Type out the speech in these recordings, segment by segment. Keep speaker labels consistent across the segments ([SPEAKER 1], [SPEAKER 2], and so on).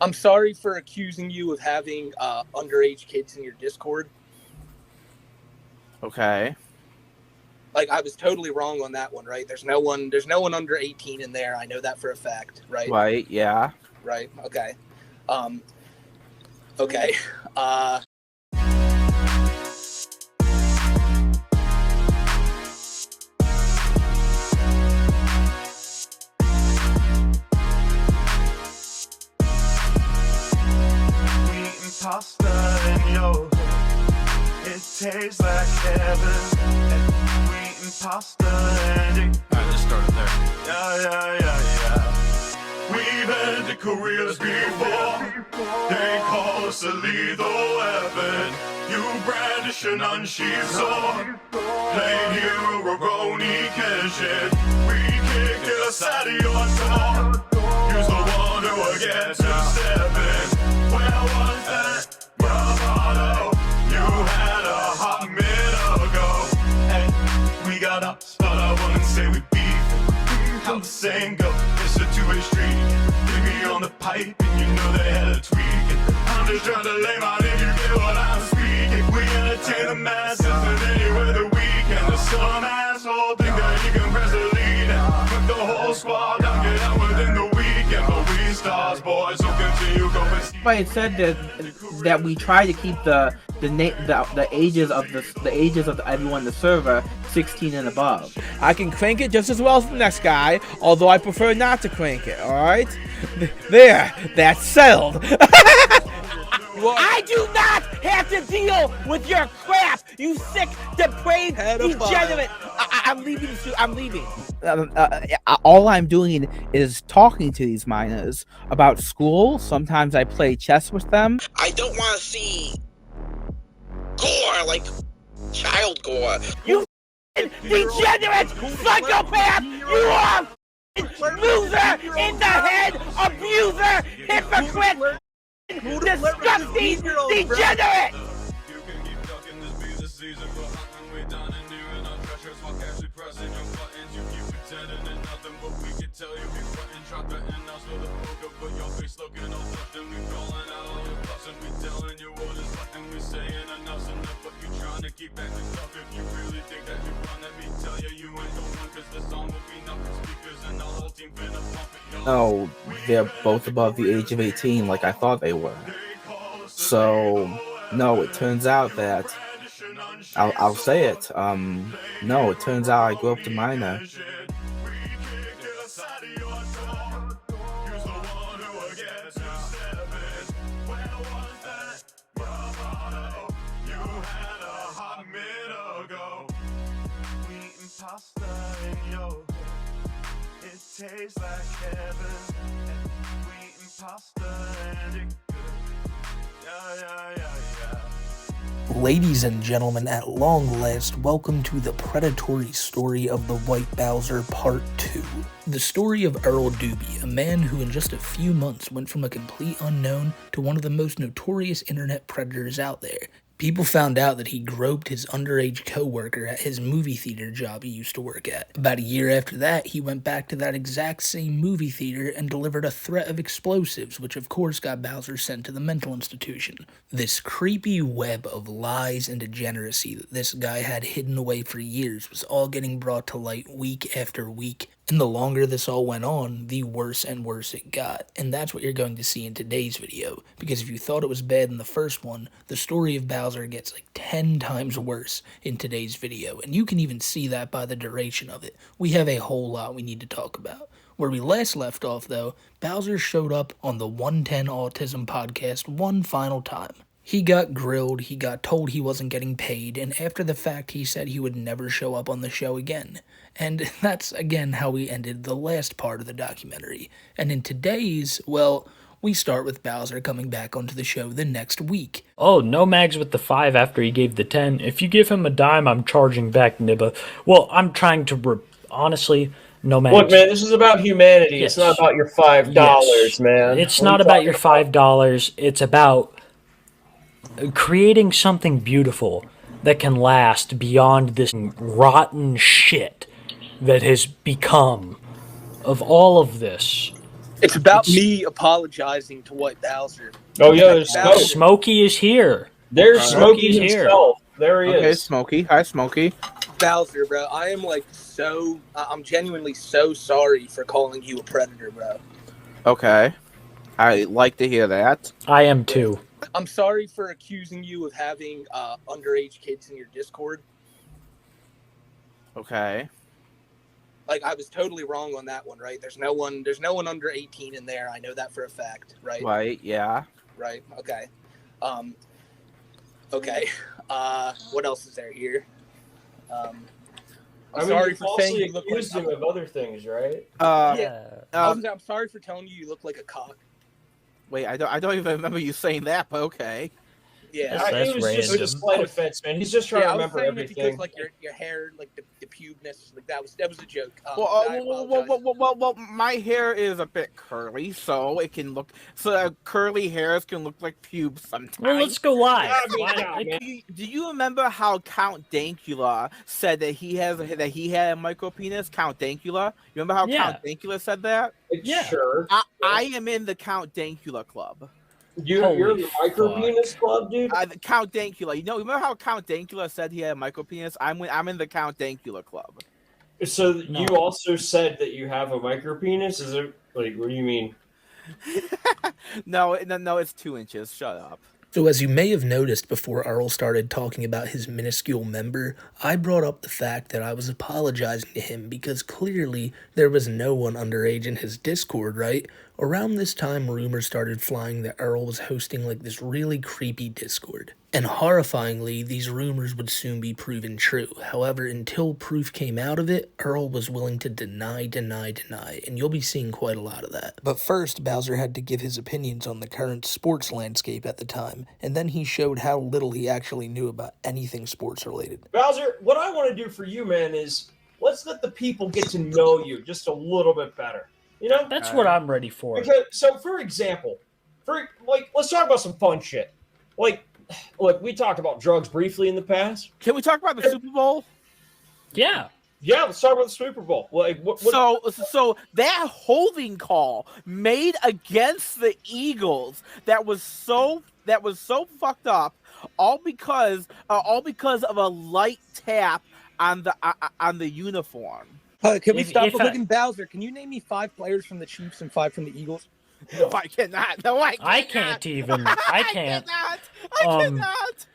[SPEAKER 1] I'm sorry for accusing you of having underage kids in your Discord.
[SPEAKER 2] Okay.
[SPEAKER 1] Like, I was totally wrong on that one, right? There's no one under 18 in there. I know that for a fact, right?
[SPEAKER 2] Right, yeah.
[SPEAKER 1] Right, okay. Okay.
[SPEAKER 3] Pasta in your it tastes like heaven. And we eating pasta and it.
[SPEAKER 4] Alright, just started there.
[SPEAKER 3] Yeah. We've ended careers before. They call us a lethal weapon. You brandish an unsheathed sword. Plain hero, Roroni Kenshin. We kick it aside of your door. Use the one who will get to step in. Where was that bravado you had a hot minute ago? Hey, we got ups, but I wouldn't say we beef. How the saying go, it's a two-way street. Bring me on the pipe and you know they had a tweak. I'm just trying to lay my name, you get what I'm speaking. We entertain the masses in anywhere that we can. There's some asshole think that you can press the lead and put the whole squad down, get out within the weekend. But we stars, boys, so continue going.
[SPEAKER 2] But it said that we try to keep the ages of everyone in the server 16 and above.
[SPEAKER 5] I can crank it just as well as the next guy, although I prefer not to crank it, alright? There, that's settled. I do not have to deal with your crap, you sick, depraved, degenerate. I'm leaving. I'm leaving. All I'm doing is talking to these minors about school. Sometimes I play chess with them.
[SPEAKER 6] I don't want to see gore, like child gore.
[SPEAKER 5] You degenerate psychopath! You are loser in the head, abuser, hypocrite, disgusting degenerate!
[SPEAKER 2] Oh, they're both above the age of 18 like I thought they were. So, no, it turns out that I'll say it. No, it turns out I grew up to minor.
[SPEAKER 3] Tastes like heaven, and we eating pasta and it good. Yeah.
[SPEAKER 7] Ladies and gentlemen, at long last, welcome to the predatory story of the TheWhiteBowser Part 2. The story of Earl Doobie, a man who in just a few months went from a complete unknown to one of the most notorious internet predators out there. People found out that he groped his underage co-worker at his movie theater job he used to work at. About a year after that, he went back to that exact same movie theater and delivered a threat of explosives, which of course got Bowser sent to the mental institution. This creepy web of lies and degeneracy that this guy had hidden away for years was all getting brought to light week after week. And the longer this all went on, the worse and worse it got. And that's what you're going to see in today's video. Because if you thought it was bad in the first one, the story of Bowser gets like 10 times worse in today's video. And you can even see that by the duration of it. We have a whole lot we need to talk about. Where we last left off though, Bowser showed up on the 110 Autism podcast one final time. He got grilled, he got told he wasn't getting paid, and after the fact he said he would never show up on the show again. And that's again how we ended the last part of the documentary. And in today's, well, we start with Bowser coming back onto the show the next week.
[SPEAKER 8] Oh, no mags with the 5 after he gave the 10. If you give him a dime, I'm charging back, Nibba. Well, I'm trying to, honestly, no mags.
[SPEAKER 9] Look, man, this is about humanity.
[SPEAKER 8] Yes.
[SPEAKER 9] It's not about your $5,
[SPEAKER 8] yes.
[SPEAKER 9] Man.
[SPEAKER 8] It's not about your $5. It's about creating something beautiful that can last beyond this rotten shit that has become of all of this
[SPEAKER 1] It's about me apologizing to TheWhiteBowser.
[SPEAKER 9] Oh, yeah, there's
[SPEAKER 1] Bowser.
[SPEAKER 9] Smoke.
[SPEAKER 8] Smokey is here.
[SPEAKER 9] There's
[SPEAKER 8] Smokey's
[SPEAKER 9] Smokey
[SPEAKER 8] here.
[SPEAKER 9] himself. There he
[SPEAKER 2] Okay,
[SPEAKER 9] is.
[SPEAKER 2] Smokey. Hi, Smokey.
[SPEAKER 1] Bowser, bro, I am like I'm genuinely so sorry for calling you a predator, bro.
[SPEAKER 2] Okay. I like to hear that.
[SPEAKER 8] I am too.
[SPEAKER 1] I'm sorry for accusing you of having underage kids in your Discord.
[SPEAKER 2] Okay.
[SPEAKER 1] Like, I was totally wrong on that one, right? There's no one under 18 in there. I know that for a fact, right?
[SPEAKER 2] Right, yeah.
[SPEAKER 1] Right. Okay. Okay. What else is there here? I'm sorry for saying you look like
[SPEAKER 9] him of other things, right?
[SPEAKER 1] I'm sorry for telling you look like a cock.
[SPEAKER 2] Wait, I don't even remember you saying that, but okay.
[SPEAKER 1] Yeah,
[SPEAKER 8] That's
[SPEAKER 9] it was just a slight offense, man. He's just trying to remember everything.
[SPEAKER 1] Because, like, your hair, like the pubesness, like that was a joke.
[SPEAKER 2] Well, my hair is a bit curly, so it can look. So curly hairs can look like pubes sometimes.
[SPEAKER 8] Well, let's go live.
[SPEAKER 2] Do you remember how Count Dankula said that he had a micro penis? Count Dankula. You remember how Count Dankula said that?
[SPEAKER 8] Yeah.
[SPEAKER 9] Sure.
[SPEAKER 2] I am in the Count Dankula club.
[SPEAKER 9] You're the micro penis club, dude.
[SPEAKER 2] Count Dankula. Remember how Count Dankula said he had a micro penis? I'm in the Count Dankula club.
[SPEAKER 9] So you also said that you have a micro penis? Is it like, what do you mean?
[SPEAKER 2] No, it's 2 inches. Shut up.
[SPEAKER 7] So as you may have noticed before Earl started talking about his minuscule member, I brought up the fact that I was apologizing to him because clearly there was no one underage in his Discord, right? Around this time, rumors started flying that Earl was hosting like this really creepy Discord. And horrifyingly, these rumors would soon be proven true. However, until proof came out of it, Earl was willing to deny, and you'll be seeing quite a lot of that. But first, Bowser had to give his opinions on the current sports landscape at the time, and then he showed how little he actually knew about anything sports related.
[SPEAKER 9] Bowser, what I want to do for you, man, is let's let the people get to know you just a little bit better. You know?
[SPEAKER 8] That's what I'm ready for.
[SPEAKER 9] Because, so, for example, let's talk about some fun shit. Look, we talked about drugs briefly in the past.
[SPEAKER 2] Can we talk about the Super Bowl?
[SPEAKER 8] Yeah.
[SPEAKER 9] Yeah, let's talk about the Super Bowl.
[SPEAKER 2] So that holding call made against the Eagles that was so fucked up, all because of a light tap on the uniform.
[SPEAKER 1] Can we stop looking, Bowser? Can you name me 5 players from the Chiefs and 5 from the Eagles?
[SPEAKER 2] No, I cannot. No, I cannot.
[SPEAKER 8] I can't even. I can't.
[SPEAKER 2] I cannot.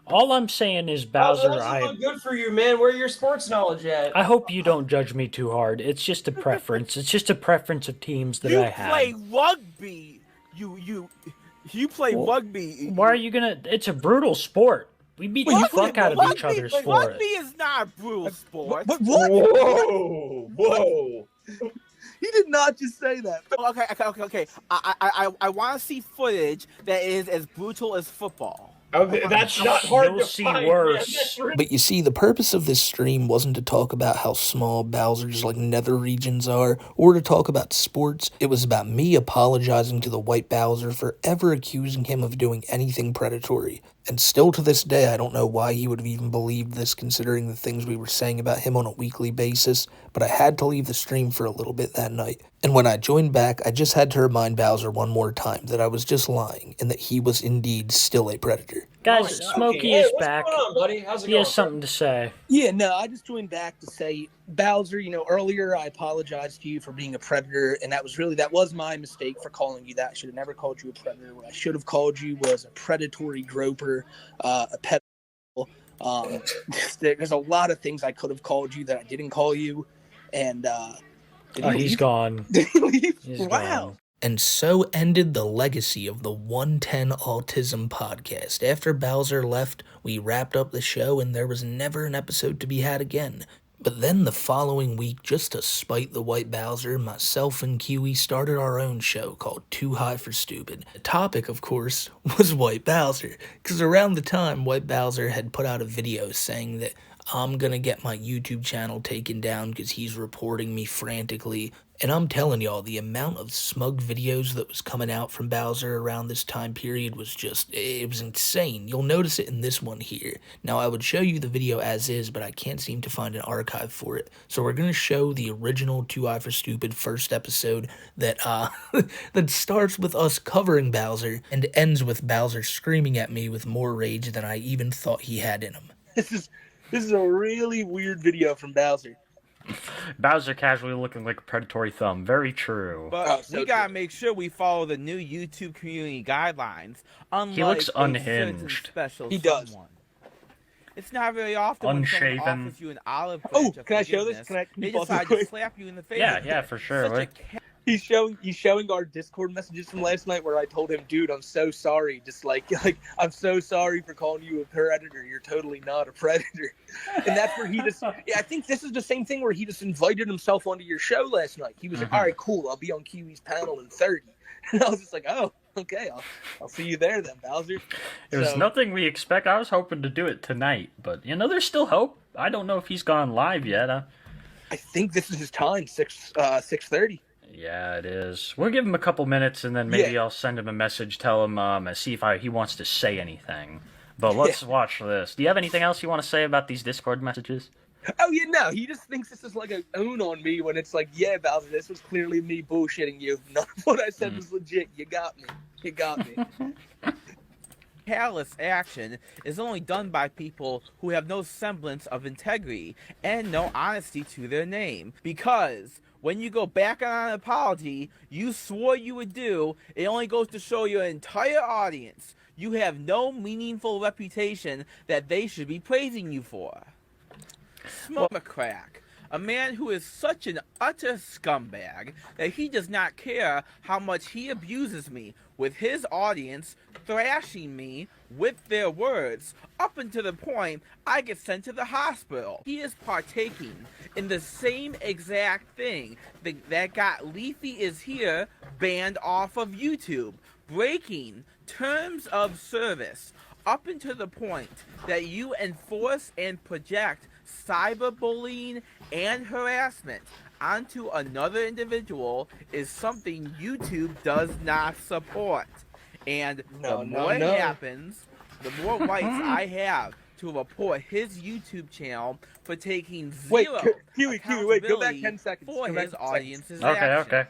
[SPEAKER 8] All I'm saying is, Bowser,
[SPEAKER 9] that's good for you, man. Where your sports knowledge at?
[SPEAKER 8] I hope you don't judge me too hard. It's just a preference. It's just a preference of teams that I have.
[SPEAKER 2] You play rugby. You play rugby.
[SPEAKER 8] Why are you gonna? It's a brutal sport. We beat the fuck out of each other for it.
[SPEAKER 2] Rugby is not a brutal sport.
[SPEAKER 1] But what?
[SPEAKER 9] Whoa.
[SPEAKER 1] He did not just say that.
[SPEAKER 2] Okay. I want to see footage that is as brutal as football.
[SPEAKER 9] That's not hard
[SPEAKER 8] You'll
[SPEAKER 9] to
[SPEAKER 8] see
[SPEAKER 9] find.
[SPEAKER 8] worse.
[SPEAKER 7] But you see, the purpose of this stream wasn't to talk about how small Bowser's nether regions are, or to talk about sports. It was about me apologizing to the TheWhiteBowser for ever accusing him of doing anything predatory. And still to this day, I don't know why he would have even believed this considering the things we were saying about him on a weekly basis, but I had to leave the stream for a little bit that night. And when I joined back, I just had to remind Bowser one more time that I was just lying, and that he was indeed still a predator.
[SPEAKER 8] Guys, Smokey is back.
[SPEAKER 9] What's going on, buddy? How's it
[SPEAKER 8] He
[SPEAKER 9] going?
[SPEAKER 8] has something to say.
[SPEAKER 1] Yeah, no, I just joined back to say, Bowser, earlier I apologized to you for being a predator, and that was my mistake for calling you that. I should have never called you a predator. What I should have called you was a predatory groper, a pedophile. There's a lot of things I could have called you that I didn't call you, and
[SPEAKER 8] He's gone. He's
[SPEAKER 1] wow.
[SPEAKER 8] gone.
[SPEAKER 7] And so ended the legacy of the 110 Autism podcast. After Bowser left, we wrapped up the show and there was never an episode to be had again. But then the following week, just to spite the TheWhiteBowser, myself and Kiwi started our own show called Too High for Stupid. The topic, of course, was TheWhiteBowser, because around the time TheWhiteBowser had put out a video saying that I'm gonna get my YouTube channel taken down because he's reporting me frantically. And I'm telling y'all, the amount of smug videos that was coming out from Bowser around this time period was just, it was insane. You'll notice it in this one here. Now, I would show you the video as is, but I can't seem to find an archive for it. So we're going to show the original 2i for Stupid first episode that, that starts with us covering Bowser and ends with Bowser screaming at me with more rage than I even thought he had in him.
[SPEAKER 1] This is a really weird video from Bowser.
[SPEAKER 8] Bowser casually looking like a predatory thumb. Very true.
[SPEAKER 5] But we gotta make sure we follow the new YouTube community guidelines. Unlike
[SPEAKER 8] He looks
[SPEAKER 5] a certain
[SPEAKER 8] unhinged.
[SPEAKER 5] Special
[SPEAKER 1] He does.
[SPEAKER 5] someone. It's not very often when
[SPEAKER 8] Unshaven.
[SPEAKER 5] someone offers you an olive
[SPEAKER 1] Oh,
[SPEAKER 5] branch of
[SPEAKER 1] can I show this?
[SPEAKER 5] forgiveness,
[SPEAKER 1] Can you
[SPEAKER 5] they
[SPEAKER 1] pause real
[SPEAKER 5] decide to
[SPEAKER 1] quick?
[SPEAKER 5] slap you in the face.
[SPEAKER 8] Yeah, for sure.
[SPEAKER 5] Such a
[SPEAKER 1] He's showing our Discord messages from last night where I told him, dude, I'm so sorry. Just like I'm so sorry for calling you a predator. You're totally not a predator. And that's where he just, I think this is the same thing where he just invited himself onto your show last night. He was like, all right, cool. I'll be on Kiwi's panel in 30. And I was just like, oh, okay. I'll see you there then, Bowser.
[SPEAKER 8] It was nothing we expect. I was hoping to do it tonight, but there's still hope. I don't know if he's gone live yet.
[SPEAKER 1] I think this is his time, 6:30.
[SPEAKER 8] Yeah, it is. We'll give him a couple minutes, and then maybe I'll send him a message, tell him, see if he wants to say anything. But let's watch this. Do you have anything else you want to say about these Discord messages?
[SPEAKER 1] Oh, yeah, no. He just thinks this is like a own on me when it's like, yeah, Bowser, this was clearly me bullshitting you. None of what I said was legit. You got me. You got me.
[SPEAKER 5] Callous action is only done by people who have no semblance of integrity and no honesty to their name. Because when you go back on an apology you swore you would do, it only goes to show your entire audience you have no meaningful reputation that they should be praising you for. SmokeyMcC, a man who is such an utter scumbag that he does not care how much he abuses me with his audience, thrashing me with their words, up until the point I get sent to the hospital. He is partaking in the same exact thing that got Leafy Is Here banned off of YouTube, breaking terms of service up until the point that you enforce and project cyberbullying and harassment onto another individual is something YouTube does not support. And the more it happens, the more rights I have to report his YouTube channel for taking zero
[SPEAKER 1] Kiwi, wait, go back 10 seconds.
[SPEAKER 5] for his audience's
[SPEAKER 8] Okay,
[SPEAKER 5] action.
[SPEAKER 8] okay.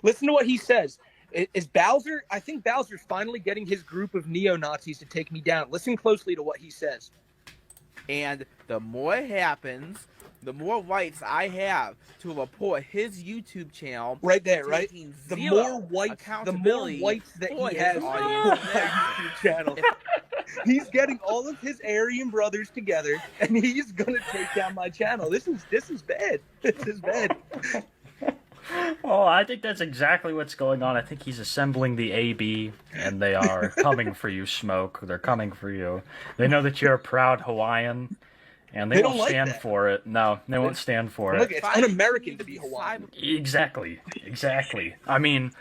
[SPEAKER 1] Listen to what he says. Is Bowser, I think Bowser's finally getting his group of neo-Nazis to take me down. Listen closely to what he says.
[SPEAKER 5] And the more it happens, the more rights I have to report his YouTube channel.
[SPEAKER 1] Right there, right? The more whites that he has on his YouTube channel. He's getting all of his Aryan brothers together, and he's gonna take down my channel. This is bad. This is bad.
[SPEAKER 8] Oh, I think that's exactly what's going on. I think he's assembling the AB, and they are coming for you, Smoke. They're coming for you. They know that you're a proud Hawaiian, and they won't stand for it. No, they won't stand for it.
[SPEAKER 1] Look, it's un-American to be Hawaiian.
[SPEAKER 8] Exactly. I mean,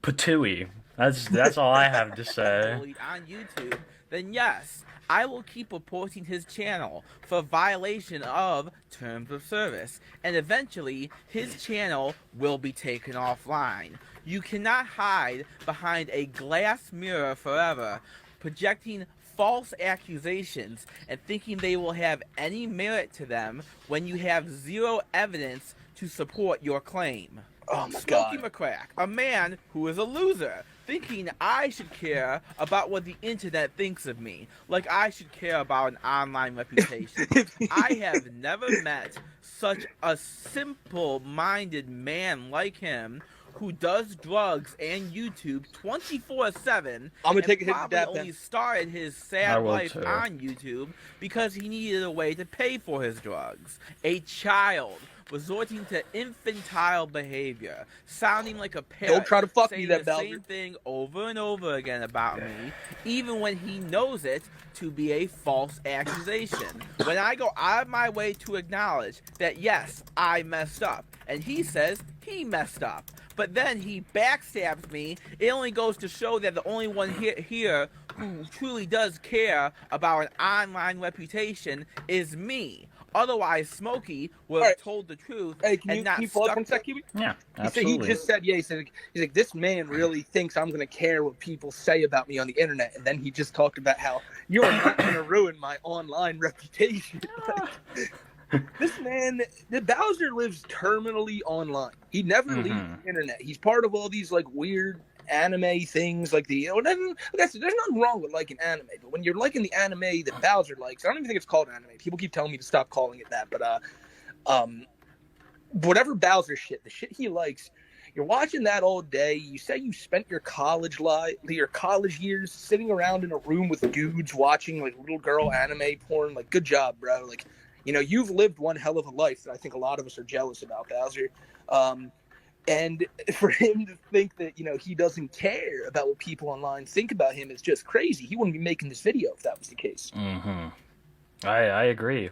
[SPEAKER 8] Patui. That's all I have to say.
[SPEAKER 5] On YouTube, then yes, I will keep reporting his channel for violation of terms of service, and eventually his channel will be taken offline. You cannot hide behind a glass mirror forever, projecting false accusations and thinking they will have any merit to them when you have zero evidence to support your claim.
[SPEAKER 1] Oh my God.
[SPEAKER 5] SmokeyMcC, a man who is a loser, thinking I should care about what the internet thinks of me, like I should care about an online reputation. I have never met such a simple-minded man like him who does drugs and YouTube 24/7.
[SPEAKER 1] I'm gonna take a hit to
[SPEAKER 5] probably
[SPEAKER 1] that.
[SPEAKER 5] Only started his sad life on YouTube because he needed a way to pay for his drugs. A child resorting to infantile behavior, sounding like a parrot.
[SPEAKER 1] Don't try to fuck
[SPEAKER 5] saying
[SPEAKER 1] me, that
[SPEAKER 5] the
[SPEAKER 1] Bowser.
[SPEAKER 5] same thing over and over again about me, even when he knows it to be a false accusation. When I go out of my way to acknowledge that yes, I messed up, and he says he messed up, but then he backstabs me. It only goes to show that the only one here who truly does care about an online reputation is me. Otherwise, Smokey would have told the truth and not stuck.
[SPEAKER 1] One sec, Kiwi?
[SPEAKER 8] Yeah,
[SPEAKER 1] He
[SPEAKER 8] absolutely.
[SPEAKER 1] just said, he's like, this man really thinks I'm going to care what people say about me on the internet. And then he just talked about how you're not going to ruin my online reputation. This man, the Bowser lives terminally online. He never leaves the internet. He's part of all these like weird anime things, like the there's nothing wrong with liking anime, but when you're liking the anime that Bowser likes, I don't even think it's called anime. People keep telling me to stop calling it that, but whatever Bowser shit, the shit he likes, you're watching that all day. You say you spent your college years sitting around in a room with dudes watching like little girl anime porn. Like, good job, bro. Like, you know, you've lived one hell of a life that I think a lot of us are jealous about, Bowser. And for him to think that, you know, he doesn't care about what people online think about him is just crazy. He wouldn't be making this video if that was the case.
[SPEAKER 8] I agree.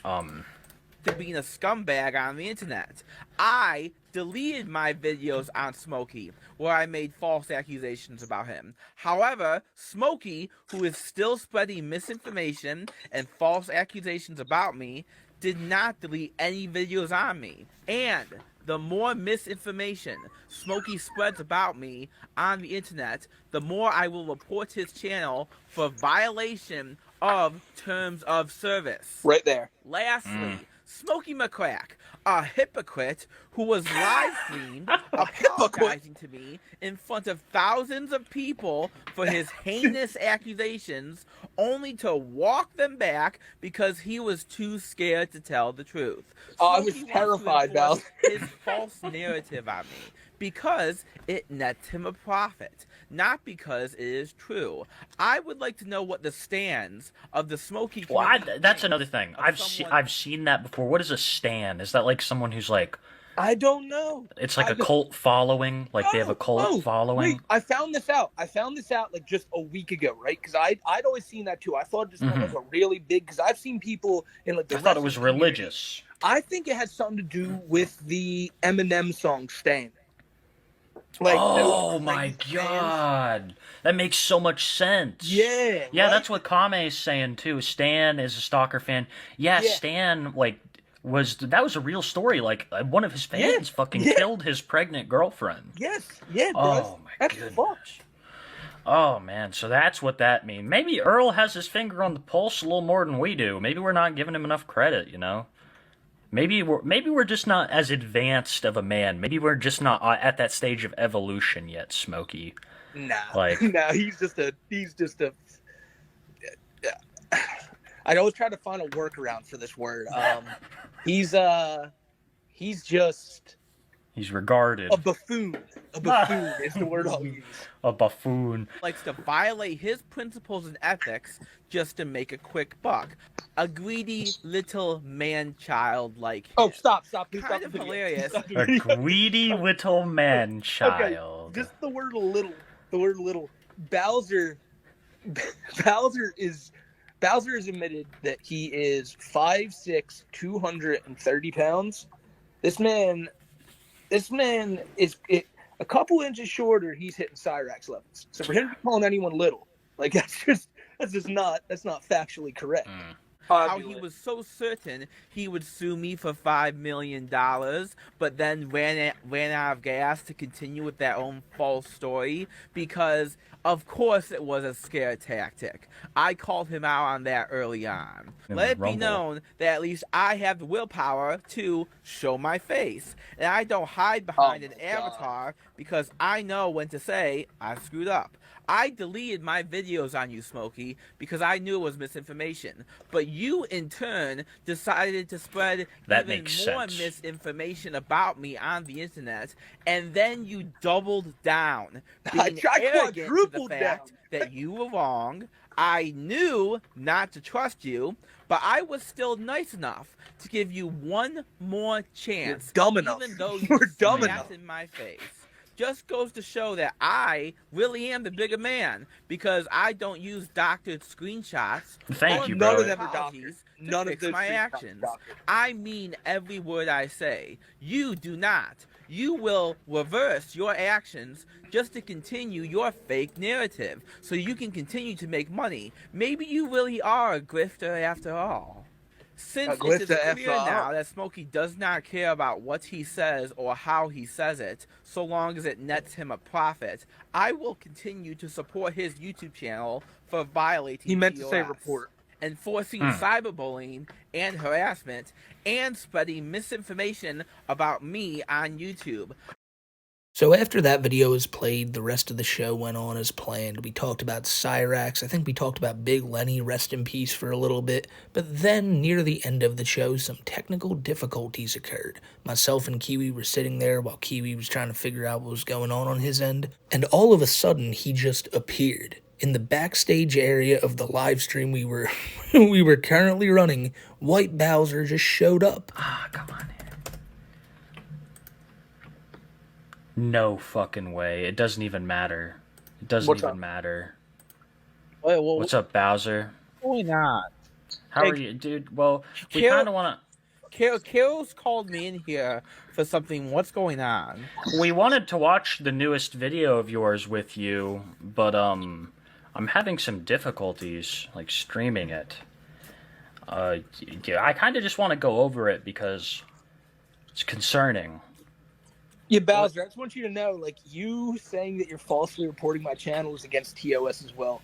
[SPEAKER 5] To being a scumbag on the internet. I deleted my videos on Smokey where I made false accusations about him. However, Smokey, who is still spreading misinformation and false accusations about me, did not delete any videos on me. And the more misinformation Smokey spreads about me on the internet, the more I will report his channel for violation of terms of service.
[SPEAKER 1] Right there.
[SPEAKER 5] Lastly, SmokeyMcC, a hypocrite who was live streamed apologizing to me in front of thousands of people for his heinous accusations, only to walk them back because he was too scared to tell the truth.
[SPEAKER 1] I was terrified, Val.
[SPEAKER 5] His false narrative on me because it nets him a profit, not because it is true. I would like to know what the stands of the Smokey community
[SPEAKER 8] That's another thing. I've seen that before. What is a stan? Is that like someone who's like...
[SPEAKER 1] I don't know.
[SPEAKER 8] It's like a cult following? Like they have a cult following?
[SPEAKER 1] Wait, I found this out. Like just a week ago, right? Because I'd always seen that too. I thought it just was like a really big... Because I've seen people in like the...
[SPEAKER 8] I thought it was religious.
[SPEAKER 1] I think it had something to do with the Eminem song "Stan." Like,
[SPEAKER 8] oh my god, that makes so much sense.
[SPEAKER 1] Yeah, right?
[SPEAKER 8] That's what Kame's saying too. Stan is a stalker fan. Yeah. Stan that was a real story. Like one of his fans fucking killed his pregnant girlfriend.
[SPEAKER 1] Bro.
[SPEAKER 8] Oh my goodness.
[SPEAKER 1] Fucked.
[SPEAKER 8] Oh man, so that's what that means. Maybe Earl has his finger on the pulse a little more than we do. Maybe we're not giving him enough credit, you know? Maybe we're just not as advanced of a man. Maybe we're just not at that stage of evolution yet, Smokey.
[SPEAKER 1] Nah, he's just a. I always try to find a workaround for this word. He's
[SPEAKER 8] regarded
[SPEAKER 1] a buffoon. A buffoon is the word I'll use.
[SPEAKER 8] A buffoon.
[SPEAKER 5] Likes to violate his principles and ethics just to make a quick buck. A greedy little man-child like him.
[SPEAKER 1] Oh, stop! Please
[SPEAKER 5] kind
[SPEAKER 1] stop
[SPEAKER 5] of
[SPEAKER 1] the video.
[SPEAKER 5] hilarious.
[SPEAKER 8] A greedy little man-child.
[SPEAKER 1] Okay, just the word little. Bowser is admitted that he is 5'6", 230 pounds. This man is a couple inches shorter. He's hitting Cyrax levels. So for him to be calling anyone little, like that's not factually correct.
[SPEAKER 5] How he was so certain he would sue me for $5 million, but then ran out of gas to continue with that own false story because, of course, it was a scare tactic. I called him out on that early on. Let it be known that at least I have the willpower to show my face, and I don't hide behind an avatar because I know when to say I screwed up. I deleted my videos on you, Smokey, because I knew it was misinformation. But you, in turn, decided to spread even more misinformation about me on the internet, and then you doubled down, being arrogant to the fact that you were wrong. I knew not to trust you, but I was still nice enough to give you one more chance.
[SPEAKER 1] You're dumb enough.
[SPEAKER 5] Even though you spat in my face. Just goes to show that I really am the bigger man because I don't use doctored screenshots.
[SPEAKER 8] Thank you, bro.
[SPEAKER 5] None of them are doctored. None of my actions. I mean every word I say. You do not. you will reverse your actions just to continue your fake narrative, so you can continue to make money. Maybe you really are a grifter after all. Since it is clear now that Smokey does not care about what he says or how he says it, so long as it nets him a profit, I will continue to support his YouTube channel for violating
[SPEAKER 1] He meant to
[SPEAKER 5] TOS,
[SPEAKER 1] say report.
[SPEAKER 5] enforcing cyberbullying and harassment, and spreading misinformation about me on YouTube.
[SPEAKER 7] So after that video was played, the rest of the show went on as planned. We talked about Cyrax. I think we talked about Big Lenny, rest in peace, for a little bit. But then, near the end of the show, some technical difficulties occurred. Myself and Kiwi were sitting there while Kiwi was trying to figure out what was going on his end. And all of a sudden, he just appeared. In the backstage area of the live stream we were currently running, TheWhiteBowser just showed up.
[SPEAKER 8] Come on. No fucking way. It doesn't even matter. It doesn't even matter.
[SPEAKER 5] Wait, well,
[SPEAKER 8] what's up, Bowser?
[SPEAKER 5] Why not?
[SPEAKER 8] How are you, dude? Well, we kind of want
[SPEAKER 5] to... Kale's called me in here for something. What's going on?
[SPEAKER 8] We wanted to watch the newest video of yours with you, but, I'm having some difficulties, like, streaming it. I kind of just want to go over it because it's concerning.
[SPEAKER 1] Yeah, Bowser, I just want you to know, like, you saying that you're falsely reporting my channel is against TOS as well.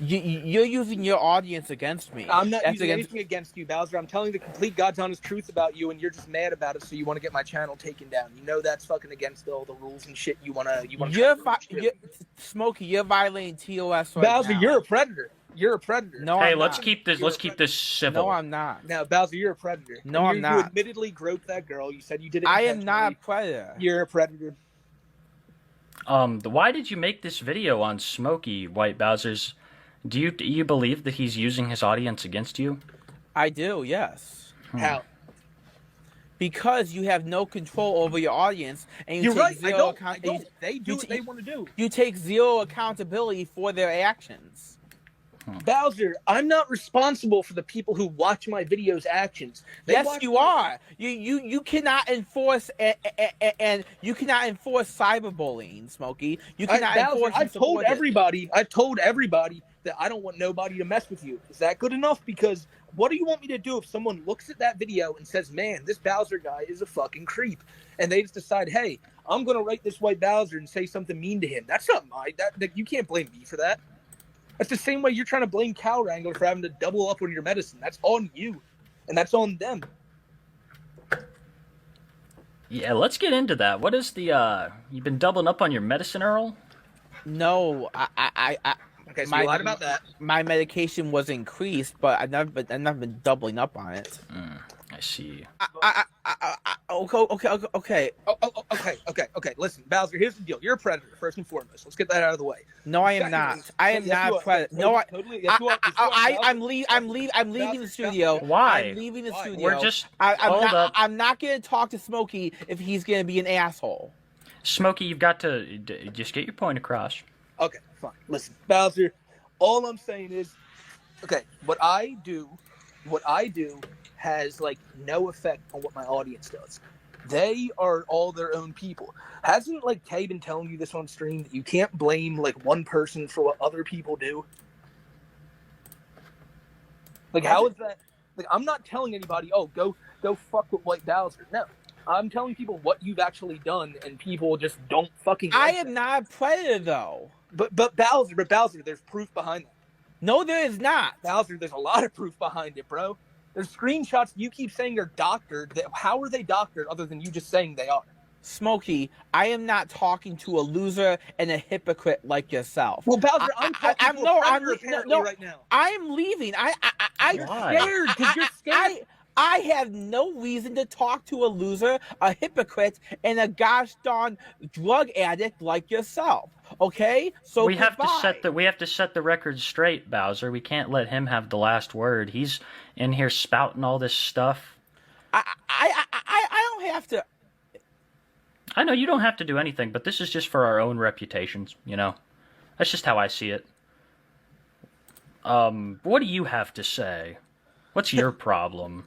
[SPEAKER 5] You're using your audience against me.
[SPEAKER 1] I'm not using anything against you, Bowser. I'm telling the complete God's honest truth about you, and you're just mad about it, so you want to get my channel taken down. You know that's fucking against all the rules and shit. You want to.
[SPEAKER 5] Smokey, you're violating TOS right
[SPEAKER 1] Bowser,
[SPEAKER 5] now.
[SPEAKER 1] you're a predator. You're a predator.
[SPEAKER 5] No,
[SPEAKER 8] hey,
[SPEAKER 5] I'm
[SPEAKER 8] let's
[SPEAKER 5] not.
[SPEAKER 8] keep this. Let's keep this civil.
[SPEAKER 5] No, I'm not.
[SPEAKER 1] Now, Bowser, you're a predator.
[SPEAKER 5] No, I'm not.
[SPEAKER 1] You admittedly groped that girl. You said you did it.
[SPEAKER 5] I am not a predator.
[SPEAKER 1] You're a predator.
[SPEAKER 8] Why did you make this video on TheWhiteBowser's? Do you believe that he's using his audience against you?
[SPEAKER 5] I do, yes.
[SPEAKER 1] How?
[SPEAKER 5] Because you have no control over your audience, and you
[SPEAKER 1] You're
[SPEAKER 5] take
[SPEAKER 1] right.
[SPEAKER 5] zero
[SPEAKER 1] I don't. They do what they want to do.
[SPEAKER 5] You take zero accountability for their actions.
[SPEAKER 1] Bowser, I'm not responsible for the people who watch my videos' actions.
[SPEAKER 5] Yes, you are. You cannot enforce and you cannot enforce cyberbullying, Smokey. You cannot enforce.
[SPEAKER 1] I've told everybody that I don't want nobody to mess with you. Is that good enough? Because what do you want me to do if someone looks at that video and says, "Man, this Bowser guy is a fucking creep," and they just decide, "Hey, I'm gonna write this TheWhiteBowser and say something mean to him"? That's not that you can't blame me for that. That's the same way you're trying to blame Cow Wrangler for having to double up on your medicine. That's on you, and that's on them.
[SPEAKER 8] Yeah, let's get into that. What is the, you've been doubling up on your medicine, Earl?
[SPEAKER 5] No,
[SPEAKER 1] Okay, so you lied about that.
[SPEAKER 5] My medication was increased, but I've never been doubling up on it.
[SPEAKER 8] I see.
[SPEAKER 5] Okay.
[SPEAKER 1] Okay. Listen, Bowser, here's the deal. You're a predator, first and foremost. Let's get that out of the way.
[SPEAKER 5] No, I am not. I am not a predator. No, I'm leaving the studio.
[SPEAKER 8] Why?
[SPEAKER 5] I'm leaving the studio.
[SPEAKER 8] We're just
[SPEAKER 5] hold up. I'm not going to talk to Smokey if he's going to be an asshole.
[SPEAKER 8] Smokey, you've got to just get your point across.
[SPEAKER 1] Okay, fine. Listen, Bowser, all I'm saying is, okay, what I do has like no effect on what my audience does. They are all their own people. Hasn't like Kay been telling you this on stream that you can't blame like one person for what other people do? Like how is that? Like I'm not telling anybody, oh, go fuck with TheWhiteBowser. No. I'm telling people what you've actually done, and people just don't fucking.
[SPEAKER 5] I am not a predator, though.
[SPEAKER 1] But Bowser, there's proof behind that.
[SPEAKER 5] No, there is not.
[SPEAKER 1] Bowser, there's a lot of proof behind it, bro. There's screenshots you keep saying are doctored. How are they doctored other than you just saying they are?
[SPEAKER 5] Smokey, I am not talking to a loser and a hypocrite like yourself.
[SPEAKER 1] Well, Bowser, I'm talking to a predator right now.
[SPEAKER 5] I am leaving.
[SPEAKER 1] You're scared because you're scared.
[SPEAKER 5] I have no reason to talk to a loser, a hypocrite, and a gosh darn drug addict like yourself. Okay, so
[SPEAKER 8] we have to set the record straight, Bowser. We can't let him have the last word. He's in here spouting all this stuff.
[SPEAKER 5] I don't have to.
[SPEAKER 8] I know you don't have to do anything, but this is just for our own reputations. You know, that's just how I see it. What do you have to say? What's your problem?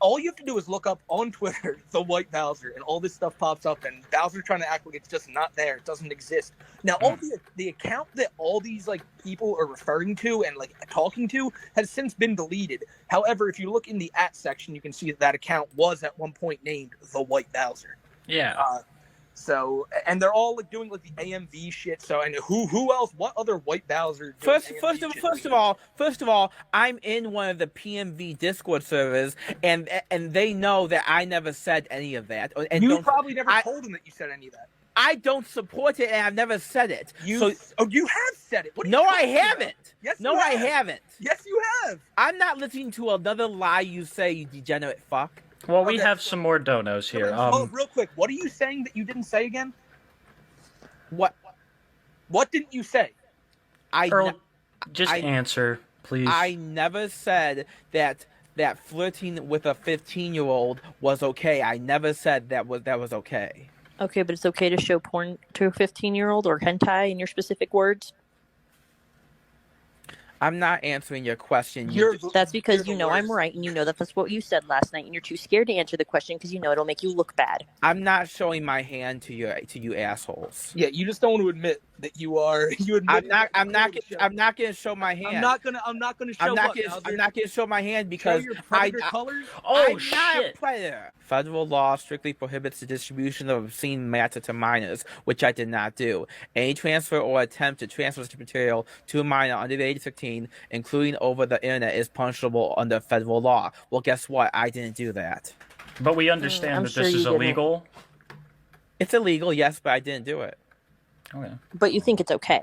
[SPEAKER 1] all you have to do is look up on Twitter TheWhiteBowser, and all this stuff pops up, and Bowser's trying to act like it's just not there. It doesn't exist. Now, all the account that all these like people are referring to and like talking to has since been deleted. However, if you look in the @ section, you can see that account was at one point named TheWhiteBowser.
[SPEAKER 8] Yeah.
[SPEAKER 1] So, and they're all like doing like the AMV shit. So, and who else? What other White Bowser?
[SPEAKER 5] First of all, I'm in one of the PMV Discord servers, and they know that I never said any of that. And
[SPEAKER 1] you probably never told them that you said any of that.
[SPEAKER 5] I don't support it, and I've never said it.
[SPEAKER 1] You have said it.
[SPEAKER 5] No, I haven't.
[SPEAKER 1] Yes,
[SPEAKER 5] no, I haven't.
[SPEAKER 1] Yes, you have.
[SPEAKER 5] I'm not listening to another lie you say, you degenerate fuck.
[SPEAKER 8] Well, we have some more donos here.
[SPEAKER 1] Real quick, what are you saying that you didn't say again?
[SPEAKER 5] What
[SPEAKER 1] didn't you say?
[SPEAKER 8] Earl, answer, please.
[SPEAKER 5] I never said that flirting with a 15-year-old was okay. I never said that was okay.
[SPEAKER 4] Okay, but it's okay to show porn to a 15-year-old or hentai in your specific words?
[SPEAKER 5] I'm not answering your question.
[SPEAKER 4] That's because you know I'm right, and you know that's what you said last night, and you're too scared to answer the question because you know it'll make you look bad.
[SPEAKER 5] I'm not showing my hand to you assholes.
[SPEAKER 1] Yeah, you just don't want to admit that you are. You admit.
[SPEAKER 5] I'm not going to show my hand.
[SPEAKER 1] I'm not gonna show. I'm not
[SPEAKER 5] going to show my hand because
[SPEAKER 1] your predator colors.
[SPEAKER 5] I'm not a predator. Federal law strictly prohibits the distribution of obscene matter to minors, which I did not do. Any transfer or attempt to transfer such material to a minor under the age of 15, including over the internet, is punishable under federal law. Well, guess what? I didn't do that.
[SPEAKER 8] But we understand that this is illegal.
[SPEAKER 5] It's illegal, yes, but I didn't do it.
[SPEAKER 8] Okay.
[SPEAKER 4] But you think it's okay?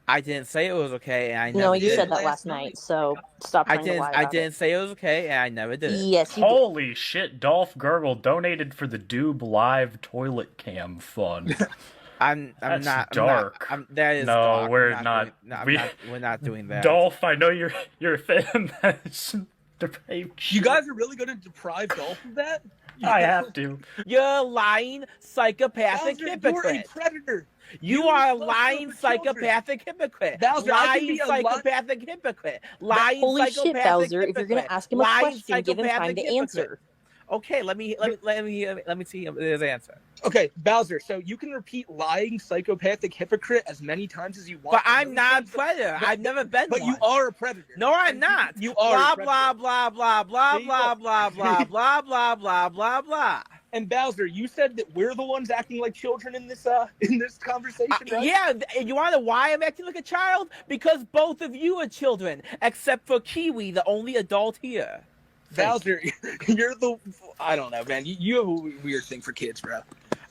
[SPEAKER 5] I didn't say it was okay, and I never
[SPEAKER 4] No, you
[SPEAKER 5] did.
[SPEAKER 4] said that last night, so stop trying to lie about
[SPEAKER 5] I didn't say it was okay, and I never did it.
[SPEAKER 4] Yes, you
[SPEAKER 8] Holy shit, Dolph Gurgle donated for the Doob Live toilet cam fund.
[SPEAKER 5] That's
[SPEAKER 8] not dark.
[SPEAKER 5] That is
[SPEAKER 8] no,
[SPEAKER 5] dark.
[SPEAKER 8] we're not.
[SPEAKER 5] We're not doing that.
[SPEAKER 8] Dolph, I know you're a fan. That's depraved.
[SPEAKER 1] You guys are really going to deprive Dolph of that?
[SPEAKER 8] I have to.
[SPEAKER 5] You're a lying, psychopathic hypocrite.
[SPEAKER 1] You're a predator.
[SPEAKER 5] You are a lying, psychopathic hypocrite.
[SPEAKER 1] Bowser,
[SPEAKER 5] lying, psychopathic hypocrite. Lying,
[SPEAKER 4] Holy
[SPEAKER 5] psychopathic
[SPEAKER 4] shit, Bowser!
[SPEAKER 5] hypocrite.
[SPEAKER 4] If you're gonna ask him a question, give him time to answer.
[SPEAKER 5] Okay, let me see his answer.
[SPEAKER 1] Okay, Bowser, so you can repeat lying, psychopathic hypocrite as many times as you want.
[SPEAKER 5] But I'm not a predator. I've never been
[SPEAKER 1] But
[SPEAKER 5] one.
[SPEAKER 1] you are a predator.
[SPEAKER 5] No, I'm not.
[SPEAKER 1] You are
[SPEAKER 5] blah, blah, blah, blah, blah, blah, blah, blah, blah, blah, blah, blah.
[SPEAKER 1] And Bowser, you said that we're the ones acting like children in this conversation, right?
[SPEAKER 5] Yeah, you want to know why I'm acting like a child? Because both of you are children, except for Kiwi, the only adult here.
[SPEAKER 1] Bowser, you're the... I don't know, man. You have a weird thing for kids, bro.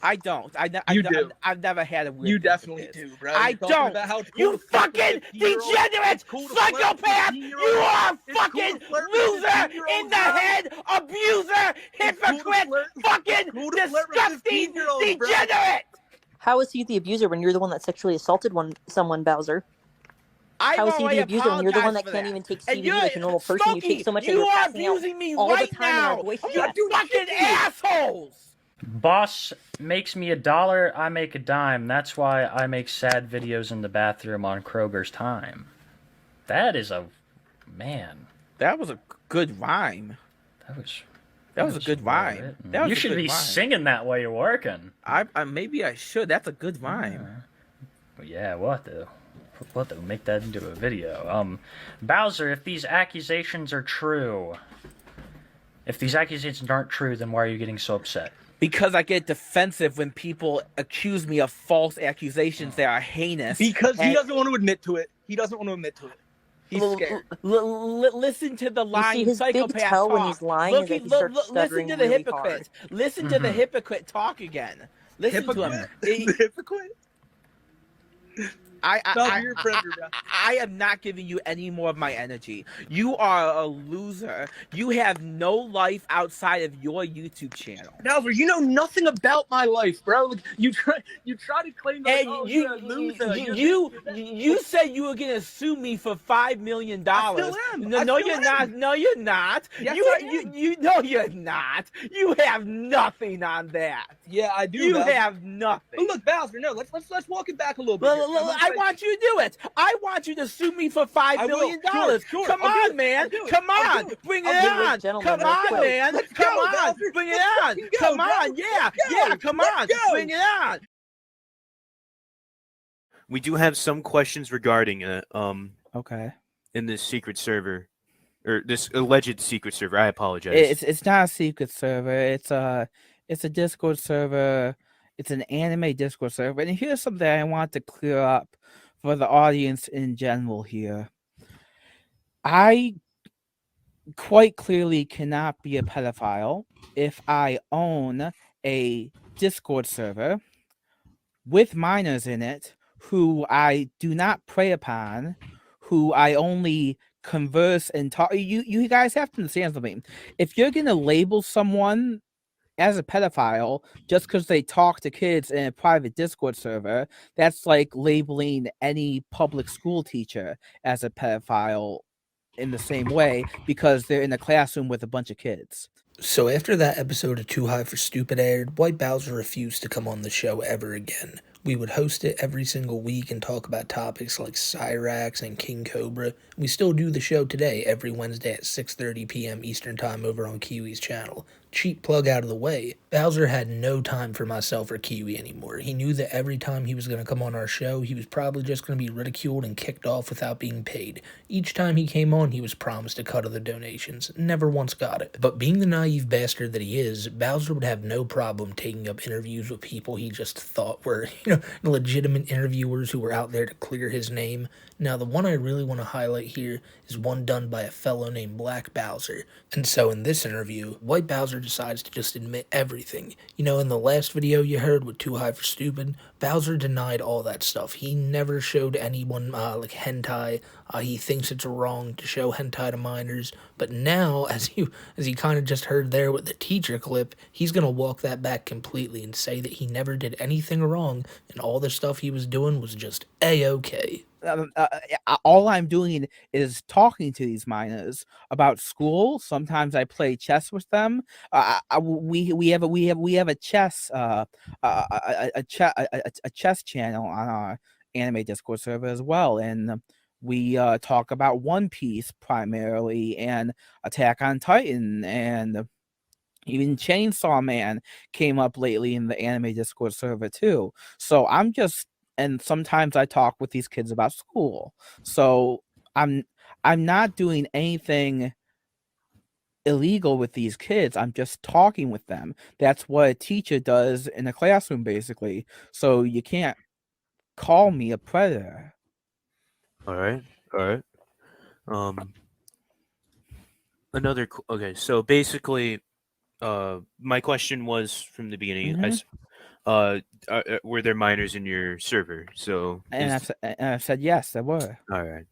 [SPEAKER 5] I don't.
[SPEAKER 1] do.
[SPEAKER 5] I've never had a weird.
[SPEAKER 1] You definitely do, bro.
[SPEAKER 5] I don't. You fucking degenerate psychopath! You are a fucking loser in the head, abuser, hypocrite, fucking disgusting degenerate!
[SPEAKER 4] How is he the abuser when you're the one that sexually assaulted someone, Bowser? How is he the abuser when you're the one that can't even take CBD like a normal person?
[SPEAKER 5] Smokey,
[SPEAKER 4] you take so much
[SPEAKER 5] you
[SPEAKER 4] and you're
[SPEAKER 5] are
[SPEAKER 4] passing out
[SPEAKER 5] abusing me
[SPEAKER 4] all
[SPEAKER 5] right
[SPEAKER 4] the time
[SPEAKER 5] now.
[SPEAKER 4] in our voice
[SPEAKER 5] You
[SPEAKER 4] chat.
[SPEAKER 5] fucking assholes!
[SPEAKER 8] Boss makes me $1, I make a dime. That's why I make sad videos in the bathroom on Kroger's time. That is a... man.
[SPEAKER 5] That was a good rhyme. That was a good rhyme.
[SPEAKER 8] You should be singing that while you're working.
[SPEAKER 5] Maybe I should. That's a good rhyme.
[SPEAKER 8] Yeah, what the... make that into a video. Bowser, if these accusations are true... If these accusations aren't true, then why are you getting so upset?
[SPEAKER 5] Because I get defensive when people accuse me of false accusations that are heinous.
[SPEAKER 1] Because he doesn't want to admit to it. He's scared.
[SPEAKER 5] Listen to the lying
[SPEAKER 4] his
[SPEAKER 5] psychopath
[SPEAKER 4] big tell
[SPEAKER 5] talk.
[SPEAKER 4] when he's lying is that he starts stuttering
[SPEAKER 5] listen to the
[SPEAKER 4] really
[SPEAKER 5] hypocrite.
[SPEAKER 4] hard.
[SPEAKER 5] Listen to the hypocrite talk again. Listen to him.
[SPEAKER 1] The hypocrite? You're a predator, bro.
[SPEAKER 5] I am not giving you any more of my energy. You are a loser. You have no life outside of your YouTube channel.
[SPEAKER 1] Bowser, you know nothing about my life, bro. Like, you try to claim that you're a loser.
[SPEAKER 5] You said you were gonna sue me for $5 million.
[SPEAKER 1] I still am.
[SPEAKER 5] No, you're not. No, you're not.
[SPEAKER 1] Yes,
[SPEAKER 5] you know you're not. You have nothing on that.
[SPEAKER 1] Yeah, I do.
[SPEAKER 5] You
[SPEAKER 1] Bowser.
[SPEAKER 5] have nothing.
[SPEAKER 1] But look, Bowser, no, let's walk it back a little bit.
[SPEAKER 5] I want you to do it. I want you to sue me for $5 million.
[SPEAKER 1] Sure.
[SPEAKER 5] Come
[SPEAKER 1] I'll do
[SPEAKER 5] on,
[SPEAKER 1] it.
[SPEAKER 5] man.
[SPEAKER 1] I'll do it.
[SPEAKER 5] Come
[SPEAKER 1] I'll
[SPEAKER 5] on.
[SPEAKER 1] do it.
[SPEAKER 5] Bring it
[SPEAKER 1] I'll do it.
[SPEAKER 5] on.
[SPEAKER 4] Gentlemen,
[SPEAKER 5] Come on,
[SPEAKER 1] go.
[SPEAKER 5] man.
[SPEAKER 1] Let's
[SPEAKER 5] Come
[SPEAKER 1] go,
[SPEAKER 5] on.
[SPEAKER 1] Bowser.
[SPEAKER 5] Bring it
[SPEAKER 1] Let's
[SPEAKER 5] on.
[SPEAKER 1] fucking go,
[SPEAKER 5] Come
[SPEAKER 1] bro.
[SPEAKER 5] on. Yeah.
[SPEAKER 1] Let's go.
[SPEAKER 5] Yeah. Come on.
[SPEAKER 1] Let's go.
[SPEAKER 5] Bring it on.
[SPEAKER 10] We do have some questions regarding
[SPEAKER 5] Okay.
[SPEAKER 10] in this secret server, or this alleged secret server. I apologize.
[SPEAKER 5] It's not a secret server. It's a Discord server. It's an anime Discord server. And here's something I want to clear up for the audience in general here. I quite clearly cannot be a pedophile if I own a Discord server with minors in it who I do not prey upon, who I only converse and talk. You guys have to understand something. If you're gonna label someone as a pedophile just because they talk to kids in a private Discord server, that's like labeling any public school teacher as a pedophile in the same way because they're in a classroom with a bunch of kids.
[SPEAKER 7] So after that episode of Too High for Stupid aired, WhiteBowser refused to come on the show ever again. We would host it every single week and talk about topics like Cyrax and King Cobra. We still do the show today, every Wednesday at 6:30 p.m. Eastern Time over on Kiwi's channel. Cheap plug out of the way, Bowser had no time for myself or Kiwi anymore. He knew that every time he was going to come on our show, he was probably just going to be ridiculed and kicked off without being paid. Each time he came on, he was promised a cut of the donations. Never once got it. But being the naive bastard that he is, Bowser would have no problem taking up interviews with people he just thought were, legitimate interviewers who were out there to clear his name. Now, the one I really want to highlight here is one done by a fellow named Black Bowser. And so in this interview, WhiteBowser decides to just admit everything. In the last video you heard with Too High for Stupid, Bowser denied all that stuff. He never showed anyone like hentai. He thinks it's wrong to show hentai to minors. But now, as you kind of just heard there with the teacher clip, he's going to walk that back completely and say that he never did anything wrong and all the stuff he was doing was just A-okay.
[SPEAKER 5] All I'm doing is talking to these minors about school. Sometimes I play chess with them. We have a chess chess channel on our anime Discord server as well, and we talk about One Piece primarily and Attack on Titan, and even Chainsaw Man came up lately in the anime Discord server too. So and sometimes I talk with these kids about school. So I'm not doing anything illegal with these kids. I'm just talking with them. That's what a teacher does in a classroom, basically. So you can't call me a predator.
[SPEAKER 10] All right. Okay. So basically, my question was from the beginning. Were there minors in your server? So
[SPEAKER 5] and I said yes, there were.
[SPEAKER 10] All right.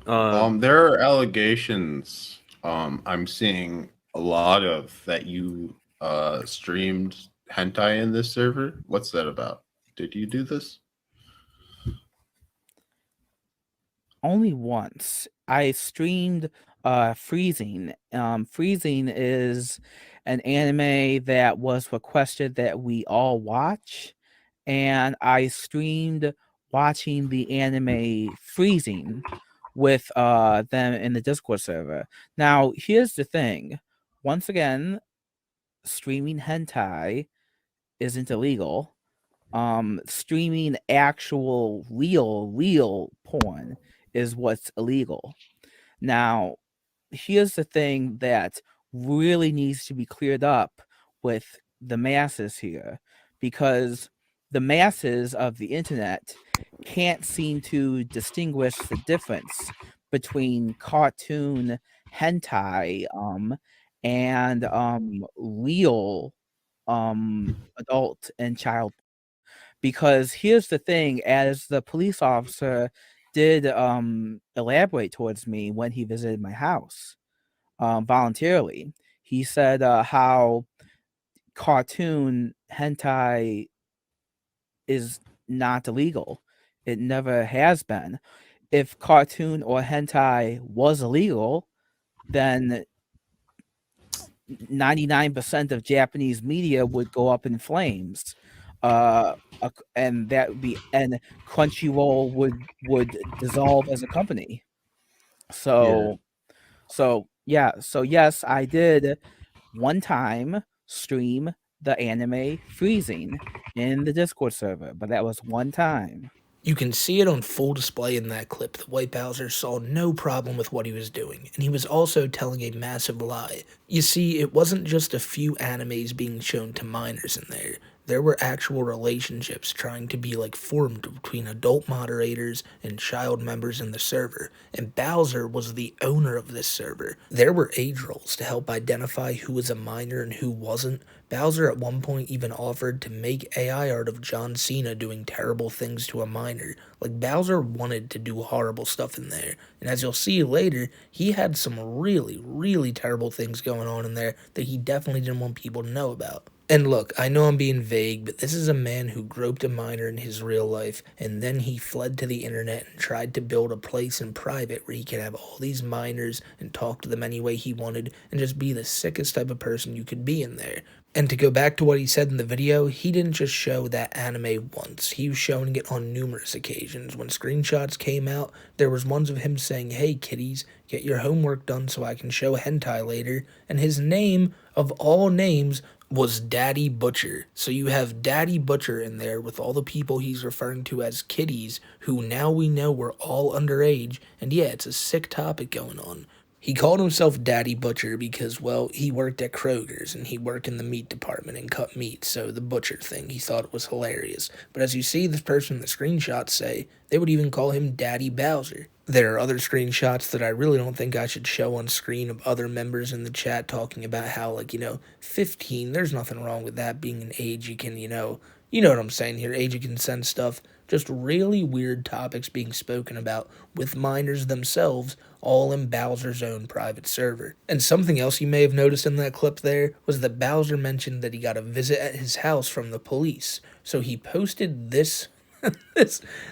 [SPEAKER 11] There are allegations. I'm seeing a lot of that you streamed hentai in this server. What's that about? Did you do this?
[SPEAKER 5] Only once. I streamed Freezing. Freezing is an anime that was requested that we all watch, and I streamed watching the anime Freezing with them in the Discord server. Now, here's the thing. Once again, streaming hentai isn't illegal. Streaming actual real porn is what's illegal. Now, here's the thing that really needs to be cleared up with the masses here, because the masses of the internet can't seem to distinguish the difference between cartoon hentai and real adult and child. Because here's the thing, as the police officer did elaborate towards me when he visited my house voluntarily, he said how cartoon hentai is not illegal. It never has been. If cartoon or hentai was illegal, then 99% of Japanese media would go up in flames.
[SPEAKER 2] and that would be, and Crunchyroll would dissolve as a company. So yes, I did one time stream the anime Freezing in the Discord server, but that was one time.
[SPEAKER 7] You can see it on full display in that clip. TheWhiteBowser saw no problem with what he was doing, and he was also telling a massive lie. You see, it wasn't just a few animes being shown to minors in there. There were actual relationships trying to be formed between adult moderators and child members in the server, and Bowser was the owner of this server. There were age rolls to help identify who was a minor and who wasn't. Bowser at one point even offered to make AI art of John Cena doing terrible things to a minor. Bowser wanted to do horrible stuff in there, and as you'll see later, he had some really, really terrible things going on in there that he definitely didn't want people to know about. And look, I know I'm being vague, but this is a man who groped a minor in his real life, and then he fled to the internet and tried to build a place in private where he could have all these minors and talk to them any way he wanted and just be the sickest type of person you could be in there. And to go back to what he said in the video, he didn't just show that anime once. He was showing it on numerous occasions. When screenshots came out, there was ones of him saying, "Hey kiddies, get your homework done so I can show hentai later." And his name, of all names, was Daddy Butcher. So you have Daddy Butcher in there with all the people he's referring to as kiddies, who now we know were all underage, and yeah, it's a sick topic going on. He called himself Daddy Butcher because, well, he worked at Kroger's and he worked in the meat department and cut meat, so the butcher thing, he thought it was hilarious. But as you see this person in the screenshots say, they would even call him Daddy Bowser. There are other screenshots that I really don't think I should show on screen of other members in the chat talking about how, 15, there's nothing wrong with that being an age you can, you know what I'm saying here, age of consent stuff. Just really weird topics being spoken about with minors themselves, all in Bowser's own private server. And something else you may have noticed in that clip there was that Bowser mentioned that he got a visit at his house from the police. So he posted this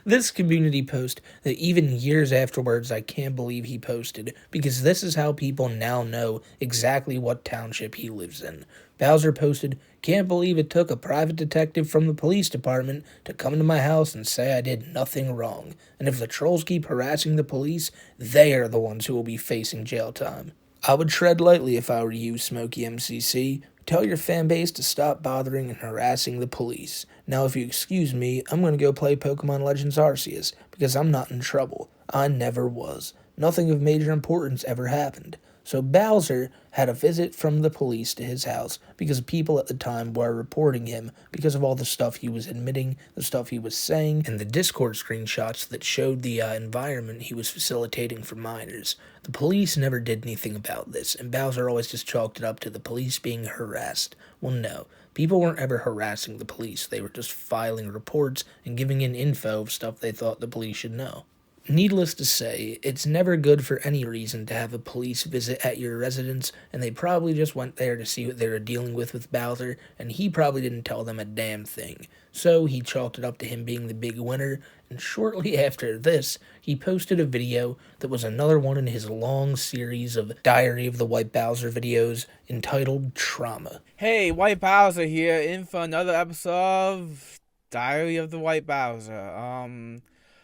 [SPEAKER 7] this community post that even years afterwards I can't believe he posted, because this is how people now know exactly what township he lives in. Bowser posted, "Can't believe it took a private detective from the police department to come to my house and say I did nothing wrong. And if the trolls keep harassing the police, they are the ones who will be facing jail time." I would tread lightly if I were you, SmokeyMcC. Tell your fan base to stop bothering and harassing the police. Now, if you excuse me, I'm going to go play Pokemon Legends Arceus, because I'm not in trouble. I never was. Nothing of major importance ever happened. So Bowser had a visit from the police to his house because people at the time were reporting him because of all the stuff he was admitting, the stuff he was saying, and the Discord screenshots that showed the environment he was facilitating for minors. The police never did anything about this, and Bowser always just chalked it up to the police being harassed. Well, no. People weren't ever harassing the police. They were just filing reports and giving in info of stuff they thought the police should know. Needless to say, it's never good for any reason to have a police visit at your residence, and they probably just went there to see what they were dealing with Bowser, and he probably didn't tell them a damn thing. So he chalked it up to him being the big winner, and shortly after this, he posted a video that was another one in his long series of Diary of the TheWhiteBowser videos entitled Trauma.
[SPEAKER 5] Hey, TheWhiteBowser here, in for another episode of Diary of the TheWhiteBowser.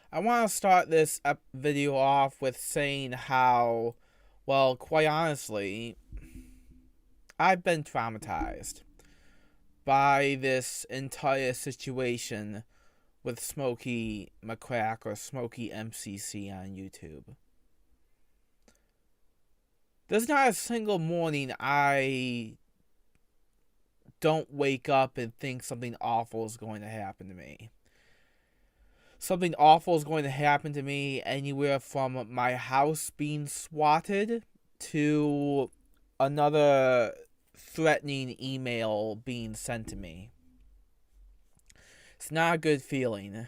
[SPEAKER 5] I want to start this video off with saying how, well, quite honestly, I've been traumatized by this entire situation with SmokeyMcC or SmokeyMcC on YouTube. There's not a single morning I don't wake up and think something awful is going to happen to me. Something awful is going to happen to me anywhere from my house being swatted to another threatening email being sent to me. It's not a good feeling,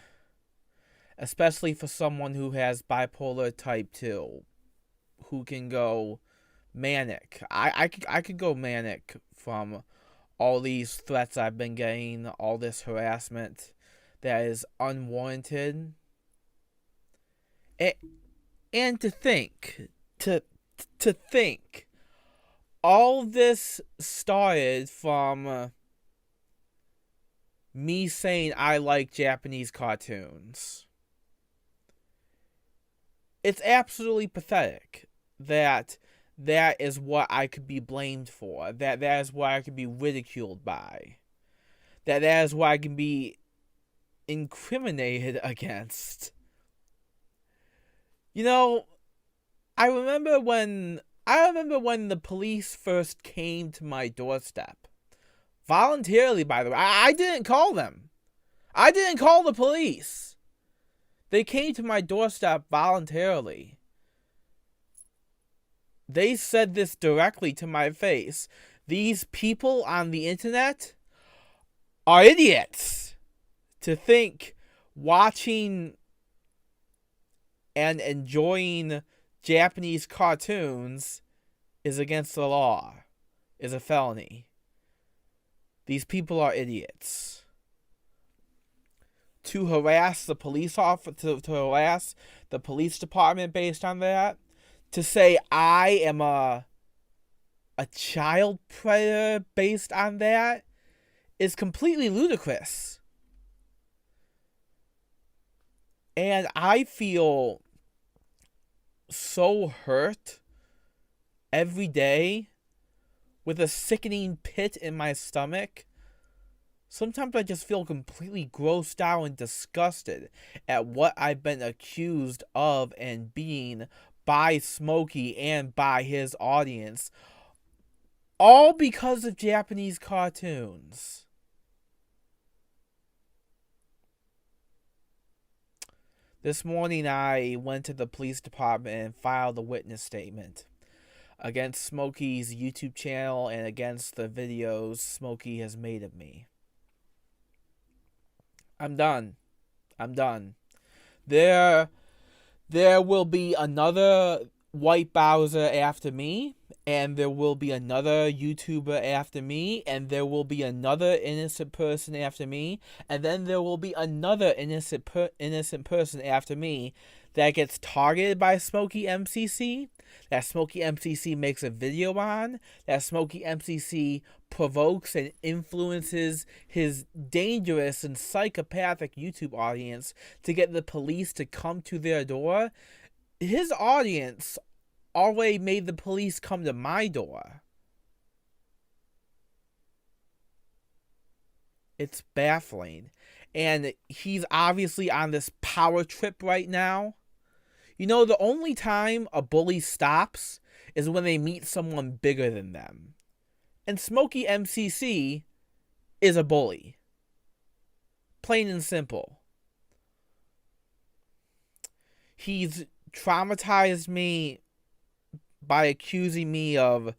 [SPEAKER 5] especially for someone who has bipolar type 2, who can go manic. I could go manic from all these threats I've been getting, all this harassment that is unwarranted. And to think, all this started from me saying I like Japanese cartoons. It's absolutely pathetic that is what I could be blamed for. That is what I could be ridiculed by. That is what I can be incriminated against. You know, I remember when the police first came to my doorstep. Voluntarily, by the way. I didn't call them. I didn't call the police. They came to my doorstep voluntarily. They said this directly to my face. These people on the internet are idiots to think watching and enjoying Japanese cartoons is against the law, is a felony. These people are idiots. To harass the police officer, to harass the police department based on that, to say I am a child predator based on that is completely ludicrous. And I feel so hurt every day with a sickening pit in my stomach. Sometimes I just feel completely grossed out and disgusted at what I've been accused of and being by Smokey and by his audience, all because of Japanese cartoons. This morning I went to the police department and filed a witness statement against Smokey's YouTube channel and against the videos Smokey has made of me. I'm done. There will be another TheWhiteBowser after me, and there will be another YouTuber after me, and there will be another innocent person after me, and then there will be another innocent person after me that gets targeted by SmokeyMcC, that SmokeyMcC makes a video on, that SmokeyMcC provokes and influences his dangerous and psychopathic YouTube audience to get the police to come to their door. His audience already made the police come to my door. It's baffling. And he's obviously on this power trip right now. You know, the only time a bully stops is when they meet someone bigger than them. And SmokeyMcC is a bully. Plain and simple. He's traumatized me by accusing me of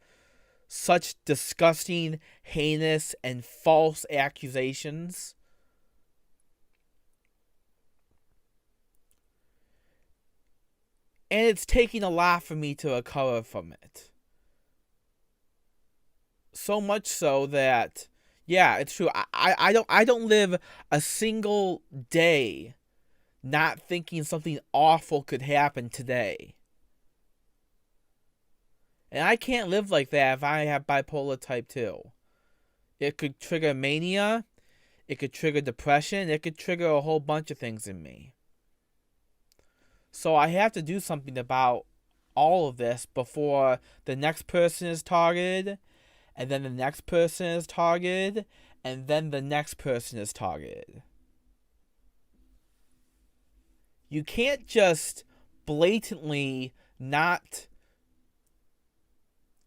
[SPEAKER 5] such disgusting, heinous, and false accusations. And it's taking a lot for me to recover from it. So much so that, yeah, it's true. I don't live a single day not thinking something awful could happen today. And I can't live like that if I have bipolar type 2. It could trigger mania. It could trigger depression. It could trigger a whole bunch of things in me. So I have to do something about all of this before the next person is targeted, and then the next person is targeted, and then the next person is targeted. You can't just blatantly let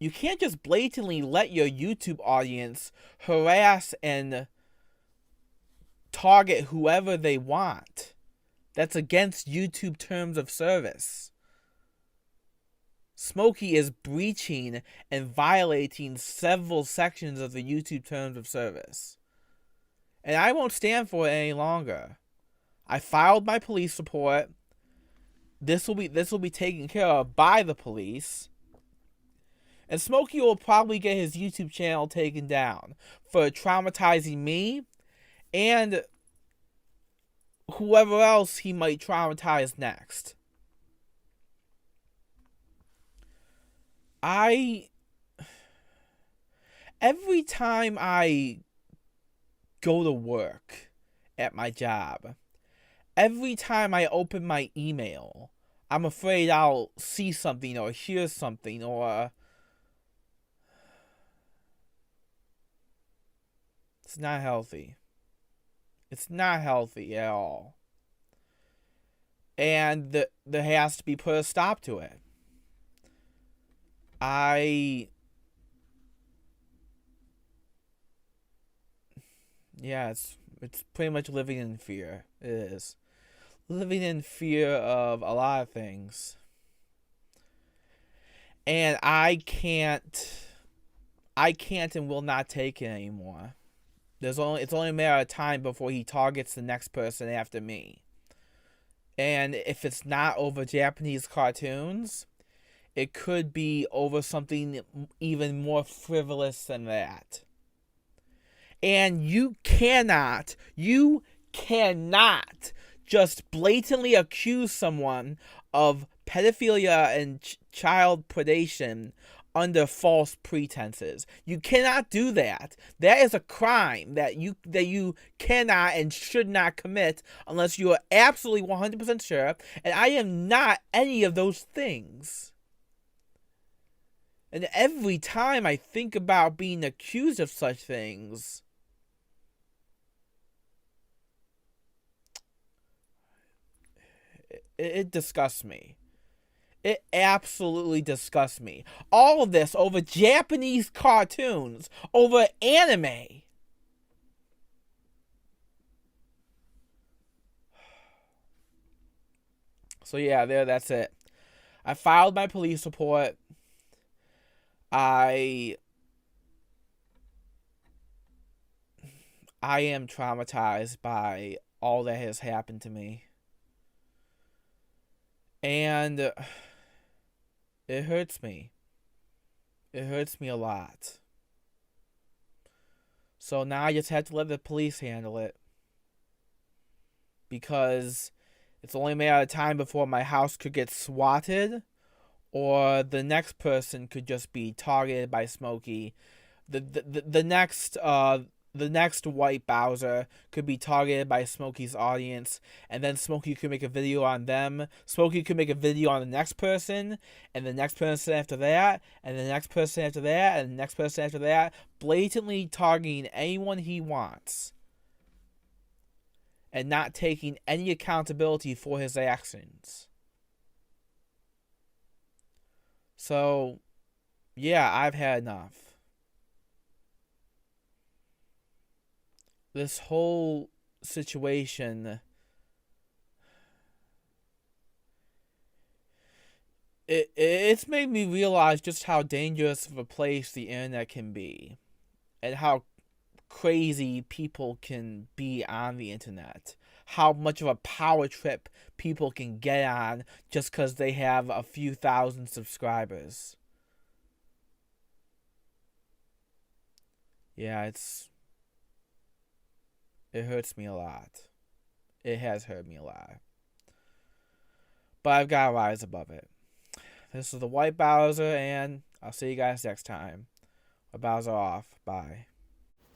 [SPEAKER 5] your YouTube audience harass and target whoever they want. That's against YouTube terms of service. Smokey is breaching and violating several sections of the YouTube terms of service. And I won't stand for it any longer. I filed my police report. This will be taken care of by the police. And Smokey will probably get his YouTube channel taken down for traumatizing me and whoever else he might traumatize next. Every time I go to work at my job, every time I open my email, I'm afraid I'll see something or hear something or... It's not healthy. It's not healthy at all. And there has to be put a stop to it. Yeah, it's pretty much living in fear. It is. Living in fear of a lot of things. And I can't and will not take it anymore. It's only a matter of time before he targets the next person after me. And if it's not over Japanese cartoons, it could be over something even more frivolous than that. And you cannot just blatantly accuse someone of pedophilia and child predation under false pretenses. You cannot do that. That is a crime that you cannot and should not commit unless you are absolutely 100% sure. And I am not any of those things. And every time I think about being accused of such things, it disgusts me. It absolutely disgusts me. All of this over Japanese cartoons, over anime. So yeah, that's it. I filed my police report. I am traumatized by all that has happened to me. And it hurts me. It hurts me a lot. So now I just have to let the police handle it. Because it's only a matter of time before my house could get swatted, or the next person could just be targeted by Smokey. The next TheWhiteBowser could be targeted by Smokey's audience, and then Smokey could make a video on them. Smokey could make a video on the next person, and the next person after that, and the next person after that, and the next person after that, blatantly targeting anyone he wants, and not taking any accountability for his actions. So, yeah, I've had enough. This whole situation, it's made me realize just how dangerous of a place the internet can be, and how crazy people can be on the internet. How much of a power trip people can get on just because they have a few thousand subscribers. Yeah, it hurts me a lot. It has hurt me a lot. But I've got to rise above it. This is the TheWhiteBowser, and I'll see you guys next time. Bowser off. Bye.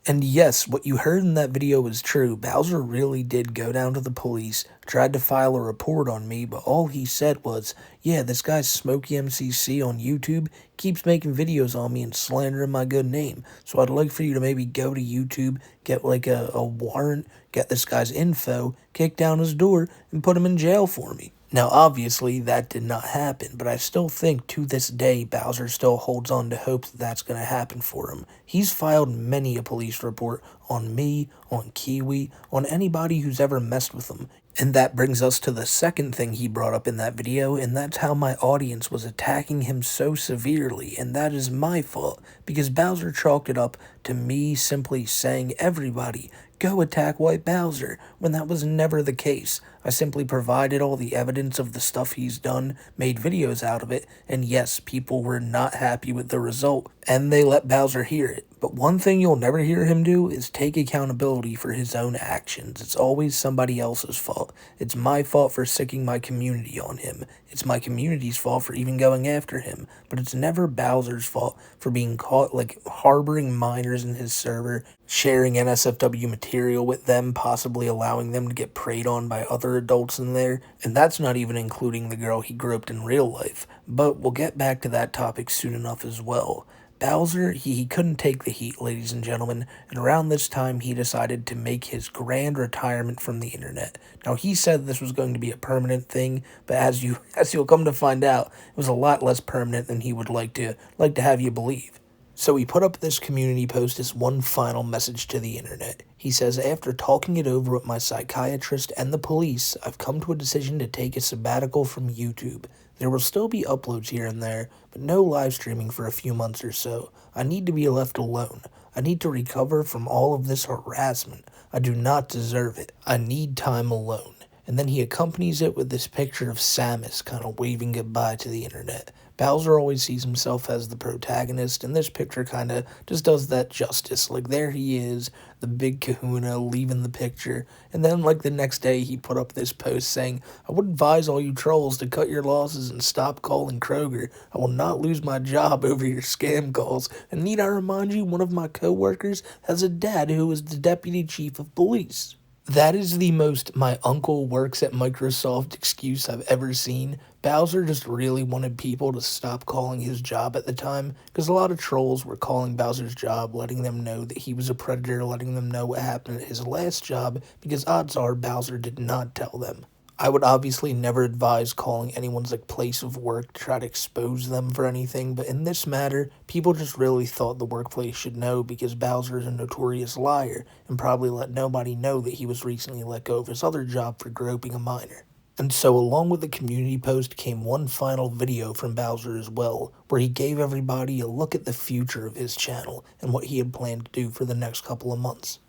[SPEAKER 7] And yes, what you heard in that video is true. Bowser really did go down to the police, tried to file a report on me, but all he said was, yeah, this guy SmokeyMcC on YouTube keeps making videos on me and slandering my good name. So I'd like for you to maybe go to YouTube, get like a warrant, get this guy's info, kick down his door, and put him in jail for me. Now, obviously, that did not happen, but I still think to this day Bowser still holds on to hope that that's going to happen for him. He's filed many a police report on me, on Kiwi, on anybody who's ever messed with him. And that brings us to the second thing he brought up in that video, and that's how my audience was attacking him so severely, and that is my fault, because Bowser chalked it up to me simply saying, everybody, go attack TheWhiteBowser, when that was never the case. I simply provided all the evidence of the stuff he's done, made videos out of it, and yes, people were not happy with the result, and they let Bowser hear it. But one thing you'll never hear him do is take accountability for his own actions. It's always somebody else's fault. It's my fault for sicking my community on him. It's my community's fault for even going after him. But it's never Bowser's fault for being caught, like, harboring minors in his server, sharing NSFW material with them, possibly allowing them to get preyed on by other adults in there. And that's not even including the girl he groped in real life. But we'll get back to that topic soon enough as well. Bowser, he couldn't take the heat, ladies and gentlemen, and around this time he decided to make his grand retirement from the internet. Now, he said this was going to be a permanent thing, but as you'll come to find out, it was a lot less permanent than he would like to have you believe. So he put up this community post as one final message to the internet. He says, after talking it over with my psychiatrist and the police, I've come to a decision to take a sabbatical from YouTube. There will still be uploads here and there, but no live streaming for a few months or so. I need to be left alone. I need to recover from all of this harassment. I do not deserve it. I need time alone. And then he accompanies it with this picture of Samus kind of waving goodbye to the internet. Bowser always sees himself as the protagonist, and this picture kind of just does that justice. Like, there he is, the big kahuna, leaving the picture, and then, like, the next day he put up this post saying, I would advise all you trolls to cut your losses and stop calling Kroger. I will not lose my job over your scam calls, and need I remind you, one of my co-workers has a dad who is the deputy chief of police. That is the most my uncle works at Microsoft excuse I've ever seen. Bowser just really wanted people to stop calling his job at the time, because a lot of trolls were calling Bowser's job, letting them know that he was a predator, letting them know what happened at his last job, because odds are Bowser did not tell them. I would obviously never advise calling anyone's place of work to try to expose them for anything, but in this matter, people just really thought the workplace should know because Bowser is a notorious liar and probably let nobody know that he was recently let go of his other job for groping a minor. And so along with the community post came one final video from Bowser as well, where he gave everybody a look at the future of his channel and what he had planned to do for the next couple of months.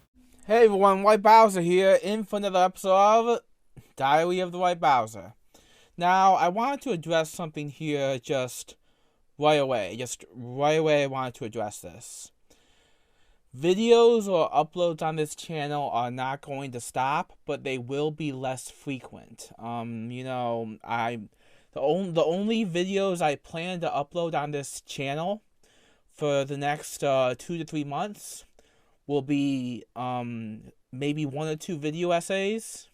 [SPEAKER 5] Hey everyone, TheWhiteBowser here, in for another episode of Diary of the TheWhiteBowser. Now, I wanted to address something here just right away. I wanted to address this. Videos or uploads on this channel are not going to stop, but they will be less frequent. The only videos I plan to upload on this channel for the next 2 to 3 months will be maybe 1 or 2 video essays.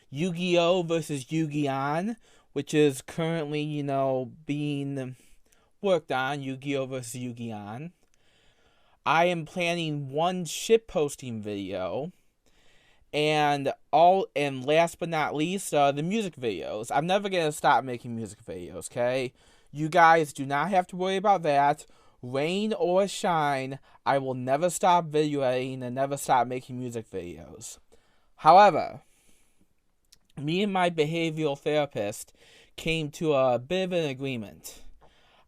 [SPEAKER 5] Yu-Gi-Oh! Versus Yu-Gi-On!, which is currently, being worked on, Yu-Gi-Oh! Versus Yu-Gi-On!. I am planning 1 shitposting video, and last but not least, the music videos. I'm never going to stop making music videos, okay? You guys do not have to worry about that. Rain or shine, I will never stop videoing and never stop making music videos. However, me and my behavioral therapist came to a bit of an agreement.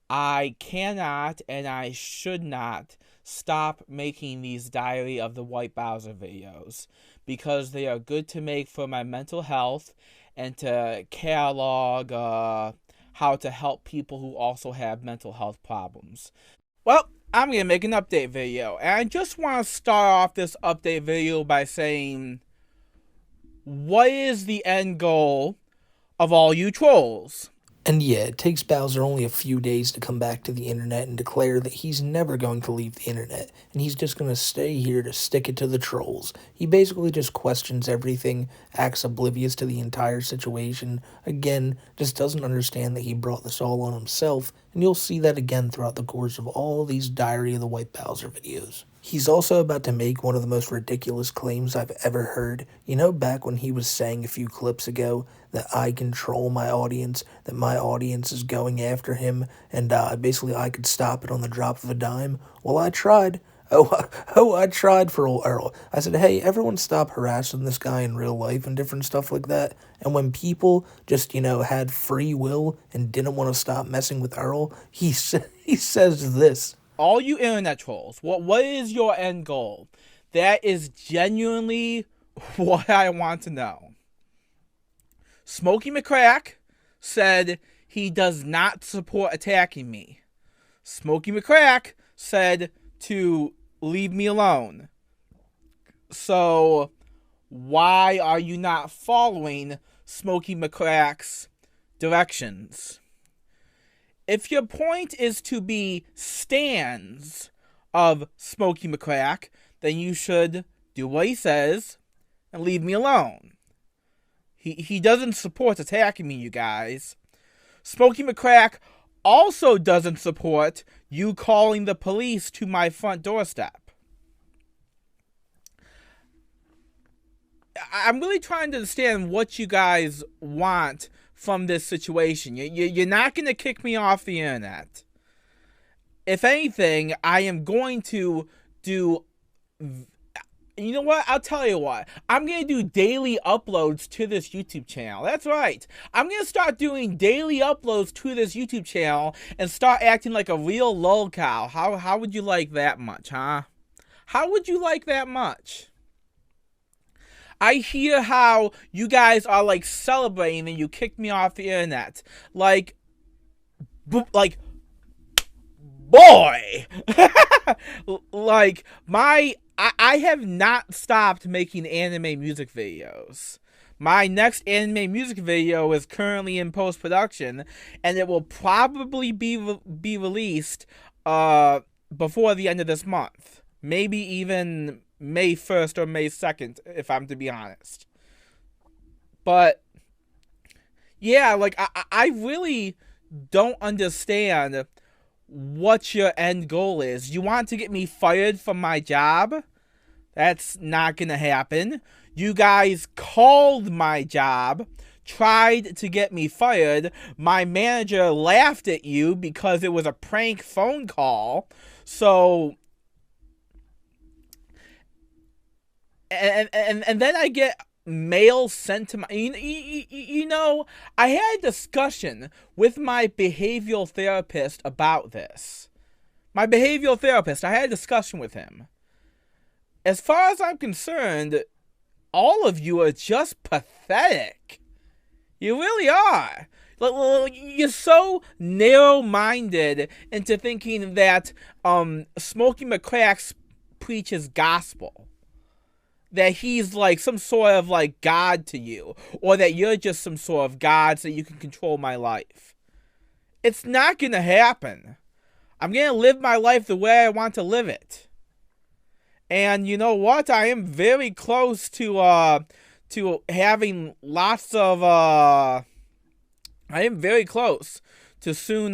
[SPEAKER 5] I cannot and I should not stop making these Diary of the TheWhiteBowser videos because they are good to make for my mental health and to catalog how to help people who also have mental health problems. Well, I'm going to make an update video, and I just want to start off this update video by saying, what is the end goal of all you trolls?
[SPEAKER 7] And yeah, it takes Bowser only a few days to come back to the internet and declare that he's never going to leave the internet, and he's just going to stay here to stick it to the trolls. He basically just questions everything, acts oblivious to the entire situation, again, just doesn't understand that he brought this all on himself, and you'll see that again throughout the course of all these Diary of the TheWhiteBowser videos. He's also about to make one of the most ridiculous claims I've ever heard. You know, back when he was saying a few clips ago that I control my audience, that my audience is going after him, and basically I could stop it on the drop of a dime? Well, I tried. I tried for old Earl. I said, hey, everyone stop harassing this guy in real life and different stuff like that. And when people just, had free will and didn't want to stop messing with Earl, he says this.
[SPEAKER 5] All you internet trolls, what is your end goal? That is genuinely what I want to know. SmokeyMcC said he does not support attacking me. SmokeyMcCrack said to leave me alone. So why are you not following SmokeyMcCrack's directions? If your point is to be stans of SmokeyMcCrack, then you should do what he says and leave me alone. He doesn't support attacking me, you guys. SmokeyMcCrack also doesn't support you calling the police to my front doorstep. I'm really trying to understand what you guys want from this situation. You're not going to kick me off the internet. If anything, I am going to do... You know what? I'll tell you what. I'm going to do daily uploads to this YouTube channel. That's right. I'm going to start doing daily uploads to this YouTube channel and start acting like a real lolcow. How would you like that much, huh? How would you like that much? I hear how you guys are like celebrating and you kicked me off the internet. Like, boy. Like, I have not stopped making anime music videos. My next anime music video is currently in post-production, and it will probably be released before the end of this month. Maybe even May 1st or May 2nd, if I'm to be honest. But, yeah, like, I really don't understand what your end goal is. You want to get me fired from my job? That's not gonna happen. You guys called my job, tried to get me fired. My manager laughed at you because it was a prank phone call. So, and then I get mail sent to my... You know, I had a discussion with my behavioral therapist about this. My behavioral therapist, I had a discussion with him. As far as I'm concerned, all of you are just pathetic. You really are. You're so narrow-minded into thinking that SmokeyMcCrack preaches gospel. That he's like some sort of like God to you. Or that you're just some sort of God so you can control my life. It's not going to happen. I'm going to live my life the way I want to live it. And you know what? I am very close to having lots of I am very close to soon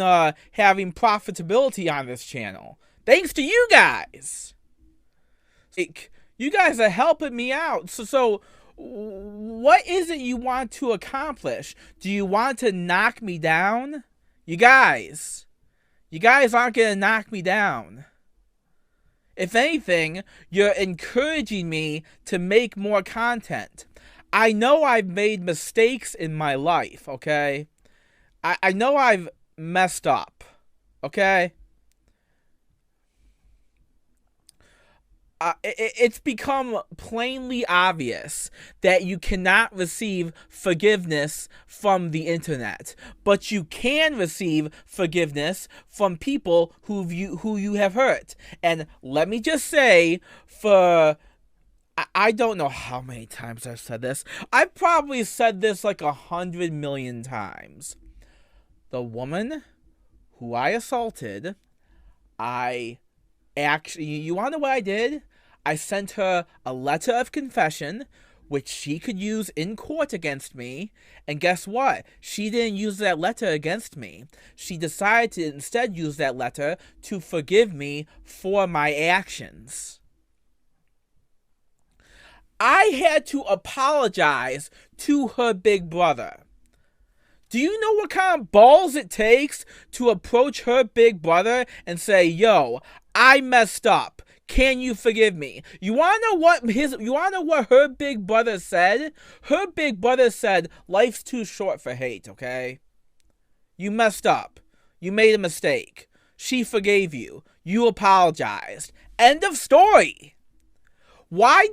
[SPEAKER 5] having profitability on this channel. Thanks to you guys. Like, you guys are helping me out. So what is it you want to accomplish? Do you want to knock me down? You guys aren't going to knock me down. If anything, you're encouraging me to make more content. I know I've made mistakes in my life, okay? I know I've messed up, okay? It's become plainly obvious that you cannot receive forgiveness from the internet, but you can receive forgiveness from people who you have hurt. And let me just say, I don't know how many times I've said this. I've probably said this like 100 million times. The woman who I assaulted, you want to know what I did? I sent her a letter of confession, which she could use in court against me. And guess what? She didn't use that letter against me. She decided to instead use that letter to forgive me for my actions. I had to apologize to her big brother. Do you know what kind of balls it takes to approach her big brother and say, yo, I messed up. Can you forgive me? You want to know what her big brother said? Her big brother said, life's too short for hate, okay? You messed up. You made a mistake. She forgave you. You apologized. End of story. Why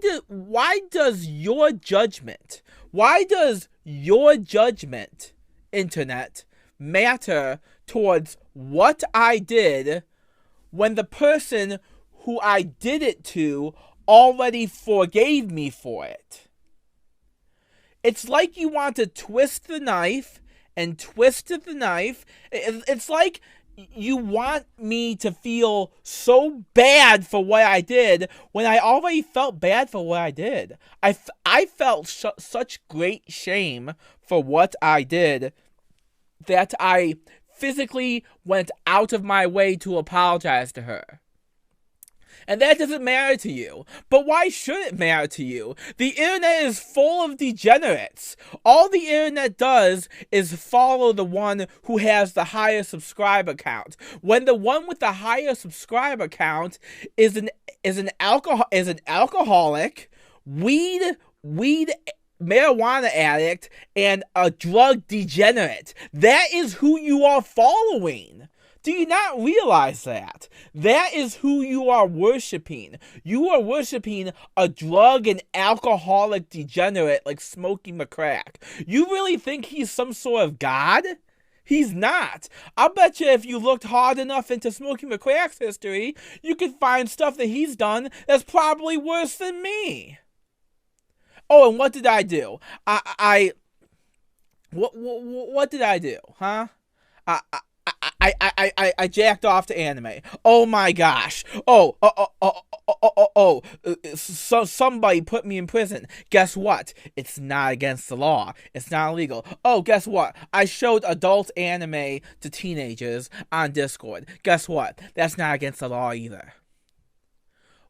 [SPEAKER 5] does your judgment, internet, matter towards what I did when the person who I did it to already forgave me for it? It's like you want to twist the knife and twisted the knife. It's like you want me to feel so bad for what I did when I already felt bad for what I did. I felt such great shame for what I did that I physically went out of my way to apologize to her. And that doesn't matter to you. But why should it matter to you? The internet is full of degenerates. All the internet does is follow the one who has the higher subscriber count. When the one with the higher subscriber count is an alcoholic, weed marijuana addict, and a drug degenerate. That is who you are following. Do you not realize that? That is who you are worshiping. You are worshiping a drug and alcoholic degenerate like SmokeyMcC. You really think he's some sort of god? He's not. I'll bet you if you looked hard enough into SmokeyMcC's history, you could find stuff that he's done that's probably worse than me. Oh, and what did I do? What did I do? Huh? I jacked off to anime. Oh my gosh. So somebody put me in prison. Guess what? It's not against the law. It's not illegal. Oh, guess what? I showed adult anime to teenagers on Discord. Guess what? That's not against the law either.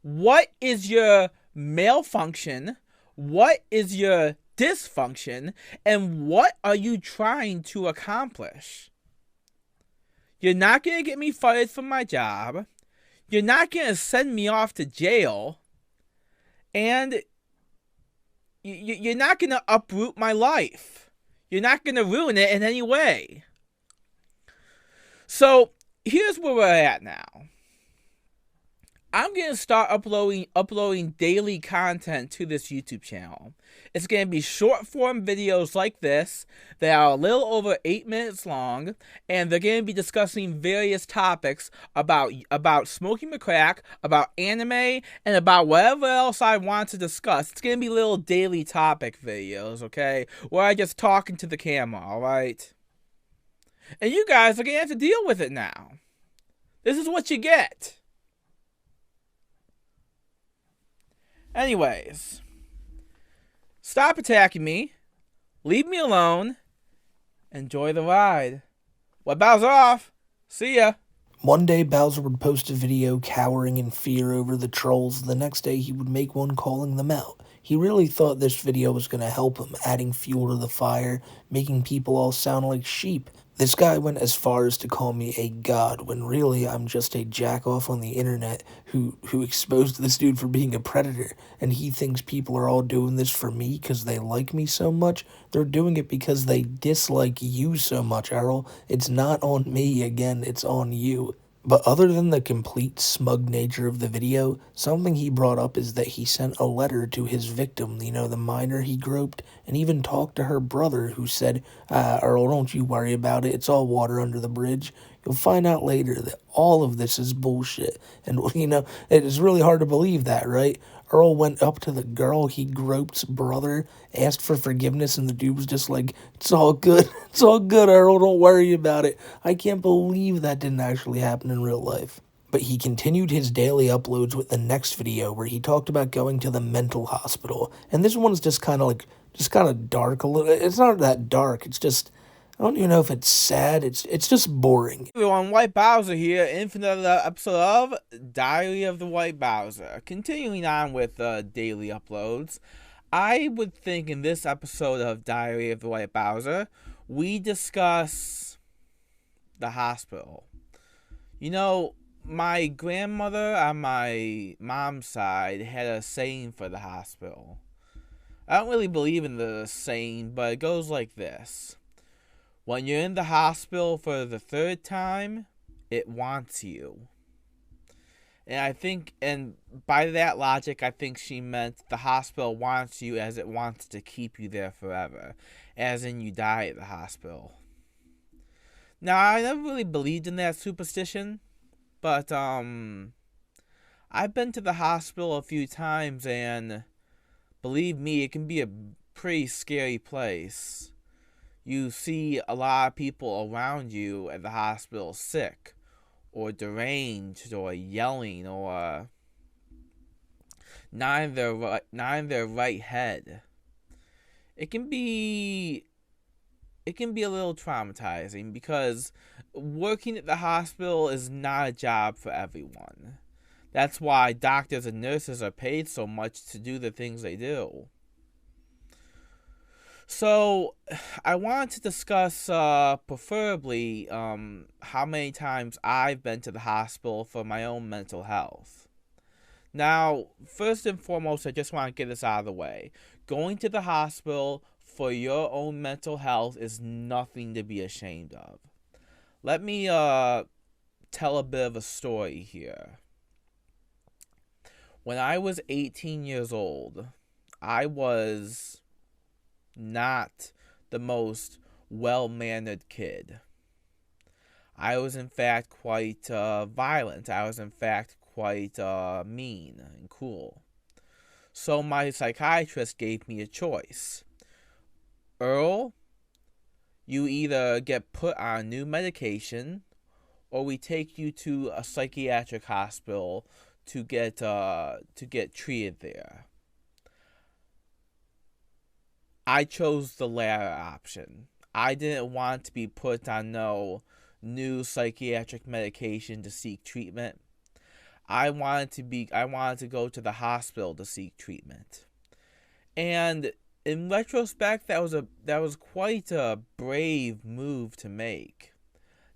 [SPEAKER 5] What is your malfunction? What is your dysfunction? And what are you trying to accomplish? You're not going to get me fired from my job. You're not going to send me off to jail. And you're not going to uproot my life. You're not going to ruin it in any way. So, here's where we're at now. I'm going to start uploading daily content to this YouTube channel. It's going to be short form videos like this that are a little over 8 minutes long, and they're going to be discussing various topics about SmokeyMcC, about anime, and about whatever else I want to discuss. It's going to be little daily topic videos, okay? Where I just talk into the camera, alright? And you guys are going to have to deal with it now. This is what you get. Anyways, stop attacking me, leave me alone, enjoy the ride. Bowser off. See ya.
[SPEAKER 7] One day, Bowser would post a video cowering in fear over the trolls. The next day, he would make one calling them out. He really thought this video was going to help him, adding fuel to the fire, making people all sound like sheep. This guy went as far as to call me a god, when really I'm just a jack-off on the internet who exposed this dude for being a predator, and he thinks people are all doing this for me because they like me so much. They're doing it because they dislike you so much, Errol. It's not on me, again, it's on you. But other than the complete smug nature of the video, something he brought up is that he sent a letter to his victim, you know, the minor he groped, and even talked to her brother, who said, Earl, don't you worry about it, it's all water under the bridge. You'll find out later that all of this is bullshit. And, you know, it is really hard to believe that, right? Earl went up to the girl he groped's brother, asked for forgiveness, and the dude was just like, it's all good. It's all good, Earl. Don't worry about it. I can't believe that didn't actually happen in real life. But he continued his daily uploads with the next video where he talked about going to the mental hospital. And this one's just kind of dark a little. It's not that dark. It's just, I don't even know if it's sad. It's just boring.
[SPEAKER 5] Everyone, TheWhiteBowser here, in for another episode of Diary of TheWhiteBowser. Continuing on with daily uploads, I would think in this episode of Diary of TheWhiteBowser, we discuss the hospital. You know, my grandmother on my mom's side had a saying for the hospital. I don't really believe in the saying, but it goes like this. When you're in the hospital for the third time, it wants you. And I think, and by that logic, I think she meant the hospital wants you as it wants to keep you there forever. As in, you die at the hospital. Now, I never really believed in that superstition, but, I've been to the hospital a few times, and believe me, it can be a pretty scary place. You see a lot of people around you at the hospital sick, or deranged, or yelling, or not in their right head. It can be a little traumatizing because working at the hospital is not a job for everyone. That's why doctors and nurses are paid so much to do the things they do. So, I wanted to discuss, preferably, how many times I've been to the hospital for my own mental health. Now, first and foremost, I just want to get this out of the way. Going to the hospital for your own mental health is nothing to be ashamed of. Let me, tell a bit of a story here. When I was 18 years old, I was not the most well-mannered kid. I was in fact quite violent. I was in fact quite mean and cruel. So my psychiatrist gave me a choice. Earl, you either get put on new medication or we take you to a psychiatric hospital to get treated there. I chose the latter option. I didn't want to be put on no new psychiatric medication to seek treatment. I wanted to go to the hospital to seek treatment. And in retrospect, that was quite a brave move to make.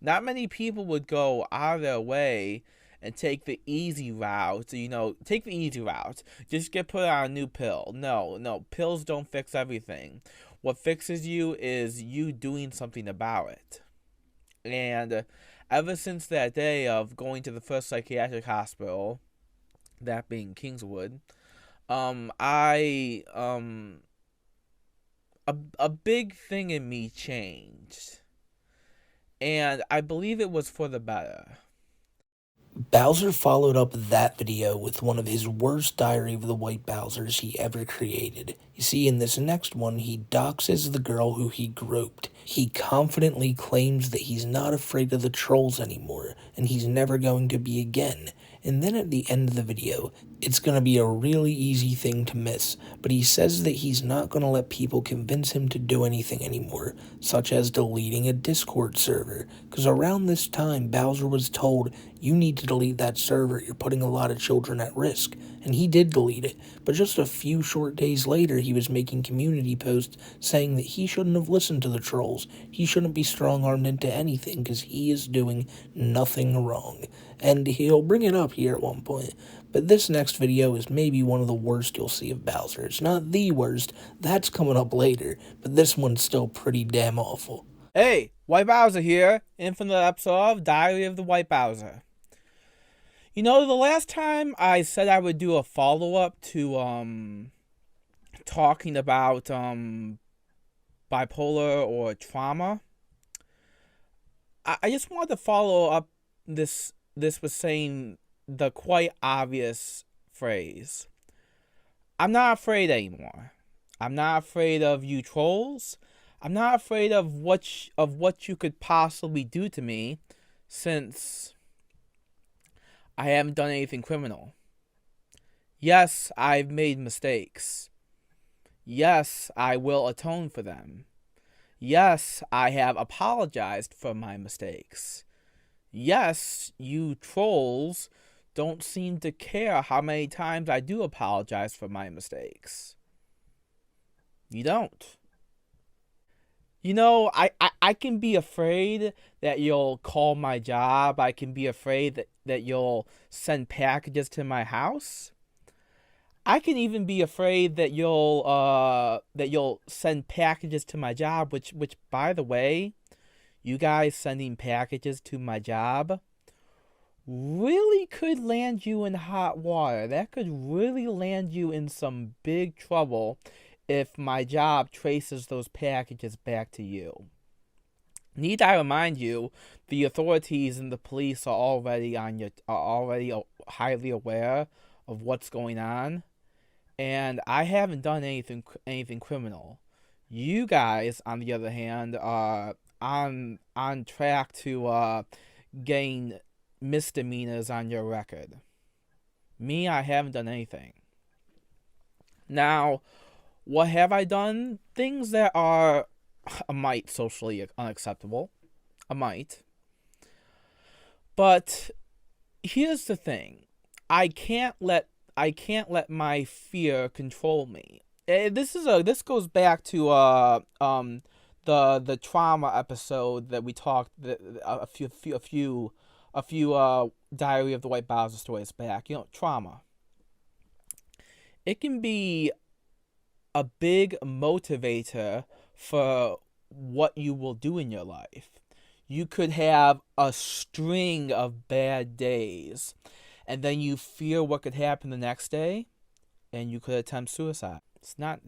[SPEAKER 5] Not many people would go out of their way and take the easy route, Just get put on a new pill. No, pills don't fix everything. What fixes you is you doing something about it. And ever since that day of going to the first psychiatric hospital, that being Kingswood, a big thing in me changed. And I believe it was for the better.
[SPEAKER 7] Bowser followed up that video with one of his worst Diary of the White Bowsers he ever created. You see, in this next one, he doxes the girl who he groped. He confidently claims that he's not afraid of the trolls anymore, and he's never going to be again. And then at the end of the video, it's going to be a really easy thing to miss, but he says that he's not going to let people convince him to do anything anymore, such as deleting a Discord server, because around this time, Bowser was told, you need to delete that server, you're putting a lot of children at risk, and he did delete it, but just a few short days later, he was making community posts saying that he shouldn't have listened to the trolls, he shouldn't be strong-armed into anything, because he is doing nothing wrong. And he'll bring it up here at one point. But this next video is maybe one of the worst you'll see of Bowser. It's not the worst, that's coming up later, but this one's still pretty damn awful.
[SPEAKER 5] Hey, White Bowser here, in from the episode of Diary of the White Bowser. You know, the last time I said I would do a follow-up to, talking about, bipolar or trauma, I just wanted to follow up this was saying the quite obvious phrase. I'm not afraid anymore. I'm not afraid of you trolls. I'm not afraid of what you could possibly do to me, since I haven't done anything criminal. Yes, I've made mistakes. Yes, I will atone for them. Yes, I have apologized for my mistakes. Yes, you trolls don't seem to care how many times I do apologize for my mistakes. You don't. You know, I can be afraid that you'll call my job. I can be afraid that you'll send packages to my house. I can even be afraid that you'll send packages to my job, which by the way, you guys sending packages to my job really could land you in hot water. That could really land you in some big trouble if my job traces those packages back to you. Need I remind you, the authorities and the police are already highly aware of what's going on, and I haven't done anything criminal. You guys, on the other hand, are on track to gain misdemeanors on your record. Me, I haven't done anything. Now, what have I done? Things that are a mite socially unacceptable. A mite. But here's the thing. I can't let my fear control me. This goes back to the trauma episode that we talked a few Diary of the TheWhiteBowser stories back. Trauma. It can be a big motivator for what you will do in your life. You could have a string of bad days, and then you fear what could happen the next day, and you could attempt suicide. It's not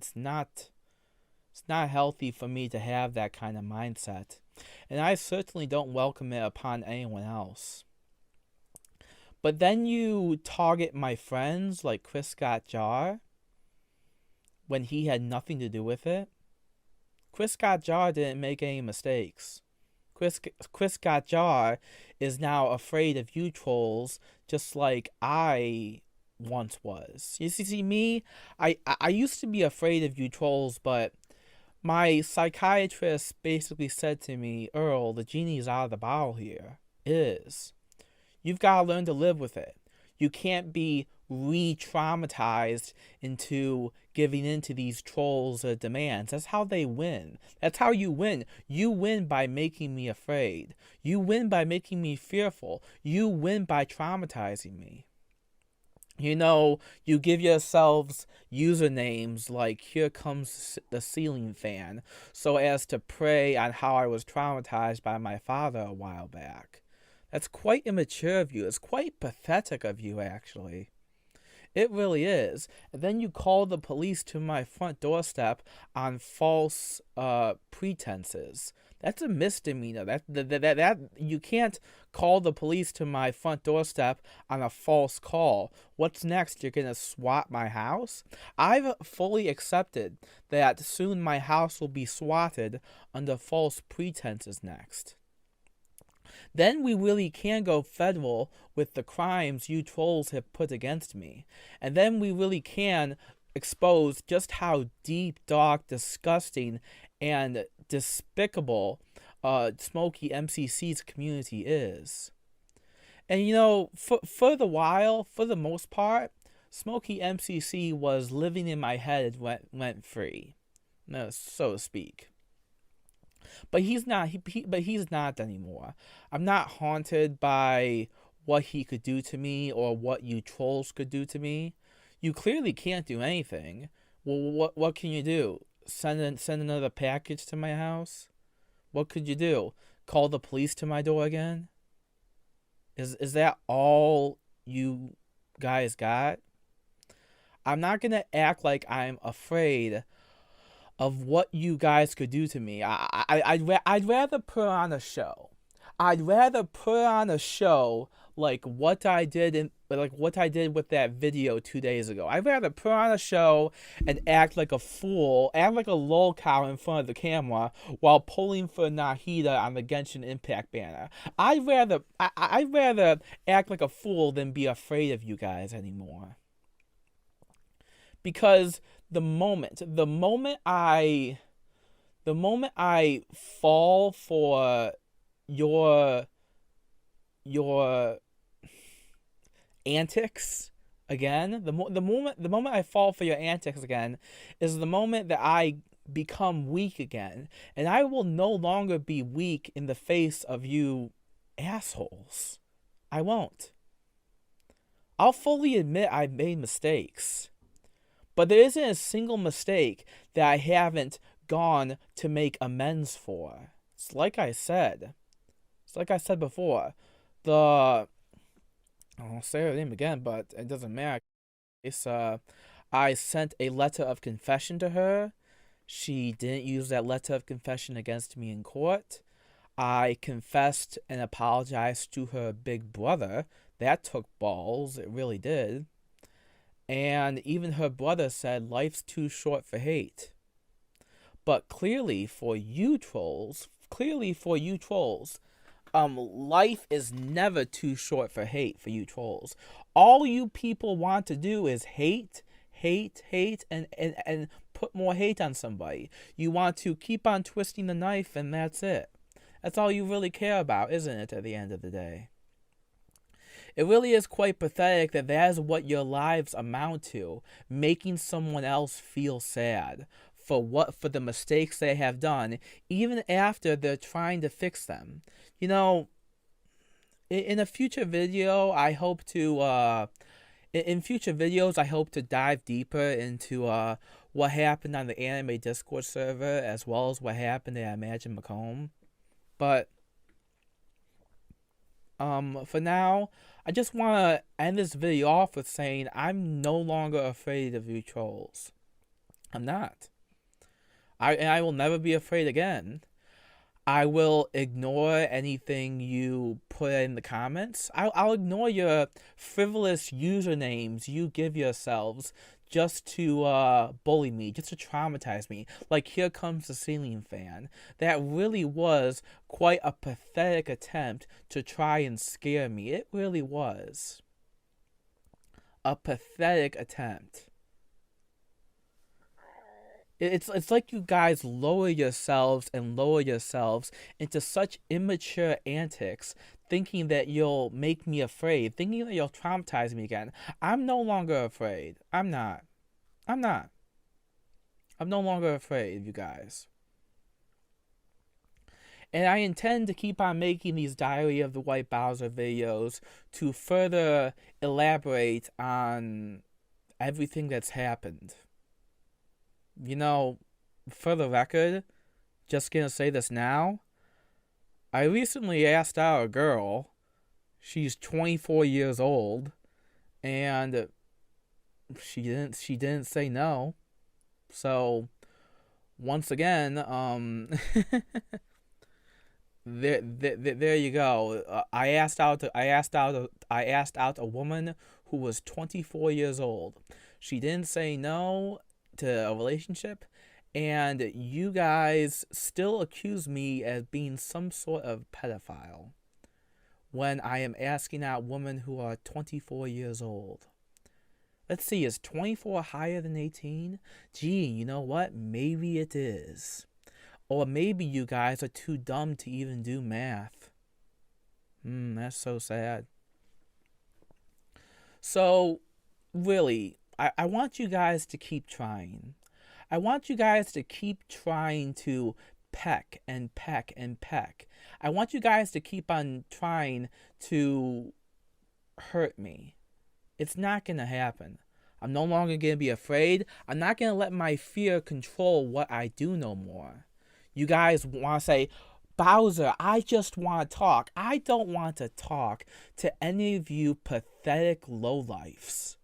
[SPEAKER 5] healthy for me to have that kind of mindset, and I certainly don't welcome it upon anyone else. But then you target my friends like Chris Scott Jar when he had nothing to do with it. Chris Scott Jar didn't make any mistakes. Chris Scott Jar is now afraid of you trolls just like I once was. You see me? I used to be afraid of you trolls, but my psychiatrist basically said to me, Earl, the genie's out of the bottle here. It is. You've got to learn to live with it. You can't be re-traumatized into giving in to these trolls' demands. That's how they win. That's how you win. You win by making me afraid. You win by making me fearful. You win by traumatizing me. You give yourselves usernames like "Here Comes the Ceiling Fan" so as to prey on how I was traumatized by my father a while back. That's quite immature of you. It's quite pathetic of you, actually. It really is. And then you call the police to my front doorstep on false pretenses. That's a misdemeanor. That you can't call the police to my front doorstep on a false call. What's next? You're gonna swat my house? I've fully accepted that soon my house will be swatted under false pretenses next. Then we really can go federal with the crimes you trolls have put against me. And then we really can expose just how deep, dark, disgusting, and despicable SmokeyMcC's community is. And for the most part, SmokeyMcC was living in my head went free, so to speak. But he's not. He's not anymore. I'm not haunted by what he could do to me or what you trolls could do to me. You clearly can't do anything. Well, what can you do? Send another package to my house? What could you do? Call the police to my door again? Is that all you guys got? I'm not gonna act like I'm afraid of what you guys could do to me. I'd rather put on a show. I'd rather put on a show like what I did with that video 2 days ago. I'd rather put on a show and act like a fool, act like a lolcow in front of the camera while pulling for Nahida on the Genshin Impact banner. I'd rather act like a fool than be afraid of you guys anymore. Because the moment I fall for your antics again, the moment I fall for your antics again is the moment that I become weak again, and I will no longer be weak in the face of you assholes. I won't. I'll fully admit I've made mistakes. But there isn't a single mistake that I haven't gone to make amends for. It's like I said before. I'll say her name again, but it doesn't matter. I sent a letter of confession to her. She didn't use that letter of confession against me in court. I confessed and apologized to her big brother. That took balls. It really did. And even her brother said life's too short for hate. But clearly for you trolls, life is never too short for hate for you trolls. All you people want to do is hate, and put more hate on somebody. You want to keep on twisting the knife, and that's it. That's all you really care about, isn't it, at the end of the day? It really is quite pathetic that is what your lives amount to, making someone else feel sad for the mistakes they have done, even after they're trying to fix them. You know, in a future video, I hope to in future videos, I hope to dive deeper into what happened on the anime Discord server, as well as what happened at Imagine Macomb. But for now, I just want to end this video off with saying I'm no longer afraid of you trolls. I'm not. I will never be afraid again. I will ignore anything you put in the comments. I'll ignore your frivolous usernames you give yourselves just to bully me, just to traumatize me. Like, here comes the ceiling fan. That really was quite a pathetic attempt to try and scare me. It really was. A pathetic attempt. It's like you guys lower yourselves into such immature antics, thinking that you'll make me afraid, thinking that you'll traumatize me again. I'm no longer afraid. I'm not. I'm no longer afraid, you guys. And I intend to keep on making these Diary of the White Bowser videos to further elaborate on everything that's happened. You know, for the record, just gonna say this now, I recently asked out a girl. She's 24 years old, and she didn't say no. So once again, there you go. I asked out a woman who was 24 years old. She didn't say no to a relationship, and you guys still accuse me as being some sort of pedophile when I am asking out women who are 24 years old. Let's see, is 24 higher than 18? Gee, you know what? Maybe it is. Or maybe you guys are too dumb to even do math. That's so sad. So, really, I want you guys to keep trying. I want you guys to keep trying to peck and peck and peck. I want you guys to keep on trying to hurt me. It's not going to happen. I'm no longer going to be afraid. I'm not going to let my fear control what I do no more. You guys want to say, Bowser, I just want to talk. I don't want to talk to any of you pathetic lowlifes.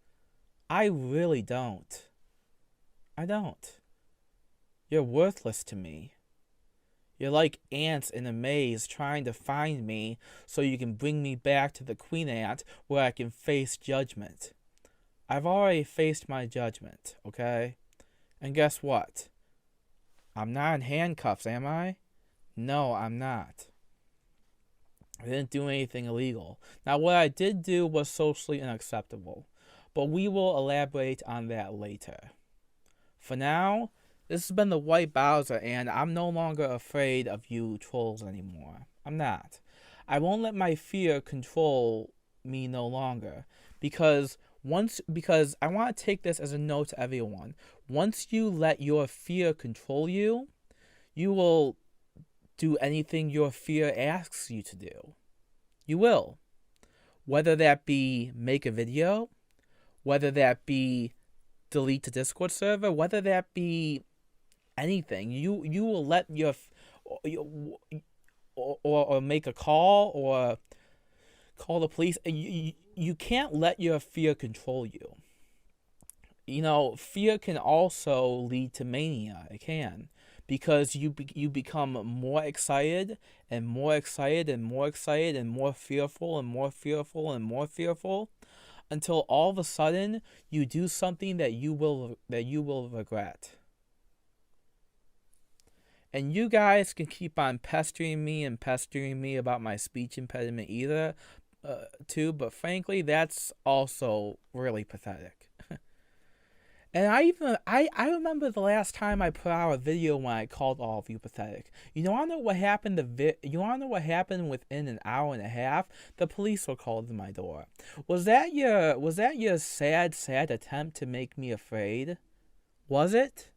[SPEAKER 5] I really don't. I don't. You're worthless to me. You're like ants in a maze trying to find me so you can bring me back to the Queen Ant where I can face judgment. I've already faced my judgment, okay? And guess what? I'm not in handcuffs, am I? No, I'm not. I didn't do anything illegal. Now, what I did do was socially unacceptable, but we will elaborate on that later. For now, this has been the White Bowser, and I'm no longer afraid of you trolls anymore. I'm not. I won't let my fear control me no longer, because I want to take this as a note to everyone. Once you let your fear control you, you will do anything your fear asks you to do. You will. Whether that be make a video, whether that be delete the Discord server, whether that be anything, you will let your or make a call or call the police. You can't let your fear control you. You know, fear can also lead to mania. It can. because you become more excited and more excited and more excited and more fearful and more fearful and more fearful until all of a sudden you do something that you will regret. And you guys can keep on pestering me about my speech impediment too, but frankly, that's also really pathetic. And I remember the last time I put out a video when I called all of you pathetic. You wanna know what happened within an hour and a half? The police were called to my door. Was that your sad attempt to make me afraid? Was it?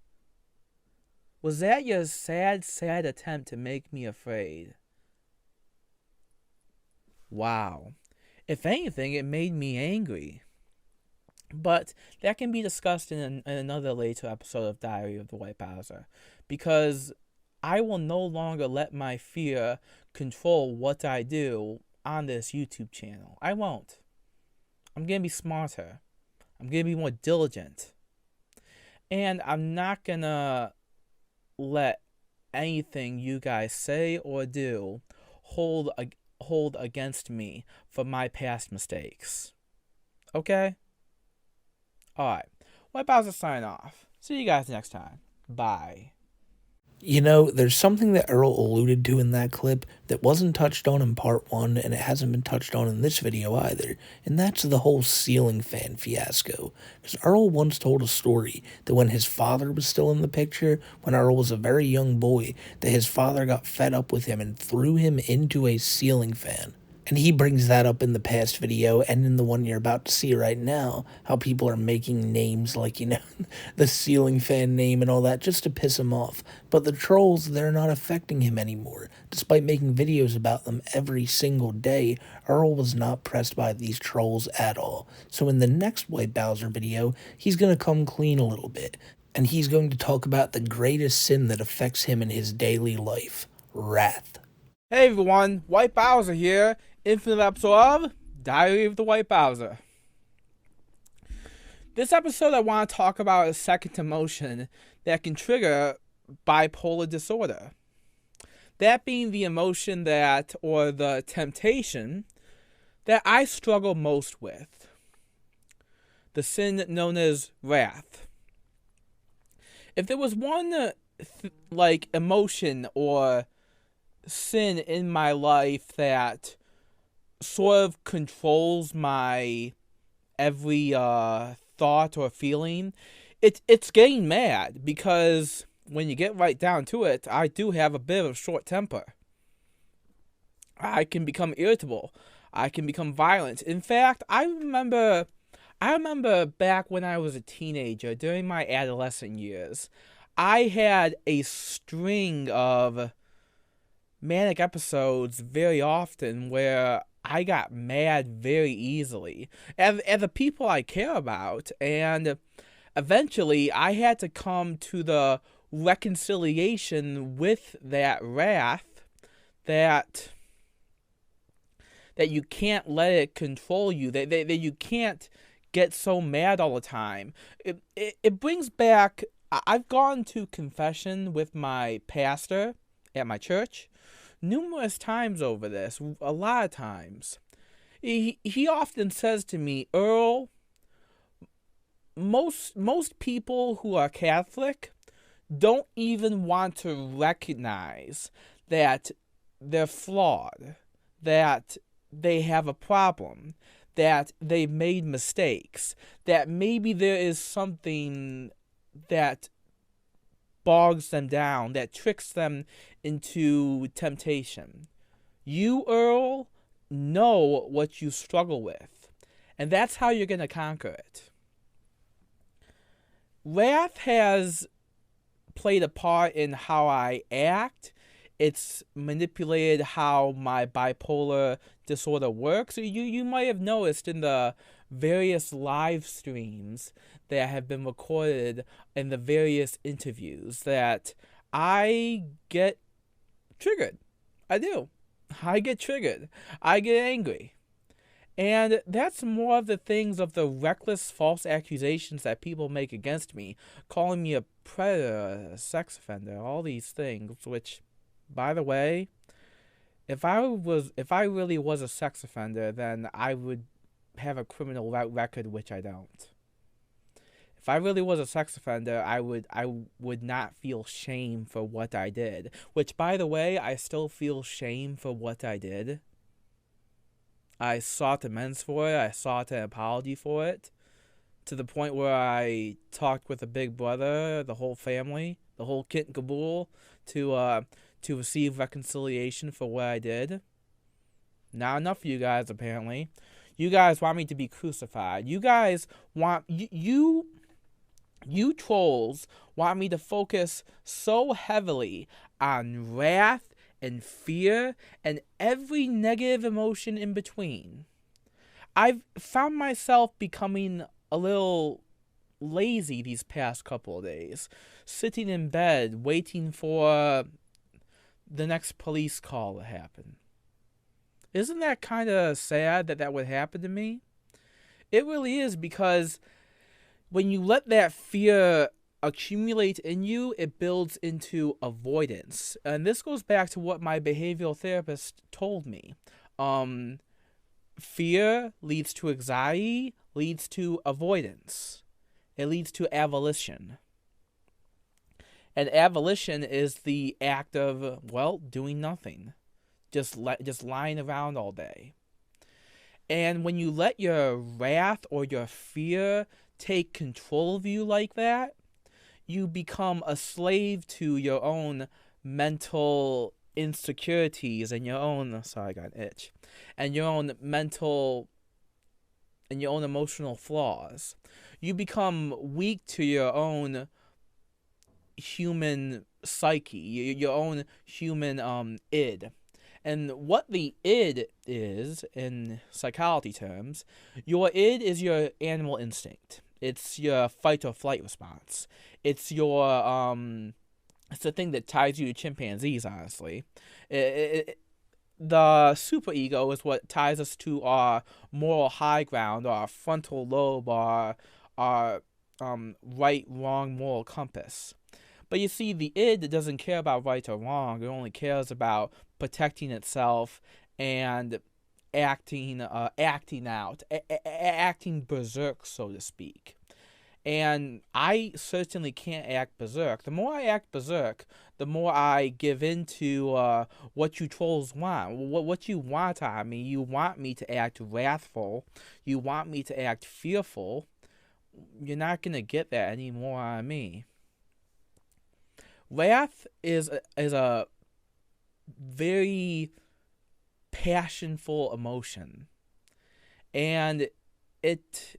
[SPEAKER 5] Was that your sad attempt to make me afraid? Wow. If anything, it made me angry. But that can be discussed in another later episode of Diary of the TheWhiteBowser, because I will no longer let my fear control what I do on this YouTube channel. I won't. I'm going to be smarter. I'm going to be more diligent. And I'm not going to let anything you guys say or do hold against me for my past mistakes. Okay? Alright. TheWhiteBowser sign off. See you guys next time. Bye.
[SPEAKER 7] You know, there's something that Earl alluded to in that clip that wasn't touched on in part 1, and it hasn't been touched on in this video either, and that's the whole ceiling fan fiasco. Because Earl once told a story that when his father was still in the picture, when Earl was a very young boy, that his father got fed up with him and threw him into a ceiling fan. And he brings that up in the past video and in the one you're about to see right now, how people are making names like, the ceiling fan name and all that just to piss him off. But the trolls, they're not affecting him anymore. Despite making videos about them every single day, Earl was not pressed by these trolls at all. So in the next TheWhiteBowser video, he's going to come clean a little bit. And he's going to talk about the greatest sin that affects him in his daily life, wrath.
[SPEAKER 5] Hey everyone, TheWhiteBowser here. Infinite episode of Diary of the TheWhiteBowser. This episode I want to talk about a second emotion that can trigger bipolar disorder. That being the emotion or the temptation that I struggle most with. The sin known as wrath. If there was one emotion or sin in my life that sort of controls my every thought or feeling, it's getting mad, because when you get right down to it, I do have a bit of a short temper. I can become irritable. I can become violent. In fact, I remember back when I was a teenager, during my adolescent years, I had a string of manic episodes very often where I got mad very easily at the people I care about, and eventually I had to come to the reconciliation with that wrath that you can't let it control you, that you can't get so mad all the time. It brings back, I've gone to confession with my pastor at my church numerous times over this, a lot of times. He often says to me, Earl, most people who are Catholic don't even want to recognize that they're flawed, that they have a problem, that they've made mistakes, that maybe there is something that bogs them down, that tricks them into temptation. You, Earl, know what you struggle with, and that's how you're going to conquer it. Wrath has played a part in how I act. It's manipulated how my bipolar disorder works. You might have noticed in the various live streams that have been recorded in the various interviews that I get triggered. I do. I get triggered. I get angry. And that's more of the things of the reckless false accusations that people make against me, calling me a predator, a sex offender, all these things, which, by the way, if I really was a sex offender, then I would have a criminal record, which I don't. If I really was a sex offender, I would not feel shame for what I did. Which, by the way, I still feel shame for what I did. I sought amends for it. I sought an apology for it. To the point where I talked with the big brother, the whole family, the whole kit and caboodle, to receive reconciliation for what I did. Not enough for you guys, apparently. You guys want me to be crucified. You guys want... You trolls want me to focus so heavily on wrath and fear and every negative emotion in between. I've found myself becoming a little lazy these past couple of days, sitting in bed waiting for the next police call to happen. Isn't that kind of sad that would happen to me? It really is, because when you let that fear accumulate in you, it builds into avoidance. And this goes back to what my behavioral therapist told me. Fear leads to anxiety, leads to avoidance. It leads to avolition. And avolition is the act of, well, doing nothing. Just lying around all day. And when you let your wrath or your fear take control of you like that, you become a slave to your own mental insecurities and your own, sorry, I got an itch, and your own mental and your own emotional flaws. You become weak to your own human psyche, your own human id. And what the id is, in psychology terms, your id is your animal instinct. It's your fight or flight response. It's your, it's the thing that ties you to chimpanzees, honestly. The superego is what ties us to our moral high ground, our frontal lobe, our right, wrong moral compass. But you see, the id doesn't care about right or wrong. It only cares about protecting itself and acting out, acting berserk, so to speak. And I certainly can't act berserk. The more I act berserk, the more I give in to what you trolls want. What you want out of me. You want me to act wrathful. You want me to act fearful. You're not going to get that anymore out of me. Wrath is a very passionful emotion, and it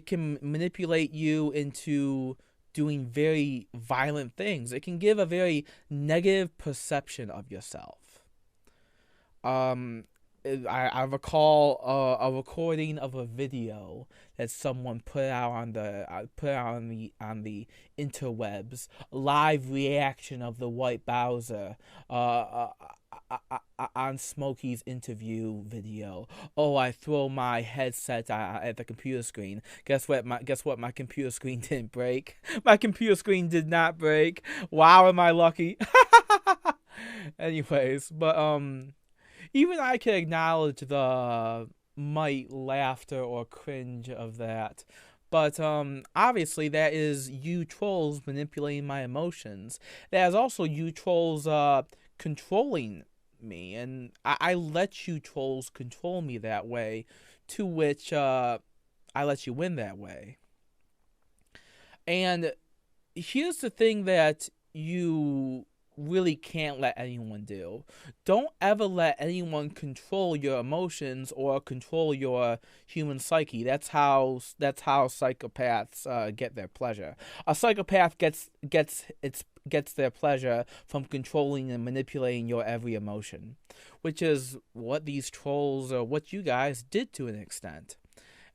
[SPEAKER 5] can manipulate you into doing very violent things. It can give a very negative perception of yourself. I recall a recording of a video that someone put out on the interwebs, live reaction of TheWhiteBowser on Smokey's interview video. Oh, I throw my headset at the computer screen. Guess what? My computer screen didn't break. My computer screen did not break. Wow, am I lucky? Anyways, but even I can acknowledge the might laughter or cringe of that. But obviously that is you trolls manipulating my emotions. That is also you trolls controlling me. And I let you trolls control me that way, to which I let you win that way. And here's the thing that you really can't let anyone do. Don't ever let anyone control your emotions or control your human psyche. That's how psychopaths get their pleasure. A psychopath gets their pleasure from controlling and manipulating your every emotion, which is what these trolls, or what you guys did to an extent.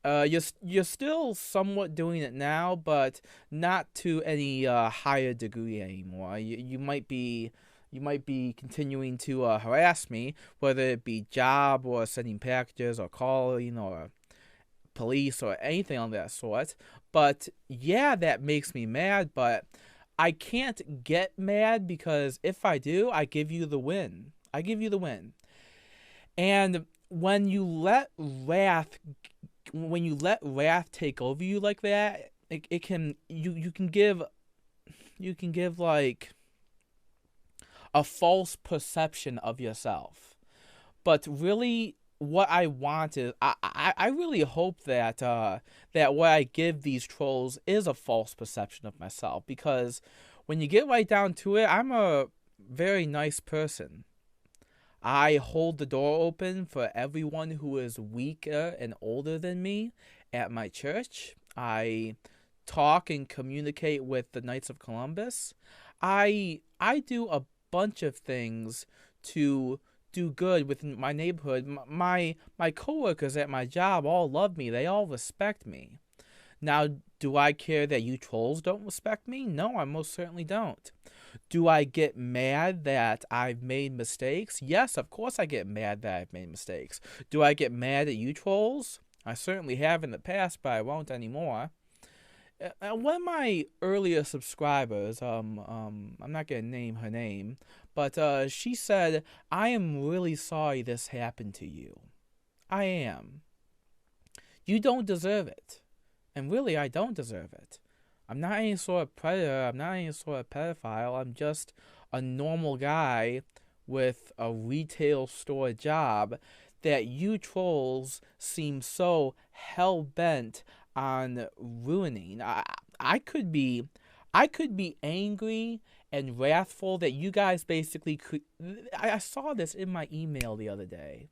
[SPEAKER 5] You're still somewhat doing it now, but not to any higher degree anymore. You might be continuing to harass me, whether it be job or sending packages or calling or police or anything of that sort. But yeah, that makes me mad, but I can't get mad because if I do, I give you the win. I give you the win. And when you let wrath take over you like that, you can give like a false perception of yourself. But really, what I want is I really hope that that what I give these trolls is a false perception of myself, because when you get right down to it, I'm a very nice person. I hold the door open for everyone who is weaker and older than me at my church. I talk and communicate with the Knights of Columbus. I do a bunch of things to do good within my neighborhood. My coworkers at my job all love me. They all respect me. Now, do I care that you trolls don't respect me? No, I most certainly don't. Do I get mad that I've made mistakes? Yes, of course I get mad that I've made mistakes. Do I get mad at you trolls? I certainly have in the past, but I won't anymore. One of my earlier subscribers, I'm not going to name her name, but she said, I am really sorry this happened to you. I am. You don't deserve it. And really, I don't deserve it. I'm not any sort of predator. I'm not any sort of pedophile. I'm just a normal guy with a retail store job that you trolls seem so hell-bent on ruining. I could be angry and wrathful that you guys basically I saw this in my email the other day.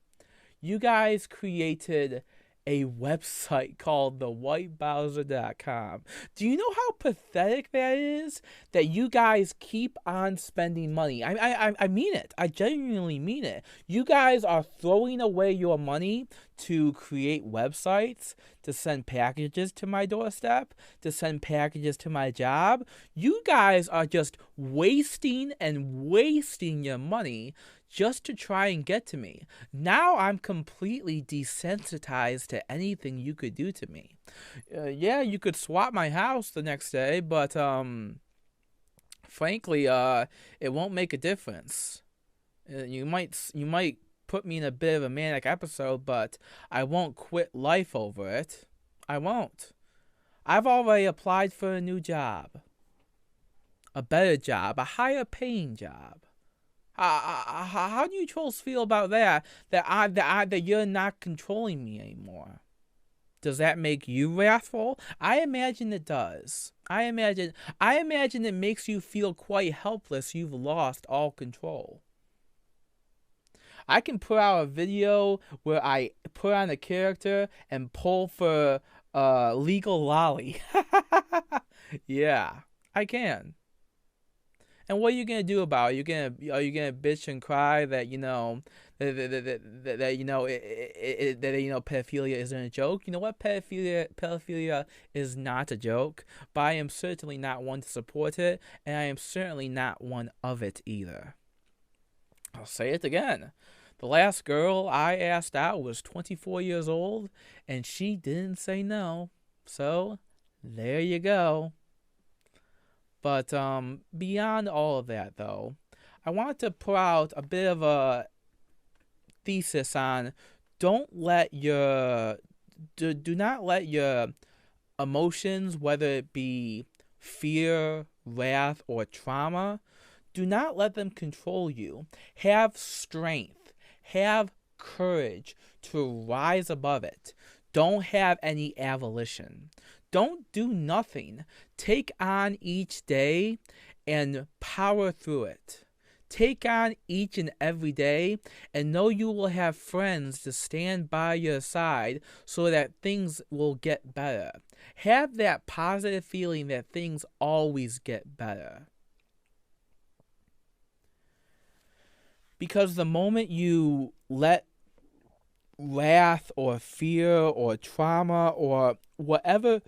[SPEAKER 5] You guys created a website called TheWhiteBowser.com. Do you know how pathetic that is? That you guys keep on spending money. I mean it. I genuinely mean it. You guys are throwing away your money to create websites, to send packages to my doorstep, to send packages to my job. You guys are just wasting your money just to try and get to me. Now I'm completely desensitized to anything you could do to me. Yeah, you could swap my house the next day, but frankly, it won't make a difference. You might put me in a bit of a manic episode, but I won't quit life over it. I won't. I've already applied for a new job. A better job, a higher paying job. How do you trolls feel about that? That you're not controlling me anymore? Does that make you wrathful? I imagine it does. I imagine it makes you feel quite helpless. You've lost all control. I can put out a video where I put on a character and pull for legal lolly. Yeah, I can. And what are you gonna do about it? Are you gonna bitch and cry that pedophilia isn't a joke? You know what? Pedophilia is not a joke, but I am certainly not one to support it, and I am certainly not one of it either. I'll say it again. The last girl I asked out was 24 years old, and she didn't say no. So there you go. But beyond all of that, though, I wanted to put out a bit of a thesis on do not let your emotions, whether it be fear, wrath, or trauma, do not let them control you. Have strength, have courage to rise above it. Don't have any avolition. Don't do nothing. Take on each day and power through it. Take on each and every day and know you will have friends to stand by your side so that things will get better. Have that positive feeling that things always get better. Because the moment you let wrath or fear or trauma or whatever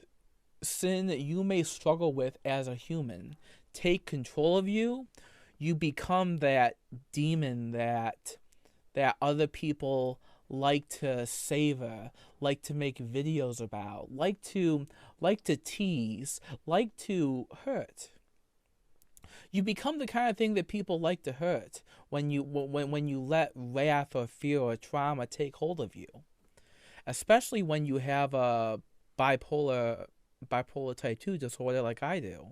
[SPEAKER 5] sin that you may struggle with as a human take control of you, you become that demon that other people like to savor, like to make videos about, like to tease, like to hurt. You become the kind of thing that people like to hurt when you let wrath or fear or trauma take hold of you. Especially when you have a bipolar type 2 disorder like I do.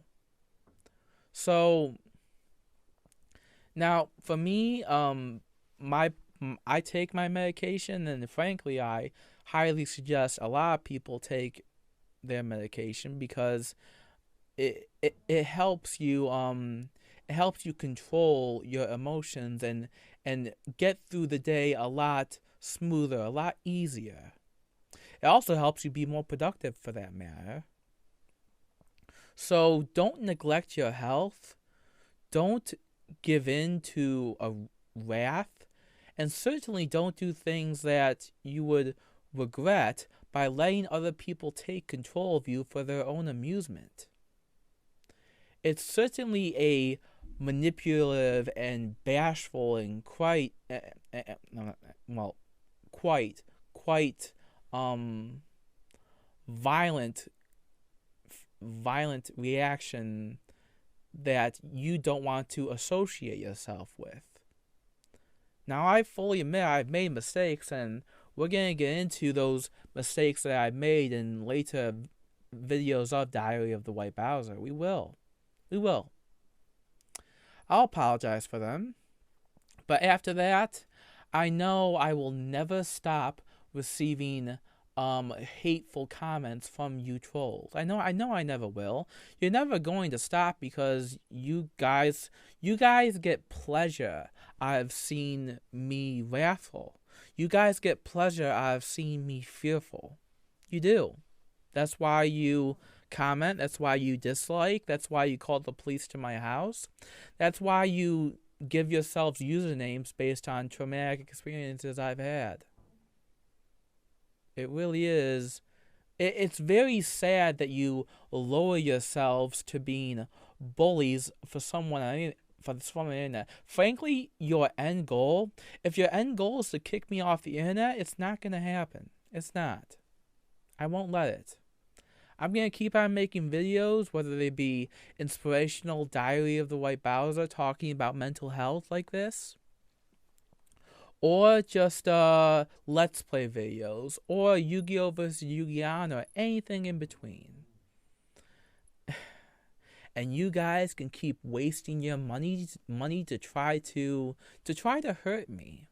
[SPEAKER 5] So now for me, I take my medication, and frankly, I highly suggest a lot of people take their medication because it helps you control your emotions and get through the day a lot smoother, a lot easier. It also helps you be more productive, for that matter. So don't neglect your health. Don't give in to a wrath. And certainly don't do things that you would regret by letting other people take control of you for their own amusement. It's certainly a manipulative and bashful and quite violent reaction that you don't want to associate yourself with. Now, I fully admit I've made mistakes, and we're going to get into those mistakes that I've made in later videos of Diary of the TheWhiteBowser. We will. I'll apologize for them. But after that, I know I will never stop receiving hateful comments from you trolls. I know I never will. You're never going to stop because you guys get pleasure out of seeing me wrathful. You guys get pleasure out of seeing me fearful. You do. That's why you comment. That's why you dislike. That's why you call the police to my house. That's why you give yourselves usernames based on traumatic experiences I've had. It really is. It's very sad that you lower yourselves to being bullies for someone on the internet. Frankly, your end goal, if your end goal is to kick me off the internet, it's not going to happen. It's not. I won't let it. I'm going to keep on making videos, whether they be inspirational Diary of the TheWhiteBowser talking about mental health like this, or just Let's Play videos, or Yu-Gi-Oh! Vs. Yu-Gi-Oh! Or anything in between. And you guys can keep wasting your money to try to hurt me.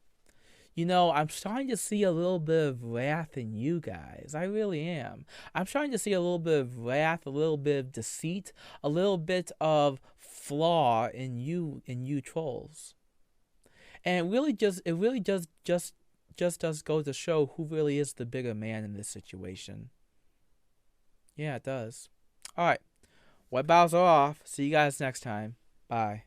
[SPEAKER 5] You know, I'm starting to see a little bit of wrath in you guys. I really am. I'm starting to see a little bit of wrath, a little bit of deceit, a little bit of flaw in you trolls. And it really does go to show who really is the bigger man in this situation. Yeah, it does. All right. TheWhiteBowser off. See you guys next time. Bye.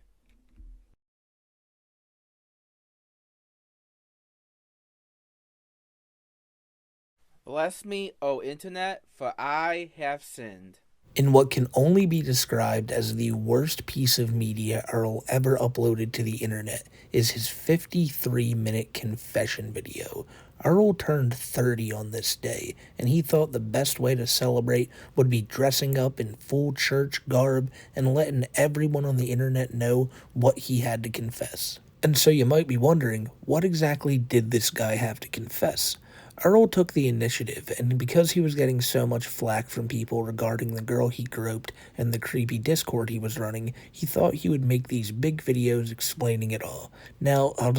[SPEAKER 5] Bless me, O internet, for I have sinned.
[SPEAKER 7] In what can only be described as the worst piece of media Earl ever uploaded to the internet is his 53-minute confession video. Earl turned 30 on this day, and he thought the best way to celebrate would be dressing up in full church garb and letting everyone on the internet know what he had to confess. And so you might be wondering, what exactly did this guy have to confess? Earl took the initiative, and because he was getting so much flack from people regarding the girl he groped and the creepy Discord he was running, he thought he would make these big videos explaining it all. Now, I'll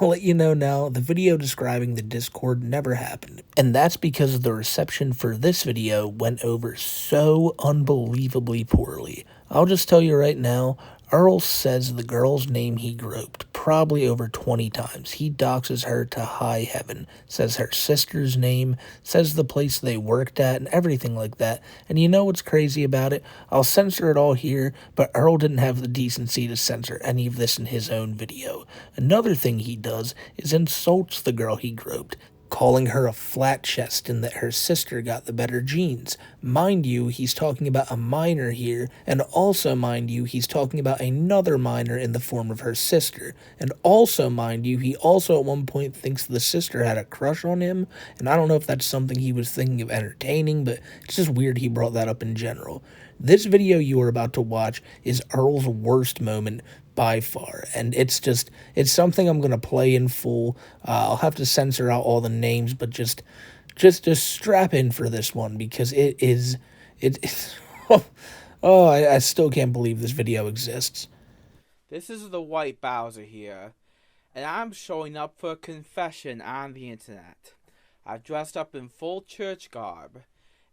[SPEAKER 7] let you know now, the video describing the Discord never happened. And that's because the reception for this video went over so unbelievably poorly. I'll just tell you right now, Earl says the girl's name he groped probably over 20 times. He doxes her to high heaven, says her sister's name, says the place they worked at, and everything like that. And you know what's crazy about it? I'll censor it all here, but Earl didn't have the decency to censor any of this in his own video. Another thing he does is insults the girl he groped. calling her a flat chest and that her sister got the better genes. Mind you, he's talking about a minor here, and also, mind you, he's talking about another minor in the form of her sister. And also, mind you, he also at one point thinks the sister had a crush on him, and I don't know if that's something he was thinking of entertaining, but it's just weird he brought that up in general. This video you are about to watch is Earl's worst moment by far, and it's something I'm gonna play in full. I'll have to censor out all the names, but just strap in for this one, because it's I still can't believe this video exists.
[SPEAKER 5] This is the TheWhiteBowser here, and I'm showing up for a confession on the internet. I've dressed up in full church garb,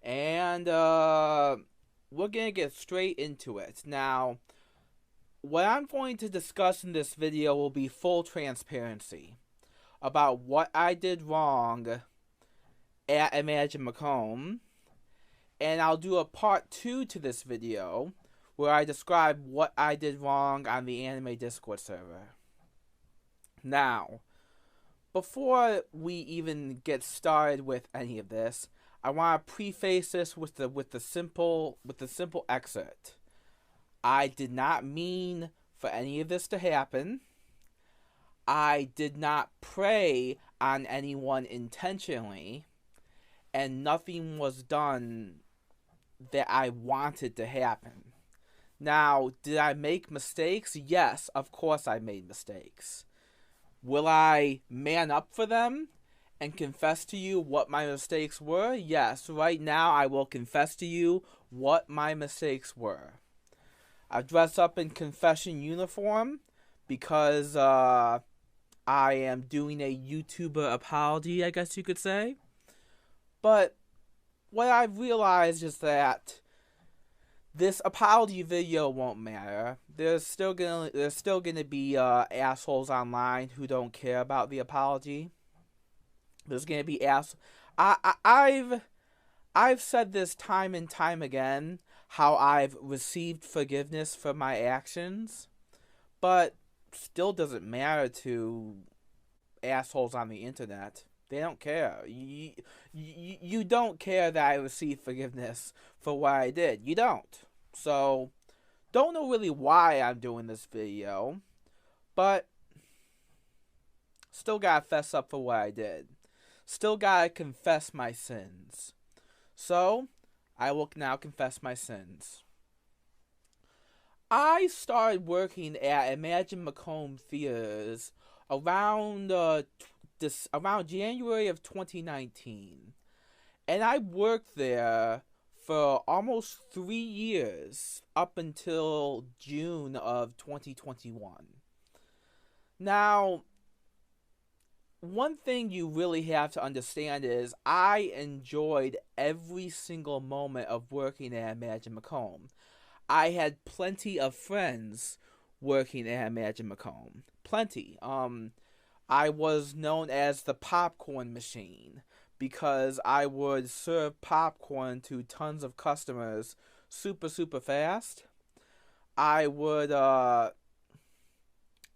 [SPEAKER 5] and we're gonna get straight into it. Now, what I'm going to discuss in this video will be full transparency about what I did wrong at ImagineMcComb, and I'll do a part 2 to this video where I describe what I did wrong on the anime Discord server. Now, before we even get started with any of this, I want to preface this with the simple excerpt. I did not mean for any of this to happen. I did not prey on anyone intentionally, and nothing was done that I wanted to happen. Now, did I make mistakes? Yes, of course I made mistakes. Will I man up for them and confess to you what my mistakes were? Yes, right now I will confess to you what my mistakes were. I've dressed up in confession uniform because I am doing a YouTuber apology, I guess you could say. But what I've realized is that this apology video won't matter. There's still gonna be assholes online who don't care about the apology. There's gonna be I've said this time and time again, how I've received forgiveness for my actions, but still doesn't matter to assholes on the internet. They don't care. You don't care that I received forgiveness for what I did. You don't. So, don't know really why I'm doing this video, but still gotta fess up for what I did. Still gotta confess my sins. So, I will now confess my sins. I started working at ImagineMcComb Theaters around January of 2019, and I worked there for almost 3 years up until June of 2021. Now, one thing you really have to understand is I enjoyed every single moment of working at ImagineMcComb. I had plenty of friends working at ImagineMcComb. Plenty. I was known as the popcorn machine because I would serve popcorn to tons of customers super fast. I would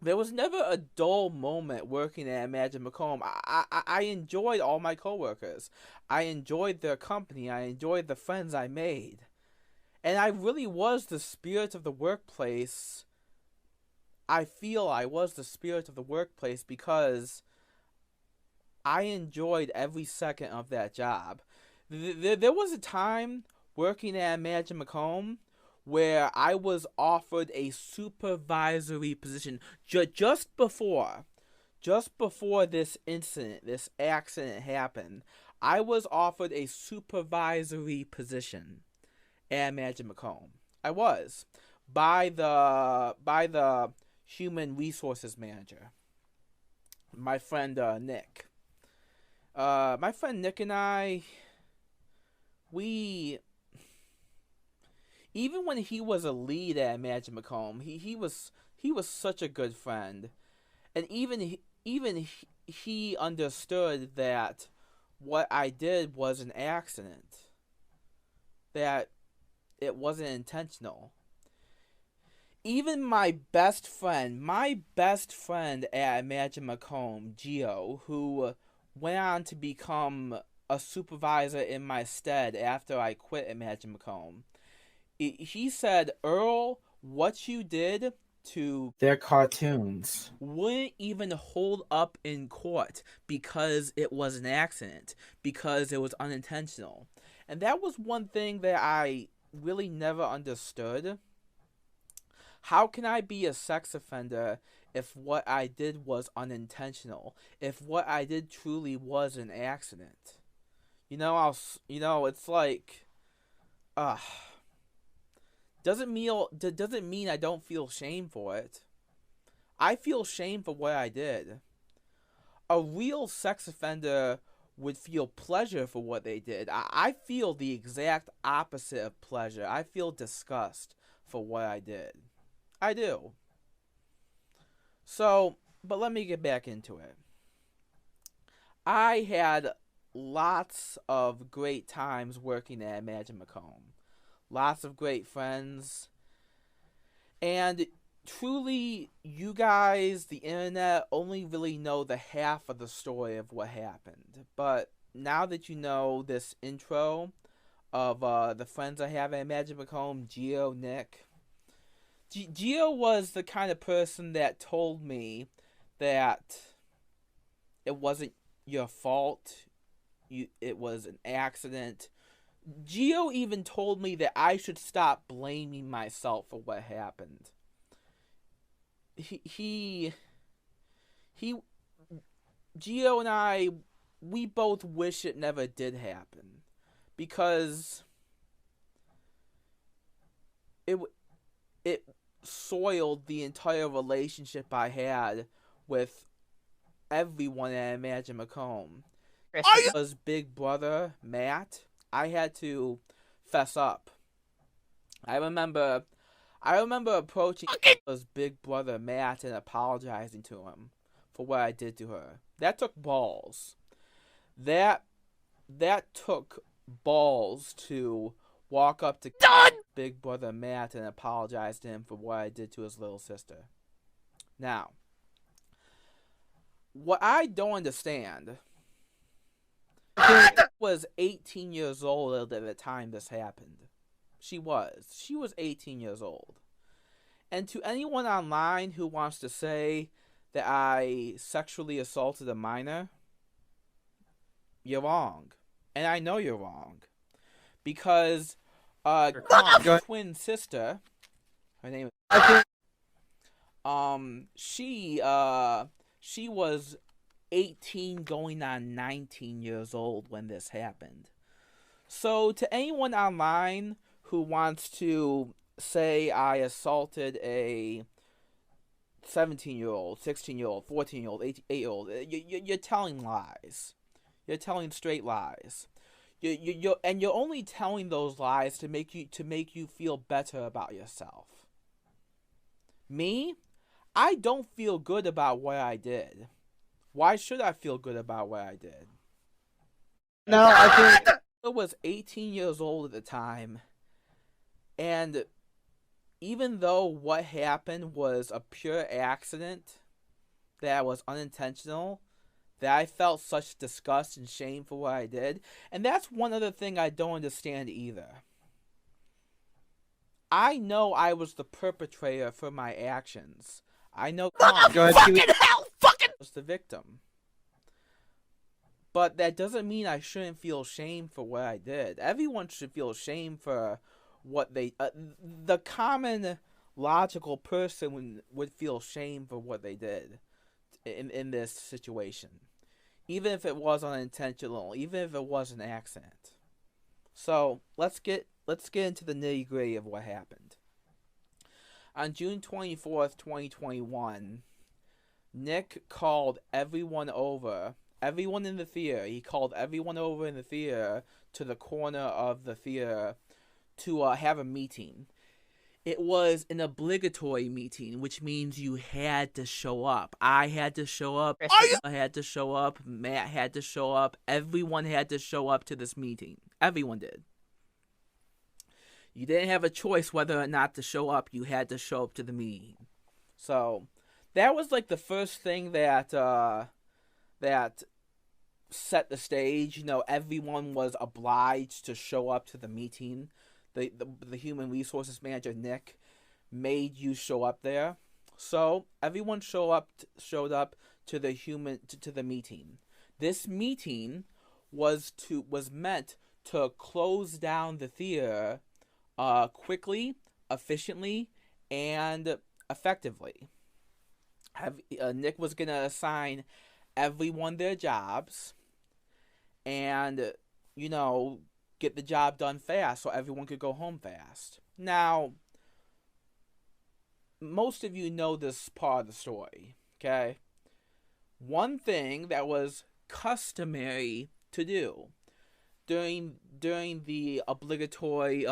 [SPEAKER 5] there was never a dull moment working at ImagineMcComb. I enjoyed all my coworkers. I enjoyed their company. I enjoyed the friends I made. And I really was the spirit of the workplace. I feel I was the spirit of the workplace because I enjoyed every second of that job. There was a time working at ImagineMcComb where I was offered a supervisory position just before this incident, this accident happened. I was offered a supervisory position at ImagineMcComb. I was by the human resources manager, my friend Nick. My friend Nick and I, even when he was a lead at ImagineMcComb, he was such a good friend, and even he understood that what I did was an accident, that it wasn't intentional. Even my best friend at ImagineMcComb, Gio, who went on to become a supervisor in my stead after I quit at Magic Macomb. He said, Earl, what you did to
[SPEAKER 2] They're cartoons.
[SPEAKER 5] wouldn't even hold up in court because it was an accident, because it was unintentional. And that was one thing that I really never understood. How can I be a sex offender if what I did was unintentional? If what I did truly was an accident? It's like, doesn't mean I don't feel shame for it. I feel shame for what I did. A real sex offender would feel pleasure for what they did. I feel the exact opposite of pleasure. I feel disgust for what I did. I do. So, but let me get back into it. I had lots of great times working at Magic Macomb. Lots of great friends. And truly, you guys, the internet, only really know the half of the story of what happened. But now that you know this intro of the friends I have at Magic Macomb, Gio, Nick. Gio was the kind of person that told me that it wasn't your fault. It was an accident. Gio even told me that I should stop blaming myself for what happened. Gio and I, we both wish it never did happen, because it soiled the entire relationship I had with everyone at Magic Macomb. It was big brother Matt. I had to fess up. I remember approaching his big brother Matt and apologizing to him for what I did to her. That took balls. That took balls to walk up to big brother Matt and apologize to him for what I did to his little sister. Now, what I don't understand, I was 18 years old at the time this happened. She was 18 years old. And to anyone online who wants to say that I sexually assaulted a minor, you're wrong. And I know you're wrong. Because twin sister, her name she was 18 going on 19 years old when this happened. So to anyone online who wants to say I assaulted a 17-year-old, 16-year-old, 14-year-old, 8-year-old, you're telling lies. You're telling straight lies. You're only telling those lies to make you feel better about yourself. Me, I don't feel good about what I did. Why should I feel good about what I did? No, I was 18 years old at the time, and even though what happened was a pure accident, that was unintentional, that I felt such disgust and shame for what I did. And that's one other thing I don't understand either. I know I was the perpetrator for my actions. I know I was the victim. But that doesn't mean I shouldn't feel shame for what I did. Everyone should feel shame for what they... the common logical person would feel shame for what they did in this situation. Even if it was unintentional, even if it was an accident. So let's get into the nitty-gritty of what happened. On June 24th, 2021, Nick called everyone in the theater. He called everyone over in the theater to the corner of the theater to have a meeting. It was an obligatory meeting, which means you had to show up. I had to show up. I had to show up. Matt had to show up. Everyone had to show up to this meeting. Everyone did. You didn't have a choice whether or not to show up. You had to show up to the meeting. So that was like the first thing that set the stage. You know, everyone was obliged to show up to the meeting. The human resources manager, Nick, made you show up there. So everyone showed up to the meeting. This meeting was meant to close down the theater quickly, efficiently, and effectively. Nick was going to assign everyone their jobs and, you know, get the job done fast so everyone could go home fast. Now, most of you know this part of the story, okay? One thing that was customary to do during the obligatory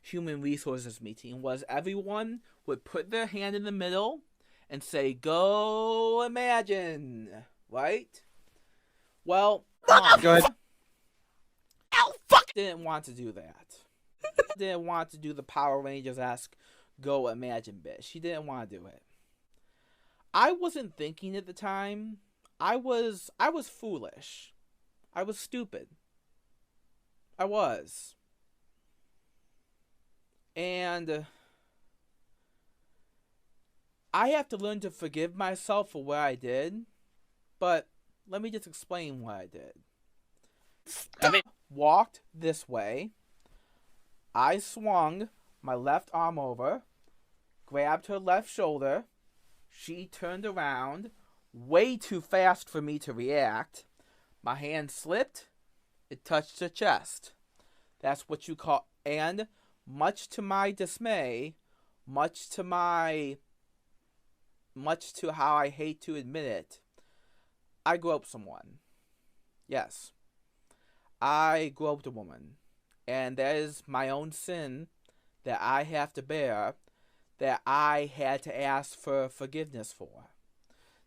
[SPEAKER 5] human resources meeting was everyone would put their hand in the middle and say, "Go imagine," right? Well, Monica didn't want to do that. Didn't want to do the Power Rangers-esque "Go imagine" bit. She didn't want to do it. I wasn't thinking at the time. I was foolish. I was stupid. I was. And I have to learn to forgive myself for what I did, but let me just explain what I did. I walked this way. I swung my left arm over, grabbed her left shoulder. She turned around, way too fast for me to react. My hand slipped. It touched her chest. That's what you call... And much to my dismay, much to how I hate to admit it, I groped someone. Yes. I groped a woman. And that is my own sin that I have to bear, that I had to ask for forgiveness for.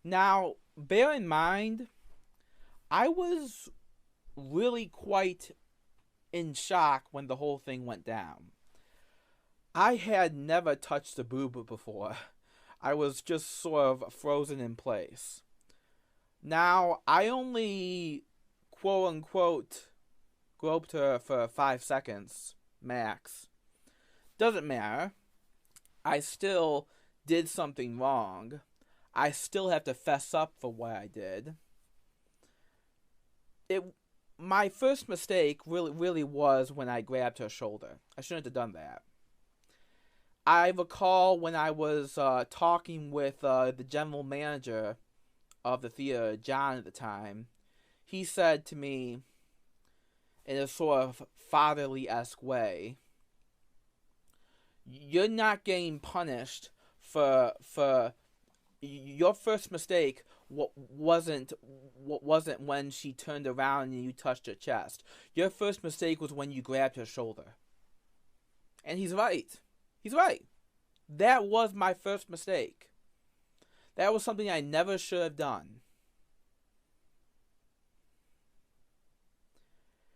[SPEAKER 5] Now, bear in mind, I was really quite in shock when the whole thing went down. I had never touched a boob before. I was just sort of frozen in place. Now, I only, quote-unquote, groped her for 5 seconds, max. Doesn't matter. I still did something wrong. I still have to fess up for what I did. My first mistake really was when I grabbed her shoulder. I shouldn't have done that. I recall when I was talking with the general manager of the theater, John, at the time, he said to me in a sort of fatherly-esque way, "You're not getting punished for your first mistake wasn't when she turned around and you touched her chest. Your first mistake was when you grabbed her shoulder." And he's right. He's right. That was my first mistake. That was something I never should have done.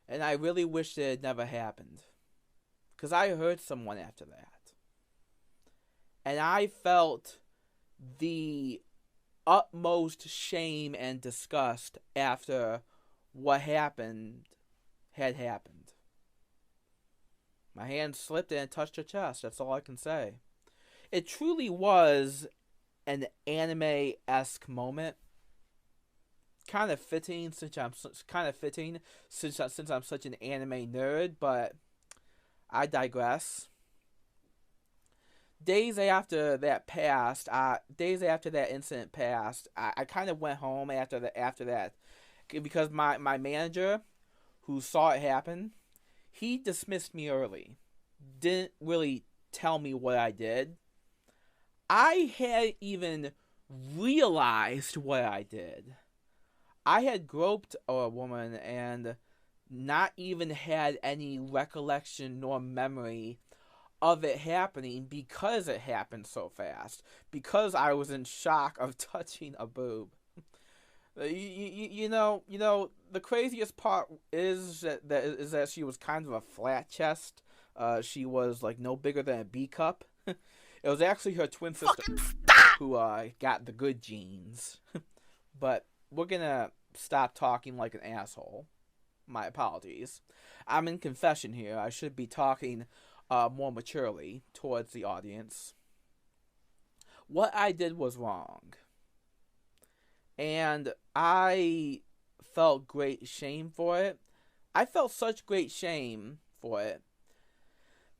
[SPEAKER 5] And I really wish it had never happened. Because I hurt someone after that. And I felt the utmost shame and disgust after what happened had happened. My hand slipped and touched her chest. That's all I can say. It truly was an anime-esque moment. Kind of fitting since I'm such an anime nerd, but I digress. Days after that incident passed, I kind of went home after that, because my manager, who saw it happen, he dismissed me early. Didn't really tell me what I did. I hadn't even realized what I did. I had groped a woman and not even had any recollection nor memory of it happening because it happened so fast. Because I was in shock of touching a boob. You know, the craziest part is that she was kind of a flat chest. She was like no bigger than a B cup. It was actually her twin sister who got the good genes. But we're gonna stop talking like an asshole. My apologies. I'm in confession here. I should be talking more maturely towards the audience. What I did was wrong. And I felt great shame for it. I felt such great shame for it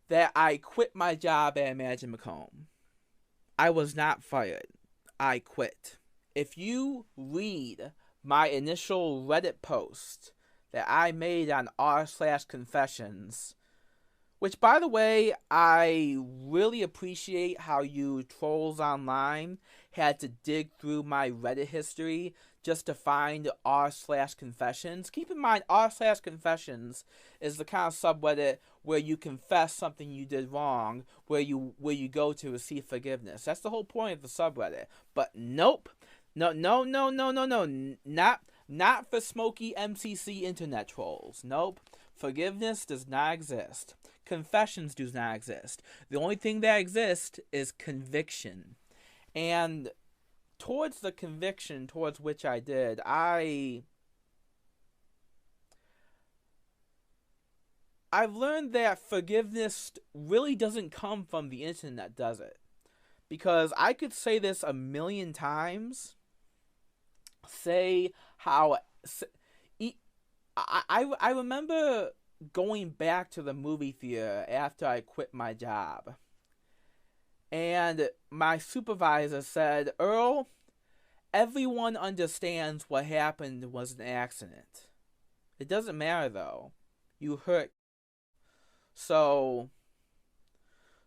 [SPEAKER 5] that I quit my job at Imagine Macomb. I was not fired. I quit. If you read my initial Reddit post that I made on r/confessions, which, by the way, I really appreciate how you trolls online had to dig through my Reddit history just to find r/confessions. Keep in mind, r/confessions is the kind of subreddit where you confess something you did wrong, where you go to receive forgiveness. That's the whole point of the subreddit. But nope. No. Not for SmokeyMcC internet trolls. Nope. Forgiveness does not exist. Confessions do not exist. The only thing that exists is conviction. And towards the conviction towards which I did, I've learned that forgiveness really doesn't come from the internet, does it? Because I could say this a million times. Say how... I remember going back to the movie theater after I quit my job. And my supervisor said, "Earl, everyone understands what happened was an accident. It doesn't matter, though. You hurt. So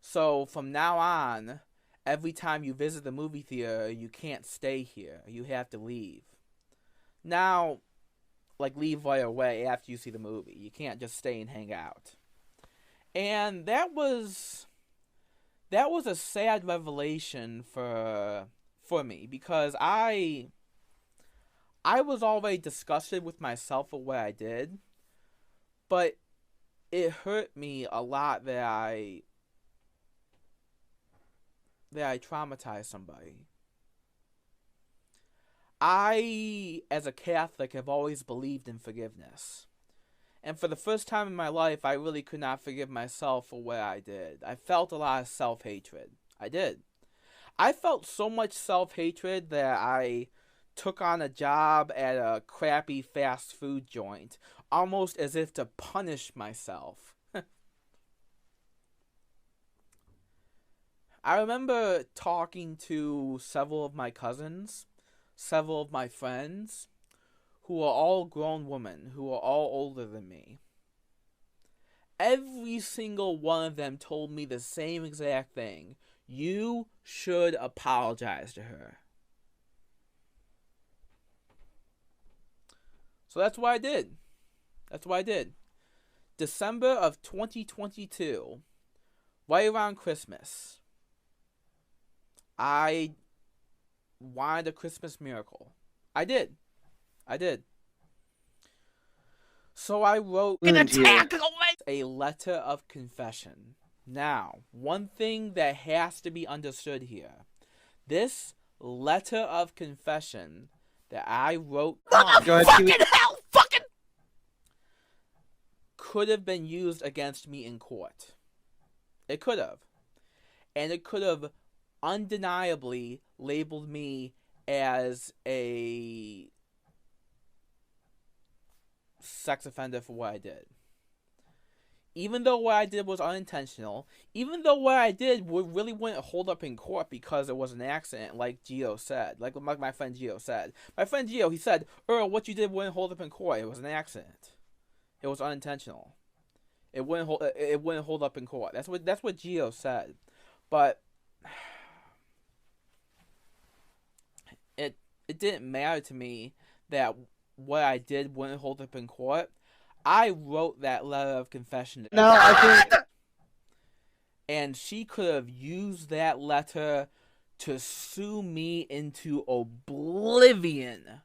[SPEAKER 5] from now on, every time you visit the movie theater, you can't stay here. You have to leave. Now, like, leave right away after you see the movie. You can't just stay and hang out." And that was a sad revelation for me, because I was already disgusted with myself for what I did, but it hurt me a lot that I traumatized somebody. I, as a Catholic, have always believed in forgiveness. And for the first time in my life, I really could not forgive myself for what I did. I felt a lot of self-hatred. I did. I felt so much self-hatred that I took on a job at a crappy fast food joint, almost as if to punish myself. I remember talking to several of my cousins, several of my friends, who are all grown women, who are all older than me. Every single one of them told me the same exact thing. You should apologize to her. So that's what I did. December of 2022, right around Christmas, I wanted a Christmas miracle. I did. So I wrote a letter of confession. Now, one thing that has to be understood here. This letter of confession that I wrote could have been used against me in court. It could have. And it could have undeniably labeled me as a sex offender for what I did. Even though what I did was unintentional, even though what I did really wouldn't hold up in court because it was an accident, like Gio said. Like my friend Gio said. My friend Gio, he said, "Earl, what you did wouldn't hold up in court. It was an accident. It was unintentional. It wouldn't hold up in court." That's what Gio said. But it didn't matter to me that what I did wouldn't hold up in court. I wrote that letter of confession. No, I think. And she could have used that letter to sue me into oblivion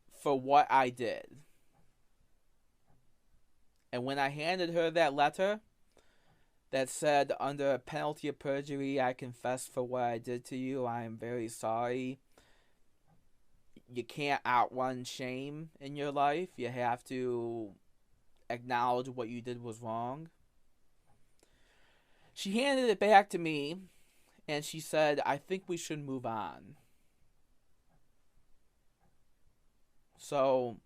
[SPEAKER 5] for what I did. And when I handed her that letter that said, "Under penalty of perjury, I confess for what I did to you. I am very sorry. you can't outrun shame in your life. You have to acknowledge what you did was wrong. She handed it back to me, and she said, I think we should move on. So,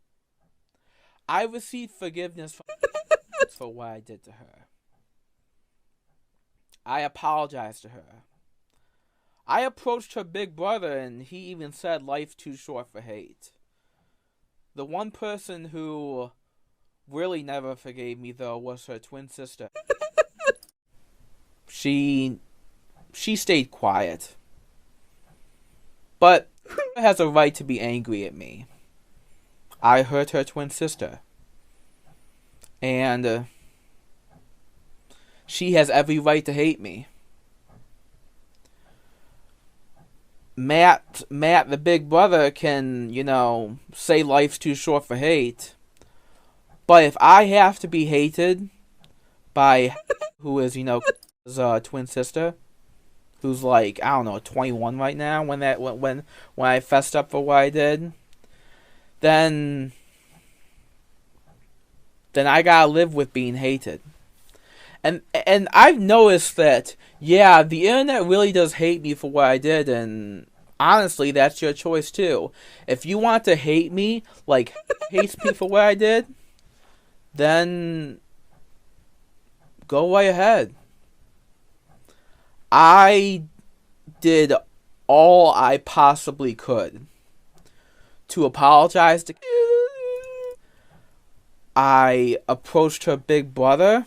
[SPEAKER 5] I received forgiveness for what I did to her. I apologized to her. I approached her big brother, and he even said life's too short for hate. The one person who really never forgave me, though, was her twin sister. She stayed quiet. But she has a right to be angry at me. I hurt her twin sister. And she has every right to hate me. Matt, the big brother, can, say life's too short for hate. But if I have to be hated by who is, his twin sister, who's like, I don't know, 21 right now, when I fessed up for what I did, then I gotta live with being hated. And I've noticed that, yeah, the internet really does hate me for what I did, and honestly, that's your choice too. If you want to hate me, like, hates me for what I did, then go right ahead. I did all I possibly could to apologize to. I approached her big brother,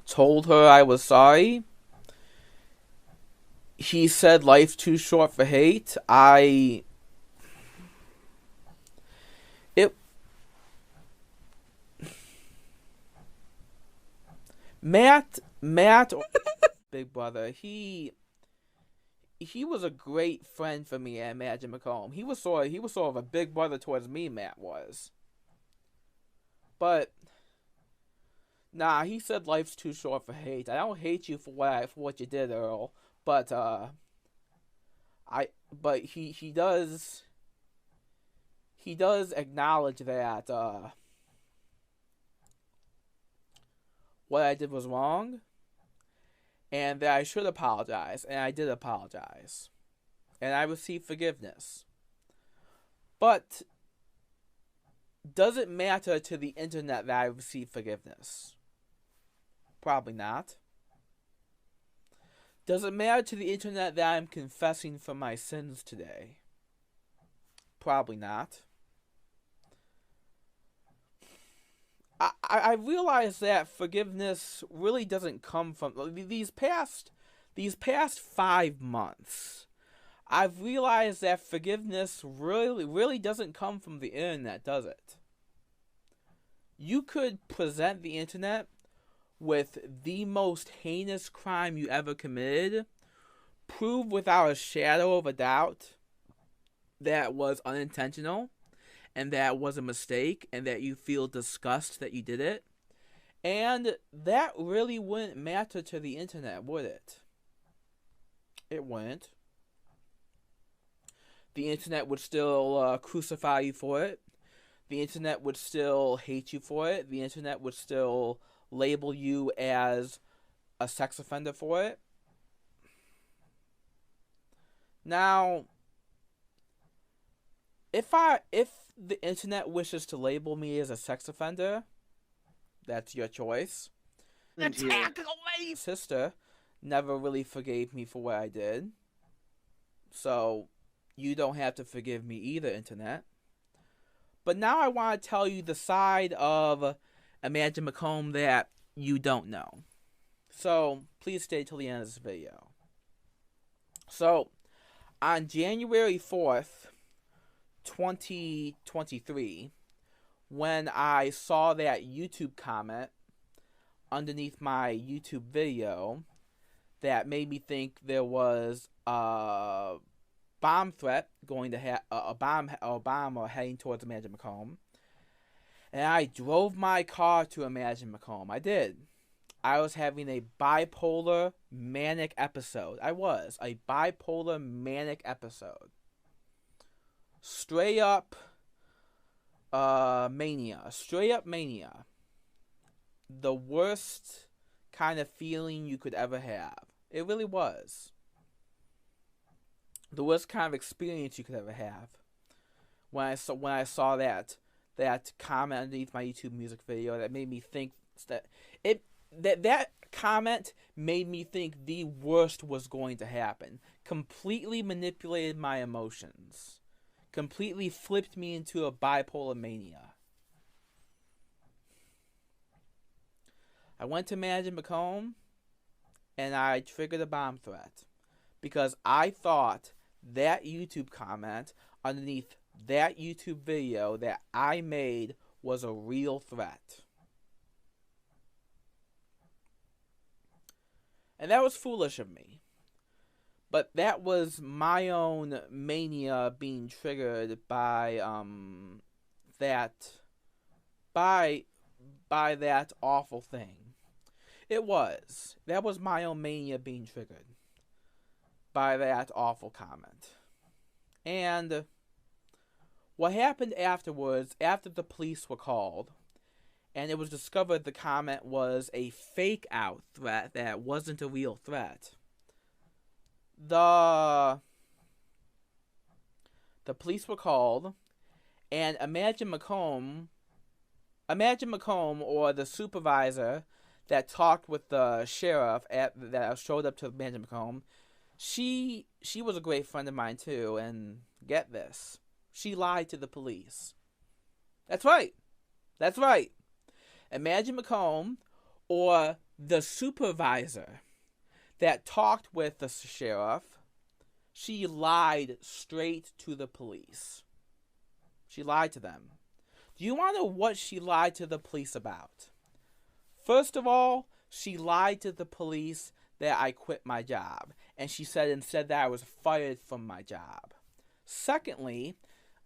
[SPEAKER 5] told her I was sorry. He said life's too short for hate. Matt, big brother, he was a great friend for me at Magic McComb. He was sort of a big brother towards me, Matt was. But nah, he said life's too short for hate. I don't hate you for what you did, Earl. But he does acknowledge that what I did was wrong, and that I should apologize, and I did apologize, and I received forgiveness. But does it matter to the internet that I received forgiveness? Probably not. Does it matter to the internet that I'm confessing for my sins today? Probably not. I realize that forgiveness really doesn't come from these past 5 months. I've realized that forgiveness really doesn't come from the internet, does it? You could present the internet with the most heinous crime you ever committed, prove without a shadow of a doubt that was unintentional, and that was a mistake, and that you feel disgust that you did it, and that really wouldn't matter to the internet, would it? It wouldn't. The internet would still crucify you for it. The internet would still hate you for it. The internet would still label you as a sex offender for it. Now, if the internet wishes to label me as a sex offender, that's your choice. Attack away! Sister never really forgave me for what I did, so you don't have to forgive me either, internet. But now I want to tell you the side of Imagine McComb that you don't know. So please stay till the end of this video. So on January 4th, 2023, when I saw that YouTube comment underneath my YouTube video that made me think there was a bomb threat going to a bomb heading towards Imagine McComb, and I drove my car to Imagine McComb. I did. I was having a bipolar manic episode. I was a bipolar manic episode. straight up mania. Straight up mania. The worst kind of feeling you could ever have. It really was. The worst kind of experience you could ever have. When I saw that comment underneath my YouTube music video, that made me think that comment made me think the worst was going to happen. Completely manipulated my emotions. Completely flipped me into a bipolar mania. I went to Manager McComb and I triggered a bomb threat because I thought that YouTube comment underneath that YouTube video that I made was a real threat. And that was foolish of me. But that was my own mania being triggered by that awful thing. It was. That was my own mania being triggered by that awful comment. And what happened afterwards, after the police were called, and it was discovered the comment was a fake out threat that wasn't a real threat. The police were called, and Imagine McComb or the supervisor that talked with the sheriff that showed up to Imagine McComb, she was a great friend of mine too, and get this, she lied to the police. That's right. Imagine McComb or the supervisor that talked with the sheriff, she lied straight to the police. She lied to them. Do you want to know what she lied to the police about? First of all, she lied to the police that I quit my job. And she said instead that I was fired from my job. Secondly,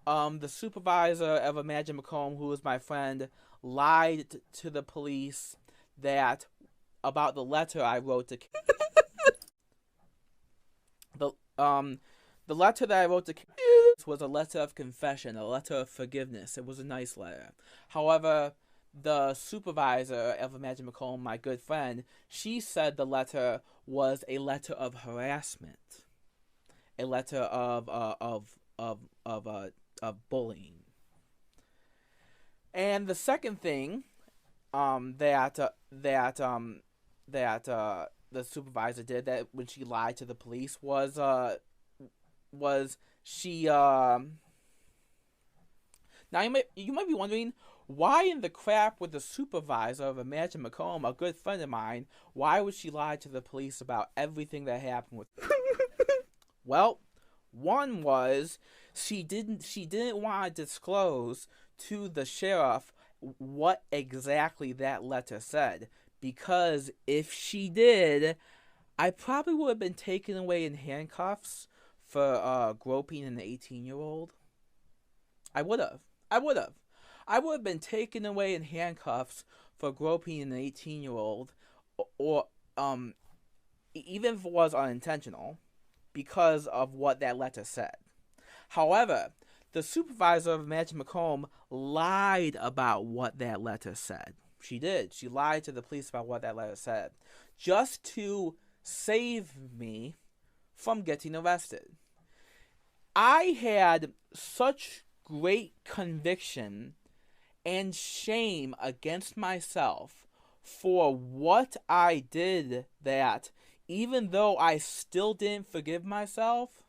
[SPEAKER 5] the supervisor of Imagine McComb, who was my friend, lied to the police about the letter I wrote to the letter that I wrote to was a letter of confession, a letter of forgiveness. It was a nice letter. However, the supervisor of Imagine McComb, my good friend, she said the letter was a letter of harassment, a letter of bullying. And the second thing that the supervisor did that when she lied to the police was she now you might be wondering, why in the crap would the supervisor of Imagine McComb, a good friend of mine, why would she lie to the police about everything that happened with Well, one was she didn't want to disclose to the sheriff what exactly that letter said, because if she did, I probably would have been taken away in handcuffs for groping an 18-year-old. I would have been taken away in handcuffs for groping an 18-year-old, or even if it was unintentional, because of what that letter said. However, the supervisor of Imagine McComb lied about what that letter said. She did. She lied to the police about what that letter said, just to save me from getting arrested. I had such great conviction and shame against myself for what I did that, even though I still didn't forgive myself,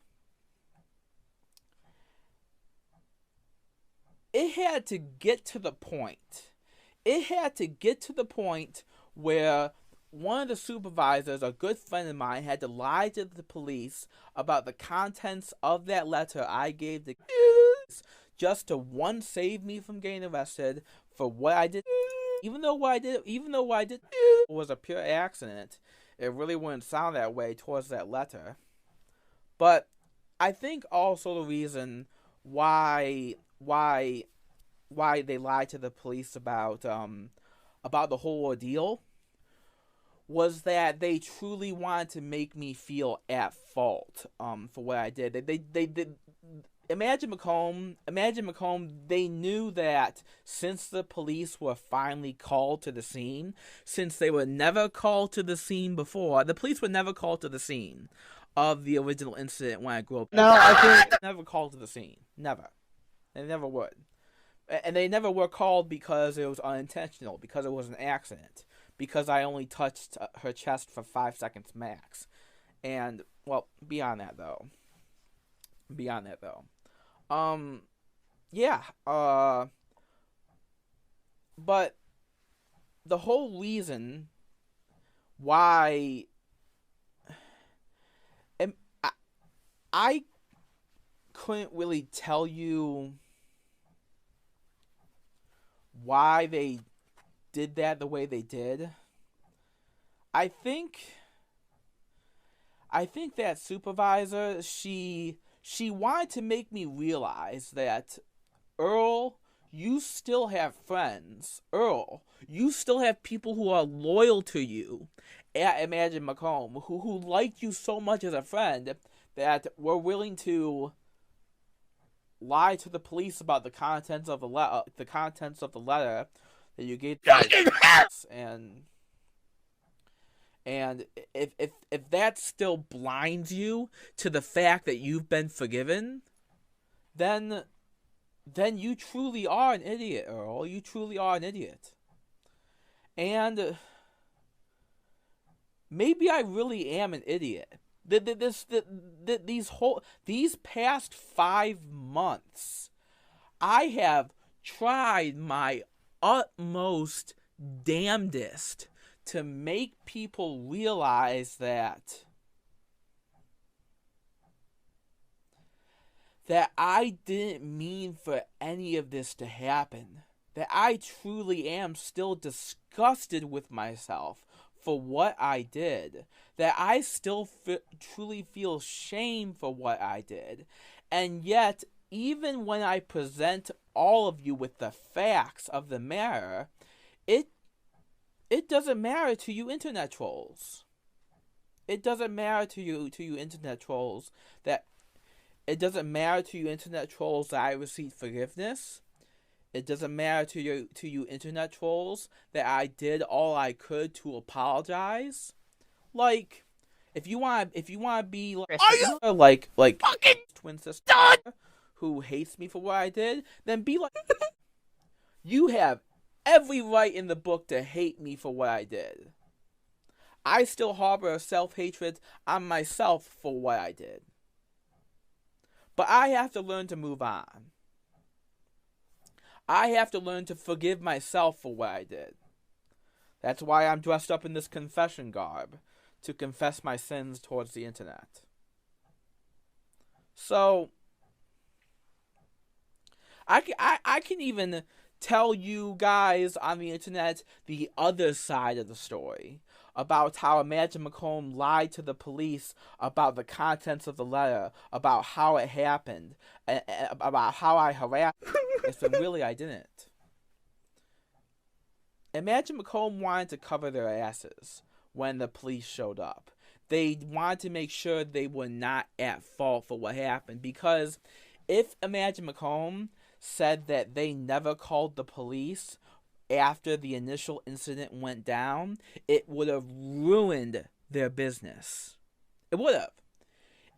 [SPEAKER 5] it had to get to the point. It had to get to the point where one of the supervisors, a good friend of mine, had to lie to the police about the contents of that letter I gave the kids just to, one, save me from getting arrested for what I did. Even though what I did was a pure accident, it really wouldn't sound that way towards that letter. But I think also the reason why they lied to the police about the whole ordeal was that they truly wanted to make me feel at fault for what I did. They did. Imagine McComb, they knew that since the police were finally called to the scene, since they were never called to the scene before, the police were never called to the scene of the original incident when I grew up.
[SPEAKER 2] No, I think
[SPEAKER 5] Never called to the scene. Never. They never would. And they never were called because it was unintentional, because it was an accident, because I only touched her chest for 5 seconds max. And, well, beyond that though. Yeah, but the whole reason why I couldn't really tell you why they did that the way they did. I think that supervisor, she wanted to make me realize that, Earl, you still have friends. Earl, you still have people who are loyal to you at Imagine McComb, who like you so much as a friend that were willing to lie to the police about the contents of the letter that you gave and if that still blinds you to the fact that you've been forgiven, then you truly are an idiot, Earl. You truly are an idiot. And maybe I really am an idiot. These past 5 months, I have tried my utmost damnedest to make people realize that I didn't mean for any of this to happen. That I truly am still disgusted with myself for what I did. That I still truly feel shame for what I did. And yet, even when I present all of you with the facts of the matter, it doesn't matter to you internet trolls. It doesn't matter to you internet trolls that I received forgiveness. It doesn't matter to you internet trolls that I did all I could to apologize. Like, if you want to be like fucking twin sister who hates me for what I did, then be like you have every right in the book to hate me for what I did. I still harbor a self-hatred on myself for what I did. But I have to learn to move on. I have to learn to forgive myself for what I did. That's why I'm dressed up in this confession garb, to confess my sins towards the internet. So, I can even tell you guys on the internet the other side of the story about how Imagine McComb lied to the police about the contents of the letter, about how it happened, about how I harassed but really I didn't. Imagine McComb wanted to cover their asses when the police showed up. They wanted to make sure they were not at fault for what happened, because if Imagine McComb said that they never called the police after the initial incident went down, it would have ruined their business. It would have.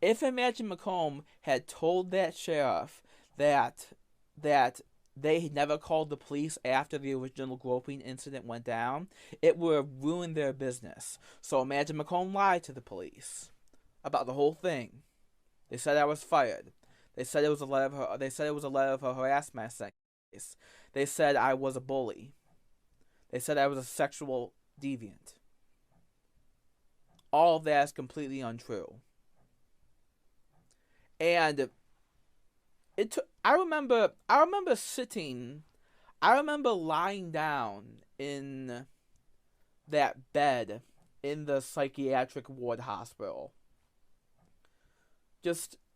[SPEAKER 5] If Imagine McComb had told that sheriff that they never called the police after the original groping incident went down, it would have ruined their business. So Imagine McComb lied to the police about the whole thing. They said I was fired. They said it was a letter of her harassment case. They said I was a bully. They said I was a sexual deviant. All of that is completely untrue. And I remember lying down in that bed in the psychiatric ward hospital.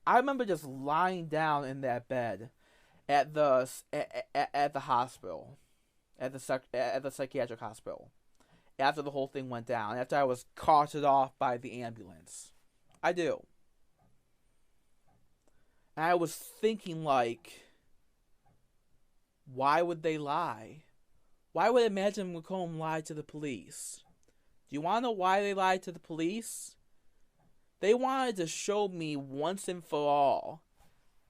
[SPEAKER 5] I remember just lying down in that bed at the hospital, at the psychiatric hospital, after the whole thing went down, after I was carted off by the ambulance. I do. And I was thinking, like, why would they lie? Why would Imagine McComb lie to the police? Do you want to know why they lied to the police? They wanted to show me once and for all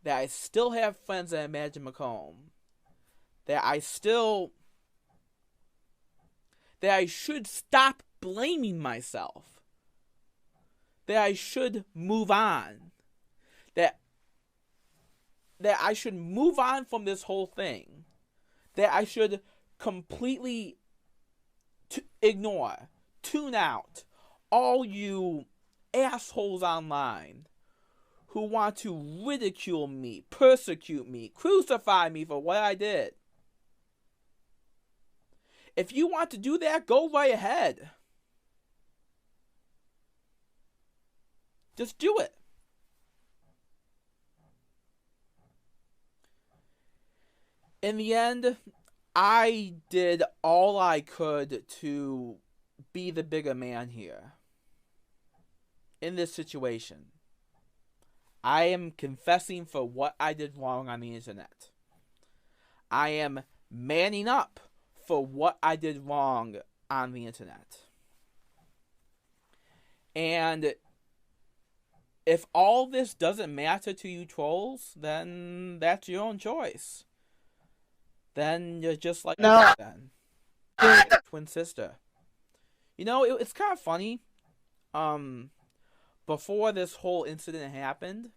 [SPEAKER 5] that I still have friends at Imagine McComb. That I should stop blaming myself. That I should move on. That I should move on from this whole thing. That I should completely ignore, tune out all you assholes online who want to ridicule me, persecute me, crucify me for what I did. If you want to do that, go right ahead. Just do it. In the end, I did all I could to be the bigger man here. In this situation. I am confessing for what I did wrong on the internet. I am manning up for what I did wrong on the internet. And if all this doesn't matter to you trolls, then that's your own choice. Then you're just like
[SPEAKER 2] No.
[SPEAKER 5] then. Twin sister. You know, it's kind of funny. Before this whole incident happened,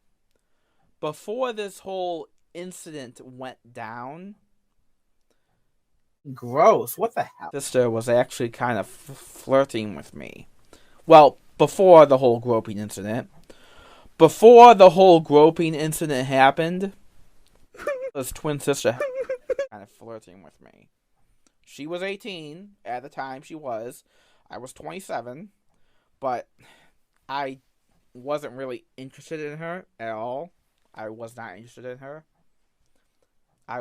[SPEAKER 5] before this whole incident went down,
[SPEAKER 2] Gross. What the hell?
[SPEAKER 5] sister was actually kind of flirting with me. Well, before the whole groping incident. Before the whole groping incident happened, this twin sister kind of flirting with me. She was 18 at the time she was. I was 27, but I wasn't really interested in her at all. I was not interested in her. I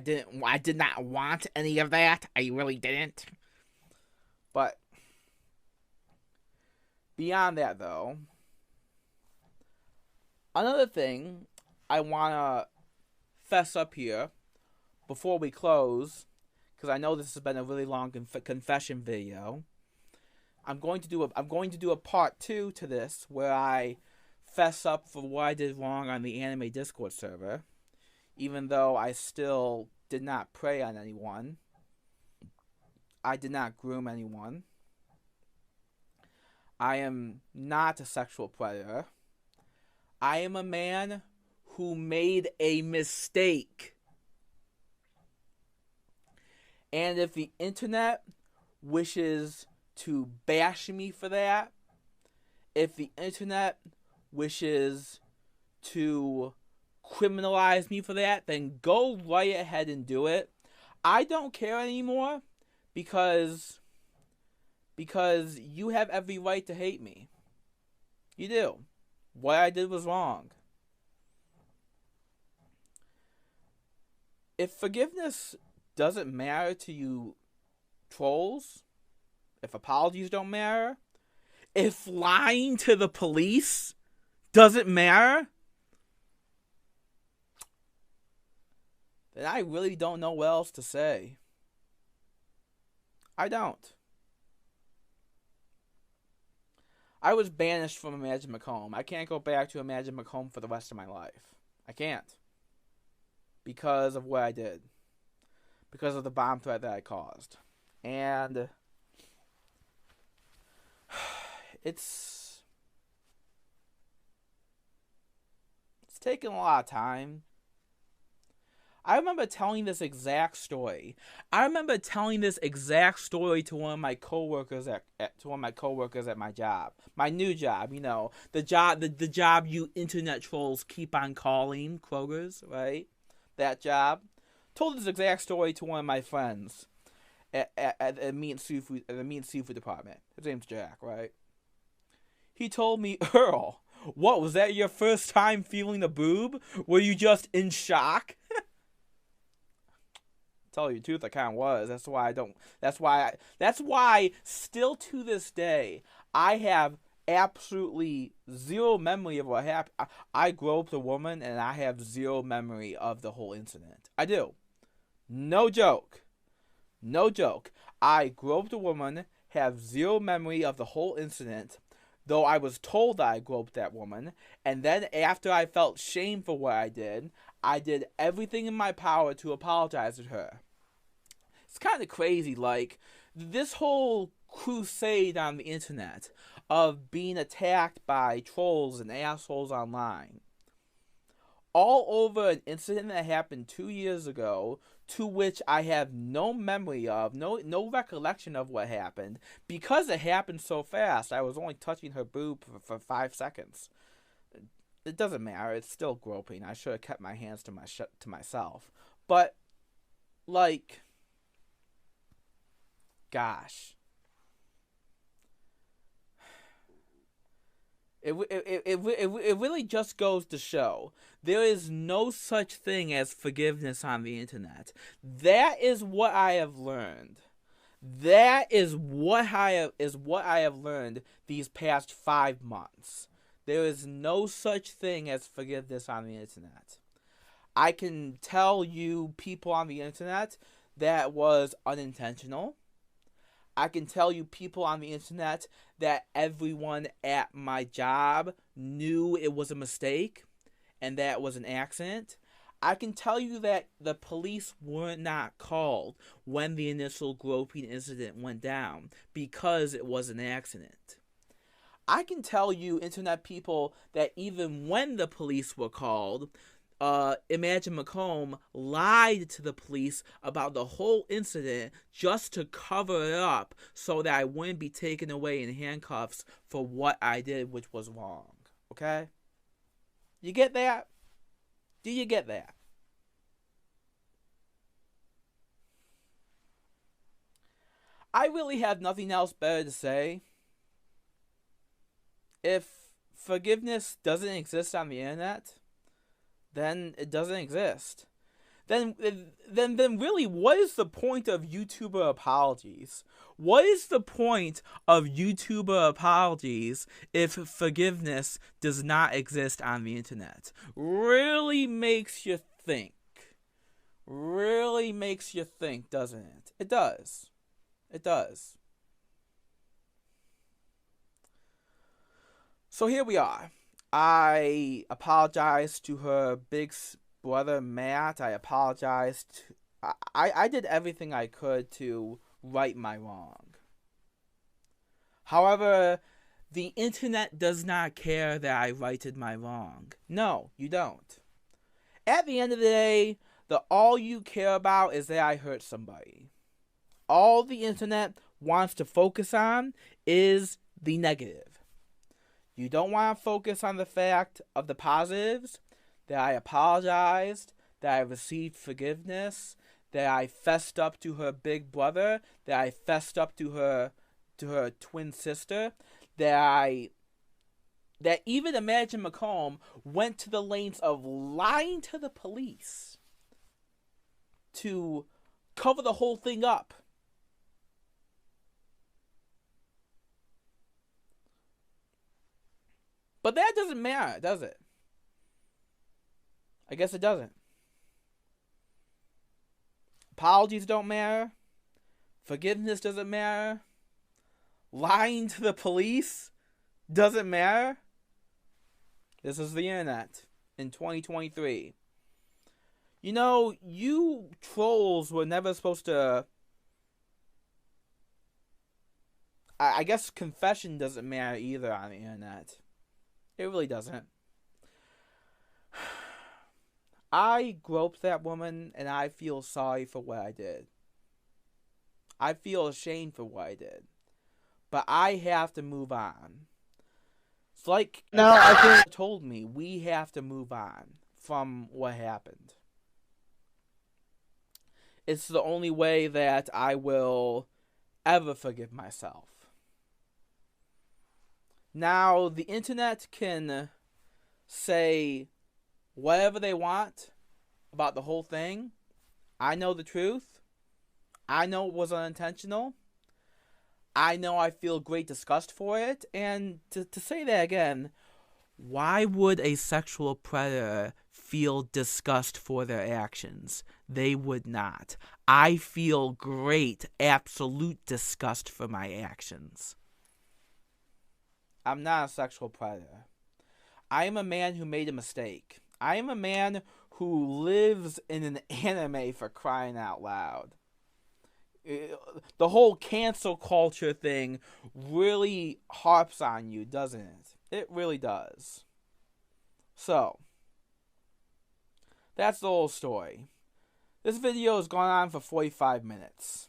[SPEAKER 5] did not want any of that. I really didn't. But beyond that, though, another thing I want to fess up here before we close, because I know this has been a really long confession video. I'm going to do a part 2 to this where I fess up for what I did wrong on the anime Discord server, even though I still did not prey on anyone. I did not groom anyone. I am not a sexual predator. I am a man who made a mistake. And if the internet wishes to bash me for that, if the internet wishes to criminalize me for that, then go right ahead and do it. I don't care anymore because you have every right to hate me. You do. What I did was wrong. If forgiveness doesn't matter to you trolls, if apologies don't matter, if lying to the police doesn't matter, then I really don't know what else to say. I don't. I was banished from Imagine McComb. I can't go back to Imagine McComb for the rest of my life. I can't. Because of what I did. Because of the bomb threat that I caused. And it's taken a lot of time. I remember telling this exact story. I remember telling this exact story to one of my coworkers at my job, my new job. You know, the job you internet trolls keep on calling Kroger's, right? That job. Told this exact story to one of my friends at the meat and seafood department. His name's Jack, right? He told me, Earl, what was that? Your first time feeling a boob? Were you just in shock? Tell you the truth, I kind of was. That's why still to this day, I have absolutely zero memory of what happened. I groped a woman, and I have zero memory of the whole incident. I do. No joke. No joke. I groped a woman, have zero memory of the whole incident, though I was told that I groped that woman, and then after I felt shame for what I did everything in my power to apologize to her. It's kind of crazy, like, this whole crusade on the internet of being attacked by trolls and assholes online, all over an incident that happened 2 years ago, to which I have no memory of, no recollection of what happened, because it happened so fast. I was only touching her boob for 5 seconds. It doesn't matter. It's still groping. I should have kept my hands to myself. But, like, gosh. It really just goes to show there is no such thing as forgiveness on the internet. That is what I have learned. That is what I have learned these past 5 months. There is no such thing as forgiveness on the internet. I can tell you people on the internet that was unintentional. I can tell you people on the internet that everyone at my job knew it was a mistake and that it was an accident. I can tell you that the police were not called when the initial groping incident went down because it was an accident. I can tell you, internet people, that even when the police were called, SmokeyMcC lied to the police about the whole incident just to cover it up so that I wouldn't be taken away in handcuffs for what I did, which was wrong. Okay? You get that? Do you get that? I really have nothing else better to say. If forgiveness doesn't exist on the internet, then it doesn't exist. Then really, what is the point of YouTuber apologies? What is the point of YouTuber apologies if forgiveness does not exist on the internet? Really makes you think. Really makes you think, doesn't it? It does. It does. So here we are. I apologized to her big brother, Matt. I apologized. I did everything I could to right my wrong. However, the internet does not care that I righted my wrong. No, you don't. At the end of the day, all you care about is that I hurt somebody. All the internet wants to focus on is the negative. You don't want to focus on the fact of the positives, that I apologized, that I received forgiveness, that I fessed up to her big brother, that I fessed up to her twin sister, that even SmokeyMcC went to the lengths of lying to the police to cover the whole thing up. But that doesn't matter, does it? I guess it doesn't. Apologies don't matter. Forgiveness doesn't matter. Lying to the police doesn't matter. This is the internet in 2023. You know, you trolls were never supposed to... I guess confession doesn't matter either on the internet. It really doesn't. I groped that woman, and I feel sorry for what I did. I feel ashamed for what I did. But I have to move on. It's like I think told me we have to move on from what happened. It's the only way that I will ever forgive myself. Now, the internet can say whatever they want about the whole thing. I know the truth. I know it was unintentional. I know I feel great disgust for it, and to say that again, why would a sexual predator feel disgust for their actions? They would not. I feel great, absolute disgust for my actions. I'm not a sexual predator. I am a man who made a mistake. I am a man who lives in an anime, for crying out loud. The whole cancel culture thing really harps on you, doesn't it? It really does. So, that's the whole story. This video has gone on for 45 minutes.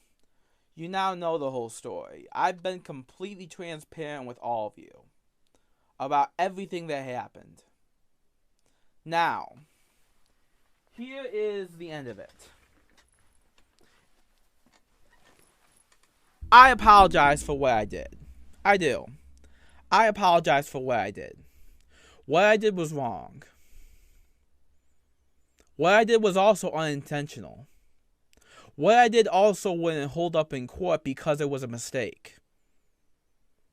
[SPEAKER 5] You now know the whole story. I've been completely transparent with all of you about everything that happened. Now, here is the end of it. I apologize for what I did. I do. I apologize for what I did. What I did was wrong. What I did was also unintentional. What I did also wouldn't hold up in court because it was a mistake.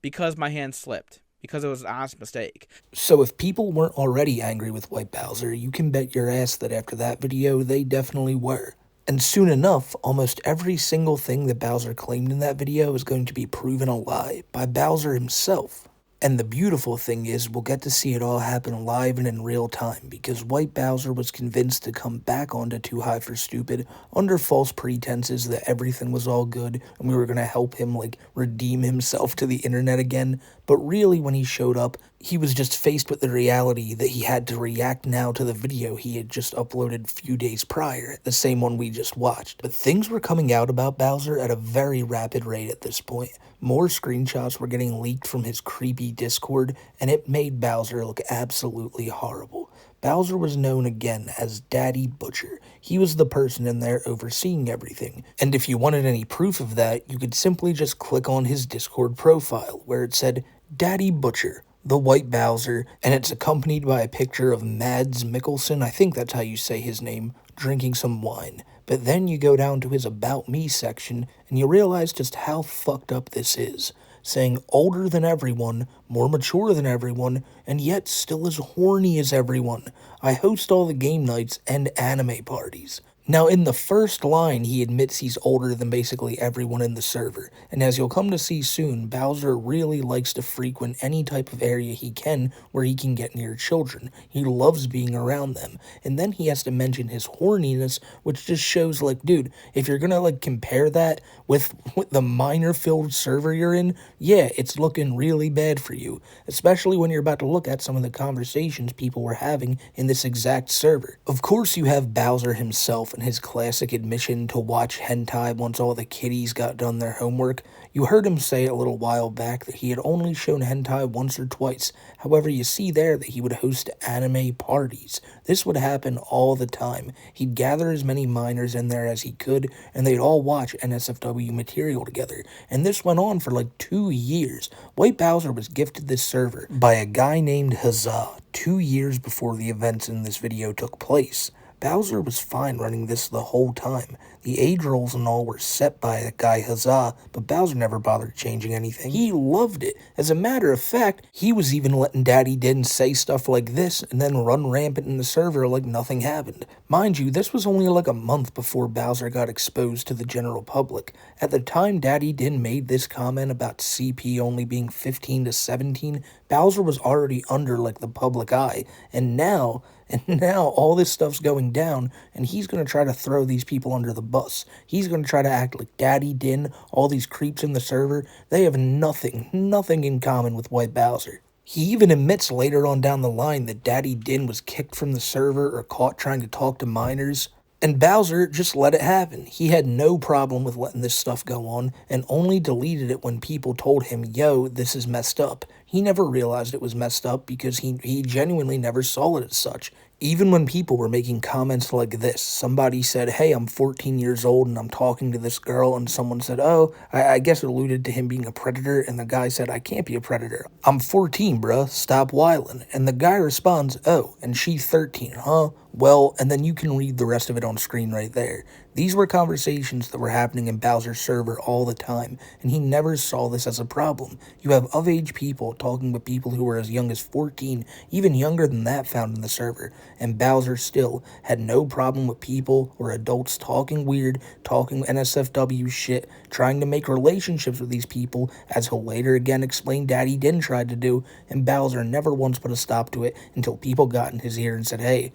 [SPEAKER 5] Because my hand slipped. Because it was an honest mistake.
[SPEAKER 7] So if people weren't already angry with TheWhiteBowser, you can bet your ass that after that video, they definitely were. And soon enough, almost every single thing that Bowser claimed in that video is going to be proven a lie by Bowser himself. And the beautiful thing is, we'll get to see it all happen live and in real time, because TheWhiteBowser was convinced to come back onto Too High for Stupid under false pretenses that everything was all good and we were going to help him, like, redeem himself to the internet again. But really, when he showed up, he was just faced with the reality that he had to react now to the video he had just uploaded a few days prior, the same one we just watched. But things were coming out about Bowser at a very rapid rate at this point. More screenshots were getting leaked from his creepy Discord, and it made Bowser look absolutely horrible. Bowser was known again as Daddy Butcher. He was the person in there overseeing everything. And if you wanted any proof of that, you could simply just click on his Discord profile, where it said, Daddy Butcher, TheWhiteBowser, and it's accompanied by a picture of Mads Mikkelsen, I think that's how you say his name, drinking some wine. But then you go down to his About Me section, and you realize just how fucked up this is. Saying older than everyone, more mature than everyone, and yet still as horny as everyone. I host all the game nights and anime parties. Now, in the first line, he admits he's older than basically everyone in the server, and as you'll come to see soon, Bowser really likes to frequent any type of area he can where he can get near children. He loves being around them, and then he has to mention his horniness, which just shows, like, dude, if you're gonna, like, compare that with the minor-filled server you're in, yeah, it's looking really bad for you, especially when you're about to look at some of the conversations people were having in this exact server. Of course, you have Bowser himself and his classic admission to watch hentai once all the kiddies got done their homework. You heard him say a little while back that he had only shown hentai once or twice. However, you see there that he would host anime parties. This would happen all the time. He'd gather as many minors in there as he could, and they'd all watch NSFW material together. And this went on for like 2 years. TheWhiteBowser was gifted this server by a guy named Huzzah 2 years before the events in this video took place. Bowser was fine running this the whole time. The age rolls and all were set by the guy Huzzah, but Bowser never bothered changing anything. He loved it. As a matter of fact, he was even letting Daddy Din say stuff like this and then run rampant in the server like nothing happened. Mind you, this was only like a month before Bowser got exposed to the general public. At the time Daddy Din made this comment about CP only being 15 to 17, Bowser was already under like the public eye, and now all this stuff's going down, and he's going to try to throw these people under the bus. He's going to try to act like Daddy Din, all these creeps in the server. They have nothing in common with TheWhiteBowser. He even admits later on down the line that Daddy Din was kicked from the server or caught trying to talk to minors. And Bowser just let it happen. He had no problem with letting this stuff go on, and only deleted it when people told him, yo, this is messed up. He never realized it was messed up because he genuinely never saw it as such. Even when people were making comments like this, somebody said, hey, I'm 14 years old and I'm talking to this girl, and someone said, oh, I guess it alluded to him being a predator, and the guy said, I can't be a predator. I'm 14, bruh, stop wildin'. And the guy responds, oh, and she's 13, huh? Well, and then you can read the rest of it on screen right there. These were conversations that were happening in Bowser's server all the time, and he never saw this as a problem. You have of-age people talking with people who were as young as 14, even younger than that found in the server, and Bowser still had no problem with people or adults talking weird, talking NSFW shit, trying to make relationships with these people, as he'll later again explain Daddy Din tried to do, and Bowser never once put a stop to it until people got in his ear and said, hey,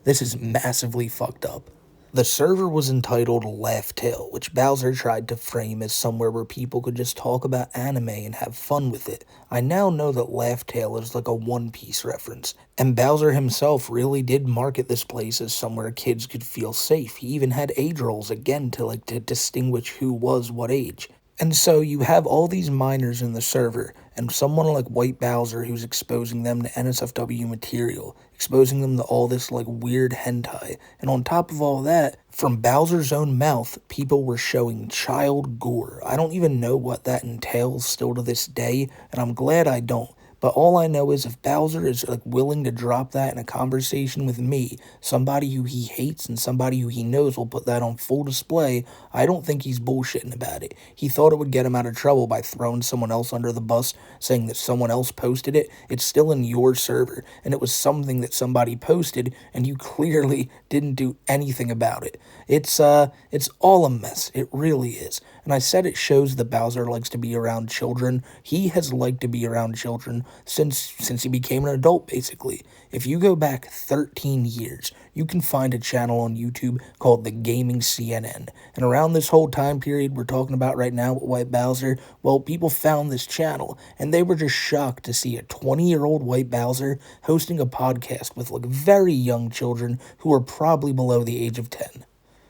[SPEAKER 7] this is massively fucked up. The server was entitled Laugh Tale, which Bowser tried to frame as somewhere where people could just talk about anime and have fun with it. I now know that Laugh Tale is like a One Piece reference, and Bowser himself really did market this place as somewhere kids could feel safe. He even had age rolls again to distinguish who was what age. And so you have all these minors in the server, and someone like TheWhiteBowser who's exposing them to NSFW material, exposing them to all this weird hentai, and on top of all that, from Bowser's own mouth, people were showing child gore. I don't even know what that entails still to this day, and I'm glad I don't. But all I know is if Bowser is willing to drop that in a conversation with me, somebody who he hates and somebody who he knows will put that on full display, I don't think he's bullshitting about it. He thought it would get him out of trouble by throwing someone else under the bus, saying that someone else posted it. It's still in your server, and it was something that somebody posted, and you clearly didn't do anything about it. It's all a mess. It really is. And I said it shows that Bowser likes to be around children. He has liked to be around children since he became an adult, basically. If you go back 13 years, you can find a channel on YouTube called The Gaming CNN. And around this whole time period we're talking about right now with TheWhiteBowser, well, people found this channel, and they were just shocked to see a 20-year-old TheWhiteBowser hosting a podcast with very young children who are probably below the age of 10.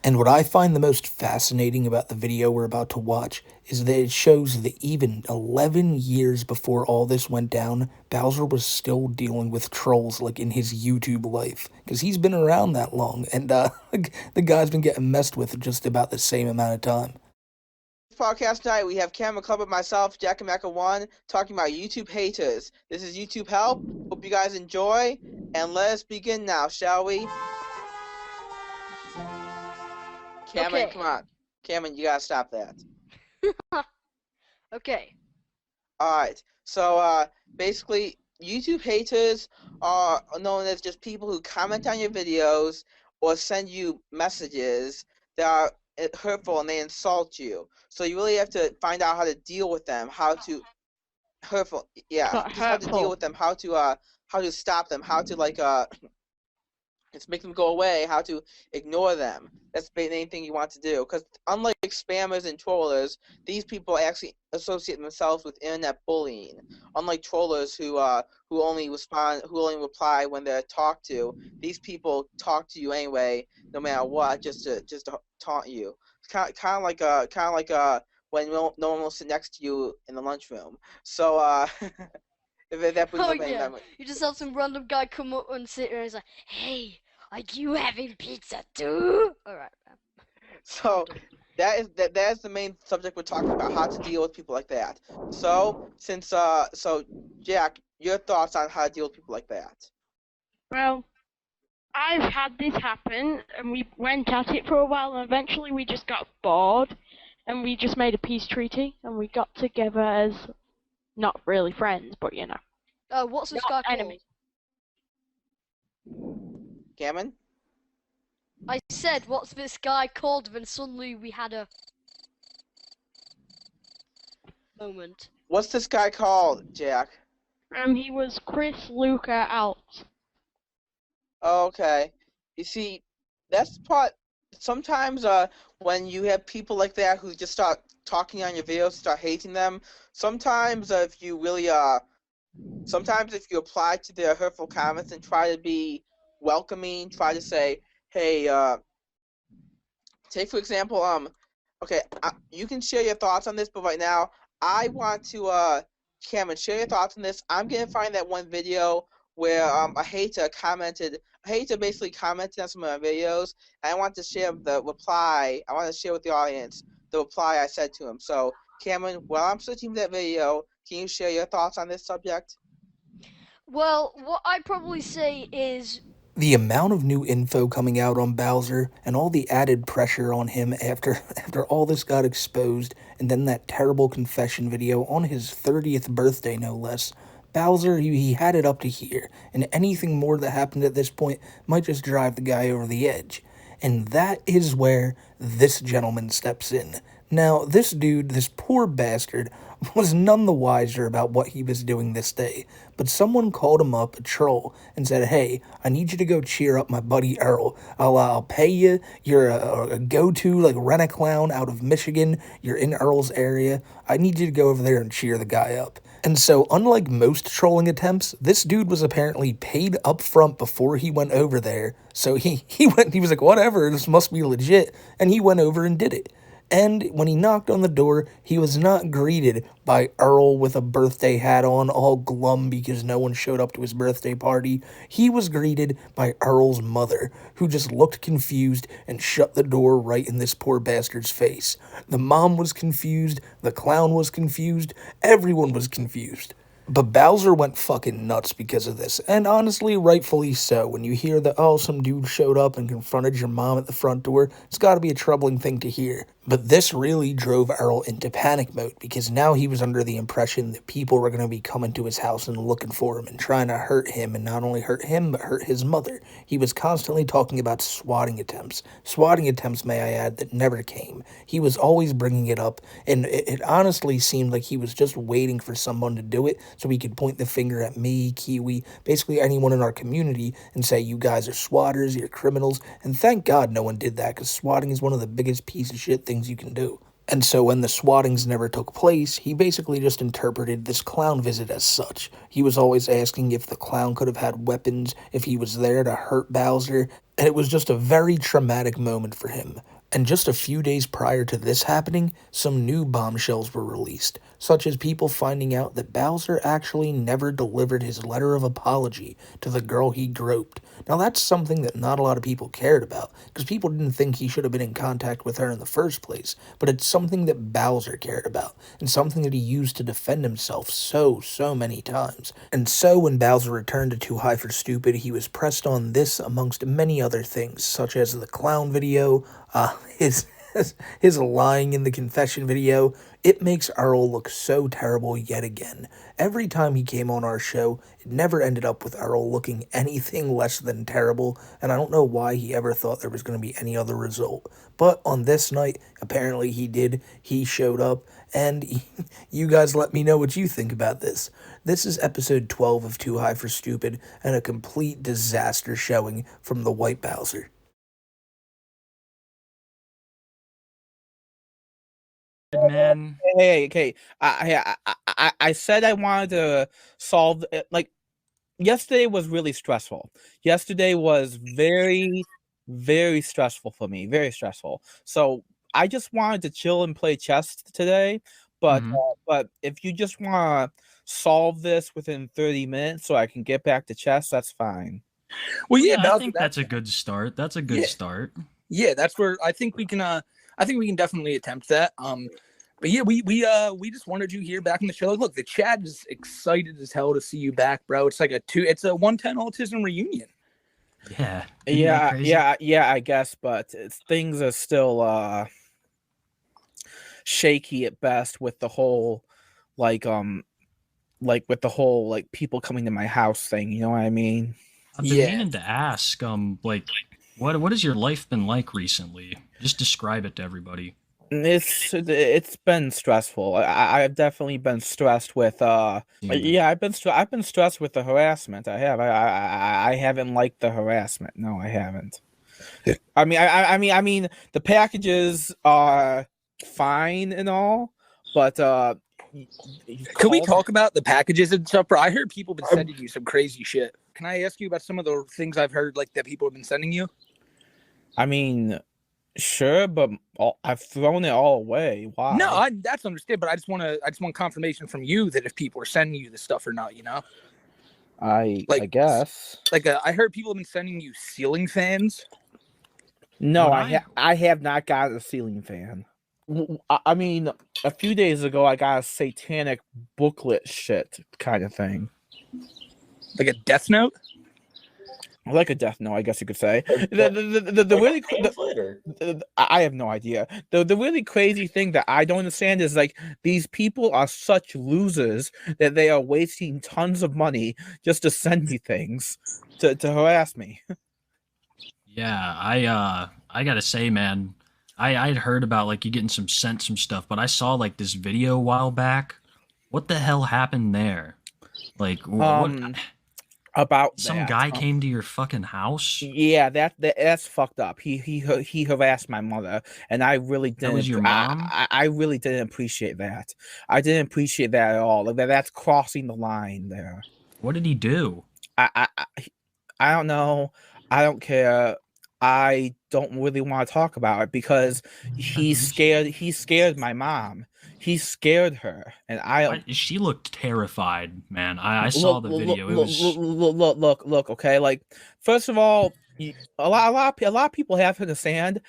[SPEAKER 7] And what I find the most fascinating about the video we're about to watch is that it shows that even 11 years before all this went down, Bowser was still dealing with trolls in his YouTube life. Because he's been around that long, and the guy's been getting messed with just about the same amount of time.
[SPEAKER 12] Podcast night, we have Cam McClub and myself, Jack and Mecca One, talking about YouTube haters. This is YouTube Help. Hope you guys enjoy, and let us begin now, shall we? Cameron, okay. Come on. Cameron, you gotta stop that.
[SPEAKER 13] Okay.
[SPEAKER 12] Alright, so basically, YouTube haters are known as just people who comment on your videos or send you messages that are hurtful and they insult you. So you really have to find out how to deal with them, how to hurtful, yeah, just how to deal with them, how to stop them, how to just make them go away, how to ignore them. That's the main thing you want to do. Because unlike spammers and trollers, these people actually associate themselves with internet bullying. Unlike trollers who only reply when they're talked to, these people talk to you anyway, no matter what, just to taunt you. It's kind of like when no one will sit next to you in the lunchroom. So if that brings up any memory.
[SPEAKER 13] You just have some random guy come up and sit there and he's like, hey, are you having pizza too? Alright, man.
[SPEAKER 12] So that is the main subject we're talking about, how to deal with people like that. So so Jack, your thoughts on how to deal with people like that?
[SPEAKER 14] Well, I've had this happen, and we went at it for a while, and eventually we just got bored, and we just made a peace treaty, and we got together as not really friends, but you know.
[SPEAKER 13] Oh, what's this guy called? Enemy.
[SPEAKER 12] Gammon?
[SPEAKER 13] I said, what's this guy called? Then suddenly we had a moment.
[SPEAKER 12] What's this guy called, Jack?
[SPEAKER 14] He was Chris Luca Alt.
[SPEAKER 12] Okay. You see, that's part. Sometimes when you have people like that who just start talking on your videos, start hating them, sometimes if you really sometimes if you apply to their hurtful comments and try to be welcoming, try to say, hey, take for example, okay, you can share your thoughts on this, but right now I want to Cameron, share your thoughts on this. I'm gonna find that one video where a hater basically commented on some of my videos, and I want to share the reply. I want to share with the audience the reply I said to him. So, Cameron, while I'm searching that video, can you share your thoughts on this subject?
[SPEAKER 13] Well, what I'd probably say is
[SPEAKER 7] The amount of new info coming out on Bowser and all the added pressure on him after all this got exposed, and then that terrible confession video on his 30th birthday no less, Bowser, he had it up to here, and anything more that happened at this point might just drive the guy over the edge. And that is where this gentleman steps in. Now, this dude, this poor bastard, was none the wiser about what he was doing this day, but someone called him up, a troll, and said, hey, I need you to go cheer up my buddy Earl. I'll pay you. You're a go-to, like, rent-a-clown out of Michigan. You're in Earl's area. I need you to go over there and cheer the guy up. And so, unlike most trolling attempts, this dude was apparently paid up front before he went over there. So he was like, whatever, this must be legit. And he went over and did it. And when he knocked on the door, he was not greeted by Earl with a birthday hat on, all glum because no one showed up to his birthday party. He was greeted by Earl's mother, who just looked confused and shut the door right in this poor bastard's face. The mom was confused, the clown was confused, everyone was confused. But Bowser went fucking nuts because of this, and honestly, rightfully so. When you hear that, oh, some dude showed up and confronted your mom at the front door, it's gotta be a troubling thing to hear. But this really drove Earl into panic mode, because now he was under the impression that people were gonna be coming to his house and looking for him and trying to hurt him, and not only hurt him, but hurt his mother. He was constantly talking about swatting attempts, may I add, that never came. He was always bringing it up, and it honestly seemed like he was just waiting for someone to do it, so he could point the finger at me, Kiwi, basically anyone in our community, and say, you guys are swatters, you're criminals, and thank God no one did that, because swatting is one of the biggest piece of shit things you can do. And so when the swattings never took place, he basically just interpreted this clown visit as such. He was always asking if the clown could have had weapons, if he was there to hurt Bowser, and it was just a very traumatic moment for him. And just a few days prior to this happening, some new bombshells were released, such as people finding out that Bowser actually never delivered his letter of apology to the girl he groped. Now that's something that not a lot of people cared about, because people didn't think he should have been in contact with her in the first place, but it's something that Bowser cared about, and something that he used to defend himself so many times. And so when Bowser returned to Too High for Stupid, he was pressed on this amongst many other things, such as the clown video, his lying in the confession video. It makes Earl look so terrible yet again. Every time he came on our show, it never ended up with Earl looking anything less than terrible, and I don't know why he ever thought there was going to be any other result. But on this night, apparently he did. He showed up, and you guys let me know what you think about this. This is episode 12 of Too High for Stupid, and a complete disaster showing from the TheWhiteBowser.
[SPEAKER 8] Man,
[SPEAKER 5] Okay. I said I wanted to solve it. Like, yesterday was really stressful. Yesterday was very stressful for me. Very stressful. So I just wanted to chill and play chess today. But but if you just want to solve this within 30 minutes so I can get back to chess, that's fine.
[SPEAKER 1] Well, yeah,
[SPEAKER 8] I think that's a good start. That's a good start.
[SPEAKER 1] Yeah, that's where I think we can. I think we can definitely attempt that. But yeah, we just wanted you here back in the show. Look, the chat is excited as hell to see you back, bro. It's like it's a 110 autism reunion.
[SPEAKER 8] Yeah.
[SPEAKER 5] Yeah, I guess, but things are still shaky at best with the whole with the whole people coming to my house thing, you know what I mean?
[SPEAKER 8] I've been meaning to ask, what has your life been like recently? Just describe it to everybody.
[SPEAKER 5] It's been stressful. I've definitely been stressed with I've been stressed with the harassment. I have. I haven't liked the harassment. No, I haven't. I mean the packages are fine and all, but
[SPEAKER 1] can we talk about the packages and stuff, bro? I heard people have been sending you some crazy shit. Can I ask you about some of the things I've heard that people have been sending you?
[SPEAKER 5] I mean, sure, but I've thrown it all away. Why?
[SPEAKER 1] No, that's understood, but I just want confirmation from you that if people are sending you the stuff or not, you know?
[SPEAKER 5] I guess.
[SPEAKER 1] I heard people have been sending you ceiling fans.
[SPEAKER 5] No, I have not got a ceiling fan. I mean, a few days ago, I got a satanic booklet shit kind of thing.
[SPEAKER 1] Like a Death Note?
[SPEAKER 5] Like a death note, I guess you could say. The really I have no idea. The really crazy thing that I don't understand is like these people are such losers that they are wasting tons of money just to send me things to harass me.
[SPEAKER 15] Yeah, I gotta say, man, I'd heard about like you getting some stuff, but I saw like this video a while back. What the hell happened there? Like what?
[SPEAKER 5] About
[SPEAKER 15] Some
[SPEAKER 5] that,
[SPEAKER 15] guy came to your fucking house.
[SPEAKER 5] Yeah, that's fucked up. He harassed my mother, and I really didn't.
[SPEAKER 15] That was your mom?
[SPEAKER 5] I really didn't appreciate that. I didn't appreciate that at all. Like that's crossing the line there.
[SPEAKER 15] What did he do?
[SPEAKER 5] I don't know. I don't care. I don't really want to talk about it because he's scared. He scared my mom. He scared her, and
[SPEAKER 15] she looked terrified, man. I saw the video. It was
[SPEAKER 5] look. Okay, like first of all, a lot of people have to understand.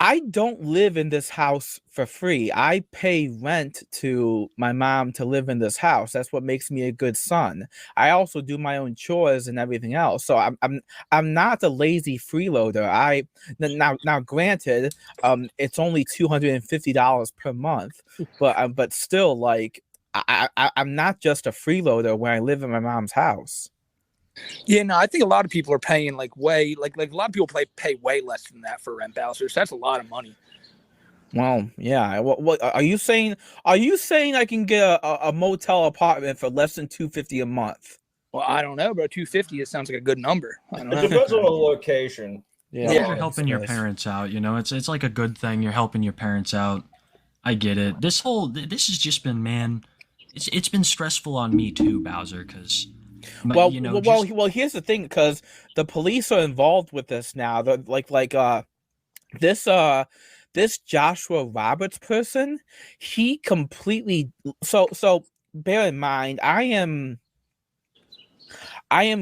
[SPEAKER 5] I don't live in this house for free. I pay rent to my mom to live in this house. That's what makes me a good son. I also do my own chores and everything else. So I'm not a lazy freeloader. Now granted, it's only $250 per month, but still, like I'm not just a freeloader when I live in my mom's house.
[SPEAKER 1] Yeah, no, I think a lot of people are paying like way like a lot of people pay way less than that for rent, Bowser. So that's a lot of money.
[SPEAKER 5] Well, yeah. What are you saying? Are you saying I can get a motel apartment for less than $250 a month?
[SPEAKER 1] Well, I don't know, bro. $250. It sounds like a good number. I don't know.
[SPEAKER 9] It depends on the location.
[SPEAKER 15] Yeah, you're helping your parents out. You know, it's like a good thing. You're helping your parents out. I get it. This has just been, man. It's been stressful on me too, Bowser, because.
[SPEAKER 5] Well, here's the thing, because the police are involved with this now. This Joshua Roberts person, he completely so bear in mind, I am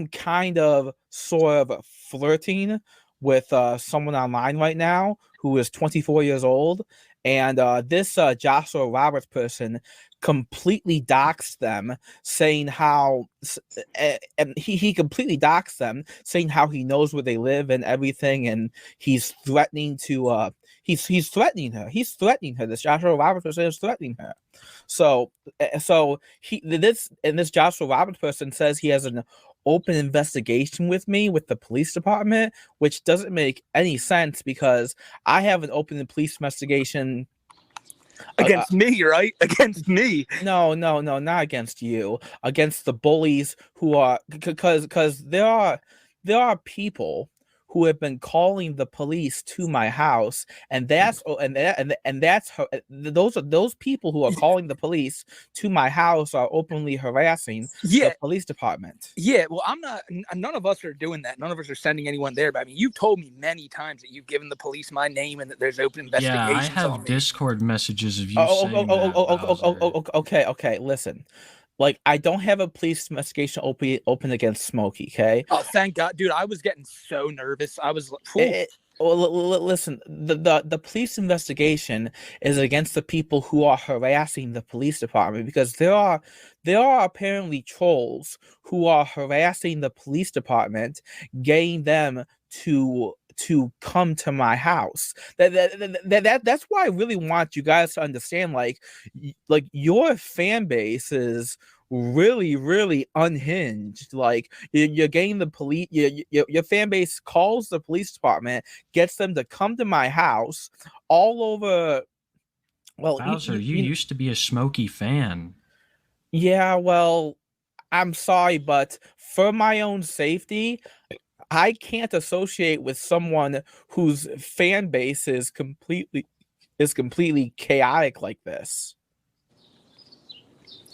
[SPEAKER 5] kind of sort of flirting with someone online right now who is 24 years old, and this Joshua Roberts person completely doxed them, saying how he completely doxed them, saying how he knows where they live and everything, and he's threatening to he's threatening her. He's threatening her. This Joshua Roberts person is threatening her. So this Joshua Roberts person says he has an open investigation with me with the police department, which doesn't make any sense because I have an open police investigation
[SPEAKER 1] against me, right? Against me.
[SPEAKER 5] No, not against you. Against the bullies who are because there are people who have been calling the police to my house, and that's those people who are calling the police to my house are openly harassing the police department.
[SPEAKER 1] Yeah, well, none of us are doing that. None of us are sending anyone there. But I mean, you've told me many times that you've given the police my name and that there's open investigations.
[SPEAKER 15] Yeah, I have Discord messages of you saying that.
[SPEAKER 5] Okay, listen. Like, I don't have a police investigation open against Smokey, okay?
[SPEAKER 1] Oh, thank God. Dude, I was getting so nervous. I was
[SPEAKER 5] listen, the police investigation is against the people who are harassing the police department, because there are apparently trolls who are harassing the police department, getting them to come to my house. That's why I really want you guys to understand, like your fan base is really, really unhinged. Like you're getting the police, your fan base calls the police department, gets them to come to my house all over. Well,
[SPEAKER 15] Bowser, you used to be a Smokey fan.
[SPEAKER 5] Yeah, well, I'm sorry, but for my own safety, I can't associate with someone whose fan base is completely chaotic like this.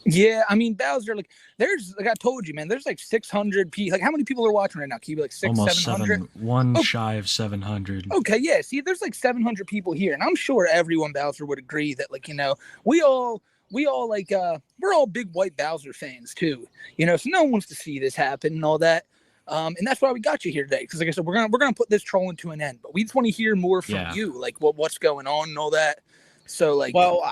[SPEAKER 1] Yeah, I mean, Bowser, like I told you, man, there's like 600 people. Like, how many people are watching right now? Can you be like 700?
[SPEAKER 15] Shy of 700.
[SPEAKER 1] Okay, yeah. See, there's like 700 people here, and I'm sure everyone, Bowser, would agree that, like, you know, we all like we're all big White Bowser fans too. You know, so no one wants to see this happen and all that. And that's why we got you here today, because like I said, we're gonna put this trolling to an end, but we just want to hear more from you, like what's going on and all that. So, like,
[SPEAKER 5] well,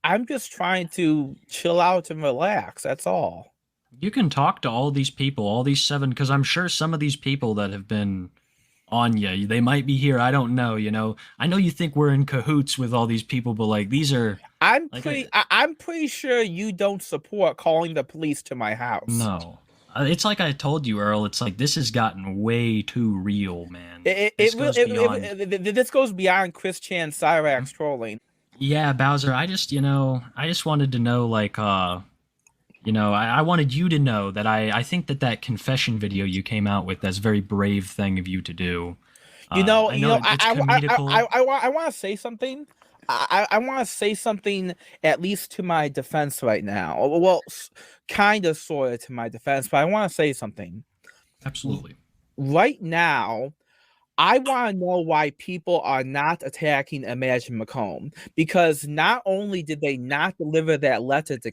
[SPEAKER 5] I'm just trying to chill out and relax. That's all.
[SPEAKER 15] You can talk to all these people, all these 7, because I'm sure some of these people that have been on you, they might be here. I don't know. I know you think we're in cahoots with all these people, but like these are.
[SPEAKER 5] I'm
[SPEAKER 15] like,
[SPEAKER 5] I'm pretty sure you don't support calling the police to my house.
[SPEAKER 15] No. It's like I told you, Earl. It's like this has gotten way too real, man.
[SPEAKER 5] This goes beyond Chris Chan Cyrax trolling.
[SPEAKER 15] Yeah, Bowser. I just wanted to know, like, I wanted you to know that I think that confession video you came out with, that's a very brave thing of you to do.
[SPEAKER 5] I
[SPEAKER 15] comedical.
[SPEAKER 5] want to say something. I want to say something, at least to my defense right now. Well, kind of, sort of to my defense, but I want to say something.
[SPEAKER 15] Absolutely.
[SPEAKER 5] Right now, I want to know why people are not attacking Imagine Macomb, because not only did they not deliver that letter to,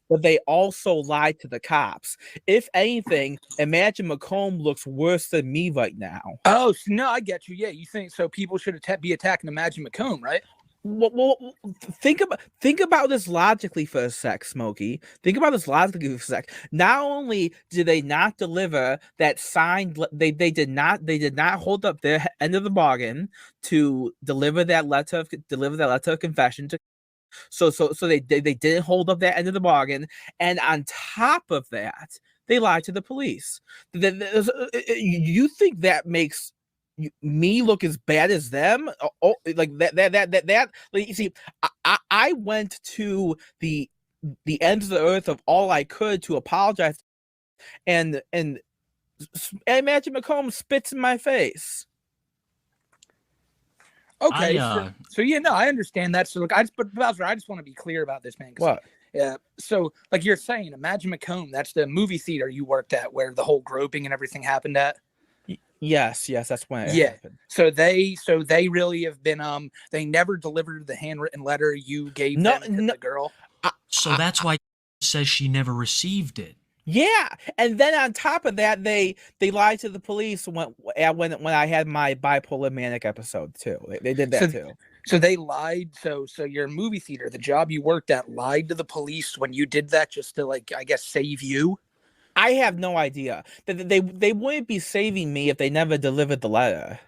[SPEAKER 5] but they also lied to the cops. If anything, Imagine Macomb looks worse than me right now.
[SPEAKER 1] Oh, no, I get you. Yeah, you think so? People should be attacking Imagine Macomb, right?
[SPEAKER 5] Well, think about this logically for a sec, Smokey. Think about this logically for a sec. Not only did they not deliver that signed, they did not hold up their end of the bargain to deliver that letter of confession to. So they didn't hold up that end of the bargain, and on top of that, they lied to the police. You think that makes me look as bad as them? Like that like, you see, I went to the ends of the earth of all I could to apologize, and Imagine Macomb spits in my face.
[SPEAKER 1] Okay, so yeah, no, I understand that. So look, but Bowser, I just want to be clear about this, man.
[SPEAKER 5] What?
[SPEAKER 1] Yeah. So like you're saying, Imagine Macomb, that's the movie theater you worked at where the whole groping and everything happened at.
[SPEAKER 5] Yes, that's when it happened.
[SPEAKER 1] So they really have been they never delivered the handwritten letter you gave them to the girl.
[SPEAKER 15] So that's why says she never received it.
[SPEAKER 5] Yeah, and then on top of that, they lied to the police when I had my bipolar manic episode too. They did that too.
[SPEAKER 1] So they lied. So your movie theater, the job you worked at, lied to the police when you did that just to, like, I guess, save you.
[SPEAKER 5] I have no idea. They wouldn't be saving me if they never delivered the letter.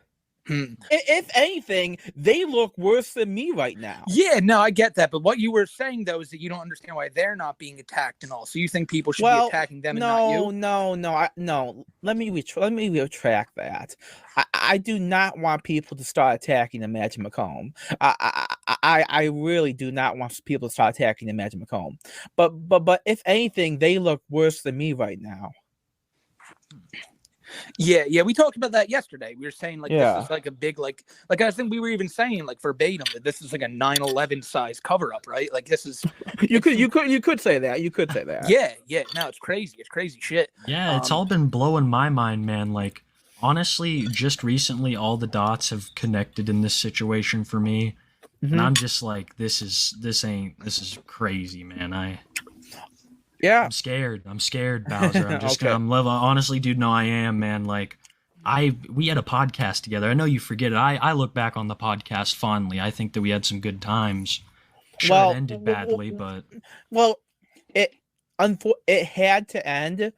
[SPEAKER 5] If anything, they look worse than me right now.
[SPEAKER 1] Yeah, no, I get that. But what you were saying, though, is that you don't understand why they're not being attacked and all. So you think people should be attacking them and not you?
[SPEAKER 5] No. Let me retract that. I do not want people to start attacking Imagine Macomb. I really do not want people to start attacking Imagine Macomb. But if anything, they look worse than me right now.
[SPEAKER 1] Yeah, we talked about that yesterday. We were saying this is like a big like I think we were even saying like verbatim that this is like a 9/11 size cover up, right? Like this is
[SPEAKER 5] you could say that. You could say that.
[SPEAKER 1] Yeah. No, it's crazy. It's crazy shit.
[SPEAKER 15] Yeah, it's all been blowing my mind, man. Like honestly, just recently all the dots have connected in this situation for me. And I'm just like, this is crazy, man. I'm scared, Bowser. I'm just honestly, dude, no, I am, man. Like, we had a podcast together. I know you forget it. I look back on the podcast fondly. I think that we had some good times. Sure, it ended badly, but
[SPEAKER 5] it had to end,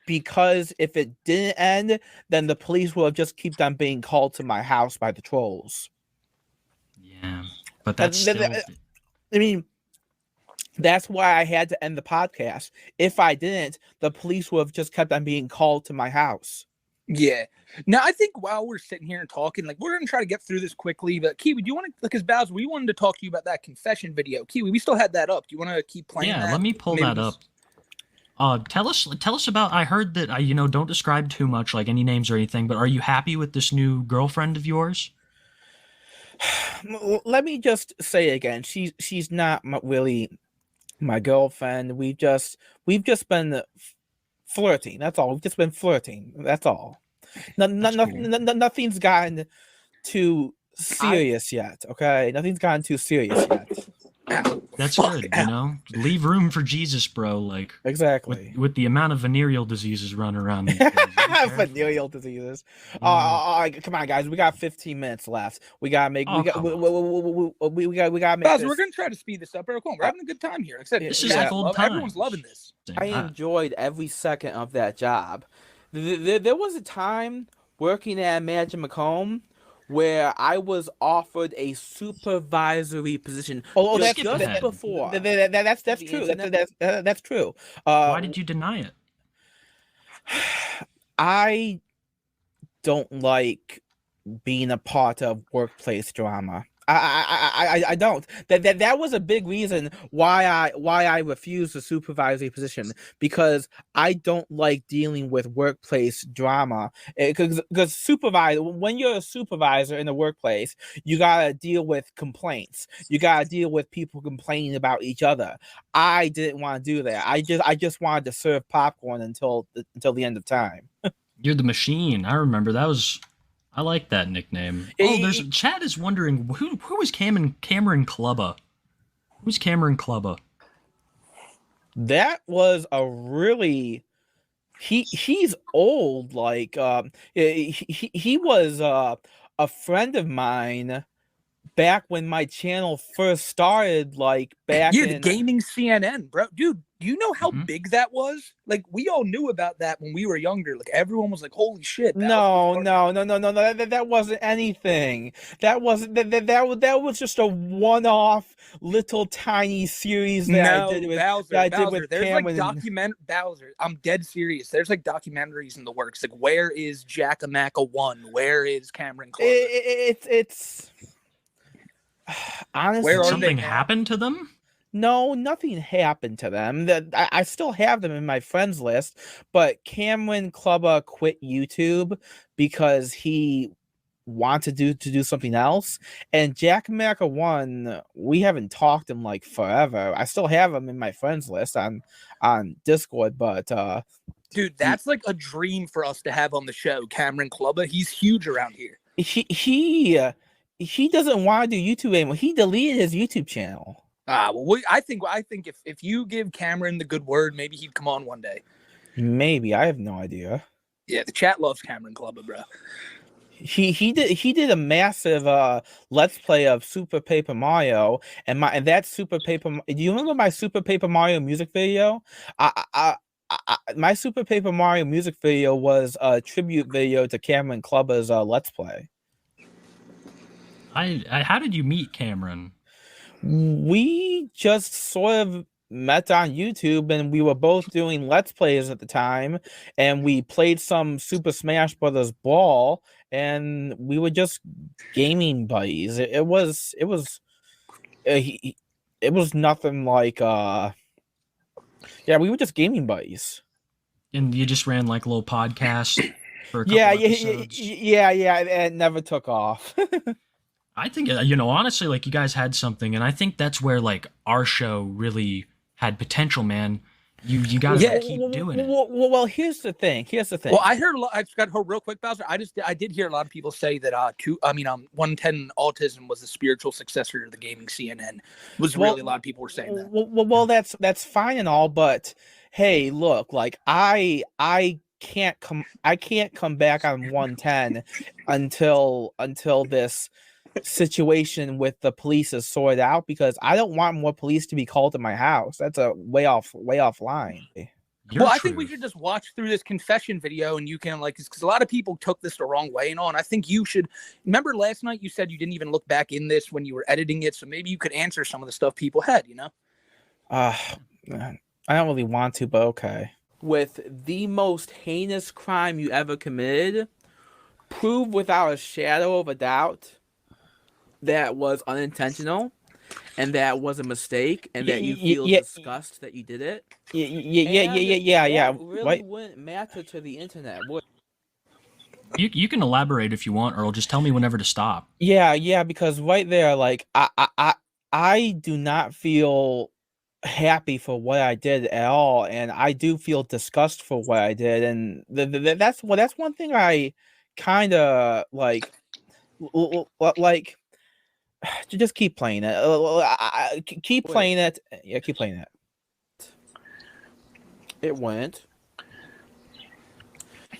[SPEAKER 5] because if it didn't end, then the police would have just kept on being called to my house by the trolls.
[SPEAKER 15] Yeah, but that's still...
[SPEAKER 5] I mean, that's why I had to end the podcast. If I didn't, the police would have just kept on being called to my house.
[SPEAKER 1] Yeah. Now, I think while we're sitting here and talking, like, we're going to try to get through this quickly. But Kiwi, do you want to, because Bowser, we wanted to talk to you about that confession video. Kiwi, we still had that up. Do you want to keep playing that?
[SPEAKER 15] Yeah, let me pull that up. Tell us about, I heard that, don't describe too much, like any names or anything, but are you happy with this new girlfriend of yours?
[SPEAKER 5] Let me just say again, she's not really my girlfriend. We've just been flirting. That's all. We've just been flirting. That's all. Nothing's gotten too serious yet. Okay, nothing's gotten too serious yet.
[SPEAKER 15] That's
[SPEAKER 1] Fuck,
[SPEAKER 15] good, you know? Leave room for Jesus, bro. Like,
[SPEAKER 5] exactly.
[SPEAKER 15] With the amount of venereal diseases running around these days.
[SPEAKER 5] Venereal diseases.
[SPEAKER 15] Yeah.
[SPEAKER 5] Come on, guys. We got 15 minutes left. We gotta make.
[SPEAKER 15] Oh,
[SPEAKER 5] we got.
[SPEAKER 15] come
[SPEAKER 5] We gotta make
[SPEAKER 1] Bowser,
[SPEAKER 5] this.
[SPEAKER 1] we're gonna try to speed this up, bro. Come on, we're having a good time here. Like I said,
[SPEAKER 15] This is like old times.
[SPEAKER 1] everyone's loving this.
[SPEAKER 5] I enjoyed every second of that job. There was a time working at Imagine Macomb where I was offered a supervisory position. That's just before. That's true. That's true.
[SPEAKER 15] Why did you deny it?
[SPEAKER 5] I don't like being a part of workplace drama. I don't. That was a big reason why I refused the supervisory position, because I don't like dealing with workplace drama. Because when you're a supervisor in the workplace, you gotta deal with complaints. You gotta deal with people complaining about each other. I didn't want to do that. I just wanted to serve popcorn until the end of time.
[SPEAKER 15] You're the machine. I remember that was. I like that nickname. There's Chad is wondering who was Cameron Clubba. Who's Cameron Clubba?
[SPEAKER 5] That was a really he's old. Like he was a friend of mine back when my channel first started. Like back
[SPEAKER 1] the gaming CNN, bro. Dude, do you know how big that was? Like, we all knew about that when we were younger. Like, everyone was like, "Holy shit!"
[SPEAKER 5] No. That wasn't anything. That was just a one-off little tiny series that I did with
[SPEAKER 1] Bowser. There's
[SPEAKER 5] Cameron.
[SPEAKER 1] like Bowser. I'm dead serious. There's like documentaries in the works. Like, where is Jack-a-Maca 1? Where is Cameron Clubber?
[SPEAKER 5] It's honestly,
[SPEAKER 15] did something happen to them?
[SPEAKER 5] No, nothing happened to them. I still have them in my friends list, but Cameron Clubba quit YouTube because he wanted to do something else. And Jack America 1, we haven't talked in like forever. I still have him in my friends list on Discord, but
[SPEAKER 1] dude, that's like a dream for us to have on the show. Cameron Clubba, he's huge around here.
[SPEAKER 5] He doesn't want to do YouTube anymore. He deleted his YouTube channel.
[SPEAKER 1] Well, I think if you give Cameron the good word, maybe he'd come on one day.
[SPEAKER 5] Maybe, I have no idea.
[SPEAKER 1] Yeah, the chat loves Cameron Clubba, bro.
[SPEAKER 5] He did a massive let's play of Super Paper Mario, and that Super Paper. Do you remember my Super Paper Mario music video? My Super Paper Mario music video was a tribute video to Cameron Clubba's let's play.
[SPEAKER 15] How did you meet Cameron?
[SPEAKER 5] We just sort of met on YouTube, and we were both doing Let's Plays at the time, and we played some Super Smash Brothers Brawl, and we were just gaming buddies. It was nothing like we were just gaming buddies.
[SPEAKER 15] And you just ran like a little podcast for a couple episodes?
[SPEAKER 5] Yeah, it never took off.
[SPEAKER 15] I think, honestly, like, you guys had something, and I think that's where, like, our show really had potential, man. You gotta keep doing it.
[SPEAKER 5] Well, here's the thing.
[SPEAKER 1] Well, I heard a lot. I just got to hold real quick, Bowser. I did hear a lot of people say that 110 Autism was the spiritual successor to the gaming CNN. Really a lot of people were saying that.
[SPEAKER 5] Well, that's fine and all, but hey, look, like I can't come back on 110 until this situation with the police is sorted out, because I don't want more police to be called to my house. That's a way off line.
[SPEAKER 1] I think we should just watch through this confession video, and you can, like, because a lot of people took this the wrong way and all. And I think you should remember last night you said you didn't even look back in this when you were editing it, so maybe you could answer some of the stuff people had,
[SPEAKER 5] I don't really want to, but okay. With the most heinous crime you ever committed, prove without a shadow of a doubt that was unintentional, and that was a mistake, and that you feel disgust that you did it. Yeah. Really wouldn't matter to the internet.
[SPEAKER 15] You can elaborate if you want, Earl. Just tell me whenever to stop.
[SPEAKER 5] Yeah, because right there, like, I do not feel happy for what I did at all, and I do feel disgust for what I did, and that's one thing I kind of like Just keep playing it. Keep playing it. Yeah, keep playing it. It went.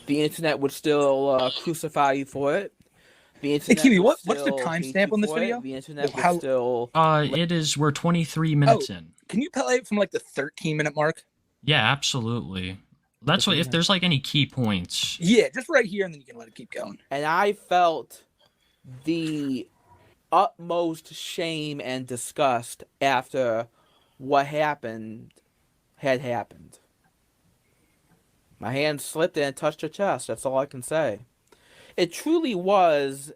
[SPEAKER 5] The internet would still crucify you for it. The internet
[SPEAKER 1] Kiwi,
[SPEAKER 5] would
[SPEAKER 1] what's the
[SPEAKER 5] still hate
[SPEAKER 1] timestamp
[SPEAKER 5] you
[SPEAKER 1] on this
[SPEAKER 5] for it.
[SPEAKER 1] video?
[SPEAKER 5] The internet would
[SPEAKER 1] How-
[SPEAKER 5] still.
[SPEAKER 15] We're 23 minutes in.
[SPEAKER 1] Can you play it from like the 13-minute mark?
[SPEAKER 15] Yeah, absolutely. That's what if there's like any key points.
[SPEAKER 1] Yeah, just right here, and then you can let it keep going.
[SPEAKER 5] And I felt the utmost shame and disgust after what happened had happened. My hand slipped and touched her chest. That's all I can say. It truly was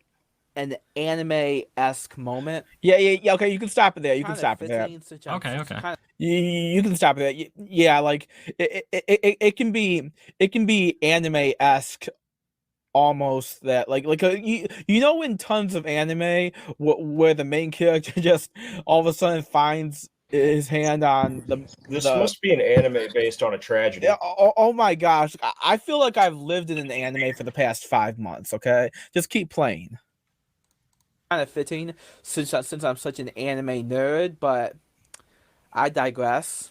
[SPEAKER 5] an anime-esque moment. Yeah. Okay, you can stop it there. You can stop it there.
[SPEAKER 15] Okay.
[SPEAKER 5] You can stop it there. Yeah, like it can be anime-esque. Almost that you know in tons of anime where the main character just all of a sudden finds his hand on
[SPEAKER 9] This must be an anime based on a tragedy.
[SPEAKER 5] Oh my gosh, I feel like I've lived in an anime for the past 5 months. Okay, just keep playing. Kind of fitting since I'm such an anime nerd, but I digress.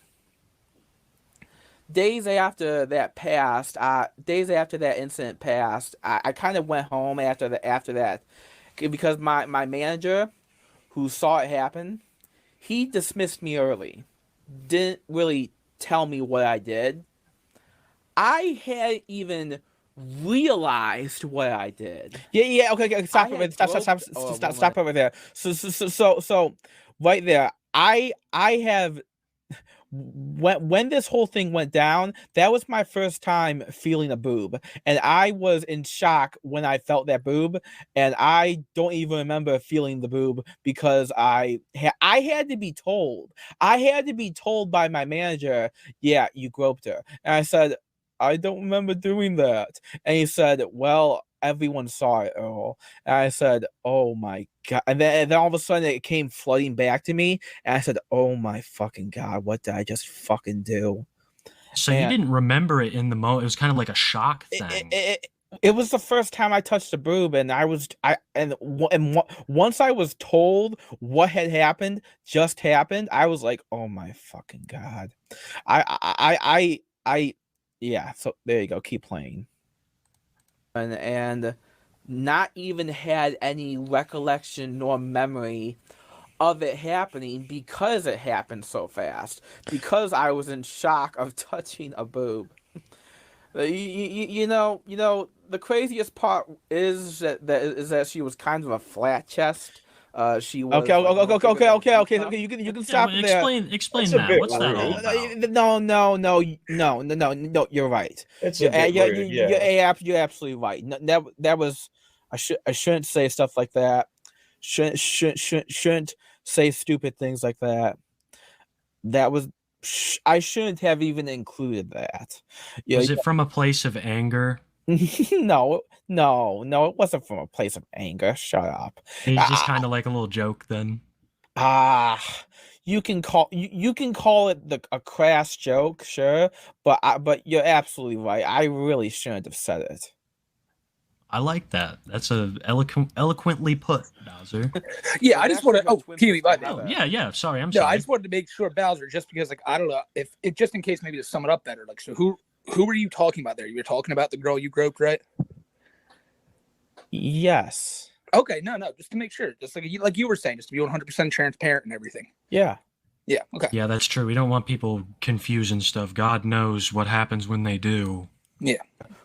[SPEAKER 5] Days after that incident passed, I kind of went home after that, because my manager, who saw it happen, he dismissed me early. Didn't really tell me what I did. I hadn't even realized what I did. Yeah. Okay. Stop it. Stop over there. So, right there. I have. When this whole thing went down, that was my first time feeling a boob, and I was in shock when I felt that boob, and I don't even remember feeling the boob because I had to be told. I had to be told by my manager, "Yeah, you groped her," and I said, "I don't remember doing that," and he said, "Well, everyone saw it, Earl." And I said, "Oh my God." And then all of a sudden it came flooding back to me. And I said, "Oh my fucking God, what did I just fucking do?"
[SPEAKER 15] So you didn't remember it in the moment. It was kind of like a shock thing.
[SPEAKER 5] It was the first time I touched a boob, and once I was told what had happened, I was like, "Oh my fucking God." Yeah, so there you go, keep playing. And not even had any recollection nor memory of it happening because it happened so fast. Because I was in shock of touching a boob. You know, the craziest part is that she was kind of a flat chest. She was okay. You can stop there.
[SPEAKER 15] Explain that. What's that all about?
[SPEAKER 5] No. You're right. You're absolutely right. That was. I shouldn't say stuff like that. Shouldn't say stupid things like that. That was. I shouldn't have even included that.
[SPEAKER 15] Was it from a place of anger?
[SPEAKER 5] No, it wasn't from a place of anger. Shut up.
[SPEAKER 15] It's just kind of like a little joke then.
[SPEAKER 5] You can call it a crass joke, sure, but you're absolutely right. I really shouldn't have said it.
[SPEAKER 15] I like that. That's eloquently put, Bowser.
[SPEAKER 1] Yeah, I just want to. Oh, Kiwi, by the way.
[SPEAKER 15] Yeah. Sorry, I'm sorry.
[SPEAKER 1] I just wanted to make sure, Bowser, just because, I don't know if it, just in case, maybe to sum it up better. So who were you talking about there? You were talking about the girl you groped, right?
[SPEAKER 5] Yes.
[SPEAKER 1] Okay, no, just to make sure, just like you were saying, just to be 100% transparent and everything.
[SPEAKER 5] Yeah.
[SPEAKER 1] Okay.
[SPEAKER 15] Yeah, that's true. We don't want people confusing stuff. God knows what happens when they do.
[SPEAKER 1] Yeah.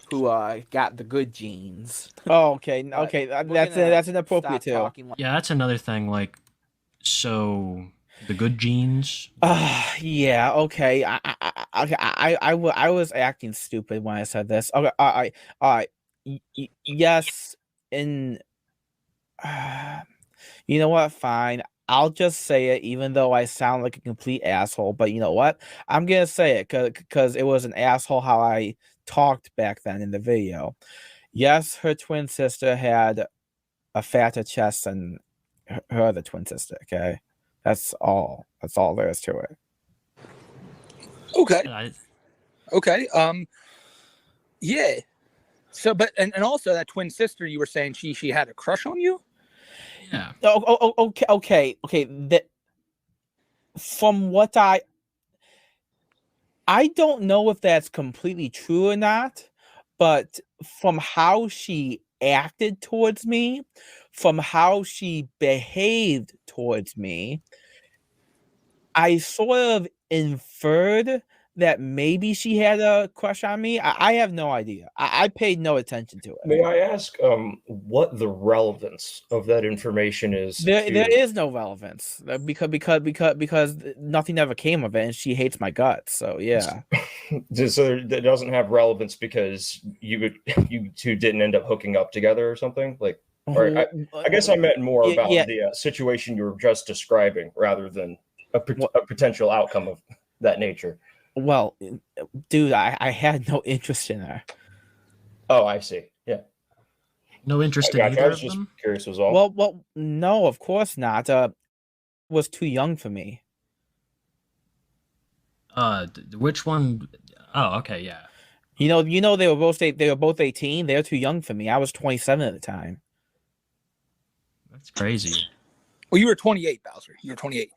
[SPEAKER 5] Who got the good genes? Oh, okay. That's inappropriate too.
[SPEAKER 15] Yeah, that's another thing. Like, so the good genes.
[SPEAKER 5] Yeah. Okay. I was acting stupid when I said this. Okay. All right. Yes. You know what? Fine. I'll just say it, even though I sound like a complete asshole. But you know what? I'm gonna say it because it was an asshole how I talked back then in the video. Yes, her twin sister had a fatter chest than her other twin sister. Okay, that's all there is to it.
[SPEAKER 1] Okay. Yeah. So, but and also that twin sister, you were saying she had a crush on you.
[SPEAKER 15] Yeah.
[SPEAKER 5] Okay. From what I don't know if that's completely true or not, but from how she acted towards me, from how she behaved towards me, I sort of inferred that maybe she had a crush on me. I have no idea. I paid no attention to it.
[SPEAKER 9] May I ask what the relevance of that information is?
[SPEAKER 5] There is no relevance because nothing ever came of it, and she hates my guts. So yeah.
[SPEAKER 9] So that doesn't have relevance because you two didn't end up hooking up together or something like. Or I guess I meant more about the situation you were just describing rather than a potential outcome of that nature.
[SPEAKER 5] Well, dude, I had no interest in her.
[SPEAKER 9] Oh, I see. Yeah.
[SPEAKER 15] No interest in either of them?
[SPEAKER 9] Curious was all.
[SPEAKER 5] Well, no, of course not. Was too young for me.
[SPEAKER 15] Which one? Oh, okay, yeah.
[SPEAKER 5] You know, they were both 18. They're too young for me. I was 27 at the time.
[SPEAKER 15] That's crazy.
[SPEAKER 1] Well, you were 28, Bowser. You were 28.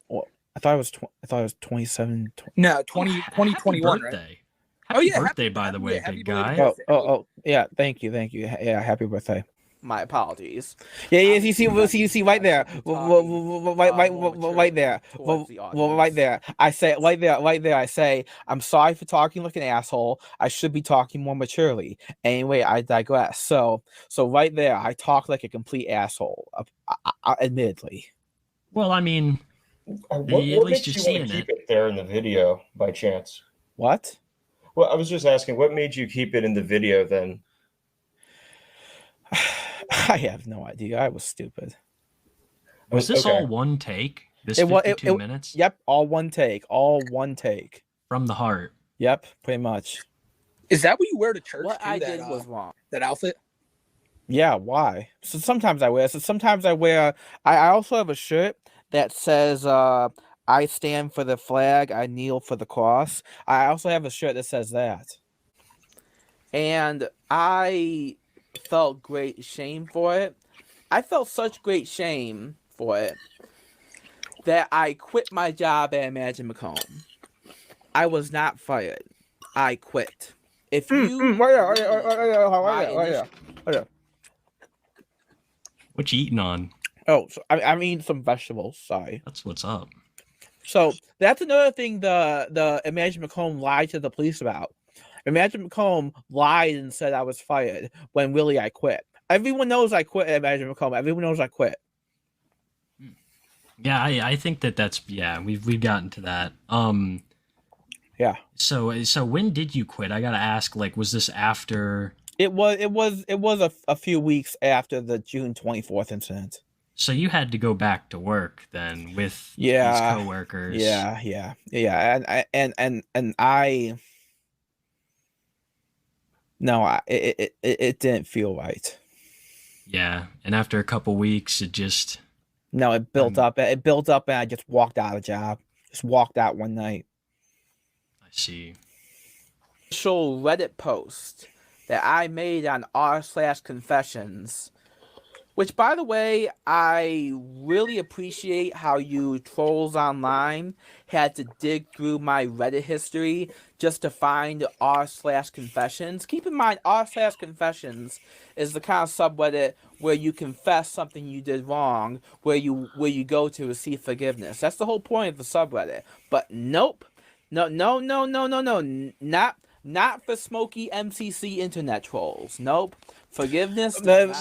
[SPEAKER 5] Well, I thought I was 27.
[SPEAKER 1] No, 2021,
[SPEAKER 15] birthday.
[SPEAKER 1] Right?
[SPEAKER 15] Happy birthday, by the way, big guy.
[SPEAKER 5] Oh, yeah. Thank you. Yeah, happy birthday. My apologies. Yeah. You see right there, right there, right there. I say right there. I say I'm sorry for talking like an asshole. I should be talking more maturely. Anyway, I digress. So right there, I talk like a complete asshole. Admittedly.
[SPEAKER 15] Well, I mean,
[SPEAKER 9] what
[SPEAKER 15] at least
[SPEAKER 9] makes
[SPEAKER 15] you're
[SPEAKER 9] you
[SPEAKER 15] seeing
[SPEAKER 9] want to keep it there in the video by chance?
[SPEAKER 5] What?
[SPEAKER 9] Well, I was just asking, what made you keep it in the video then?
[SPEAKER 5] I have no idea. I was stupid.
[SPEAKER 15] Was this all one take? This 52 minutes?
[SPEAKER 5] Yep, all one take.
[SPEAKER 15] From the heart.
[SPEAKER 5] Yep, pretty much.
[SPEAKER 1] Is that what you wear to church?
[SPEAKER 5] What
[SPEAKER 1] too,
[SPEAKER 5] I did was wrong.
[SPEAKER 1] That outfit?
[SPEAKER 5] Yeah, why? So sometimes I wear. I also have a shirt that says I stand for the flag, I kneel for the cross. I also have a shirt that says that. And I felt great shame for it. I felt such great shame for it that I quit my job at Imagine.com. I was not fired. I quit. If you
[SPEAKER 15] What you eating on?
[SPEAKER 5] Oh, so I mean some vegetables. Sorry.
[SPEAKER 15] That's what's up.
[SPEAKER 5] So that's another thing the Imagine McComb lied to the police about. Imagine McComb lied and said I was fired when really I quit. Everyone knows I quit at Imagine McComb. Everyone knows I quit.
[SPEAKER 15] Yeah, I think that's we've gotten to that.
[SPEAKER 5] Yeah.
[SPEAKER 15] So when did you quit? I gotta ask. Like, was this after?
[SPEAKER 5] It was a few weeks after the June 24th incident.
[SPEAKER 15] So you had to go back to work then with these coworkers.
[SPEAKER 5] Yeah. And I. No, it didn't feel right.
[SPEAKER 15] Yeah, and after a couple weeks, it just.
[SPEAKER 5] No, it built up. It built up, and I just walked out of the job. Just walked out one night.
[SPEAKER 15] I see.
[SPEAKER 5] Initial Reddit post that I made on r/confessions, which, by the way, I really appreciate how you trolls online had to dig through my Reddit history just to find r/confessions. Keep in mind, r/confessions is the kind of subreddit where you confess something you did wrong, where you go to receive forgiveness. That's the whole point of the subreddit. But nope, no, not for SmokeyMcC internet trolls. Nope. Forgiveness.
[SPEAKER 15] Right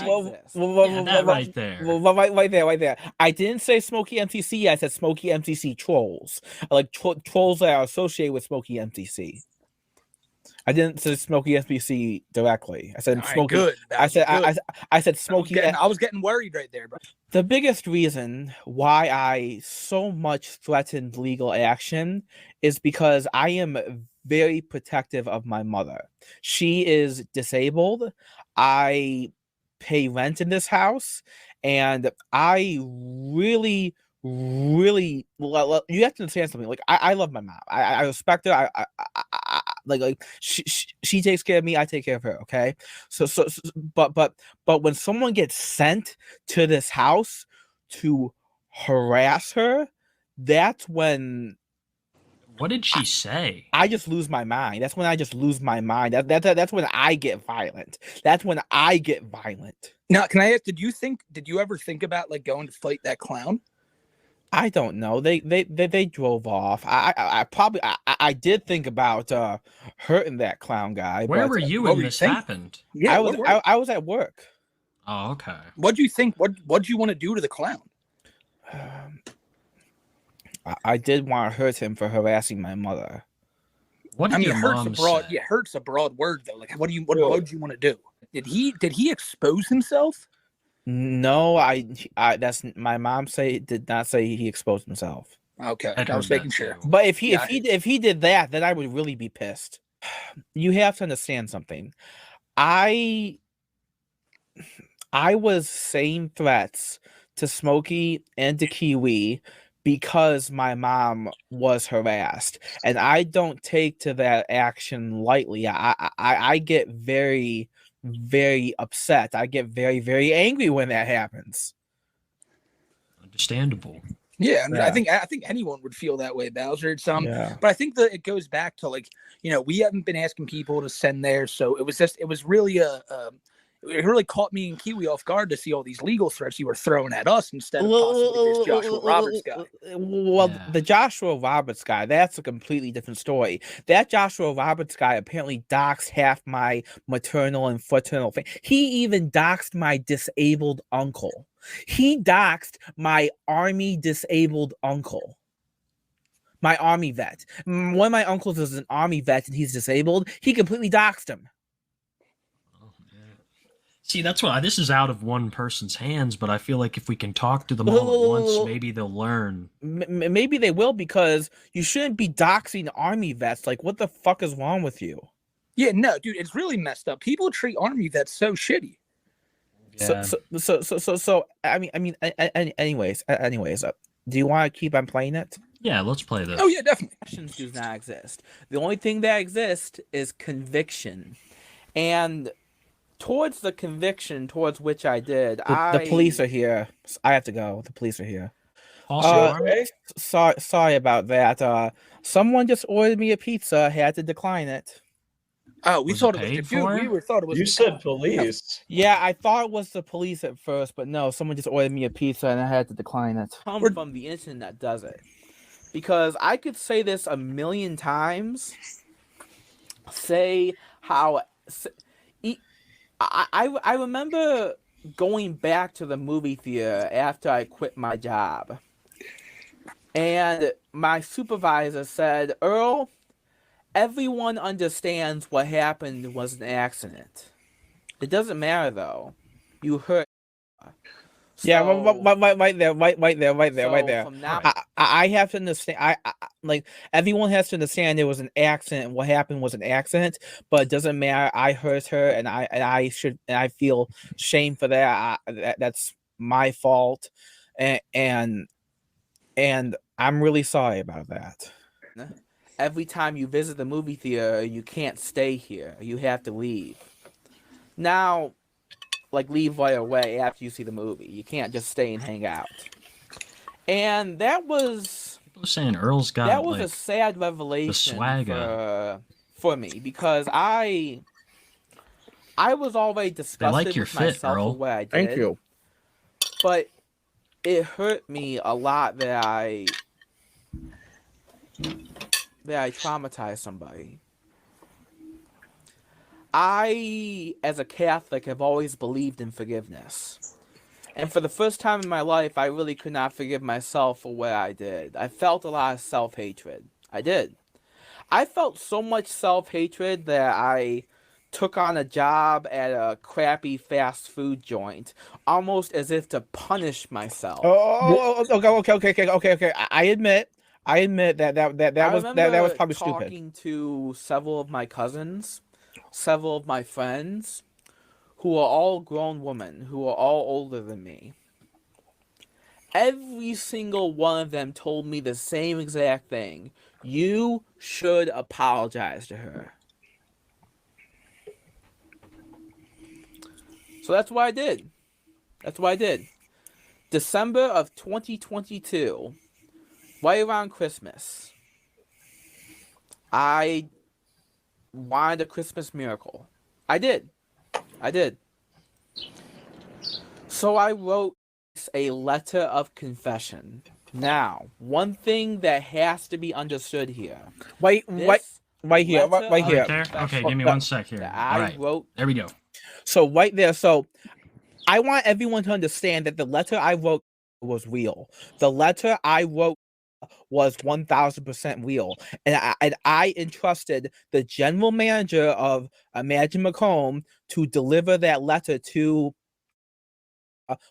[SPEAKER 15] there.
[SPEAKER 5] Right there. I didn't say SmokeyMcC. I said SmokeyMcC trolls. Like trolls that are associated with SmokeyMcC. I didn't say SmokeyMcC directly. I said Smokey.
[SPEAKER 1] Good.
[SPEAKER 5] I said Smokey.
[SPEAKER 1] I was getting worried right there, bro.
[SPEAKER 5] The biggest reason why I so much threatened legal action is because I am very protective of my mother. She is disabled. I pay rent in this house, and I really you have to understand something. Like I love my mom. I respect her. like she takes care of me, I take care of her. Okay, but when someone gets sent to this house to harass her, that's when.
[SPEAKER 15] What did she say?
[SPEAKER 5] I just lose my mind. That's when I just lose my mind. That's when I get violent. That's when I get violent.
[SPEAKER 1] Now, can I ask? Did you ever think about like going to fight that clown?
[SPEAKER 5] I don't know. They drove off. I did think about hurting that clown guy.
[SPEAKER 15] Where
[SPEAKER 5] but,
[SPEAKER 15] were you when this happened?
[SPEAKER 1] Yeah,
[SPEAKER 5] I was at work.
[SPEAKER 15] Oh, okay.
[SPEAKER 1] What do you think? What do you want to do to the clown?
[SPEAKER 5] I did want to hurt him for harassing my mother.
[SPEAKER 15] What did your mom say?
[SPEAKER 1] Yeah, hurt's a broad word though. Like, what do you want to do? Did he expose himself?
[SPEAKER 5] No, that's my mom did not say he exposed himself.
[SPEAKER 1] Okay, I was making sure.
[SPEAKER 5] But if he did that, then I would really be pissed. You have to understand something. I was saying threats to Smokey and to Kiwi because my mom was harassed, and I don't take to that action lightly. I get very, very upset. I get very, very angry when that happens.
[SPEAKER 15] Understandable.
[SPEAKER 1] Yeah, I mean, I think anyone would feel that way, Bowser. It's but I think that it goes back to like, we haven't been asking people to send there, so it was really it really caught me and Kiwi off guard to see all these legal threats you were throwing at us instead of possibly this Joshua Roberts guy.
[SPEAKER 5] Well, the Joshua Roberts guy, that's a completely different story. That Joshua Roberts guy apparently doxed half my maternal and fraternal family. He even doxed my disabled uncle. He doxed my army disabled uncle. My army vet. One of my uncles is an army vet and he's disabled. He completely doxed him.
[SPEAKER 15] See, that's why this is out of one person's hands, but I feel like if we can talk to them all at once, maybe they'll learn.
[SPEAKER 5] Maybe they will, because you shouldn't be doxing army vets. Like, what the fuck is wrong with you?
[SPEAKER 1] Yeah, no, dude, it's really messed up. People treat army vets so shitty.
[SPEAKER 5] Yeah. So anyways, do you want to keep on playing it?
[SPEAKER 15] Yeah, let's play this.
[SPEAKER 1] Oh yeah, definitely.
[SPEAKER 5] Convictions does not exist. The only thing that exists is conviction, and towards the conviction towards which I did, the police are here. I have to go. The police are here. Sorry about that. Someone just ordered me a pizza. I had to decline it.
[SPEAKER 1] Oh, we thought it was thought it was.
[SPEAKER 9] You said police.
[SPEAKER 5] Yeah, I thought it was the police at first, but no, someone just ordered me a pizza and I had to decline it. Come from the internet does it. Because I could say this a million times. Say how I remember going back to the movie theater after I quit my job. And my supervisor said, "Earl, everyone understands what happened was an accident. It doesn't matter though. You hurt." Yeah, right there. From now, I have to understand. Like everyone has to understand it was an accident. What happened was an accident, but it doesn't matter. I hurt her, and I feel shame for that. That's my fault, and I'm really sorry about that. Every time you visit the movie theater, you can't stay here. You have to leave. Now, like, leave right away after you see the movie. You can't just stay and hang out. And that was...
[SPEAKER 15] People are saying Earl's got,
[SPEAKER 5] that was a sad revelation for me, because I was already disgusted with myself for what I did.
[SPEAKER 2] Thank you.
[SPEAKER 5] But it hurt me a lot that I traumatized somebody. I, as a Catholic, have always believed in forgiveness. And for the first time in my life, I really could not forgive myself for what I did. I felt a lot of self-hatred. I did. I felt so much self-hatred that I took on a job at a crappy fast food joint, almost as if to punish myself. Okay. I admit that was probably stupid. Talking to several of my cousins, several of my friends, who are all grown women, who are all older than me. every single one of them told me the same exact thing. You should apologize to her. So that's what I did. December of 2022, right around Christmas, I wanted a Christmas miracle. I did. So I wrote a letter of confession. Now, one thing that has to be understood here.
[SPEAKER 15] Right
[SPEAKER 5] here.
[SPEAKER 15] there? Okay, give me 1 sec here. All right, there we go.
[SPEAKER 5] So right there. So I want everyone to understand that the letter I wrote was real. The letter I wrote was 1000% real, and I entrusted the general manager of SmokeyMcC to deliver that letter to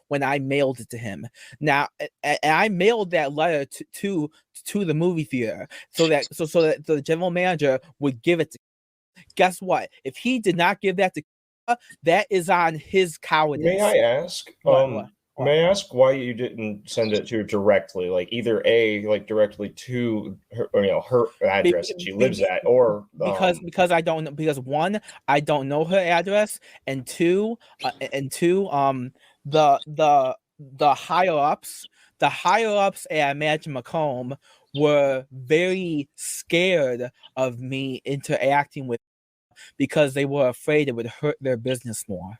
[SPEAKER 5] when I mailed it to him. Now, and I mailed that letter to the movie theater so that the general manager would give it to. Guess what? If he did not give that to, that is on his cowardice.
[SPEAKER 9] May I ask? May I ask why you didn't send it to her directly? Like either like directly to her, her address that she lives at, or
[SPEAKER 5] because I don't know. Because one, I don't know her address, and two, the higher ups at SmokeyMcC were very scared of me interacting with, because they were afraid it would hurt their business more,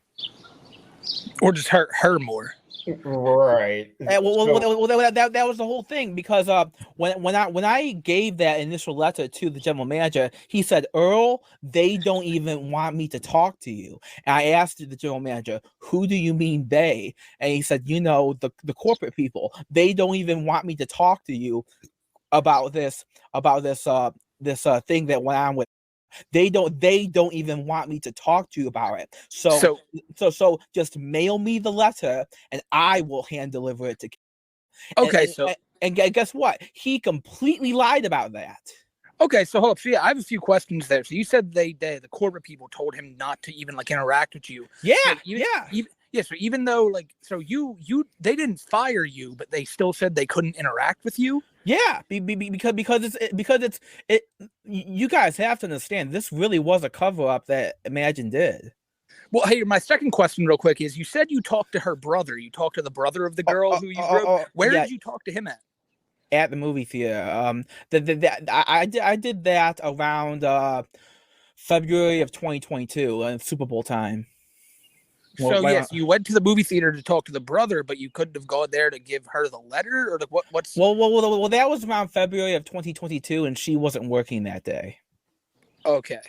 [SPEAKER 1] or just hurt her more.
[SPEAKER 9] Right.
[SPEAKER 5] That was the whole thing, because when I gave that initial letter to the general manager, he said, "Earl, they don't even want me to talk to you." And I asked the general manager, "Who do you mean they?" And he said, the corporate people. They don't even want me to talk to you about this thing that went on with. They don't even want me to talk to you about it. So just mail me the letter and I will hand deliver it to.
[SPEAKER 1] Okay,
[SPEAKER 5] and guess what? He completely lied about that.
[SPEAKER 1] Okay, so hold up. So yeah, I have a few questions there. So you said the corporate people told him not to even interact with you.
[SPEAKER 5] Yeah,
[SPEAKER 1] So even though they didn't fire you, but they still said they couldn't interact with you.
[SPEAKER 5] Yeah, because it's you guys have to understand, this really was a cover up that Imagine did.
[SPEAKER 1] Well, hey, my second question real quick is, you said you talked to her brother. You talked to the brother of the girl who you wrote. Where did you talk to him at?
[SPEAKER 5] At the movie theater. I did that around February of 2022, Super Bowl time.
[SPEAKER 1] So yes, you went to the movie theater to talk to the brother, but you couldn't have gone there to give her the letter, or what's?
[SPEAKER 5] Well, that was around February of 2022, and she wasn't working that day.
[SPEAKER 1] Okay.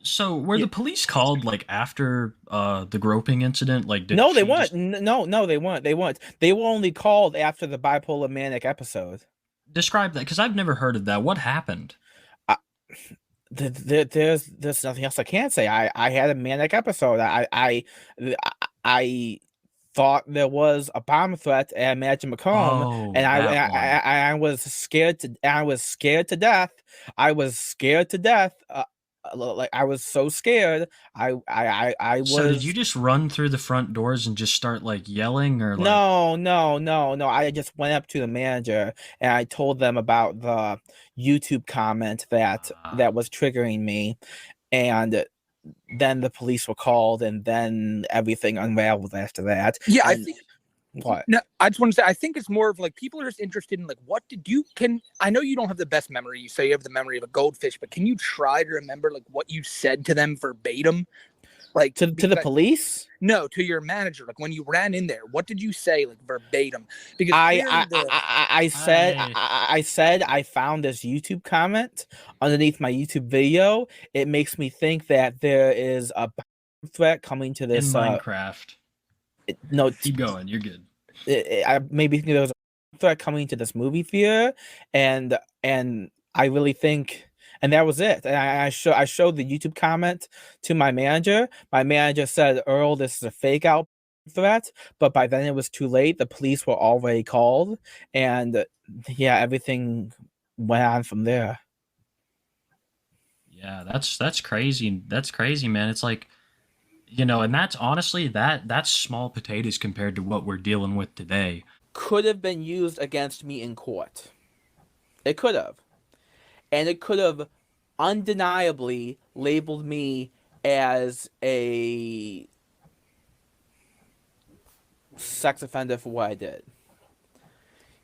[SPEAKER 15] So were the police called after the groping incident?
[SPEAKER 5] No, they weren't. No, they weren't. They were only called after the bipolar manic episode.
[SPEAKER 15] Describe that, because I've never heard of that. What happened?
[SPEAKER 5] There's nothing else I can say. I had a manic episode. I thought there was a bomb threat at SmokeyMcC, and I was scared to death. I was scared to death. I was so scared. I was.
[SPEAKER 15] So did you just run through the front doors and just start yelling, or
[SPEAKER 5] No. I just went up to the manager and I told them about the YouTube comment that was triggering me, and then the police were called, and then everything unraveled after that.
[SPEAKER 1] Yeah, I think.
[SPEAKER 5] What?
[SPEAKER 1] No, I just want to say, I think it's more of people are just interested in what did you I know you don't have the best memory. You say you have the memory of a goldfish, but can you try to remember what you said to them verbatim?
[SPEAKER 5] To the police?
[SPEAKER 1] No, to your manager. When you ran in there, what did you say verbatim? Because
[SPEAKER 5] I said I found this YouTube comment underneath my YouTube video. It makes me think that there is a threat coming to this
[SPEAKER 15] in Minecraft.
[SPEAKER 5] No,
[SPEAKER 15] keep going. You're good.
[SPEAKER 5] I maybe think there was a threat coming to this movie theater, and I really think, and that was it. And I showed the YouTube comment to my manager. My manager said, "Earl, this is a fake out threat," but by then it was too late. The police were already called, and yeah, everything went on from there.
[SPEAKER 15] Yeah, that's crazy. That's crazy, man. It's You know, and that's honestly that's small potatoes compared to what we're dealing with today.
[SPEAKER 5] Could have been used against me in court. It could have. And it could have undeniably labeled me as a sex offender for what I did.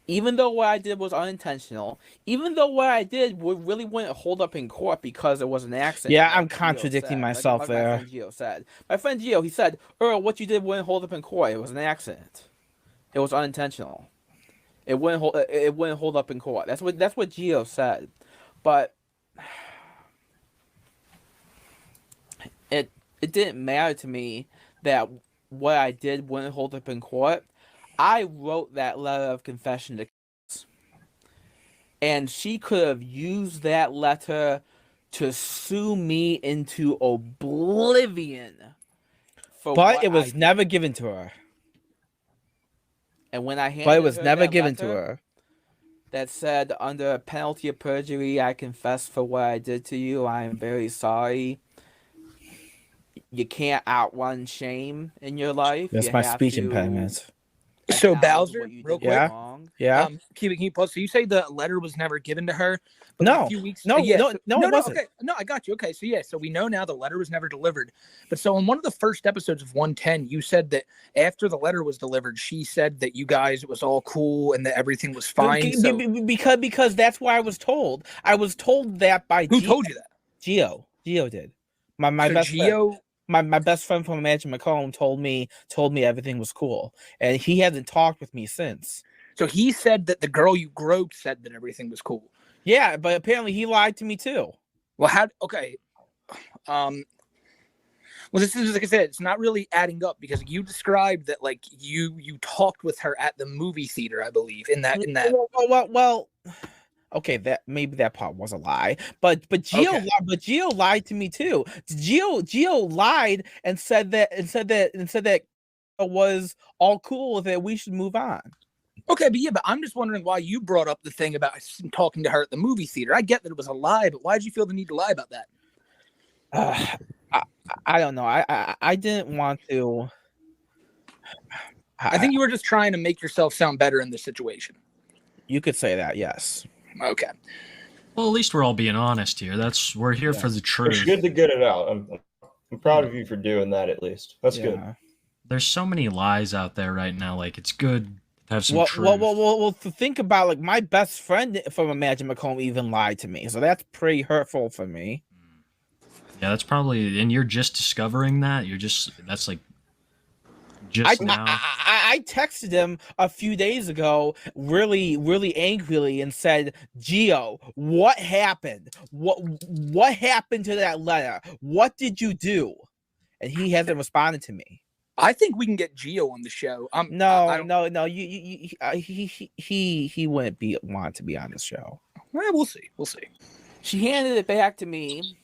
[SPEAKER 5] Even though what I did was unintentional, even though what I did really wouldn't hold up in court because it was an accident.
[SPEAKER 2] Yeah, I'm contradicting myself there.
[SPEAKER 5] My friend Gio said. My friend Gio, he said, Earl, what you did wouldn't hold up in court. It was an accident. It was unintentional. It wouldn't hold up in court. That's what Gio said. But it didn't matter to me that what I did wouldn't hold up in court. I wrote that letter of confession to Candace, and she could have used that letter to sue me into oblivion.
[SPEAKER 2] But it was never given to her.
[SPEAKER 5] And when I handed
[SPEAKER 2] but it was
[SPEAKER 5] her
[SPEAKER 2] never
[SPEAKER 5] that
[SPEAKER 2] given to
[SPEAKER 5] letter
[SPEAKER 2] her.
[SPEAKER 5] that said, under penalty of perjury, I confess for what I did to you. I am very sorry. You can't outrun shame in your life.
[SPEAKER 2] That's
[SPEAKER 5] you
[SPEAKER 2] my
[SPEAKER 5] have
[SPEAKER 2] speech
[SPEAKER 5] to
[SPEAKER 2] impediment.
[SPEAKER 1] So Bowser, real quick.
[SPEAKER 2] Yeah.
[SPEAKER 1] Keep it close. So you say the letter was never given to her? But
[SPEAKER 2] No.
[SPEAKER 1] a few weeks.
[SPEAKER 2] No,
[SPEAKER 1] yeah,
[SPEAKER 2] no,
[SPEAKER 1] so,
[SPEAKER 2] no, it wasn't.
[SPEAKER 1] Okay. No, I got you. Okay. So yeah. So we know now the letter was never delivered. But so in one of the first episodes of 110, you said that after the letter was delivered, she said that you guys, it was all cool and that everything was fine. So
[SPEAKER 5] Because that's what I was told. I was told that by
[SPEAKER 1] who told you that?
[SPEAKER 5] Gio. Gio did. My
[SPEAKER 1] So
[SPEAKER 5] best
[SPEAKER 1] Gio.
[SPEAKER 5] friend. My best friend from Imagine Macomb told me everything was cool, and he hasn't talked with me since.
[SPEAKER 1] So he said that the girl you groped said that everything was cool.
[SPEAKER 5] Yeah, but apparently he lied to me too.
[SPEAKER 1] Well, okay. Well, this is, like I said, it's not really adding up because you described that like you talked with her at the movie theater, I believe, in that.
[SPEAKER 5] Well, okay, that maybe that part was a lie, but Gio lied to me too. Gio lied and said that it was all cool, that we should move on.
[SPEAKER 1] Okay, but I'm just wondering why you brought up the thing about talking to her at the movie theater. I get that it was a lie, but why did you feel the need to lie about that?
[SPEAKER 5] I don't know. I didn't want to.
[SPEAKER 1] I think you were just trying to make yourself sound better in this situation.
[SPEAKER 5] You could say that, yes.
[SPEAKER 1] Okay.
[SPEAKER 15] Well, at least we're all being honest here. We're here for the truth.
[SPEAKER 9] It's good to get it out. I'm proud of you for doing that. At least that's good.
[SPEAKER 15] There's so many lies out there right now. Like, it's good to have some truth.
[SPEAKER 5] Well, to think about, like, my best friend from Imagine Macomb even lied to me, so that's pretty hurtful for me.
[SPEAKER 15] Yeah, that's probably, and you're just discovering that. That's like just now.
[SPEAKER 5] I texted him a few days ago, really angrily, and said, "Gio, what happened? What happened to that letter? What did you do?" And he hasn't responded to me.
[SPEAKER 1] I think we can get Gio on the show.
[SPEAKER 5] No. He wouldn't want to be on the show.
[SPEAKER 1] Well, we'll see.
[SPEAKER 5] She handed it back to me,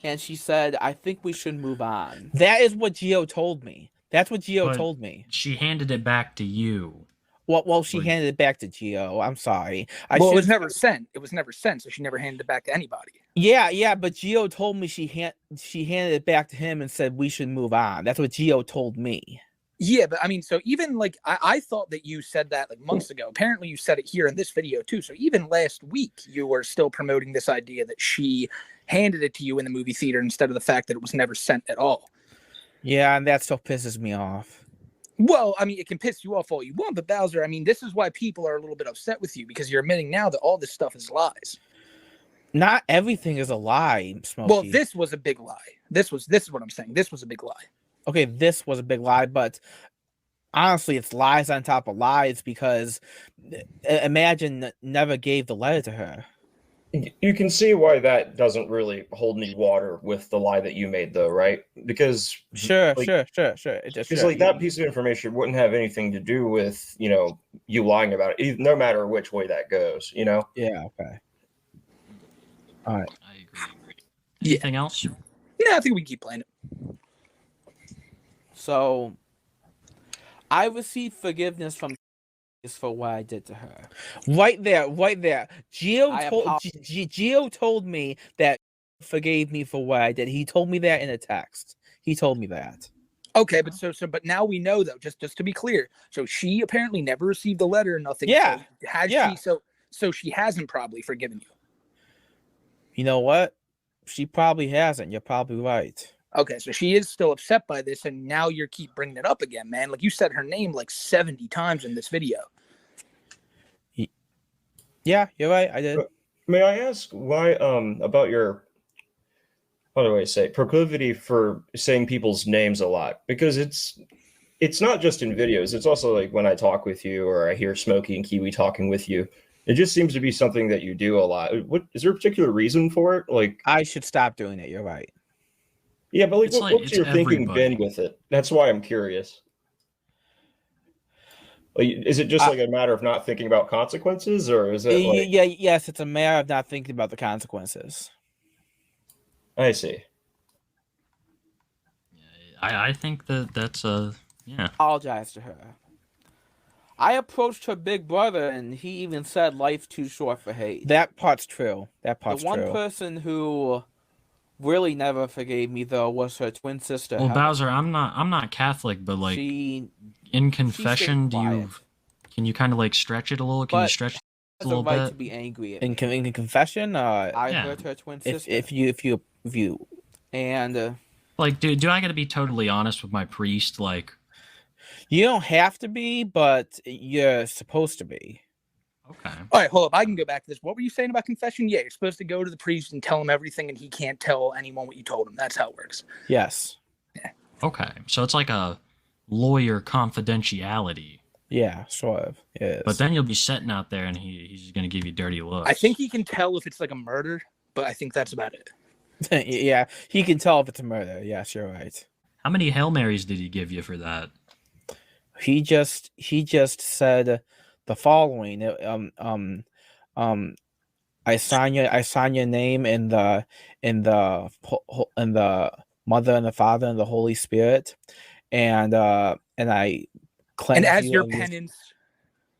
[SPEAKER 5] and she said, "I think we should move on." That is what Gio told me. That's what Gio told me.
[SPEAKER 15] She handed it back to you.
[SPEAKER 5] Well, she handed it back to Gio. I'm sorry.
[SPEAKER 1] It was never sent. It was never sent, so she never handed it back to anybody.
[SPEAKER 5] Yeah, but Gio told me she handed it back to him and said we should move on. That's what Gio told me.
[SPEAKER 1] Yeah, but I mean, so even like I thought that you said that like months ago. Apparently, you said it here in this video too. So even last week, you were still promoting this idea that she handed it to you in the movie theater instead of the fact that it was never sent at all.
[SPEAKER 5] Yeah, and that still pisses me off.
[SPEAKER 1] Well, I mean, it can piss you off all you want, but Bowser, I mean, this is why people are a little bit upset with you because you're admitting now that all this stuff is lies.
[SPEAKER 5] Not everything is a lie, Smokey.
[SPEAKER 1] Well, this was a big lie. This is what I'm saying. This was a big lie.
[SPEAKER 5] Okay, this was a big lie, but honestly, it's lies on top of lies because Imagine never gave the letter to her.
[SPEAKER 9] You can see why that doesn't really hold any water with the lie that you made, though, right? Because
[SPEAKER 5] sure.
[SPEAKER 9] Because like that piece of information wouldn't have anything to do with you lying about it, no matter which way that goes.
[SPEAKER 5] Yeah. Okay. All right.
[SPEAKER 15] I agree. Anything else?
[SPEAKER 1] Yeah, I think we can keep playing it.
[SPEAKER 5] So, I received forgiveness from for what I did to her. Right there. Gio told me that he forgave me for what I did. He told me that in a text. He told me that.
[SPEAKER 1] Okay, but but now we know though. Just to be clear, so she apparently never received a letter or nothing.
[SPEAKER 5] Yeah.
[SPEAKER 1] So has she? So she hasn't probably forgiven you.
[SPEAKER 5] You know what? She probably hasn't. You're probably right.
[SPEAKER 1] Okay, so she is still upset by this, and now you keep bringing it up again, man. Like, you said her name like 70 times in this video.
[SPEAKER 5] Yeah, you're right. I did.
[SPEAKER 9] May I ask why, about your, what do I say, proclivity for saying people's names a lot? Because it's not just in videos. It's also like when I talk with you or I hear Smokey and Kiwi talking with you. It just seems to be something that you do a lot. What is there a particular reason for it? Like,
[SPEAKER 5] I should stop doing it. You're right.
[SPEAKER 9] Yeah, but like, what's your thinking been with it? That's why I'm curious. Like, is it just like a matter of not thinking about consequences, or is it like...
[SPEAKER 5] Yes, it's a matter of not thinking about the consequences.
[SPEAKER 9] I see.
[SPEAKER 15] I think that's yeah.
[SPEAKER 5] Apologize to her. I approached her big brother, and he even said life's too short for hate. That part's true. The one person who really never forgave me though was her twin sister.
[SPEAKER 15] Well, Bowser, I'm not Catholic, but like in confession, can you kind of like stretch it a little? Can you stretch it a little bit?
[SPEAKER 5] To be angry in confession, I hurt her twin sister. If you and
[SPEAKER 15] like, do I got to be totally honest with my priest? Like,
[SPEAKER 5] you don't have to be, but you're supposed to be.
[SPEAKER 15] Okay.
[SPEAKER 1] All right, hold up. I can go back to this. What were you saying about confession? Yeah, you're supposed to go to the priest and tell him everything, and he can't tell anyone what you told him. That's how it works.
[SPEAKER 5] Yes.
[SPEAKER 1] Yeah.
[SPEAKER 15] Okay, so it's like a lawyer confidentiality.
[SPEAKER 5] Yeah, sort of. Yes.
[SPEAKER 15] But then you'll be sitting out there, and he's going to give you dirty looks.
[SPEAKER 1] I think he can tell if it's like a murder, but I think that's about it.
[SPEAKER 5] Yeah, he can tell if it's a murder. Yes, you're right.
[SPEAKER 15] How many Hail Marys did he give you for that?
[SPEAKER 5] He just said the following. I sign your name in the Mother and the Father and the Holy Spirit, and I cleanse
[SPEAKER 1] and as
[SPEAKER 5] you
[SPEAKER 1] your penance.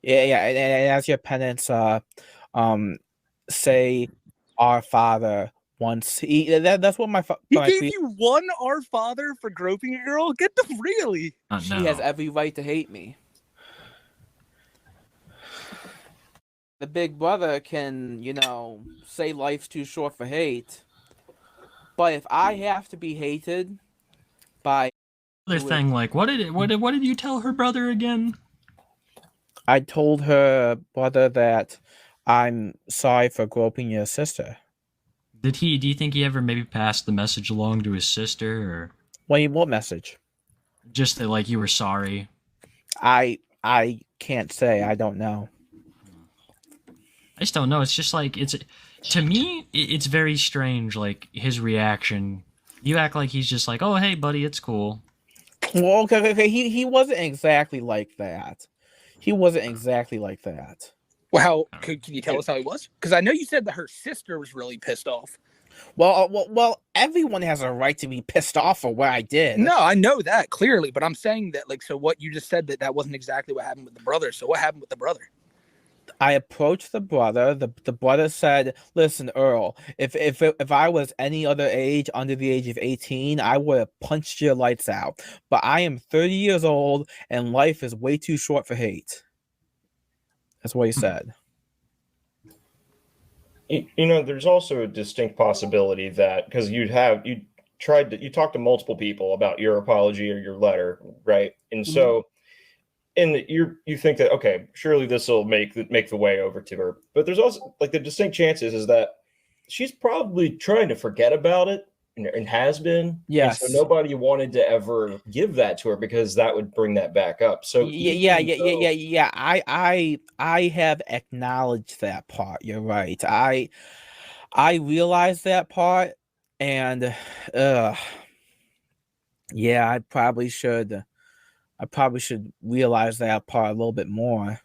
[SPEAKER 5] And as your penance, say Our Father once. That's what
[SPEAKER 1] he gave you one Our Father for groping a girl. Get the really.
[SPEAKER 5] She has every right to hate me. The big brother can, say life's too short for hate. But if I have to be hated by
[SPEAKER 15] other thing, like what did you tell her brother again?
[SPEAKER 5] I told her brother that I'm sorry for groping your sister.
[SPEAKER 15] Do you think he ever maybe passed the message along to his sister, or
[SPEAKER 5] what message?
[SPEAKER 15] Just that like you were sorry.
[SPEAKER 5] I can't say. I don't know.
[SPEAKER 15] I just don't know. It's just like to me it's very strange, like his reaction. You act like he's just like, "Oh, hey buddy, it's cool."
[SPEAKER 5] Well, okay. He wasn't exactly like that.
[SPEAKER 1] Well, can you tell us how he was? Because I know you said that her sister was really pissed off.
[SPEAKER 5] Well, everyone has a right to be pissed off for what I did.
[SPEAKER 1] No, I know that clearly, but I'm saying that, like, so what you just said that wasn't exactly what happened with the brother. So what happened with the brother?
[SPEAKER 5] I approached the brother. The brother said, "Listen, Earl, if I was any other age under the age of 18, I would have punched your lights out. But I am 30 years old, and life is way too short for hate." That's what he said.
[SPEAKER 9] There's also a distinct possibility that because you talked to multiple people about your apology or your letter, right? And so. And you think that, okay, surely this will make the way over to her. But there's also like the distinct chances is that she's probably trying to forget about it and has been.
[SPEAKER 5] Yes.
[SPEAKER 9] And so nobody wanted to ever give that to her because that would bring that back up. So
[SPEAKER 5] yeah. I have acknowledged that part. You're right. I realized that part, and yeah, I probably should realize that part a little bit more.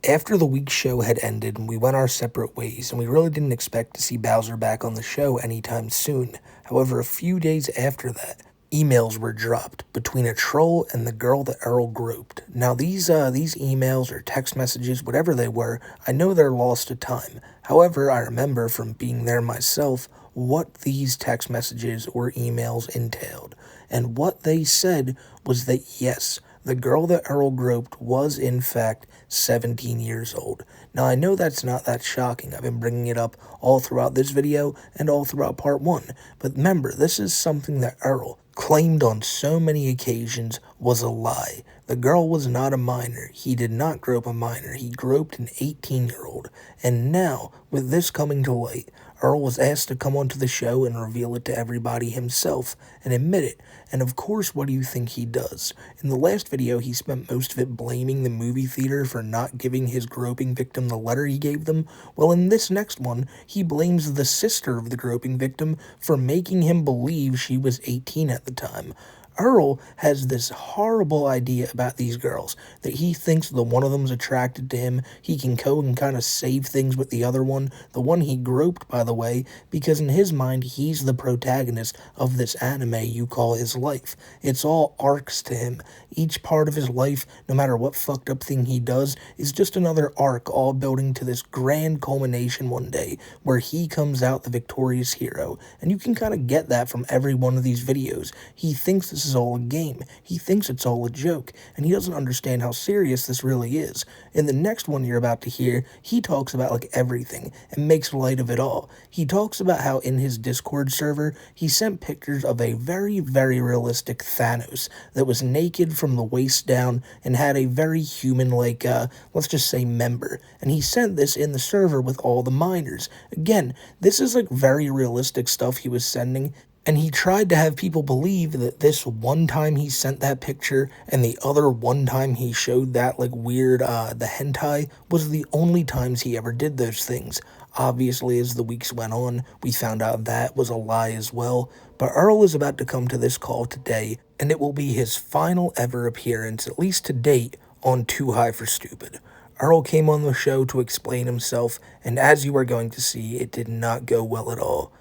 [SPEAKER 5] After the week's show had ended, we went our separate ways, and we really didn't expect to see Bowser back on the show anytime soon. However, a few days after that, emails were dropped between a troll and the girl that Earl groped. Now, these emails or text messages, whatever they were, I know they're lost to time. However, I remember from being there myself what these text messages or emails entailed.
[SPEAKER 7] and what they said was that yes, the girl that Earl groped was in fact 17 years old. Now I know that's not that shocking. I've been bringing it up all throughout this video and all throughout part 1. But remember, this is something that Earl claimed on so many occasions was a lie. The girl was not a minor. He did not grope a minor. He groped an 18-year-old. And now, with this coming to light, Earl was asked to come onto the show and reveal it to everybody himself and admit it. And of course, what do you think he does? In the last video, he spent most of it blaming the movie theater for not giving his groping victim the letter he gave them. Well, in this next one, he blames the sister of the groping victim for making him believe she was 18 at the time. Earl has this horrible idea about these girls, that he thinks the one of them's attracted to him, he can go and kind of save things with the other one, the one he groped, by the way, because in his mind, he's the protagonist of this anime you call his life. It's all arcs to him. Each part of his life, no matter what fucked up thing he does, is just another arc, all building to this grand culmination one day, where he comes out the victorious hero, and you can kind of get that from every one of these videos. He thinks this is all a game. He thinks it's all a joke, and he doesn't understand how serious this really is. In the next one you're about to hear, he talks about like everything and makes light of it all. He talks about how in his Discord server, he sent pictures of a very, very realistic Thanos that was naked from the waist down and had a very human-like, let's just say member, and he sent this in the server with all the minors. Again, this is like very realistic stuff he was sending, and he tried to have people believe that this one time he sent that picture and the other one time he showed that like weird, the hentai, was the only times he ever did those things. Obviously, as the weeks went on, we found out that was a lie as well. But Earl is about to come to this call today, and it will be his final ever appearance, at least to date, on Too High for Stupid. Earl came on the show to explain himself, and as you are going to see, it did not go well at all.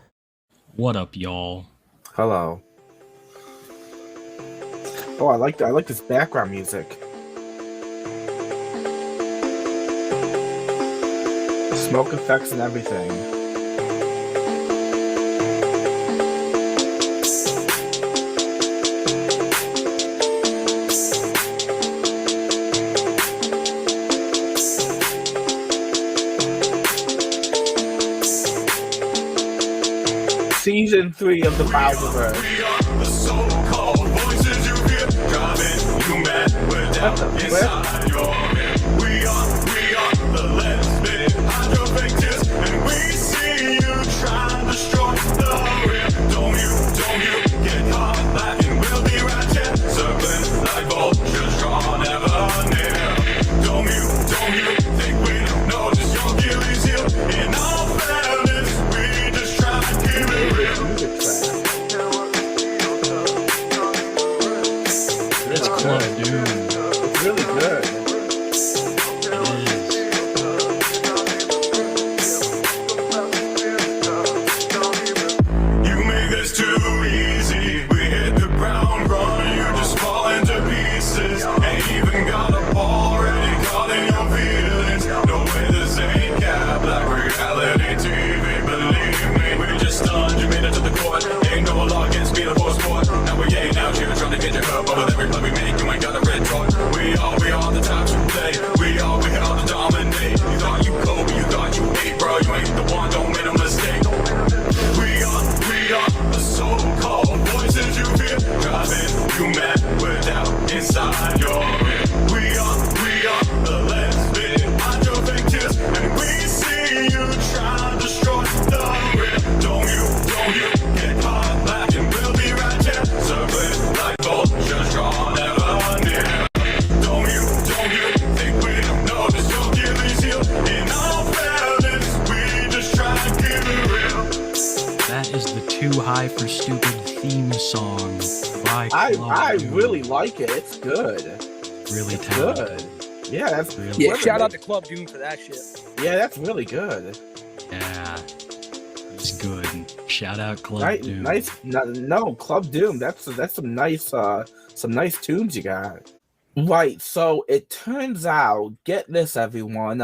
[SPEAKER 15] What up, y'all?
[SPEAKER 2] Hello. Oh, I like this background music. Smoke effects and everything. Season 3 of the Bowserverse.
[SPEAKER 3] The so-called voices you hear driving you mad without inside your head. We are the lesbian hydrophactors, and we see you try and destroy the real. Don't you get caught laughing? We'll be right here, circling like vultures drawn ever near. Don't you think we don't notice your Achilles heel? In all fairness, we just try to keep it real.
[SPEAKER 15] It's Club Doom.
[SPEAKER 2] It's really good.
[SPEAKER 3] You make this too easy. We hit the ground run, you just fall into pieces. Ain't even got a ball ready, caught in your feelings. No way this ain't cap like reality TV. Believe me, we just stunned you, made it to the court. Ain't no law against being a force sport. Now we ain't out here trying to get your hurt, but with every play we make, you ain't got a red card. We are the types who play. We are the dominate. You thought you Kobe, you thought you ate, bro. You ain't the one, don't make a mistake. We are the so-called voices you hear driving you mad without inside your head. We are the lesbian hydrophactors, and we see you try to destroy the real. Don't you get caught laughing? We'll be right here, circling like vultures drawn ever near. Don't you think we don't notice your Achilles heel? In all fairness, we just try to keep it real.
[SPEAKER 15] That is the Too High for Stupid theme song by
[SPEAKER 2] I really like it. It's good.
[SPEAKER 15] Really
[SPEAKER 2] it's
[SPEAKER 15] talented.
[SPEAKER 2] Good. Yeah, that's
[SPEAKER 15] Really
[SPEAKER 1] Yeah, shout out to Club Doom for that shit.
[SPEAKER 2] Yeah, that's really good.
[SPEAKER 15] Yeah, it's good. Shout out Club Doom.
[SPEAKER 2] No, Club Doom. That's some nice tunes you got. Right. So it turns out, get this, everyone.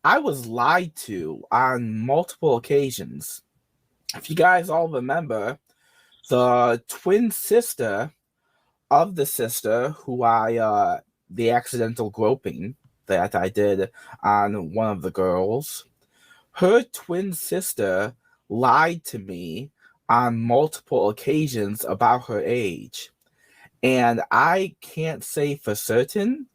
[SPEAKER 2] I was lied to on multiple occasions. If you guys all remember, the twin sister of the sister who the accidental groping that I did on one of the girls, her twin sister lied to me on multiple occasions about her age. And I can't say for certain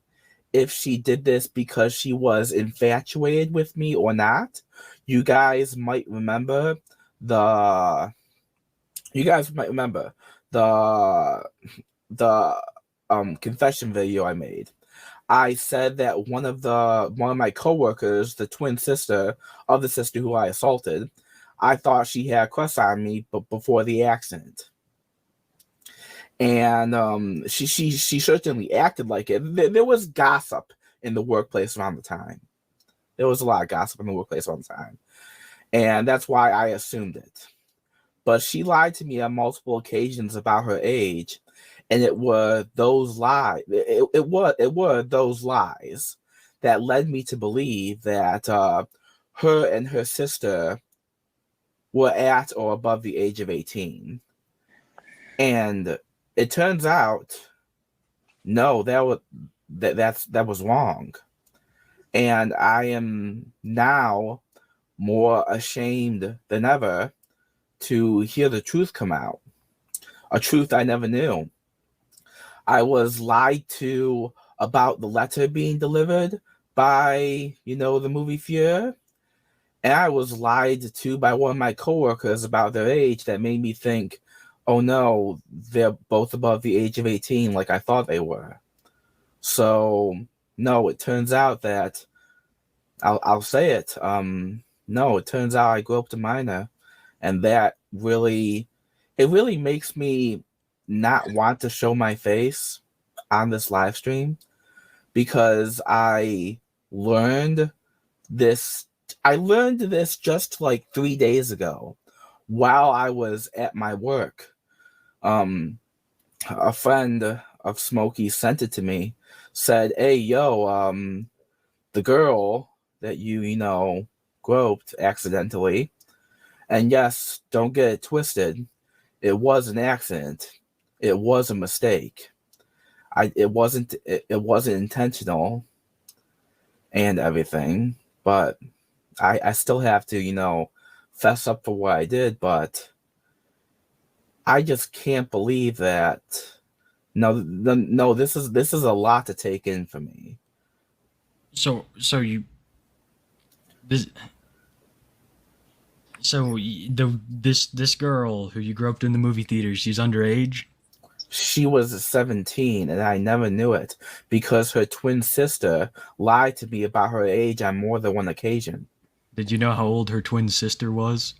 [SPEAKER 2] if she did this because she was infatuated with me or not. You guys might remember the confession video I made. I said that one of my coworkers, the twin sister of the sister who I assaulted, I thought she had a crush on me, but before the accident. And she certainly acted like it. There was gossip in the workplace around the time. There was a lot of gossip in the workplace around the time, and that's why I assumed it. But she lied to me on multiple occasions about her age, and it were those lies. It were those lies that led me to believe that her and her sister were at or above the age of 18. And it turns out, no, that was wrong. And I am now more ashamed than ever to hear the truth come out. A truth I never knew. I was lied to about the letter being delivered by, the movie Fear. And I was lied to by one of my coworkers about their age that made me think, oh no, they're both above the age of 18 like I thought they were. So, no, it turns out that, I'll say it, no, it turns out I grew up a minor. And that really makes me not want to show my face on this live stream, because I learned this just like 3 days ago while I was at my work. A friend of Smokey sent it to me, said, hey, yo, the girl that you groped accidentally, and yes, don't get it twisted, it was an accident. It was a mistake. It wasn't intentional and everything, but I still have to, fess up for what I did, but I just can't believe that. No, this is a lot to take in for me.
[SPEAKER 15] This girl who you groped in the movie theater, she's underage?
[SPEAKER 2] She was 17, and I never knew it because her twin sister lied to me about her age on more than one occasion.
[SPEAKER 15] Did you know how old her twin sister was?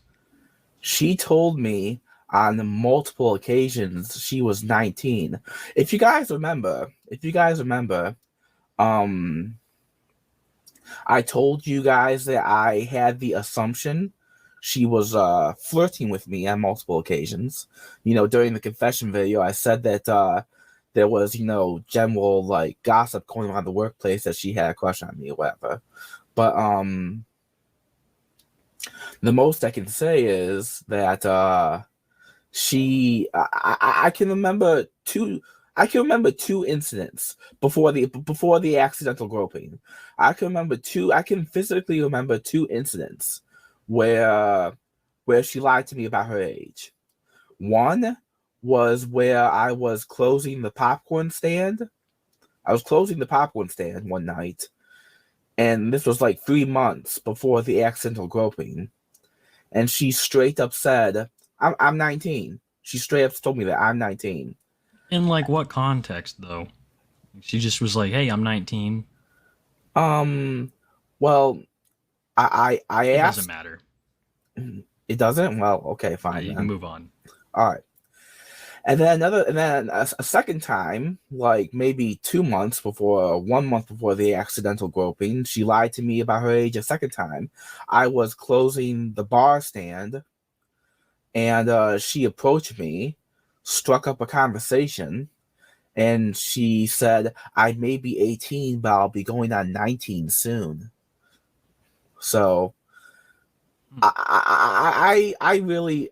[SPEAKER 2] She told me on multiple occasions she was 19. If you guys remember, I told you guys that I had the assumption she was flirting with me on multiple occasions. During the confession video, I said that there was, general like gossip going around the workplace that she had a crush on me or whatever. But the most I can say is that I can remember two incidents before the accidental groping. I can physically remember two incidents where she lied to me about her age. One was where I was closing the popcorn stand. I was closing the popcorn stand one night, and this was like 3 months before the accidental groping. And she straight up said, I'm 19. She straight up told me that I'm 19.
[SPEAKER 15] In like what context though? She just was like, hey, I'm 19.
[SPEAKER 2] Well, I asked.
[SPEAKER 15] It doesn't matter.
[SPEAKER 2] It doesn't? Well, okay, fine.
[SPEAKER 15] You can move on.
[SPEAKER 2] All right. And then a second time, like maybe 2 months before, 1 month before the accidental groping, she lied to me about her age a second time. I was closing the bar stand, and she approached me, struck up a conversation, and she said, I may be 18, but I'll be going on 19 soon. So I really,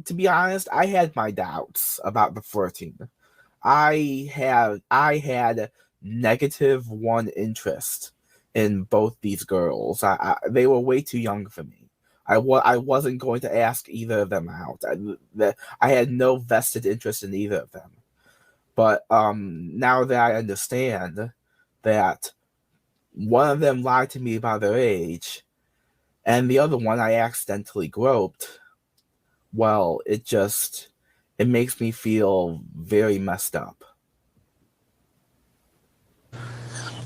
[SPEAKER 2] to be honest, I had my doubts about the 14. I had -1 interest in both these girls. They were way too young for me. I wasn't going to ask either of them out. I had no vested interest in either of them. But now that I understand that one of them lied to me about their age, and the other one I accidentally groped, well, it makes me feel very messed up.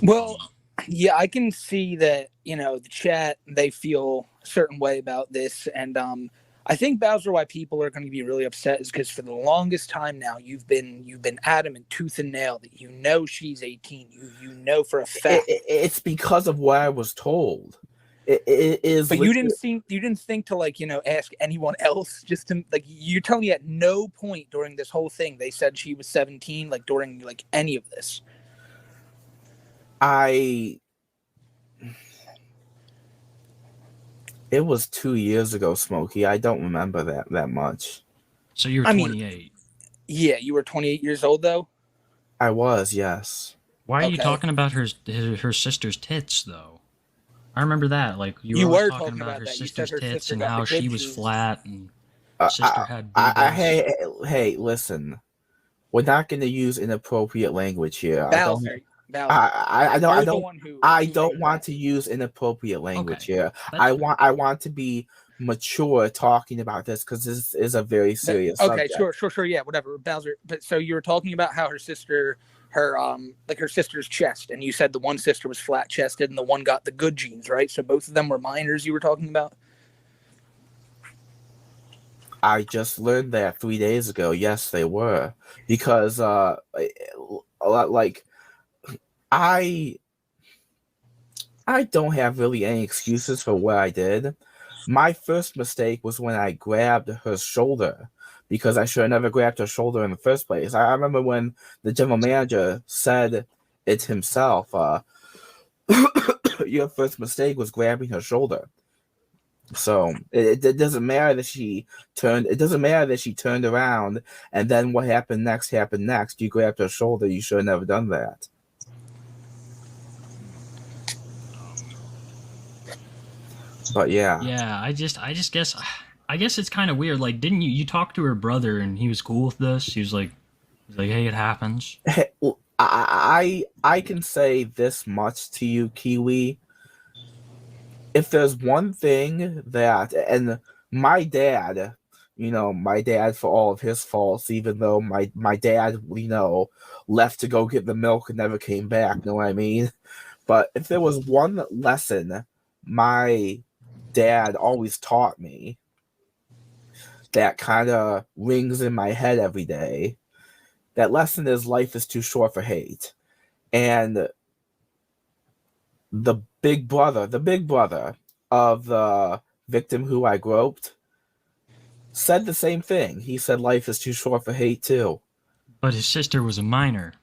[SPEAKER 1] Well, yeah, I can see that, the chat, they feel a certain way about this. And I think, Bowser, why people are going to be really upset is because for the longest time now, you've been adamant tooth and nail that she's 18. You know for a fact.
[SPEAKER 2] It's because of what I was told. It is.
[SPEAKER 1] But you didn't think to ask anyone else, just to you're telling me at no point during this whole thing they said she was 17, during any of this.
[SPEAKER 2] It was 2 years ago, Smokey. I don't remember that much.
[SPEAKER 15] So you're 28.
[SPEAKER 1] Yeah, you were 28 years old though.
[SPEAKER 2] I was, yes.
[SPEAKER 15] Why are you talking about her sister's tits though? I remember that. You were talking about her sister's tits and how she was flat and sister had boobs.
[SPEAKER 2] Hey, listen. We're not going to use inappropriate language here.
[SPEAKER 1] Bowser.
[SPEAKER 2] I don't want to use inappropriate language here. I want to be mature talking about this because this is a very serious subject.
[SPEAKER 1] Sure, yeah, whatever, Bowser. But so you were talking about how her sister, her sister's chest, and you said the one sister was flat chested and the one got the good genes, right? So both of them were minors you were talking about.
[SPEAKER 2] I just learned that 3 days ago. Yes, they were, because I don't have really any excuses for what I did. My first mistake was when I grabbed her shoulder, because I should have never grabbed her shoulder in the first place. I remember when the general manager said it himself, your first mistake was grabbing her shoulder. So it doesn't matter that she turned. It doesn't matter that she turned around and then what happened next. You grabbed her shoulder. You should have never done that. But yeah.
[SPEAKER 15] Yeah, I guess it's kind of weird. Didn't you talk to her brother and he was cool with this? He was like, hey, it happens.
[SPEAKER 2] Hey, I can say this much to you, Kiwi. If there's one thing that, and my dad, for all of his faults, even though my dad, left to go get the milk and never came back, know what I mean? But if there was one lesson my dad always taught me that kind of rings in my head every day, that lesson is life is too short for hate. And the big brother of the victim who I groped said the same thing. He said life is too short for hate too.
[SPEAKER 15] But his sister was a minor.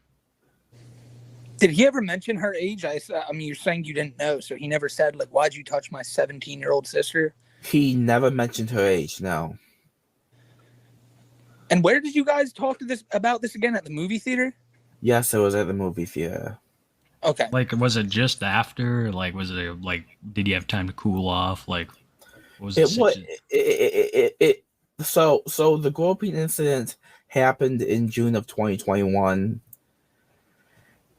[SPEAKER 1] Did he ever mention her age? I mean, you're saying you didn't know, so he never said, why'd you touch my 17-year-old sister?
[SPEAKER 2] He never mentioned her age, no.
[SPEAKER 1] And where did you guys talk about this again? At the movie theater?
[SPEAKER 2] Yes, it was at the movie theater.
[SPEAKER 1] Okay.
[SPEAKER 15] Was it just after? Was it did you have time to cool off? Was it?
[SPEAKER 2] So the groping incident happened in June of 2021,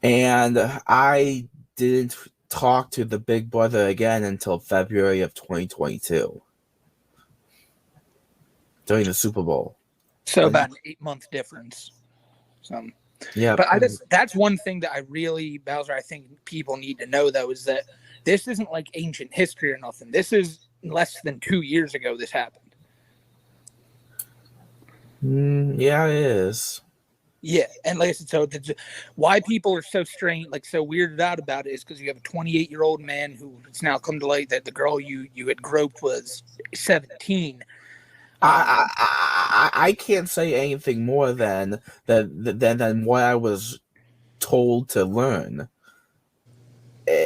[SPEAKER 2] and I didn't talk to the big brother again until February of 2022 during the Super Bowl.
[SPEAKER 1] So about an 8-month difference.
[SPEAKER 2] Yeah,
[SPEAKER 1] but that's one thing that I really, Bowser, I think people need to know, though, is that this isn't ancient history or nothing. This is less than 2 years ago this happened.
[SPEAKER 2] Yeah, it is.
[SPEAKER 1] Yeah, and like I said, so why people are so strange, so weirded out about it is because you have a 28-year-old man who it's now come to light that the girl you had groped was 17.
[SPEAKER 2] I can't say anything more than what I was told to learn.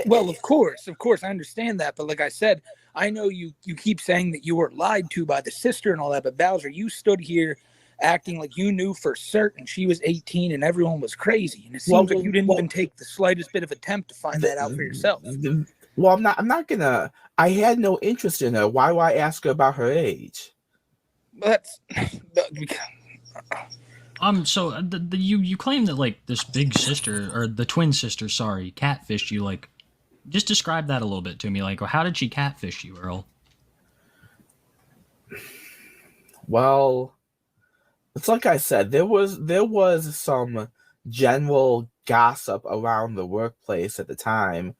[SPEAKER 1] Well, of course, I understand that, but like I said, I know you keep saying that you were lied to by the sister and all that, but Bowser, you stood here acting like you knew for certain she was 18 and everyone was crazy, and it seems like you didn't even take the slightest bit of attempt to find that out for yourself.
[SPEAKER 2] Well, I'm not gonna. I had no interest in her. Why would I ask her about her age?
[SPEAKER 1] That's
[SPEAKER 15] So you claim that like this big sister or the twin sister, sorry, catfished you. Like, just describe that a little bit to me. Like, how did she catfish you, Earl?
[SPEAKER 2] Well, it's like I said, there was some general gossip around the workplace at the time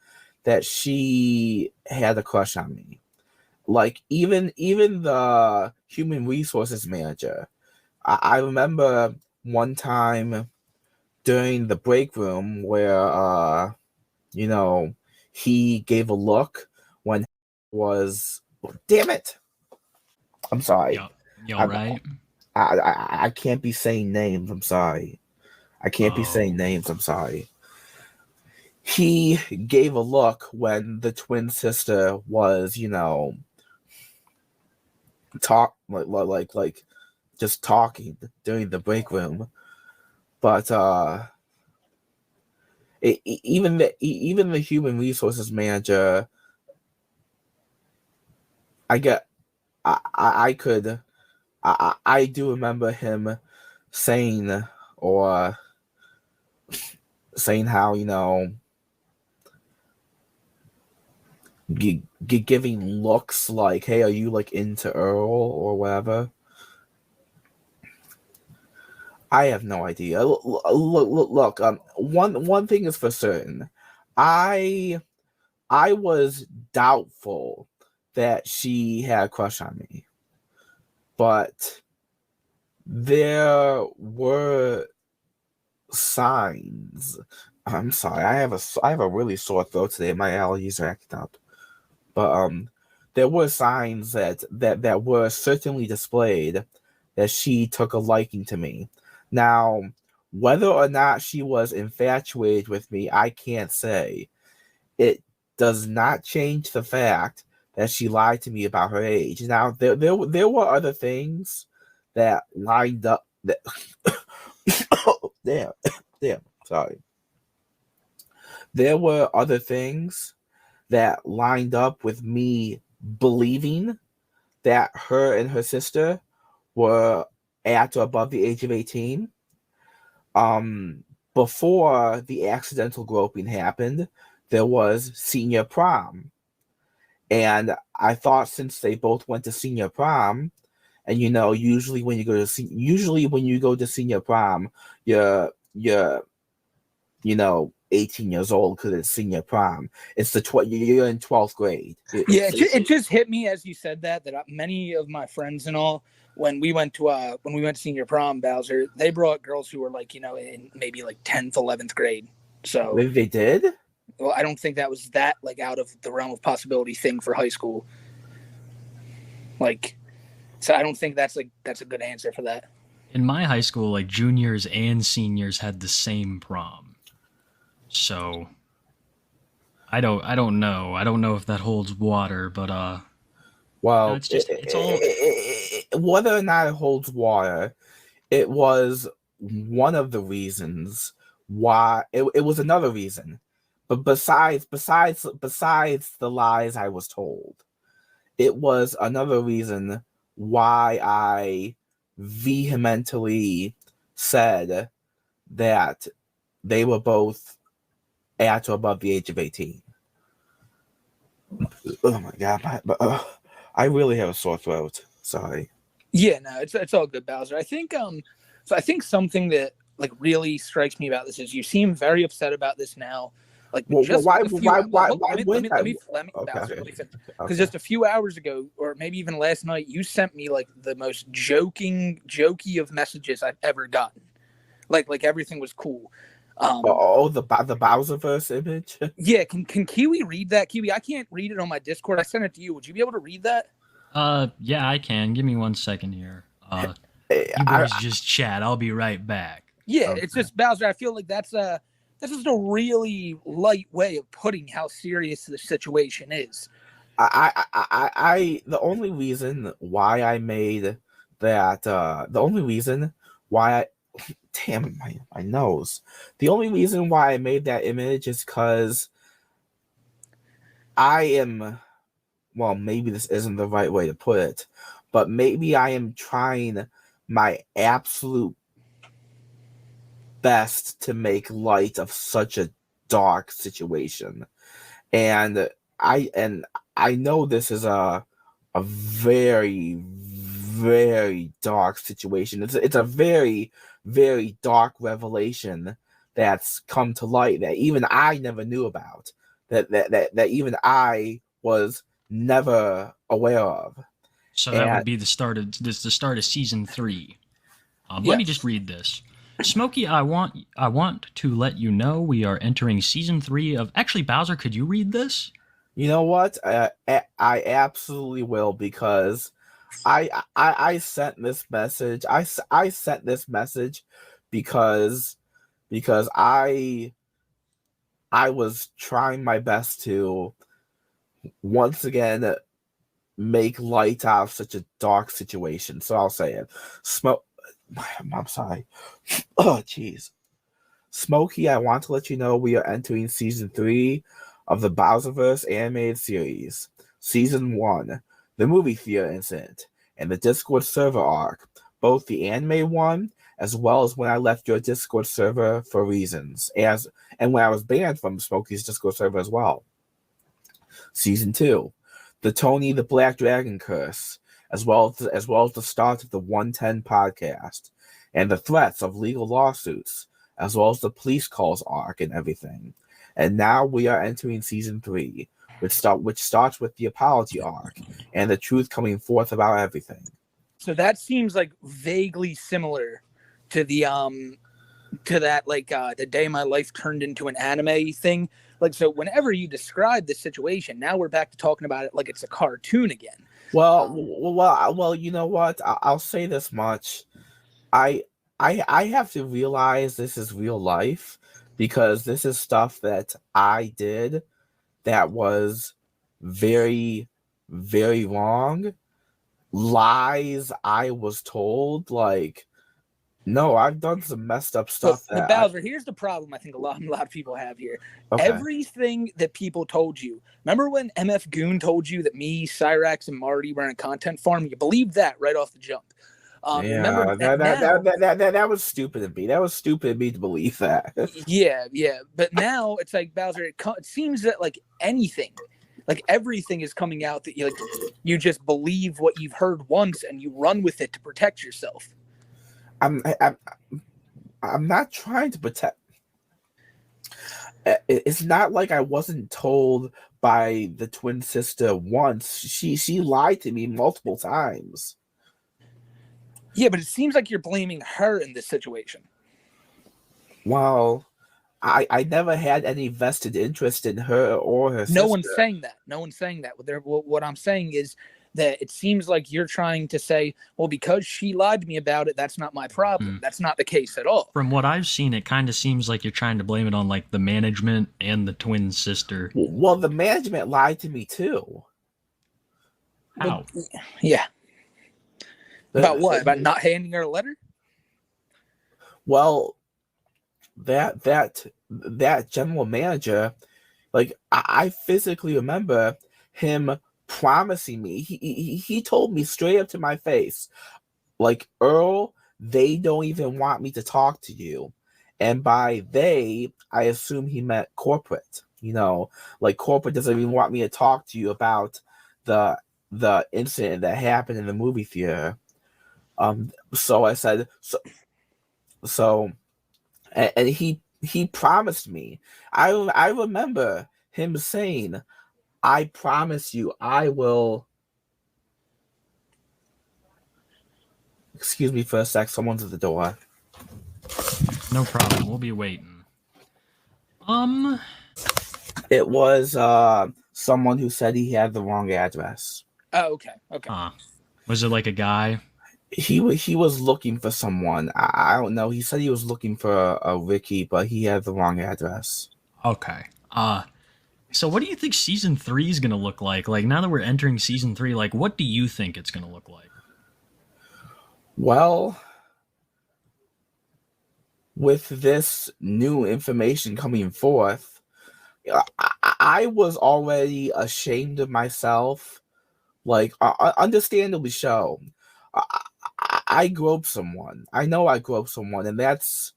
[SPEAKER 2] that she had a crush on me. Like even the human resources manager. I remember one time during the break room where he gave a look when was damn it. I'm sorry.
[SPEAKER 15] You all right?
[SPEAKER 2] I can't be saying names. I'm sorry. I can't be saying names. I'm sorry. He gave a look when the twin sister was, just talking during the break room. But even the human resources manager, I do remember him saying how giving looks like, hey, are you like into Earl or whatever? I have no idea. Look. One thing is for certain. I was doubtful that she had a crush on me, but there were signs. I'm sorry. I have a really sore throat today. My allergies are acting up. But there were signs that were certainly displayed that she took a liking to me. Now, whether or not she was infatuated with me, I can't say. It does not change the fact that she lied to me about her age. Now, there were other things that lined up. That damn, sorry. There were other things that lined up with me believing that her and her sister were at or above the age of 18. Before the accidental groping happened, there was senior prom. And I thought since they both went to senior prom, and usually when you go to senior prom, you're 18 years old because it's senior prom. It's you're in 12th grade.
[SPEAKER 1] It just hit me as you said that many of my friends and all, when we went to senior prom, Bowser, they brought girls who were like, in maybe like 10th, 11th grade. So
[SPEAKER 2] they did?
[SPEAKER 1] Well, I don't think that was that like out of the realm of possibility thing for high school. Like, so I don't think that's a good answer for that.
[SPEAKER 15] In my high school, like juniors and seniors had the same prom. So I don't know. I don't know if that holds water, but
[SPEAKER 2] well,
[SPEAKER 15] it's all
[SPEAKER 2] whether or not it holds water, it was one of the reasons why it was another reason. But besides the lies I was told, it was another reason why I vehemently said that they were both at or above the age of 18. Oh my god, I really have a sore throat. Sorry.
[SPEAKER 1] Yeah, no, it's all good, Bowser. I think something that like really strikes me about this is you seem very upset about this now. Like, because just a few hours ago, or maybe even last night, you sent me like the most jokey of messages I've ever gotten. Like everything was cool.
[SPEAKER 2] The Bowserverse image.
[SPEAKER 1] Yeah, can Kiwi read that? Kiwi, I can't read it on my Discord. I sent it to you. Would you be able to read that?
[SPEAKER 15] Yeah, I can. Give me 1 second here. You boys just chat. I'll be right back.
[SPEAKER 1] Yeah, okay. It's just Bowser. I feel like that's This is a really light way of putting how serious the situation is.
[SPEAKER 2] The only reason why I made that, the only reason why I, damn my nose, the only reason why I made that image is because I am, well, maybe this isn't the right way to put it, but maybe I am trying my absolute best to make light of such a dark situation. And I know this is a very, very dark situation. It's a very, very dark revelation that's come to light that even I never knew about. That even I was never aware of.
[SPEAKER 15] So that would be the start of season 3. Let me just read this. Smokey, I want to let you know we are entering season 3 of. Actually, Bowser, could you read this?
[SPEAKER 2] You know what? I absolutely will, because I sent this message. I sent this message because I was trying my best to once again make light out of such a dark situation. So I'll say it. I'm sorry. Oh, jeez. Smokey, I want to let you know we are entering season 3 of the Bowserverse animated series. Season 1, the movie theater incident, and the Discord server arc. Both the anime one, as well as when I left your Discord server for reasons, and when I was banned from Smokey's Discord server as well. Season 2, the Tony the Black Dragon curse, as well as the start of the 110 podcast, and the threats of legal lawsuits, as well as the police calls arc and everything. And now we are entering season 3, which starts with the apology arc and the truth coming forth about everything.
[SPEAKER 1] So that seems like vaguely similar to the to that, like, the day my life turned into an anime thing. Like, so whenever you describe this situation, now we're back to talking about it like it's a cartoon again.
[SPEAKER 2] Well, you know what? I'll say this much. I have to realize this is real life, because this is stuff that I did that was very, very wrong. Lies I was told, like, no, I've done some messed up stuff.
[SPEAKER 1] But Bowser, here's the problem I think a lot of people have here. Okay. Everything that people told you. Remember when MF Goon told you that me, Cyrax, and Marty were in a content farm? You believed that right off the jump.
[SPEAKER 2] Yeah, that was stupid of me. That was stupid of me to believe that.
[SPEAKER 1] Yeah. But now it's like, Bowser, it seems that like anything, like everything is coming out that you just believe what you've heard once and you run with it to protect yourself.
[SPEAKER 2] I'm not trying to protect. It's not like I wasn't told by the twin sister once. She lied to me multiple times.
[SPEAKER 1] Yeah, but it seems like you're blaming her in this situation.
[SPEAKER 2] Well, I never had any vested interest in her or her sister.
[SPEAKER 1] No one's saying that. What I'm saying is that it seems like you're trying to say, well, because she lied to me about it, that's not my problem. That's not the case at all.
[SPEAKER 15] From what I've seen, it kind of seems like you're trying to blame it on like the management and the twin sister.
[SPEAKER 2] Well, the management lied to me too.
[SPEAKER 15] How?
[SPEAKER 1] Yeah. About what? About not handing her a letter?
[SPEAKER 2] Well, that general manager, like, I physically remember him promising me. He told me straight up to my face, like, Earl, they don't even want me to talk to you. And by they, I assume he meant corporate. Like, corporate doesn't even want me to talk to you about the incident that happened in the movie theater. So I said, and he promised me. I remember him saying, I promise you I will. Excuse me for a sec, someone's at the door.
[SPEAKER 15] No problem, we'll be waiting.
[SPEAKER 2] It was someone who said he had the wrong address.
[SPEAKER 1] Oh, okay.
[SPEAKER 15] Was it like a guy?
[SPEAKER 2] He was looking for someone. I don't know. He said he was looking for a Ricky, but he had the wrong address.
[SPEAKER 15] Okay. So what do you think season 3 is gonna look like? Like now that we're entering season 3, like what do you think it's gonna look like?
[SPEAKER 2] Well, with this new information coming forth, I was already ashamed of myself. Like, understandably so. I groped someone. I know I groped someone, and that's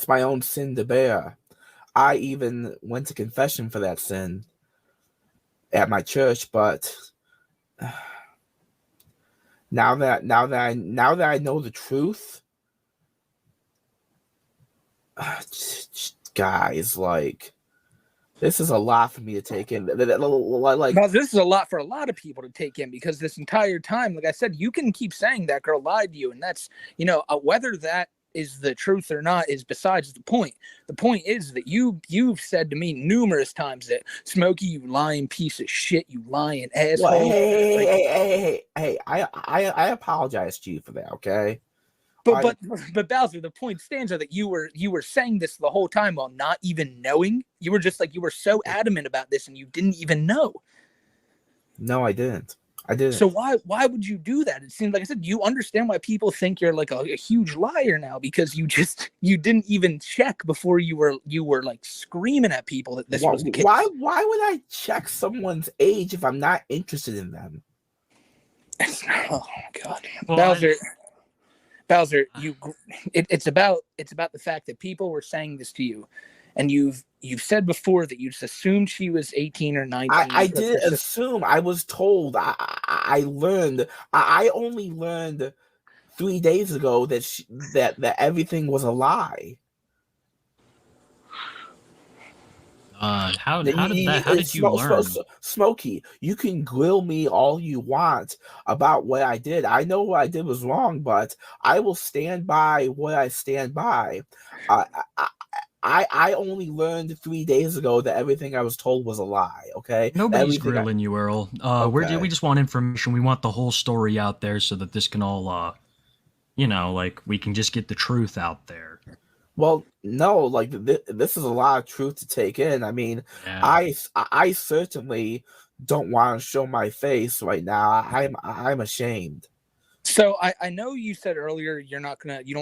[SPEAKER 2] my own sin to bear. I even went to confession for that sin at my church, but now that I know the truth, guys, like, this is a lot for me to take in. Like,
[SPEAKER 1] well, this is a lot for a lot of people to take in, because this entire time, like I said, you can keep saying that girl lied to you, and that's, whether that is the truth or not is besides the point. The point is that you've said to me numerous times that, Smokey, you lying piece of shit, you lying asshole.
[SPEAKER 2] Well, hey, I apologize to you for that, okay?
[SPEAKER 1] But Bowser, the point stands that you were saying this the whole time while not even knowing. You were just like, you were so adamant about this and you didn't even know.
[SPEAKER 2] No, I didn't.
[SPEAKER 1] So why would you do that? It seems like I said, you understand why people think you're like a huge liar now, because you didn't even check before you were like screaming at people that this was the case.
[SPEAKER 2] Why would I check someone's age if I'm not interested in them?
[SPEAKER 1] Oh God, well, Bowser, it's about the fact that people were saying this to you, and you've said before that you just assumed she was 18 or 19.
[SPEAKER 2] I didn't assume. I was told. I learned. I only learned 3 days ago that everything was a lie.
[SPEAKER 15] How did you learn?
[SPEAKER 2] Smokey, you can grill me all you want about what I did. I know what I did was wrong, but I will stand by what I stand by. I only learned 3 days ago that everything I was told was a lie. Okay,
[SPEAKER 15] nobody's grilling you, Earl. We just want information. We want the whole story out there so that this can all, like we can just get the truth out there.
[SPEAKER 2] Well, no, like this is a lot of truth to take in. I mean, yeah. I certainly don't want to show my face right now. I'm ashamed.
[SPEAKER 1] So I know you said earlier you don't want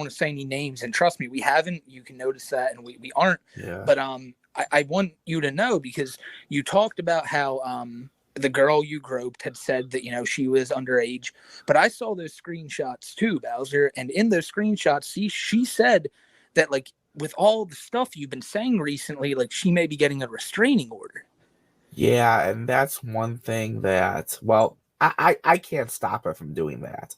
[SPEAKER 1] to say any names, and trust me, we haven't. You can notice that, and we aren't.
[SPEAKER 2] Yeah.
[SPEAKER 1] But I want you to know, because you talked about how the girl you groped had said that she was underage, but I saw those screenshots too, Bowser, and in those screenshots, she said that, like, with all the stuff you've been saying recently, like, she may be getting a restraining order.
[SPEAKER 2] Yeah, and that's one thing that, well, I can't stop her from doing that.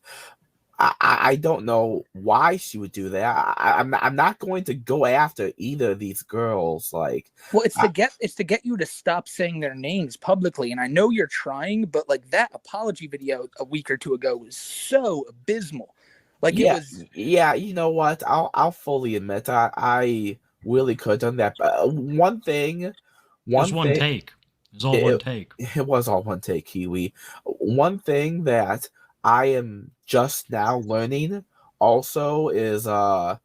[SPEAKER 2] I don't know why she would do that. I'm not going to go after either of these girls. Like,
[SPEAKER 1] well, it's to get you to stop saying their names publicly. And I know you're trying, but like that apology video a week or two ago was so abysmal. Like,
[SPEAKER 2] yeah,
[SPEAKER 1] it was.
[SPEAKER 2] Yeah, you know what? I'll fully admit I really could have done that. But one thing.
[SPEAKER 15] It was one take. It was all one take.
[SPEAKER 2] It was all one take, Kiwi. One thing that I am just now learning also is, I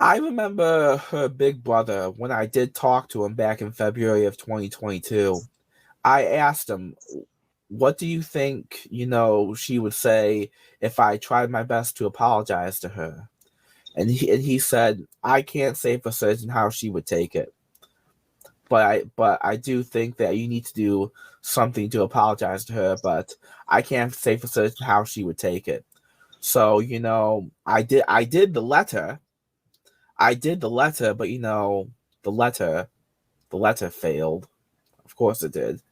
[SPEAKER 2] remember her big brother when I did talk to him back in February of 2022. I asked him, what do you think, she would say if I tried my best to apologize to her? And he said, I can't say for certain how she would take it. But I do think that you need to do something to apologize to her, but I can't say for certain how she would take it. So, I did the letter. But the letter failed. Of course it did.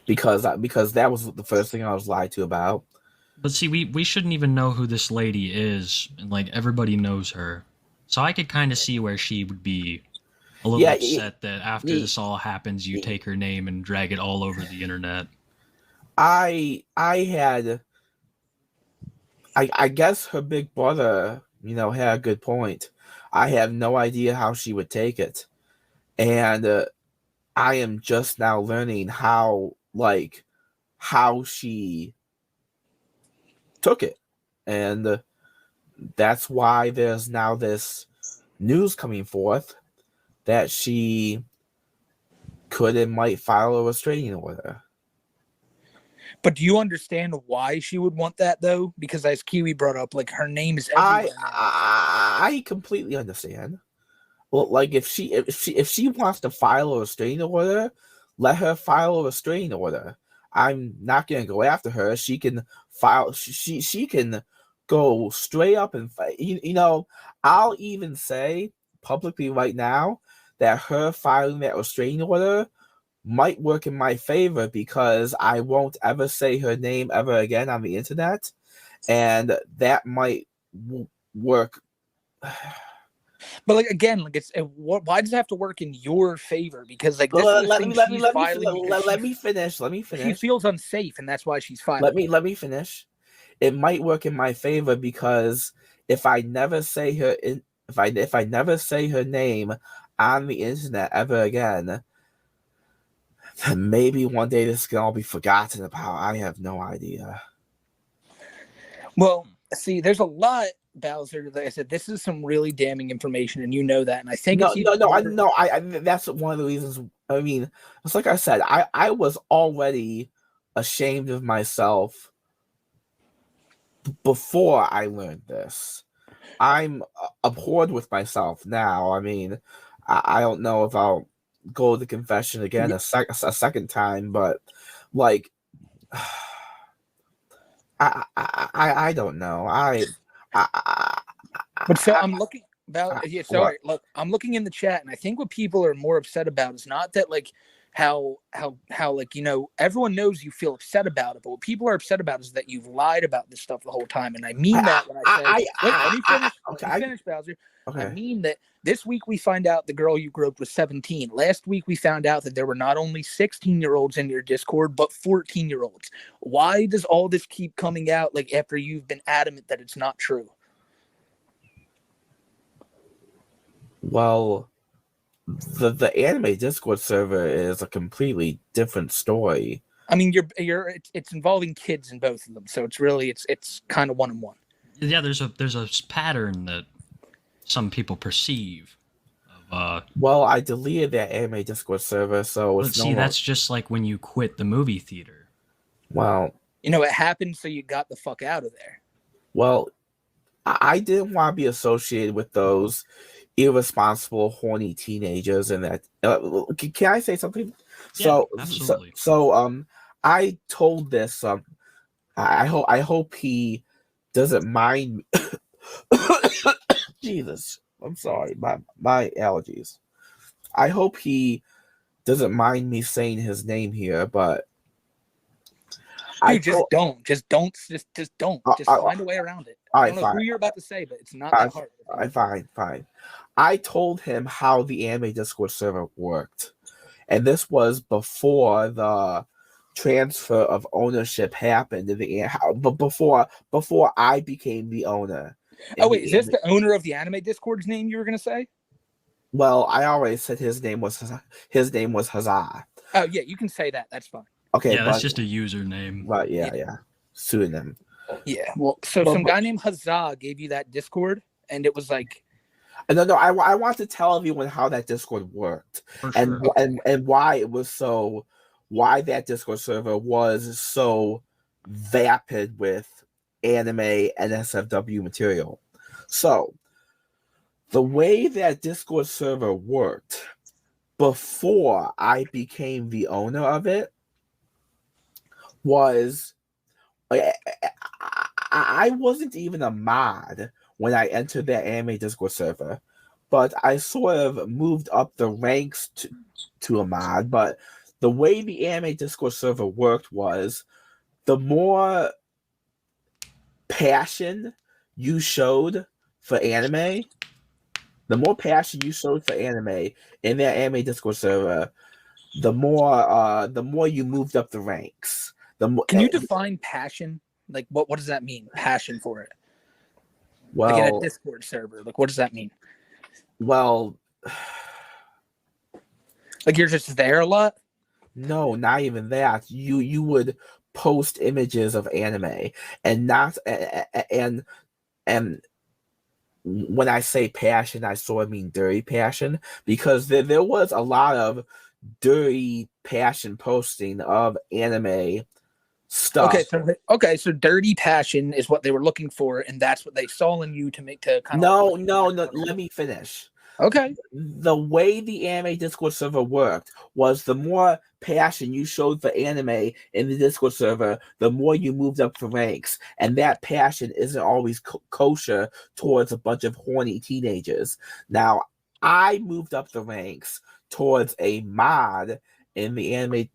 [SPEAKER 2] Because that was the first thing I was lied to about.
[SPEAKER 15] But see, we shouldn't even know who this lady is, and like everybody knows her. So I could kind of see where she would be a little upset that after this all happens, you take her name and drag it all over the internet.
[SPEAKER 2] I guess her big brother, had a good point. I have no idea how she would take it. And I am just now learning how she took it. And that's why there's now this news coming forth that she could and might file a restraining order.
[SPEAKER 1] But do you understand why she would want that, though? Because as Kiwi brought up, like, her name is everywhere now.
[SPEAKER 2] I completely understand. Well, like, if she wants to file a restraining order, let her file a restraining order. I'm not gonna go after her. She can file. She can go straight up and fight. You know, I'll even say publicly right now that her filing that restraining order might work in my favor, because I won't ever say her name ever again on the internet, and that might work.
[SPEAKER 1] But like, again, like, why does it have to work in your favor? Because like, this
[SPEAKER 2] Let me finish.
[SPEAKER 1] She feels unsafe, and that's why she's filing.
[SPEAKER 2] Let me finish. It might work in my favor, because if I never say her if I never say her name on the internet ever again, then maybe one day this can all be forgotten about. I have no idea.
[SPEAKER 1] Well, see, there's a lot, Bowser. Like I said, this is some really damning information, and you know that. And I think
[SPEAKER 2] I that's one of the reasons. I mean, it's like I said, I was already ashamed of myself before I learned this. I'm abhorred with myself now. I mean, I don't know if I'll go to confession again a second time, but like, I don't know.
[SPEAKER 1] But so I'm looking about. Yeah, sorry. Look, I'm looking in the chat, and I think what people are more upset about is not that like how like, you know, everyone knows you feel upset about it, but what people are upset about is that you've lied about this stuff the whole time. And I mean that when I say, let me finish. Let me finish, Bowser. Okay. I mean that this week we find out the girl you groped was 17. Last week we found out that there were not only 16-year-olds in your Discord, but 14-year-olds. Why does all this keep coming out, like, after you've been adamant that it's not true?
[SPEAKER 2] Well, the anime Discord server is a completely different story.
[SPEAKER 1] I mean, it's involving kids in both of them, so it's really it's kind of one-on-one.
[SPEAKER 15] Yeah, there's a pattern that some people perceive.
[SPEAKER 2] Well, I deleted that anime Discord server, so
[SPEAKER 15] it's that's just like when you quit the movie theater.
[SPEAKER 2] Well,
[SPEAKER 1] you know, it happened, so you got the fuck out of there.
[SPEAKER 2] Well, I didn't want to be associated with those irresponsible, horny teenagers, and that. Can I say something?
[SPEAKER 15] Yeah, absolutely.
[SPEAKER 2] So, I told this. I hope he doesn't mind. Jesus, I'm sorry, my allergies. I hope he doesn't mind me saying his name here, but
[SPEAKER 1] Dude, just don't find a way around it. I don't know who you're about to say, but it's not that hard.
[SPEAKER 2] Fine. I told him how the anime Discord server worked, and this was before the transfer of ownership happened but before I became the owner.
[SPEAKER 1] Oh wait, is this the owner of the anime Discord's name you were gonna say?
[SPEAKER 2] Well, I already said his name was Huzzah.
[SPEAKER 1] Oh yeah, you can say that. That's fine.
[SPEAKER 2] Okay,
[SPEAKER 15] yeah, that's just a username.
[SPEAKER 2] Right? Yeah. Pseudonym.
[SPEAKER 1] Yeah. Well, some guy named Huzzah gave you that Discord, and it was like.
[SPEAKER 2] No. I want to tell everyone how that Discord worked, and why it was so. Why that Discord server was so vapid with anime and SFW material. So, the way that Discord server worked before I became the owner of it was I wasn't even a mod when I entered that anime Discord server, but I sort of moved up the ranks to a mod. But the way the anime Discord server worked was the more passion you showed for anime, in that anime Discord server, the more you moved up the ranks.
[SPEAKER 1] Can you define passion? Like, what does that mean? Passion for it?
[SPEAKER 2] Well,
[SPEAKER 1] like in a Discord server, like, what does that mean?
[SPEAKER 2] Well,
[SPEAKER 1] Like you're just there a lot?
[SPEAKER 2] No, not even that. You would post images of anime and not and when I say passion, I sort of mean dirty passion, because there was a lot of dirty passion posting of anime stuff.
[SPEAKER 1] So dirty passion is what they were looking for, and that's what they saw in you to make to kind of.
[SPEAKER 2] No. Let me finish.
[SPEAKER 1] Okay.
[SPEAKER 2] The way the anime Discord server worked was the more passion you showed for anime in the Discord server, the more you moved up the ranks. And that passion isn't always kosher towards a bunch of horny teenagers. Now, I moved up the ranks towards a mod in the anime.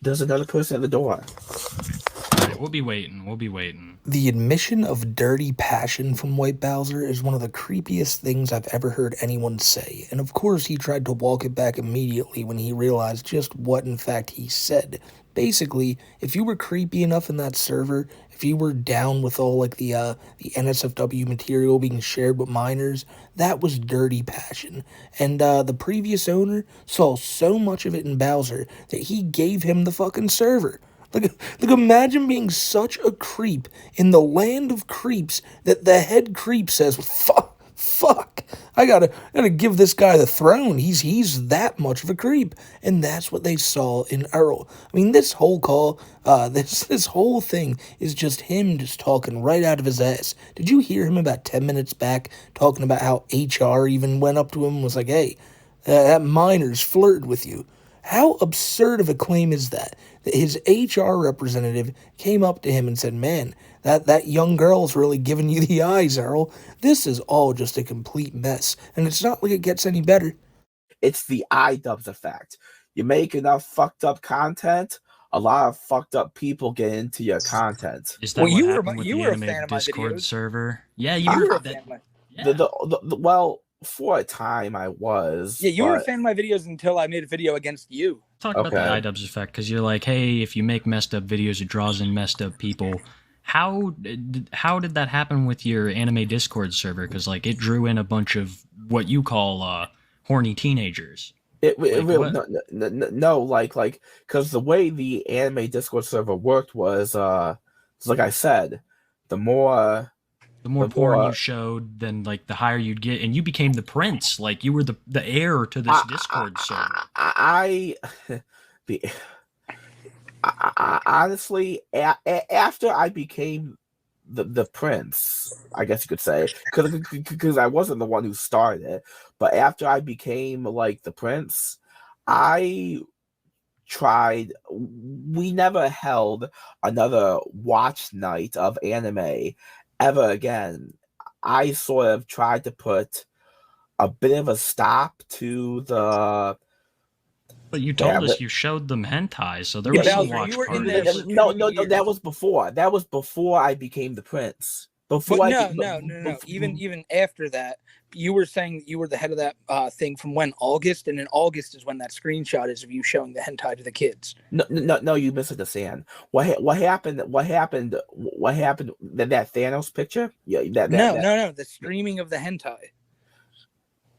[SPEAKER 2] There's another person at the door.
[SPEAKER 15] All right, we'll be waiting.
[SPEAKER 7] The admission of dirty passion from TheWhiteBowser is one of the creepiest things I've ever heard anyone say, and of course he tried to walk it back immediately when he realized just what in fact he said. Basically, if you were creepy enough in that server, if you were down with all like the NSFW material being shared with minors, that was dirty passion. And the previous owner saw so much of it in Bowser that he gave him the fucking server. Like, imagine being such a creep in the land of creeps that the head creep says, fuck, I gotta give this guy the throne. He's that much of a creep. And that's what they saw in Earl. I mean, this whole call, this whole thing is just him just talking right out of his ass. Did you hear him about 10 minutes back talking about how HR even went up to him and was like, hey, that minor's flirted with you? How absurd of a claim is that? That his HR representative came up to him and said, man, that young girl's really giving you the eyes, Earl. This is all just a complete mess, and it's not like it gets any better.
[SPEAKER 2] It's the iDubbbz effect. You make enough fucked up content, a lot of fucked up people get into your content.
[SPEAKER 15] Is that what happened with the anime Discord server? Yeah, you were a fan of my...
[SPEAKER 2] Well, for a time I was.
[SPEAKER 1] Yeah, you were a fan of my videos until I made a video against you.
[SPEAKER 15] Talk about the iDubbbz effect, because you're like, hey, if you make messed up videos, it draws in messed up people. How did that happen with your anime Discord server? Because like it drew in a bunch of what you call horny teenagers.
[SPEAKER 2] Because the way the anime Discord server worked was, like I said, the more
[SPEAKER 15] porn you showed, then like the higher you'd get, and you became the prince. Like you were the heir to this Discord server.
[SPEAKER 2] Honestly, after I became the prince, I guess you could say, because I wasn't the one who started it, but after I became like the prince, I tried. We never held another watch night of anime ever again. I sort of tried to put a bit of a stop to the.
[SPEAKER 15] But you told us you showed them hentai, so there was some watch parties.
[SPEAKER 2] No, that was before. That was before I became the prince. Before
[SPEAKER 1] no. Even after that, you were saying that you were the head of that thing from when? August, and in August is when that screenshot is of you showing the hentai to the kids.
[SPEAKER 2] No, you misunderstand. What happened? That Thanos picture? Yeah,
[SPEAKER 1] no. The streaming of the hentai.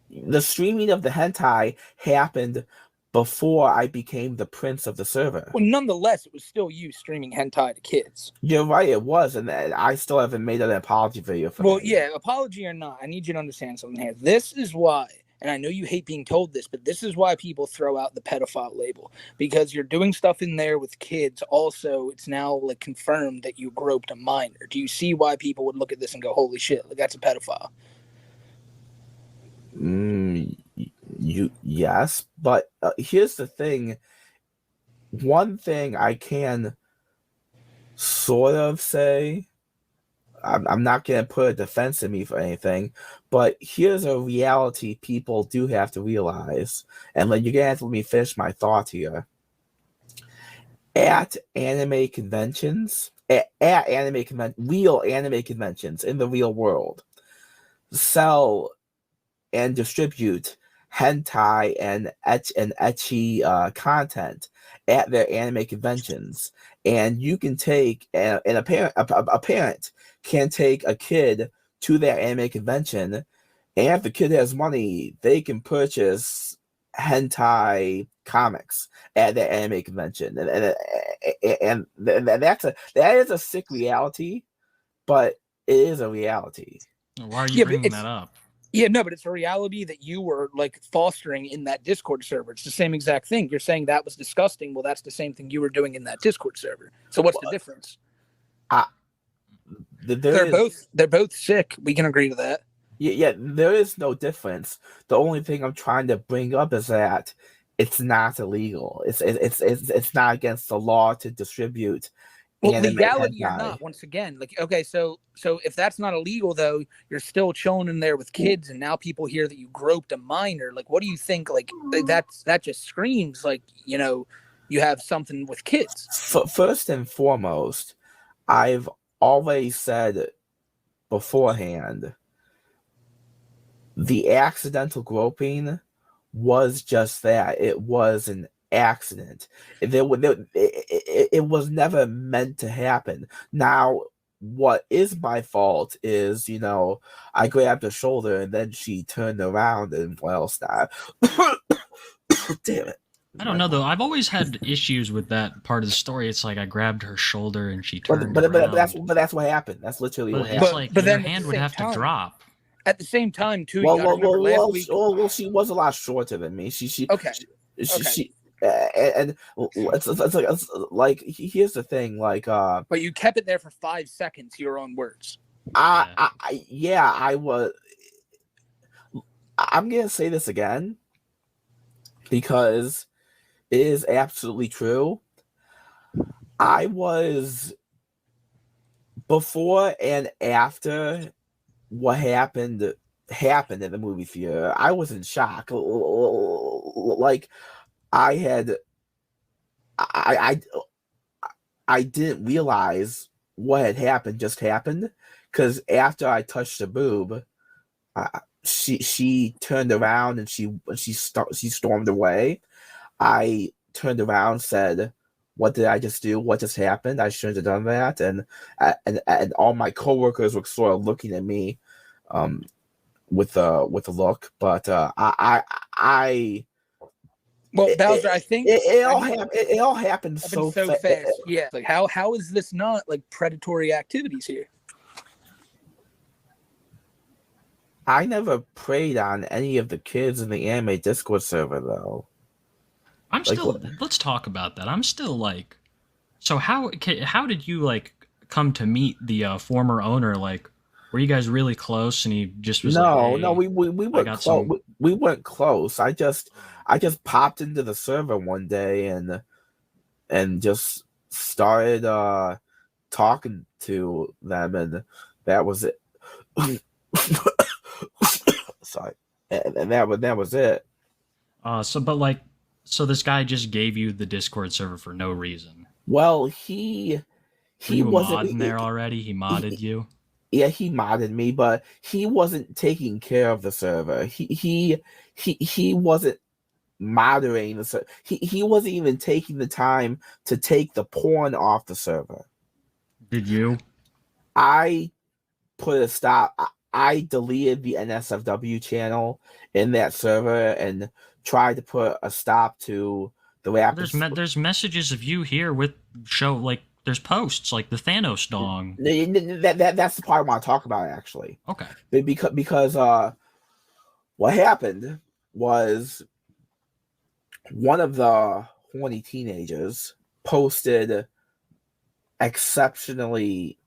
[SPEAKER 2] The streaming of the hentai happened before I became the prince of the server.
[SPEAKER 1] Well, nonetheless, it was still you streaming hentai to kids.
[SPEAKER 2] You're right, it was, and I still haven't made an apology video for that.
[SPEAKER 1] Yeah, apology or not, I need you to understand something here. This is why, and I know you hate being told this, but this is why people throw out the pedophile label, because you're doing stuff in there with kids. Also, it's now like confirmed that you groped a minor. Do you see why people would look at this and go, holy shit, like that's a pedophile?
[SPEAKER 2] Yes, but here's the thing. One thing I can sort of say, I'm not going to put a defense in me for anything, but here's a reality people do have to realize, and you're going to have to let me finish my thought here. At anime conventions, real anime conventions in the real world, sell and distribute hentai and ecchi content at their anime conventions, and you can take a parent can take a kid to their anime convention, and if the kid has money, they can purchase hentai comics at the anime convention, and that is a sick reality, but it is a reality.
[SPEAKER 15] Why are you bringing that up?
[SPEAKER 1] Yeah, no, but it's a reality that you were like fostering in that Discord server. It's the same exact thing. You're saying that was disgusting. Well, that's the same thing you were doing in that Discord server. So what's the difference? They're both sick. We can agree to that.
[SPEAKER 2] Yeah, there is no difference. The only thing I'm trying to bring up is that it's not illegal. It's not against the law to distribute.
[SPEAKER 1] Well, legality or not, once again, like, okay, so if that's not illegal, though, you're still chilling in there with kids, and now people hear that you groped a minor. Like, what do you think? Like, that just screams like, you know, you have something with kids.
[SPEAKER 2] First and foremost, I've always said beforehand, the accidental groping was just that. It was an accident. It was never meant to happen. Now, what is my fault is, you know, I grabbed her shoulder and then she turned around and, well, stop. Damn it.
[SPEAKER 15] I don't know though. I've always had issues with that part of the story. It's like I grabbed her shoulder and she turned around.
[SPEAKER 2] But that's what happened. That's literally what happened.
[SPEAKER 15] It's like your hand would have to drop.
[SPEAKER 1] At the same time, too.
[SPEAKER 2] Well, she was a lot shorter than me. She and it's like here's the thing, like
[SPEAKER 1] but you kept it there for 5 seconds, your own words.
[SPEAKER 2] I was. I'm gonna say this again because it is absolutely true. I was, before and after what happened in the movie theater, I was in shock. Like, I didn't realize what had happened just happened, because after I touched the boob, she turned around and she stormed away. I turned around, said, "What did I just do? What just happened? I shouldn't have done that." And all my coworkers were sort of looking at me with a look, but
[SPEAKER 1] well, Bowser, I think
[SPEAKER 2] it all happened so fast.
[SPEAKER 1] Yeah, like how is this not like predatory activities here?
[SPEAKER 2] I never preyed on any of the kids in the anime Discord server, though.
[SPEAKER 15] Let's talk about that. I'm still like, so how did you like come to meet the former owner? Like, were you guys really close? And he just was
[SPEAKER 2] we weren't close. We weren't close. I just popped into the server one day and just started talking to them, and that was it. Sorry, and that was it.
[SPEAKER 15] So this guy just gave you the Discord server for no reason.
[SPEAKER 2] Well, he
[SPEAKER 15] wasn't modding there already. He modded you.
[SPEAKER 2] Yeah, he modded me, but he wasn't taking care of the server. He wasn't moderating the server. He wasn't even taking the time to take the porn off the server.
[SPEAKER 15] Did you?
[SPEAKER 2] I put a stop. I deleted the NSFW channel in that server and tried to put a stop to the Raptors.
[SPEAKER 15] There's messages of you here with there's posts like the Thanos dong.
[SPEAKER 2] That's the part I want to talk about, actually.
[SPEAKER 15] Okay.
[SPEAKER 2] Because what happened was one of the horny teenagers posted exceptionally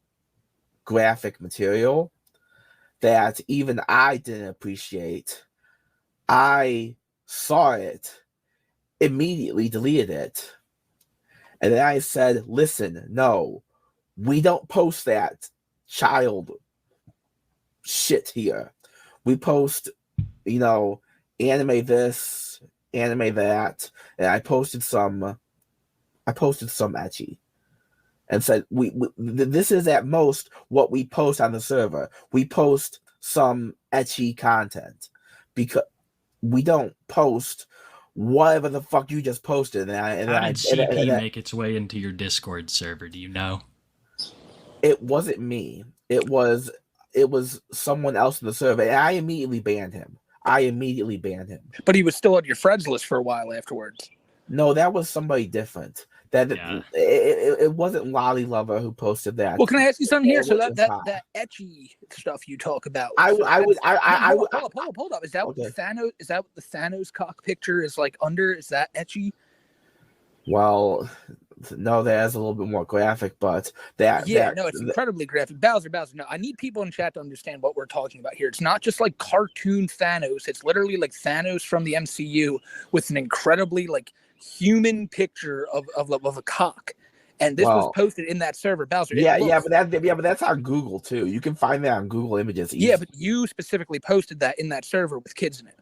[SPEAKER 2] graphic material that even I didn't appreciate. I saw it, immediately deleted it. And then I said, listen, no, we don't post that child shit here. We post, anime this, anime that. And I posted some ecchi. And said, this is at most what we post on the server. We post some ecchi content, because we don't post whatever the fuck you just posted.
[SPEAKER 15] How did CP make its way into your Discord server? Do you know?
[SPEAKER 2] It wasn't me. It was someone else in the server, and I immediately banned him. I immediately banned him.
[SPEAKER 1] But he was still on your friends list for a while afterwards.
[SPEAKER 2] No, that was somebody different. It wasn't Lolly Lover who posted that.
[SPEAKER 1] Well, can I ask you something here? So that etchy stuff you talk about.
[SPEAKER 2] Hold
[SPEAKER 1] up. Is that what the Thanos? Is that what the Thanos cock picture is like under? Is that etchy?
[SPEAKER 2] Well, no, that is a little bit more graphic, but
[SPEAKER 1] it's incredibly graphic. Bowser, no, I need people in chat to understand what we're talking about here. It's not just like cartoon Thanos. It's literally like Thanos from the MCU with an incredibly like human picture of a cock, and this was posted in that server, Bowser.
[SPEAKER 2] But that's on Google too. You can find that on Google Images.
[SPEAKER 1] Yeah, but you specifically posted that in that server with kids in it.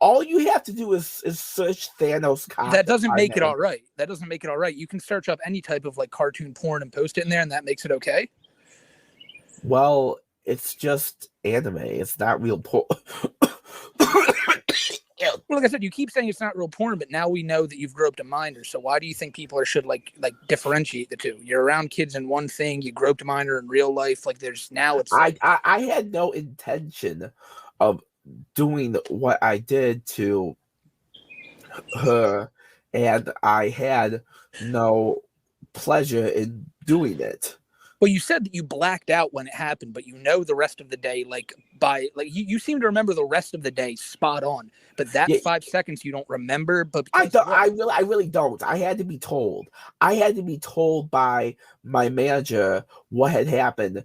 [SPEAKER 2] All you have to do is search Thanos cock.
[SPEAKER 1] That doesn't make it all right. That doesn't make it all right. You can search up any type of like cartoon porn and post it in there, and that makes it okay.
[SPEAKER 2] Well, it's just anime. It's not real porn.
[SPEAKER 1] Well, like I said, you keep saying it's not real porn, but now we know that you've groped a minor. So why do you think people should like differentiate the two? You're around kids in one thing, you groped a minor in real life. Like
[SPEAKER 2] I had no intention of doing what I did to her, and I had no pleasure in doing it.
[SPEAKER 1] Well, you said that you blacked out when it happened, but you know the rest of the day, you seem to remember the rest of the day spot on. But that 5 seconds you don't remember. But
[SPEAKER 2] I really don't. I had to be told. I had to be told by my manager what had happened.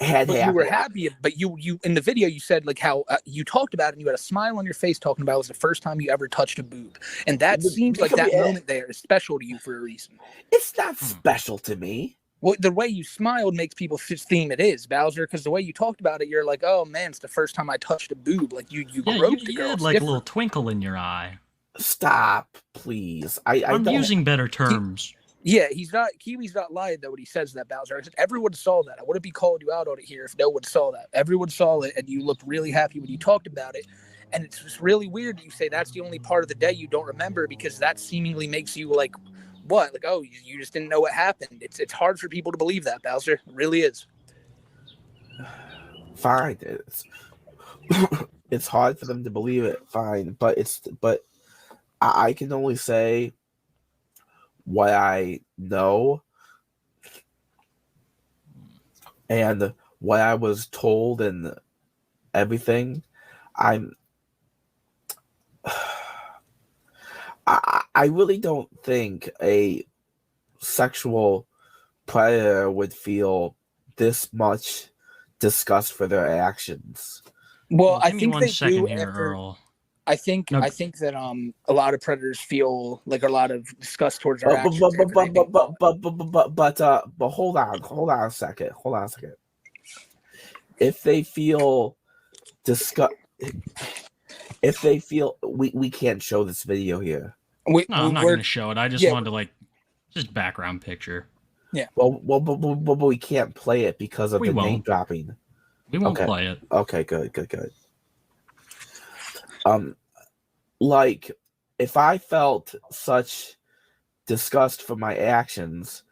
[SPEAKER 2] You
[SPEAKER 1] were happy, but you in the video you said like how you talked about it and you had a smile on your face talking about it was the first time you ever touched a boob, and that seems like that moment there is special to you for a reason.
[SPEAKER 2] It's not special to me.
[SPEAKER 1] Well, the way you smiled makes people think it is, Bowser, because the way you talked about it, you're like, oh man, it's the first time I touched a boob. Like you groped the girl.
[SPEAKER 15] You had like a little twinkle in your eye.
[SPEAKER 2] Stop, please.
[SPEAKER 15] I'm using better terms.
[SPEAKER 1] Kiwi's not lying though when he says that, Bowser. I said everyone saw that. I wouldn't be calling you out on it here if no one saw that. Everyone saw it, and you looked really happy when you talked about it. And it's just really weird that you say that's the only part of the day you don't remember, because that seemingly makes you like, what? Like, oh, you just didn't know what happened. It's hard for people to believe that, Bowser. It really is.
[SPEAKER 2] Fine. It's hard for them to believe it. Fine, but I can only say what I know and what I was told and everything. I really don't think a sexual predator would feel this much disgust for their actions.
[SPEAKER 1] Well, I think they do.
[SPEAKER 15] Earl.
[SPEAKER 1] I think that a lot of predators feel like a lot of disgust towards their actions.
[SPEAKER 2] But hold on a second. If they feel disgust, if they feel we can't show this video here.
[SPEAKER 15] I'm not going to show it. I just wanted to just background picture.
[SPEAKER 1] Yeah.
[SPEAKER 2] Well, but we can't play it because of the name dropping.
[SPEAKER 15] We won't play it.
[SPEAKER 2] Okay, good. Like if I felt such disgust for my actions,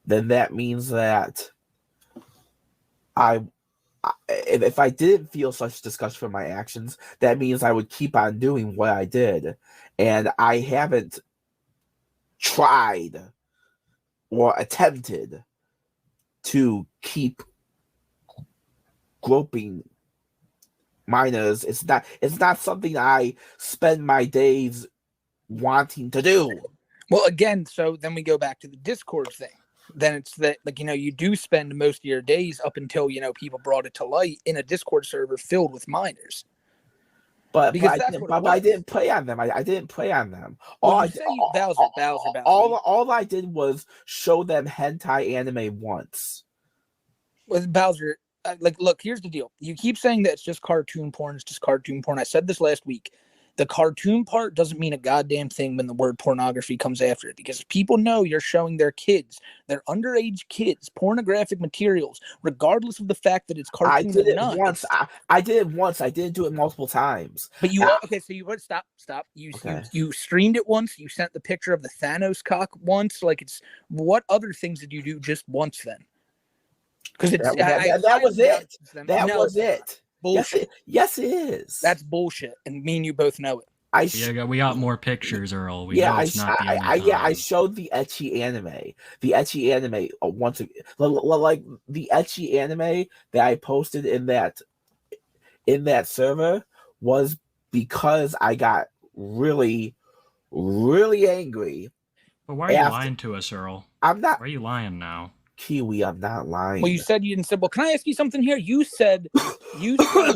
[SPEAKER 2] then that means that if I didn't feel such disgust for my actions, that means I would keep on doing what I did. And I haven't tried or attempted to keep groping minors. It's not something I spend my days wanting to do.
[SPEAKER 1] Well, again, so then we go back to the Discord thing. Then it's that, like, you do spend most of your days up until, people brought it to light in a Discord server filled with minors.
[SPEAKER 2] But I didn't play on them. I didn't play on them. All I did was show them hentai anime once.
[SPEAKER 1] With Bowser, look, here's the deal. You keep saying that it's just cartoon porn. It's just cartoon porn. I said this last week. The cartoon part doesn't mean a goddamn thing when the word pornography comes after it, because people know you're showing their kids, their underage kids, pornographic materials, regardless of the fact that it's cartoon.
[SPEAKER 2] I did it once. I did it once. I didn't do it multiple times.
[SPEAKER 1] But you so you would stop. You streamed it once. You sent the picture of the Thanos cock once. Like, it's what other things did you do just once then? Because
[SPEAKER 2] that was it. That was it.
[SPEAKER 1] bullshit.
[SPEAKER 2] Yes, it is.
[SPEAKER 1] That's bullshit, and me and you both know it.
[SPEAKER 15] We got more pictures, Earl. We know it's not the only time.
[SPEAKER 2] Yeah, I showed the ecchi anime. The ecchi anime once again, like the ecchi anime that I posted in that server was because I got really, really angry.
[SPEAKER 15] But why are you lying to us, Earl?
[SPEAKER 2] I'm not.
[SPEAKER 15] Why are you lying now?
[SPEAKER 2] Kiwi, I'm not lying.
[SPEAKER 1] Well, you said you didn't say. Well, can I ask you something here? You said you said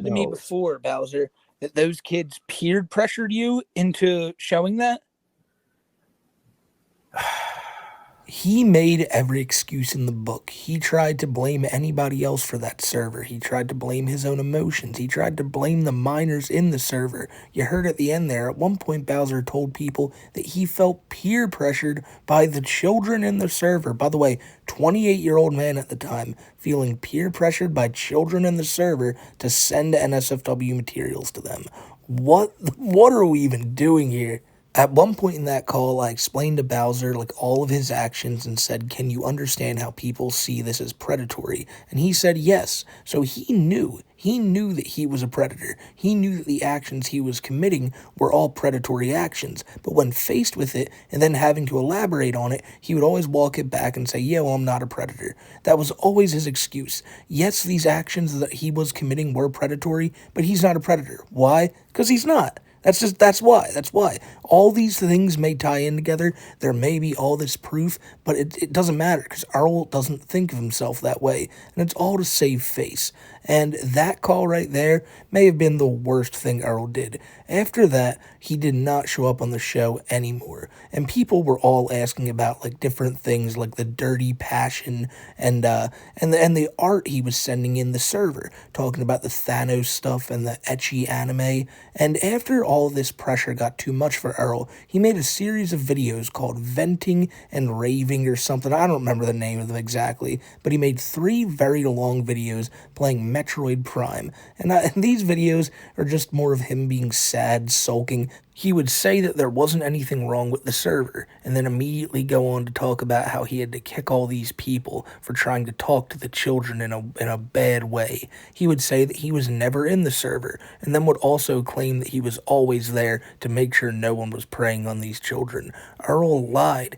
[SPEAKER 1] to me before, Bowser, that those kids peer pressured you into showing that.
[SPEAKER 7] He made every excuse in the book. He tried to blame anybody else for that server. He tried to blame his own emotions. He tried to blame the minors in the server. You heard at the end there, at one point Bowser told people that he felt peer pressured by the children in the server. By the way, 28-year-old man at the time, feeling peer pressured by children in the server to send NSFW materials to them. What are we even doing here? At one point in that call, I explained to Bowser like all of his actions and said, can you understand how people see this as predatory? And he said yes. So he knew that he was a predator. He knew that the actions he was committing were all predatory actions. But when faced with it and then having to elaborate on it, he would always walk it back and say, yeah, well, I'm not a predator. That was always his excuse. Yes, these actions that he was committing were predatory, but he's not a predator. Why? Because he's not. That's why. All these things may tie in together. There may be all this proof, but it doesn't matter because Earl doesn't think of himself that way. And it's all to save face. And that call right there may have been the worst thing Earl did. After that, he did not show up on the show anymore. And people were all asking about like different things like the dirty passion and the art he was sending in the server, talking about the Thanos stuff and the ecchi anime. And after all this pressure got too much for Earl, he made a series of videos called Venting and Raving or something. I don't remember the name of them exactly, but he made 3 very long videos playing Metroid Prime. And these videos are just more of him being sad, sulking. He would say that there wasn't anything wrong with the server, and then immediately go on to talk about how he had to kick all these people for trying to talk to the children in a bad way. He would say that he was never in the server, and then would also claim that he was always there to make sure no one was preying on these children. Earl lied,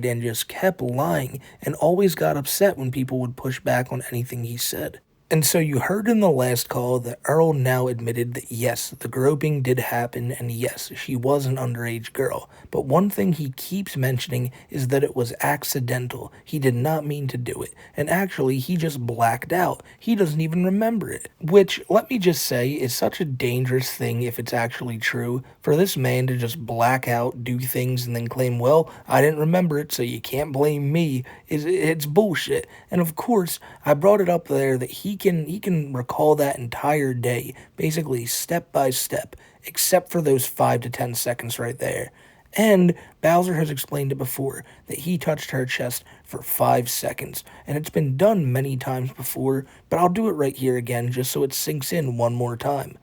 [SPEAKER 7] and just kept lying, and always got upset when people would push back on anything he said. And so you heard in the last call that Earl now admitted that yes, the groping did happen, and yes, she was an underage girl. But one thing he keeps mentioning is that it was accidental. He did not mean to do it. And actually, he just blacked out. He doesn't even remember it. Which, let me just say, is such a dangerous thing if it's actually true. For this man to just black out, do things, and then claim, well, I didn't remember it, so you can't blame me, it's bullshit. And of course, I brought it up there that he can recall that entire day, basically step by step, except for those 5 to 10 seconds right there. And Bowser has explained it before, that he touched her chest for 5 seconds, and it's been done many times before, but I'll do it right here again just so it sinks in one more time.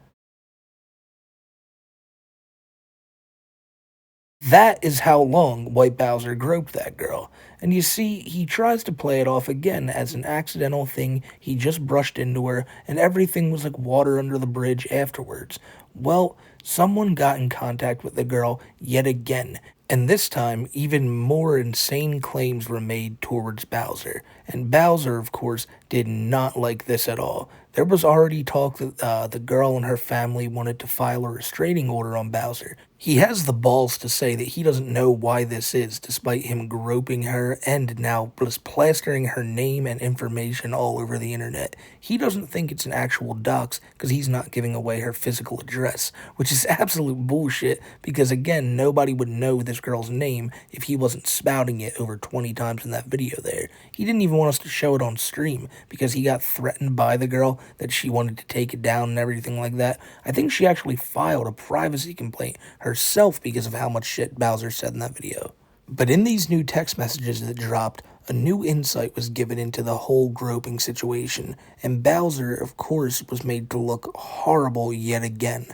[SPEAKER 7] That is how long TheWhiteBowser groped that girl. And you see, he tries to play it off again as an accidental thing. He just brushed into her, and everything was like water under the bridge afterwards. Well, someone got in contact with the girl yet again. And this time, even more insane claims were made towards Bowser. And Bowser, of course, did not like this at all. There was already talk that the girl and her family wanted to file a restraining order on Bowser. He has the balls to say that he doesn't know why this is, despite him groping her and now just plastering her name and information all over the internet. He doesn't think it's an actual dox because he's not giving away her physical address, which is absolute bullshit because, again, nobody would know this girl's name if he wasn't spouting it over 20 times in that video there. He didn't even want us to show it on stream because he got threatened by the girl that she wanted to take it down and everything like that. I think she actually filed a privacy complaint herself because of how much shit Bowser said in that video. But in these new text messages that dropped, a new insight was given into the whole groping situation, and Bowser, of course, was made to look horrible yet again.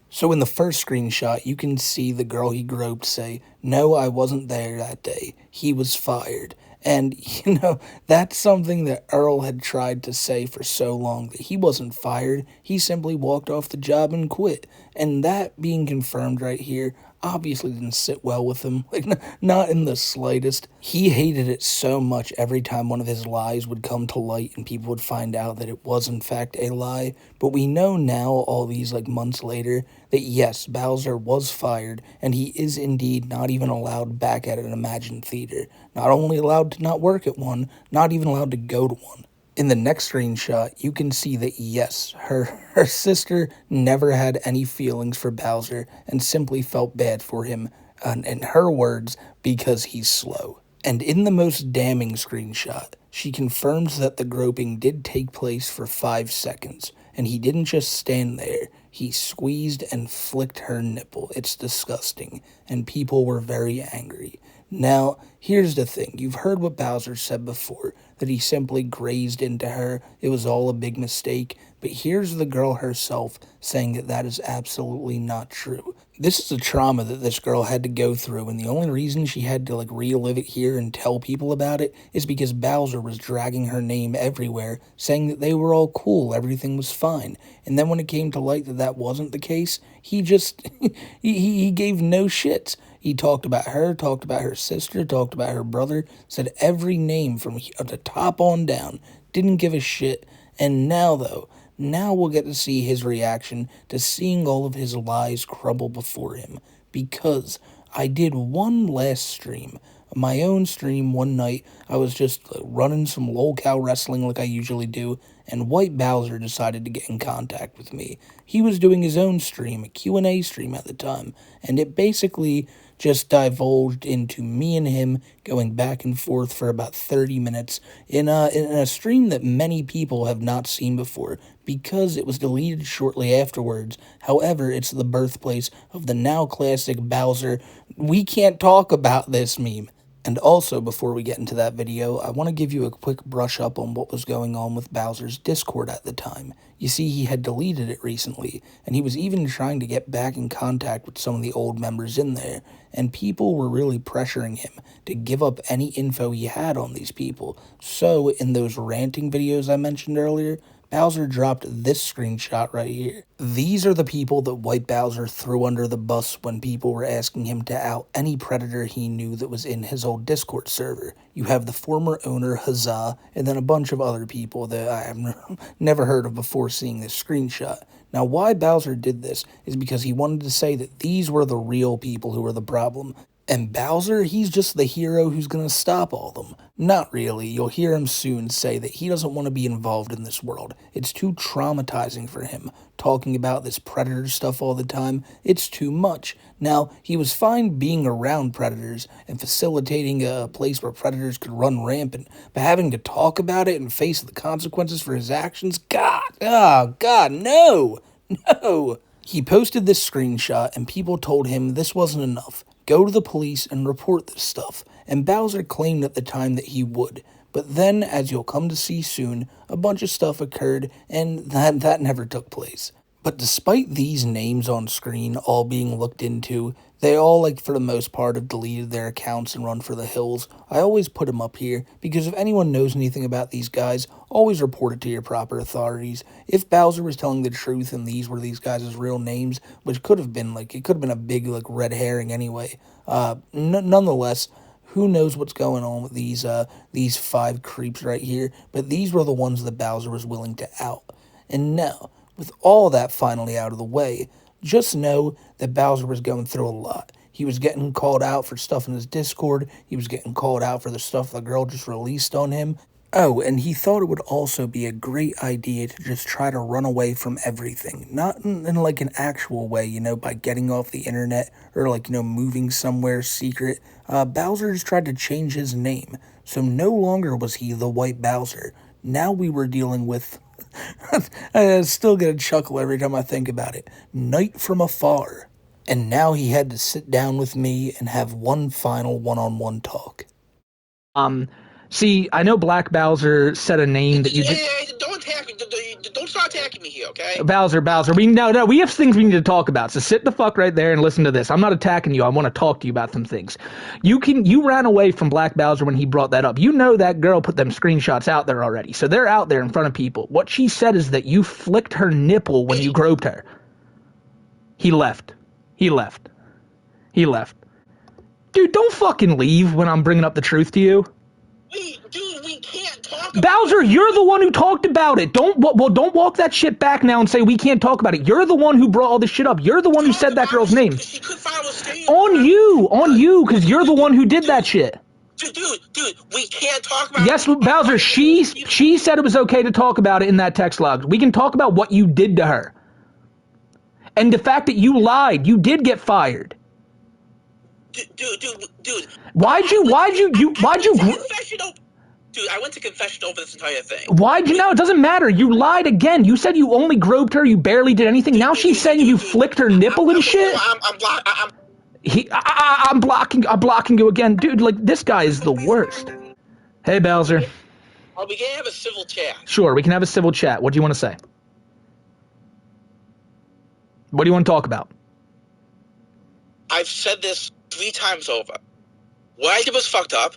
[SPEAKER 7] So in the first screenshot, you can see the girl he groped say, "No, I wasn't there that day. He was fired." And, that's something that Earl had tried to say for so long, that he wasn't fired. He simply walked off the job and quit. And that being confirmed right here obviously didn't sit well with him. Like, not in the slightest. He hated it so much every time one of his lies would come to light and people would find out that it was in fact a lie. But we know now, all these months later, that yes, Bowser was fired, and he is indeed not even allowed back at an Imagine Theater. Not only allowed to not work at one, not even allowed to go to one. In the next screenshot, you can see that yes, her sister never had any feelings for Bowser and simply felt bad for him, in her words, because he's slow. And in the most damning screenshot, she confirms that the groping did take place for 5 seconds, and he didn't just stand there, he squeezed and flicked her nipple. It's disgusting, and people were very angry. Now, here's the thing. You've heard what Bowser said before, that he simply grazed into her. It was all a big mistake. But here's the girl herself saying that that is absolutely not true. This is a trauma that this girl had to go through, and the only reason she had to relive it here and tell people about it is because Bowser was dragging her name everywhere, saying that they were all cool, everything was fine. And then when it came to light that that wasn't the case, he just, he gave no shits. He talked about her sister, talked about her brother, said every name from the top on down, didn't give a shit. And now, though, now we'll get to see his reaction to seeing all of his lies crumble before him. Because I did one last stream, my own stream one night. I was just running some lolcow wrestling like I usually do, and TheWhiteBowser decided to get in contact with me. He was doing his own stream, a Q&A stream at the time, and it basically just divulged into me and him going back and forth for about 30 minutes in a stream that many people have not seen before because it was deleted shortly afterwards. However, it's the birthplace of the now classic Bowser, "We can't talk about this" meme. And also, before we get into that video, I want to give you a quick brush up on what was going on with Bowser's Discord at the time. You see, he had deleted it recently, and he was even trying to get back in contact with some of the old members in there, and people were really pressuring him to give up any info he had on these people. So, in those ranting videos I mentioned earlier, Bowser dropped this screenshot right here. These are the people that TheWhiteBowser threw under the bus when people were asking him to out any predator he knew that was in his old Discord server. You have the former owner, Huzzah, and then a bunch of other people that I have never heard of before seeing this screenshot. Now, why Bowser did this is because he wanted to say that these were the real people who were the problem. And Bowser, he's just the hero who's going to stop all of them. Not really. You'll hear him soon say that he doesn't want to be involved in this world. It's too traumatizing for him. Talking about this predator stuff all the time, it's too much. Now, he was fine being around predators and facilitating a place where predators could run rampant, but having to talk about it and face the consequences for his actions? God, oh, God, no! No! He posted this screenshot and people told him this wasn't enough. Go to the police and report this stuff. And Bowser claimed at the time that he would. But then, as you'll come to see soon, a bunch of stuff occurred, and that never took place. But despite these names on screen all being looked into, they all, for the most part, have deleted their accounts and run for the hills. I always put them up here, because if anyone knows anything about these guys, always report it to your proper authorities. If Bowser was telling the truth and these were these guys' real names, which could have been, it could have been a big, red herring anyway. Nonetheless, who knows what's going on with these 5 creeps right here, but these were the ones that Bowser was willing to out. And now, with all that finally out of the way, just know that Bowser was going through a lot. He was getting called out for stuff in his Discord. He was getting called out for the stuff the girl just released on him. Oh, and he thought it would also be a great idea to just try to run away from everything. Not in an actual way, by getting off the internet or moving somewhere secret. Bowser just tried to change his name. So no longer was he TheWhiteBowser. Now we were dealing with... I still get a chuckle every time I think about it. Night from Afar. And now he had to sit down with me and have one final one-on-one talk.
[SPEAKER 16] See, I know Black Bowser said a name that you
[SPEAKER 6] don't don't start attacking me here, okay?
[SPEAKER 1] Bowser, we have things we need to talk about. So sit the fuck right there and listen to this. I'm not attacking you. I want to talk to you about some things. You ran away from Black Bowser when he brought that up. You know that girl put them screenshots out there already. So they're out there in front of people. What she said is that you flicked her nipple when you groped her. He left. Dude, don't fucking leave when I'm bringing up the truth to you.
[SPEAKER 6] We can't talk
[SPEAKER 1] about Bowser, you're the one who talked about it. Don't walk that shit back now and say we can't talk about it. You're the one who brought all this shit up. You're the one who said that girl's name. On you, because you're the one who did that shit.
[SPEAKER 6] Dude, we can't talk about it.
[SPEAKER 1] Yes, Bowser, she said it was okay to talk about it in that text log. We can talk about what you did to her. And the fact that you lied, you did get fired.
[SPEAKER 6] Dude.
[SPEAKER 1] Why'd you?
[SPEAKER 6] Dude, I went to confession over this entire thing.
[SPEAKER 1] Why'd you? No, it doesn't matter. You lied again. You said you only groped her. You barely did anything. Now she's saying you flicked her nipple and shit. I'm blocking you again, dude. Like, this guy is the worst. Hey, Bowser.
[SPEAKER 6] Are we gonna have a civil chat?
[SPEAKER 1] Sure, we can have a civil chat. What do you want to say? What do you want to talk about?
[SPEAKER 6] I've said this 3 times over. What I did was fucked up.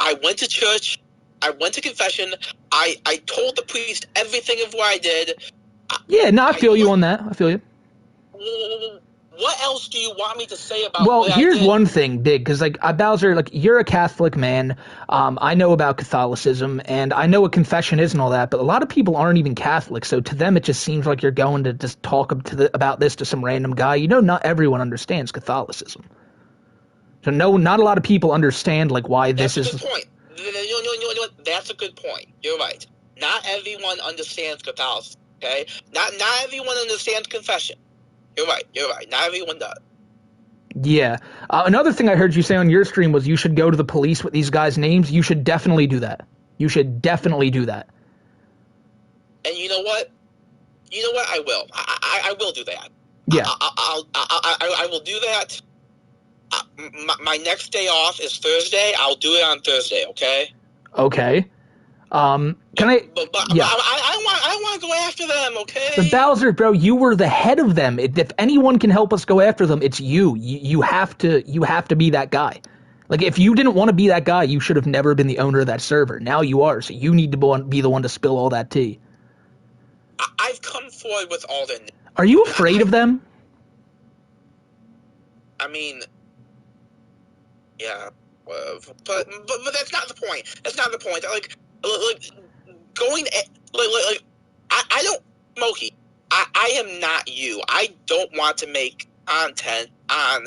[SPEAKER 6] I went to church. I went to confession. I told the priest everything of what I did.
[SPEAKER 1] Yeah, no, I feel you on that. I feel you.
[SPEAKER 6] What else do you want me to say about
[SPEAKER 1] Well,
[SPEAKER 6] what
[SPEAKER 1] here's
[SPEAKER 6] I did?
[SPEAKER 1] one thing, big, because, like, Bowser, like, you're a Catholic man. I know about Catholicism, and I know what confession is and all that, but a lot of people aren't even Catholic, so to them it just seems like you're going to just talk about this to some random guy. You know, not everyone understands Catholicism. So no, not a lot of people understand, like, why this is...
[SPEAKER 6] That's a good point. No, that's a good point. You're right. Not everyone understands Catholicism, okay? Not everyone understands confession. You're right. Not everyone does.
[SPEAKER 1] Yeah. Another thing I heard you say on your stream was you should go to the police with these guys' names. You should definitely do that. And
[SPEAKER 6] you know what? I will. I will do that.
[SPEAKER 1] Yeah.
[SPEAKER 6] I will do that. My next day off is Thursday. I'll do it on Thursday, okay?
[SPEAKER 1] Okay. Can I... Yeah.
[SPEAKER 6] I don't want to go after them, okay?
[SPEAKER 1] But Bowser, bro, you were the head of them. If anyone can help us go after them, it's you. You have to be that guy. Like, if you didn't want to be that guy, you should have never been the owner of that server. Now you are, so you need to be the one to spill all that tea.
[SPEAKER 6] I've come forward with all the...
[SPEAKER 1] Are you afraid of them?
[SPEAKER 6] I mean... Yeah, but that's not the point. Like going like I don't, Smokey. I am not you. I don't want to make content on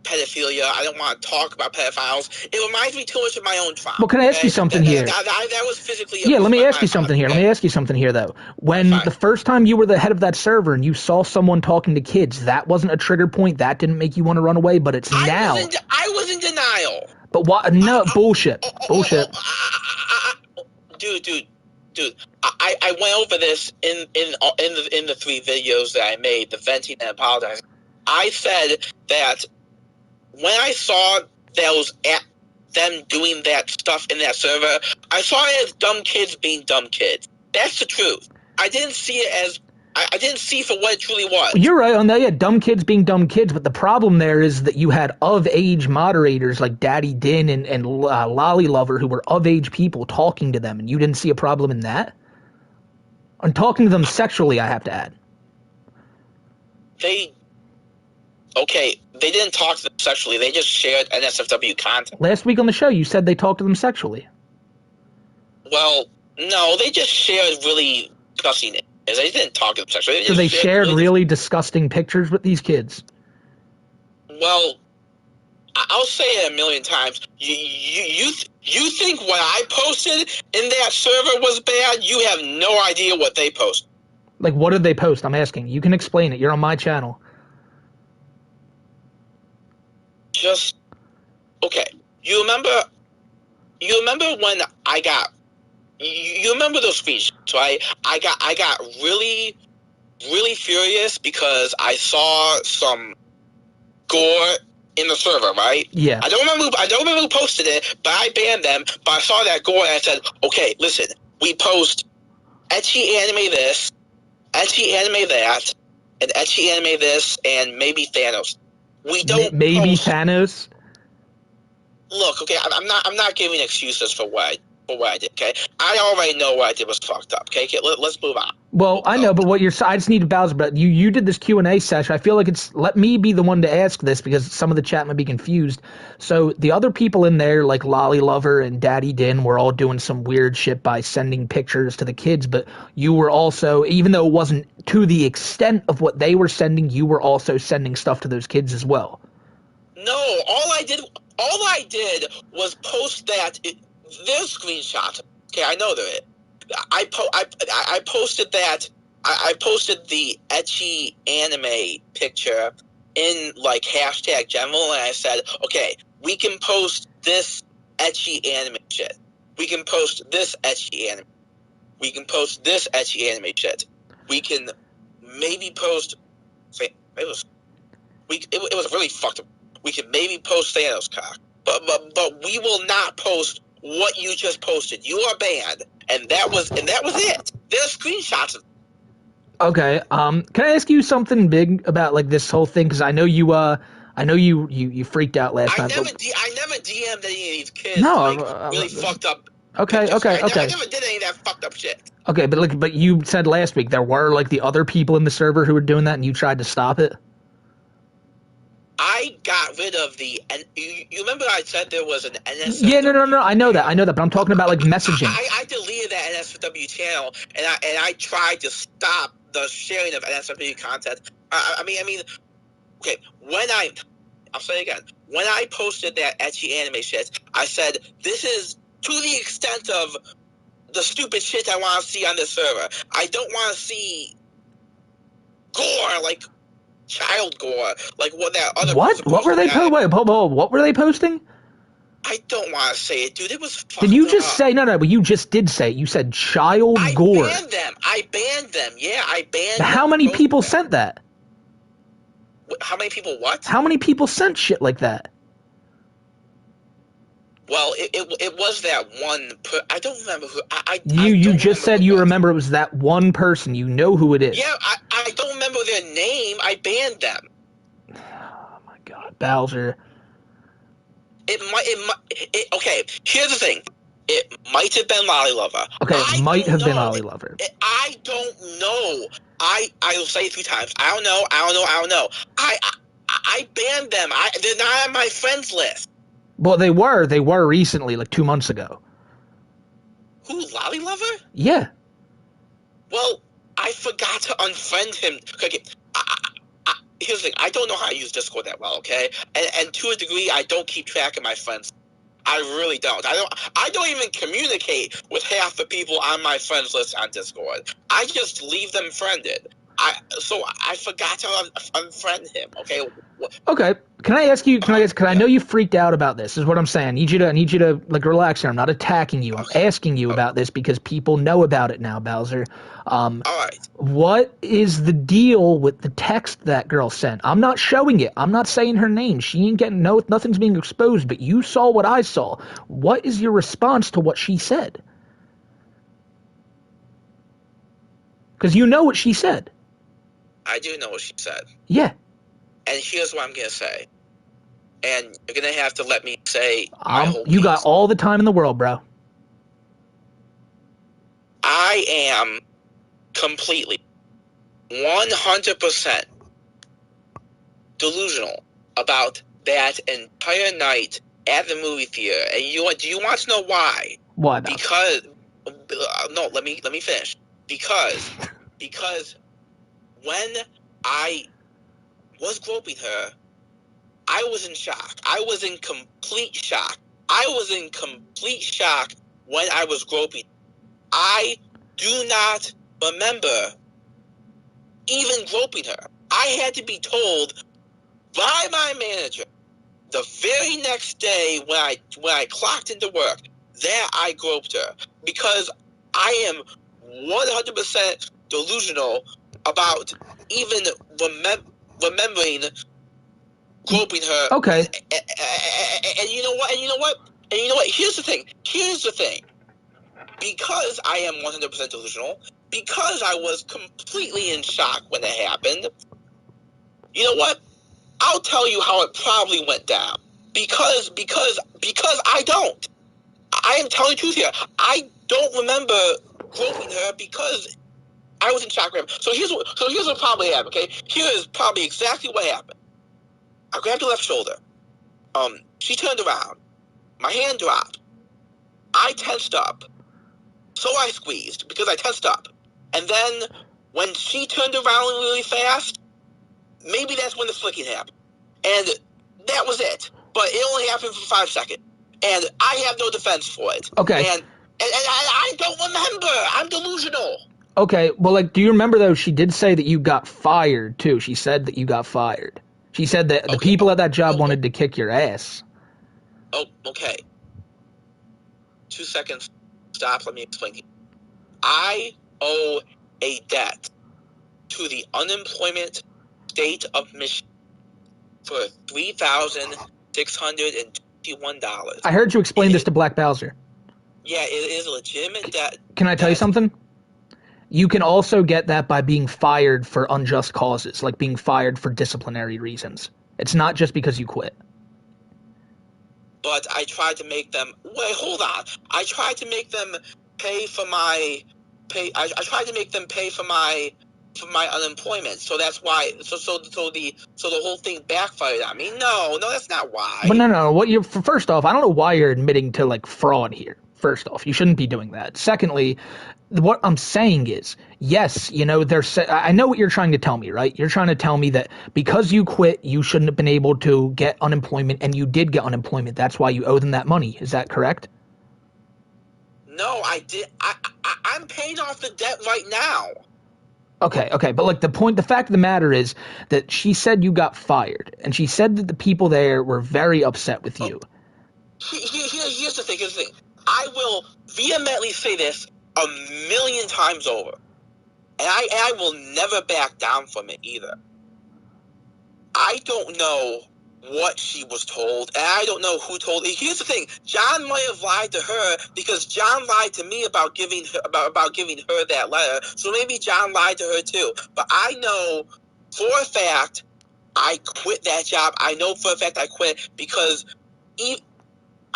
[SPEAKER 6] pedophilia. I don't want to talk about pedophiles. It reminds me too much of my own trauma.
[SPEAKER 1] Well, can I ask you something here?
[SPEAKER 6] That was physically...
[SPEAKER 1] Yeah, let me ask you something here. Let me ask you something here, though. When the first time you were the head of that server and you saw someone talking to kids, that wasn't a trigger point? That didn't make you want to run away? But it's now.
[SPEAKER 6] I was in denial.
[SPEAKER 1] But what? No, bullshit. Bullshit.
[SPEAKER 6] Dude. I went over this in the 3 videos that I made, the venting and apologizing. I said that when I saw them doing that stuff in that server, I saw it as dumb kids being dumb kids. That's the truth. I didn't see it as... I didn't see for what it truly was.
[SPEAKER 1] You're right on that. Yeah, dumb kids being dumb kids, but the problem there is that you had of-age moderators like Daddy Din and Lolly Lover who were of-age people talking to them, and you didn't see a problem in that? And talking to them sexually, I have to add.
[SPEAKER 6] Okay, they didn't talk to them sexually. They just shared NSFW content.
[SPEAKER 1] Last week on the show, you said they talked to them sexually.
[SPEAKER 6] Well, no, they just shared really disgusting images. They didn't talk to them sexually.
[SPEAKER 1] So they shared really disgusting pictures with these kids?
[SPEAKER 6] Well, I'll say it a million times. You think what I posted in that server was bad? You have no idea what they posted.
[SPEAKER 1] Like, what did they post? I'm asking. You can explain it. You're on my channel.
[SPEAKER 6] Just... Okay. You remember when I got... You remember those speeches, right? I got really, really furious because I saw some gore in the server, right?
[SPEAKER 1] Yeah.
[SPEAKER 6] I don't remember who posted it, but I banned them. But I saw that gore and I said, okay, listen, we post ecchi anime this, ecchi anime that, and ecchi anime this, and maybe Thanos. We don't
[SPEAKER 1] maybe
[SPEAKER 6] post...
[SPEAKER 1] Thanos.
[SPEAKER 6] Look, okay, I'm not giving excuses for what I did. Okay, I already know what I did was fucked up. Okay, let's move on.
[SPEAKER 1] Well, I know, but I just need Bowser. But you did this Q&A session. I feel like let me be the one to ask this because some of the chat might be confused. So the other people in there, like Lolly Lover and Daddy Din, were all doing some weird shit by sending pictures to the kids. But you were also, even though it wasn't to the extent of what they were sending, you were also sending stuff to those kids as well.
[SPEAKER 6] No, all I did was post that. There's screenshots. Okay, I know there is. I posted that. I posted the ecchi anime picture in like hashtag general, and I said, okay, we can post this ecchi anime shit. We can post this ecchi anime. We can post this ecchi anime shit. We can maybe post. It was really fucked up. We can maybe post Thanos cock, but we will not post what you just posted. You are banned, and that was it. There's screenshots of it.
[SPEAKER 1] Okay. Can I ask you something big about like this whole thing? Because I know you freaked out last time.
[SPEAKER 6] I never DM'd any of these kids.
[SPEAKER 1] No,
[SPEAKER 6] really fucked up.
[SPEAKER 1] Okay.
[SPEAKER 6] I never did any of that fucked up shit.
[SPEAKER 1] Okay, but you said last week there were like the other people in the server who were doing that, and you tried to stop it.
[SPEAKER 6] I got rid of the. And you remember I said there was an NSFW.
[SPEAKER 1] Yeah, no. I know that, but I'm talking about like messaging.
[SPEAKER 6] I deleted that NSFW channel, and I tried to stop the sharing of NSFW content. I mean, okay. I'll say it again. When I posted that ecchi anime shit, I said this is to the extent of the stupid shit I want to see on this server. I don't want to see gore like. Child gore, like what that other.
[SPEAKER 1] What were they posting? Wait, what were they posting?
[SPEAKER 6] I don't want to say it, dude. It was.
[SPEAKER 1] Did you just say no? But you just did say it. You said child gore.
[SPEAKER 6] I banned them. Yeah, I banned.
[SPEAKER 1] How many people sent that?
[SPEAKER 6] How many people? What?
[SPEAKER 1] How many people sent shit like that?
[SPEAKER 6] Well, it was that one. I don't remember who.
[SPEAKER 1] You just said you remember it was that one person. You know who it is.
[SPEAKER 6] Yeah, I don't remember their name. I banned them.
[SPEAKER 1] Oh my God, Bowser.
[SPEAKER 6] Okay, here's the thing. It might have been Lolly Lover.
[SPEAKER 1] Okay, it might have been Lolly Lover.
[SPEAKER 6] I don't know. I'll say it 3 times. I don't know. I banned them. They're not on my friends list.
[SPEAKER 1] Well, they were recently, like 2 months ago.
[SPEAKER 6] Who, Lolly Lover?
[SPEAKER 1] Yeah.
[SPEAKER 6] Well, I forgot to unfriend him. Okay, here's the thing. I don't know how to use Discord that well, okay? And to a degree, I don't keep track of my friends. I really don't. I don't even communicate with half the people on my friends list on Discord. I just leave them friended. So I forgot to unfriend him. Okay.
[SPEAKER 1] Okay. Can I ask you? Because I know you freaked out about this. Is what I'm saying. I need you to like relax here. I'm not attacking you. I'm asking you about this because people know about it now, Bowser.
[SPEAKER 6] All right.
[SPEAKER 1] What is the deal with the text that girl sent? I'm not showing it. I'm not saying her name. She ain't getting nothing's being exposed. But you saw what I saw. What is your response to what she said? Because you know what she said.
[SPEAKER 6] I do know what she said.
[SPEAKER 1] Yeah.
[SPEAKER 6] And here's what I'm going to say. And you're going to have to let me say my whole
[SPEAKER 1] You
[SPEAKER 6] piece.
[SPEAKER 1] got all the time in the world, bro.
[SPEAKER 6] I am completely 100% delusional about that entire night at the movie theater. And do you want to know why?
[SPEAKER 1] Why?
[SPEAKER 6] Because no, let me finish. Because when I was groping her, I was in shock. I was in complete shock. When I was groping. I do not remember even groping her. I had to be told by my manager the very next day when I clocked into work that I groped her, because I am 100% delusional about even remembering groping her.
[SPEAKER 1] Okay.
[SPEAKER 6] And you know what? And you know what? And you know what? Here's the thing. Because I am 100% delusional, because I was completely in shock when it happened, you know what? I'll tell you how it probably went down. Because I don't. I am telling the truth here. I don't remember groping her because I was in shock. So here's what probably happened. Okay, here is probably exactly what happened. I grabbed her left shoulder. She turned around. My hand dropped. I tensed up. So I squeezed because I tensed up. And then when she turned around really fast, maybe that's when the flicking happened. And that was it. But it only happened for 5 seconds. And I have no defense for it.
[SPEAKER 1] Okay.
[SPEAKER 6] And I don't remember. I'm delusional.
[SPEAKER 1] Okay, well, like, do you remember, though, she did say that you got fired, too. She said that you got fired. She said that the people at that job wanted to kick your ass.
[SPEAKER 6] Oh, okay. 2 seconds. Stop. Let me explain. I owe a debt to the unemployment state of Michigan for $3,621.
[SPEAKER 1] I heard you explain this to Black Bowser.
[SPEAKER 6] Yeah, it is a legitimate debt.
[SPEAKER 1] Can I tell you something? You can also get that by being fired for unjust causes, like being fired for disciplinary reasons. It's not just because you quit.
[SPEAKER 6] But I tried to make them... Wait, hold on. I tried to make them pay for my... I tried to make them pay for my unemployment. So that's why... So the whole thing backfired on me. No, that's not why.
[SPEAKER 1] But no. First off, I don't know why you're admitting to, like, fraud here. First off, you shouldn't be doing that. Secondly, what I'm saying is, yes, I know what you're trying to tell me, right? You're trying to tell me that because you quit, you shouldn't have been able to get unemployment, and you did get unemployment. That's why you owe them that money. Is that correct?
[SPEAKER 6] No, I did. I'm paying off the debt right now.
[SPEAKER 1] Okay, but like the fact of the matter is that she said you got fired, and she said that the people there were very upset with you.
[SPEAKER 6] Here's the thing. I will vehemently say this 1,000,000 times over, and I will never back down from it either. I don't know what she was told, and I don't know who told her. Here's the thing: John might have lied to her because John lied to me about giving her that letter. So maybe John lied to her too. But I know for a fact I quit that job. I know for a fact I quit because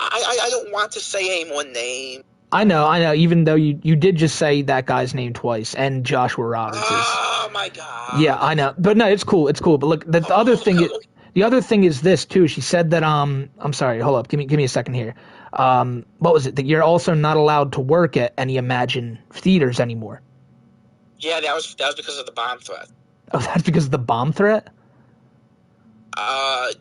[SPEAKER 6] I don't want to say any more name.
[SPEAKER 1] I know. Even though you did just say that guy's name twice and Joshua Roberts'.
[SPEAKER 6] Oh my god.
[SPEAKER 1] Yeah, I know. But no, it's cool. But look, the other thing is this too. She said that I'm sorry. Hold up. Give me a second here. What was it? That you're also not allowed to work at any Imagine theaters anymore.
[SPEAKER 6] Yeah, that was because of the bomb threat.
[SPEAKER 1] Oh, that's because of the bomb threat?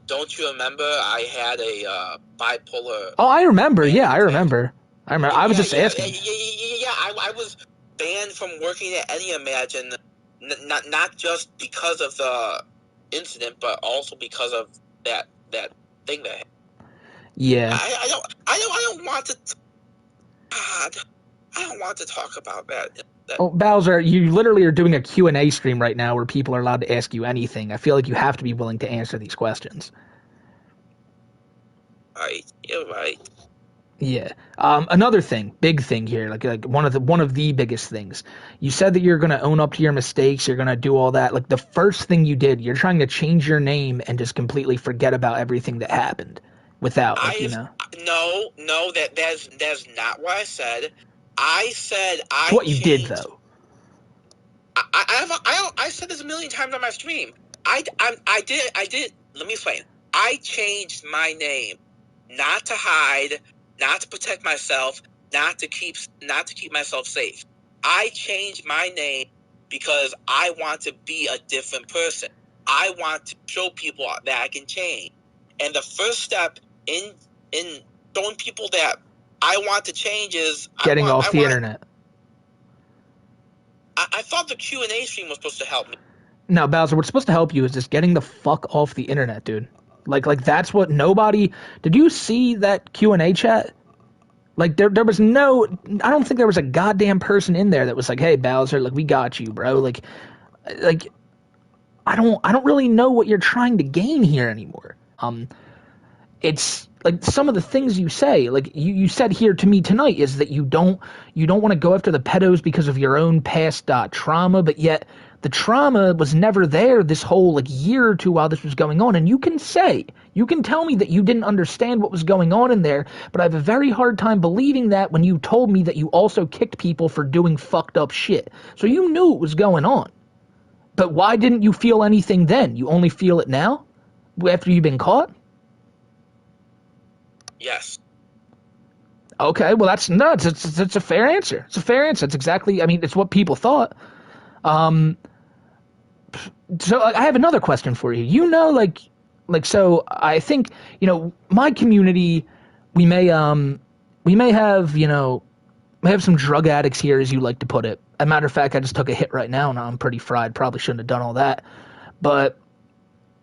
[SPEAKER 6] Don't you remember I had a bipolar...
[SPEAKER 1] Oh, I remember. Yeah, I remember. I was just asking.
[SPEAKER 6] Yeah, I was banned from working at any Imagine, not just because of the incident, but also because of that thing that happened.
[SPEAKER 1] Yeah.
[SPEAKER 6] I don't want to... God, I don't want to talk about that.
[SPEAKER 1] Oh, Bowser, you literally are doing a Q&A stream right now where people are allowed to ask you anything. I feel like you have to be willing to answer these questions.
[SPEAKER 6] Right, you're right.
[SPEAKER 1] Yeah. Another thing, big thing here, like one of the biggest things. You said that you're gonna own up to your mistakes. You're gonna do all that. Like the first thing you did, you're trying to change your name and just completely forget about everything that happened. Without,
[SPEAKER 6] No, that's not what I said. I said
[SPEAKER 1] It's what you did though.
[SPEAKER 6] I said this 1,000,000 times on my stream. I did. Let me explain. I changed my name, not to hide, not to protect myself, not to keep myself safe. I changed my name because I want to be a different person. I want to show people that I can change. And the first step in showing people that I want to change is
[SPEAKER 1] getting off the internet.
[SPEAKER 6] I thought the Q&A stream was supposed to help me.
[SPEAKER 1] No, Bowser, what's supposed to help you is just getting the fuck off the internet, dude. Like that's what nobody... Did you see that Q&A chat? Like, there was no... I don't think there was a goddamn person in there that was like, hey, Bowser, like, we got you, bro. Like,
[SPEAKER 7] I don't really know what you're trying to gain here anymore. It's like some of the things you say, like you said here to me tonight, is that you don't want to go after the pedos because of your own past trauma, but yet the trauma was never there this whole like year or two while this was going on. And you can tell me that you didn't understand what was going on in there, but I have a very hard time believing that when you told me that you also kicked people for doing fucked up shit. So you knew it was going on. But why didn't you feel anything then? You only feel it now? After you've been caught?
[SPEAKER 6] Yes.
[SPEAKER 7] Okay, well that's nuts. It's a fair answer. It's a fair answer. It's exactly, I mean, it's what people thought. So I have another question for you. You know, like so I think, you know, my community, we may have, you know, we have some drug addicts here, as you like to put it. As a matter of fact, I just took a hit right now and I'm pretty fried. Probably shouldn't have done all that. But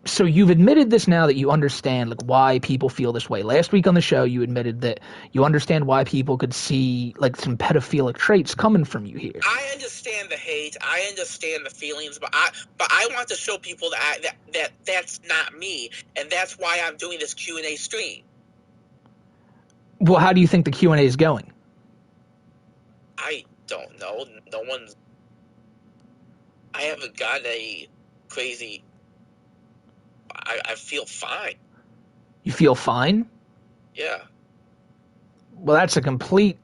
[SPEAKER 7] so you've admitted this now that you understand like why people feel this way. Last week on the show, you admitted that you understand why people could see like some pedophilic traits coming from you here.
[SPEAKER 6] I understand the hate. I understand the feelings, but I want to show people that that's not me, and that's why I'm doing this Q&A stream.
[SPEAKER 7] Well, how do you think the Q&A is going?
[SPEAKER 6] I don't know. I haven't gotten any crazy. I feel fine.
[SPEAKER 7] You feel fine?
[SPEAKER 6] Yeah.
[SPEAKER 7] Well, that's a complete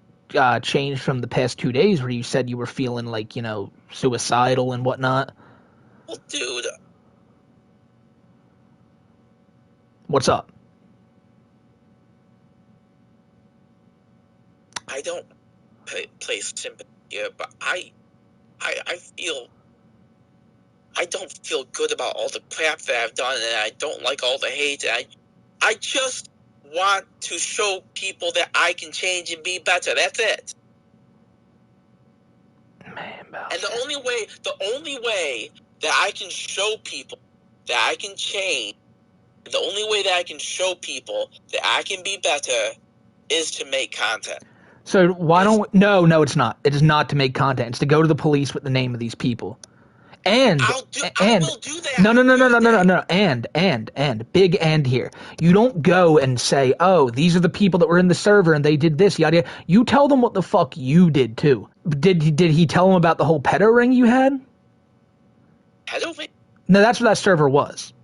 [SPEAKER 7] change from the past 2 days where you said you were feeling like, you know, suicidal and whatnot.
[SPEAKER 6] Well, dude.
[SPEAKER 7] What's up?
[SPEAKER 6] I don't play sympathy here, but I feel. I don't feel good about all the crap that I've done, and I don't like all the hate. And I just want to show people that I can change and be better. That's it.
[SPEAKER 7] Man,
[SPEAKER 6] and the only way that I can show people that I can change, the only way that I can show people that I can be better is to make content.
[SPEAKER 7] So why don't... No, it's not. It is not to make content. It's to go to the police with the name of these people. And I will do that. No. And big and here. You don't go and say, "Oh, these are the people that were in the server and they did this, yada yada." You tell them what the fuck you did too. Did he tell them about the whole pedo ring you had?
[SPEAKER 6] Pedo ring?
[SPEAKER 7] No, that's what that server was.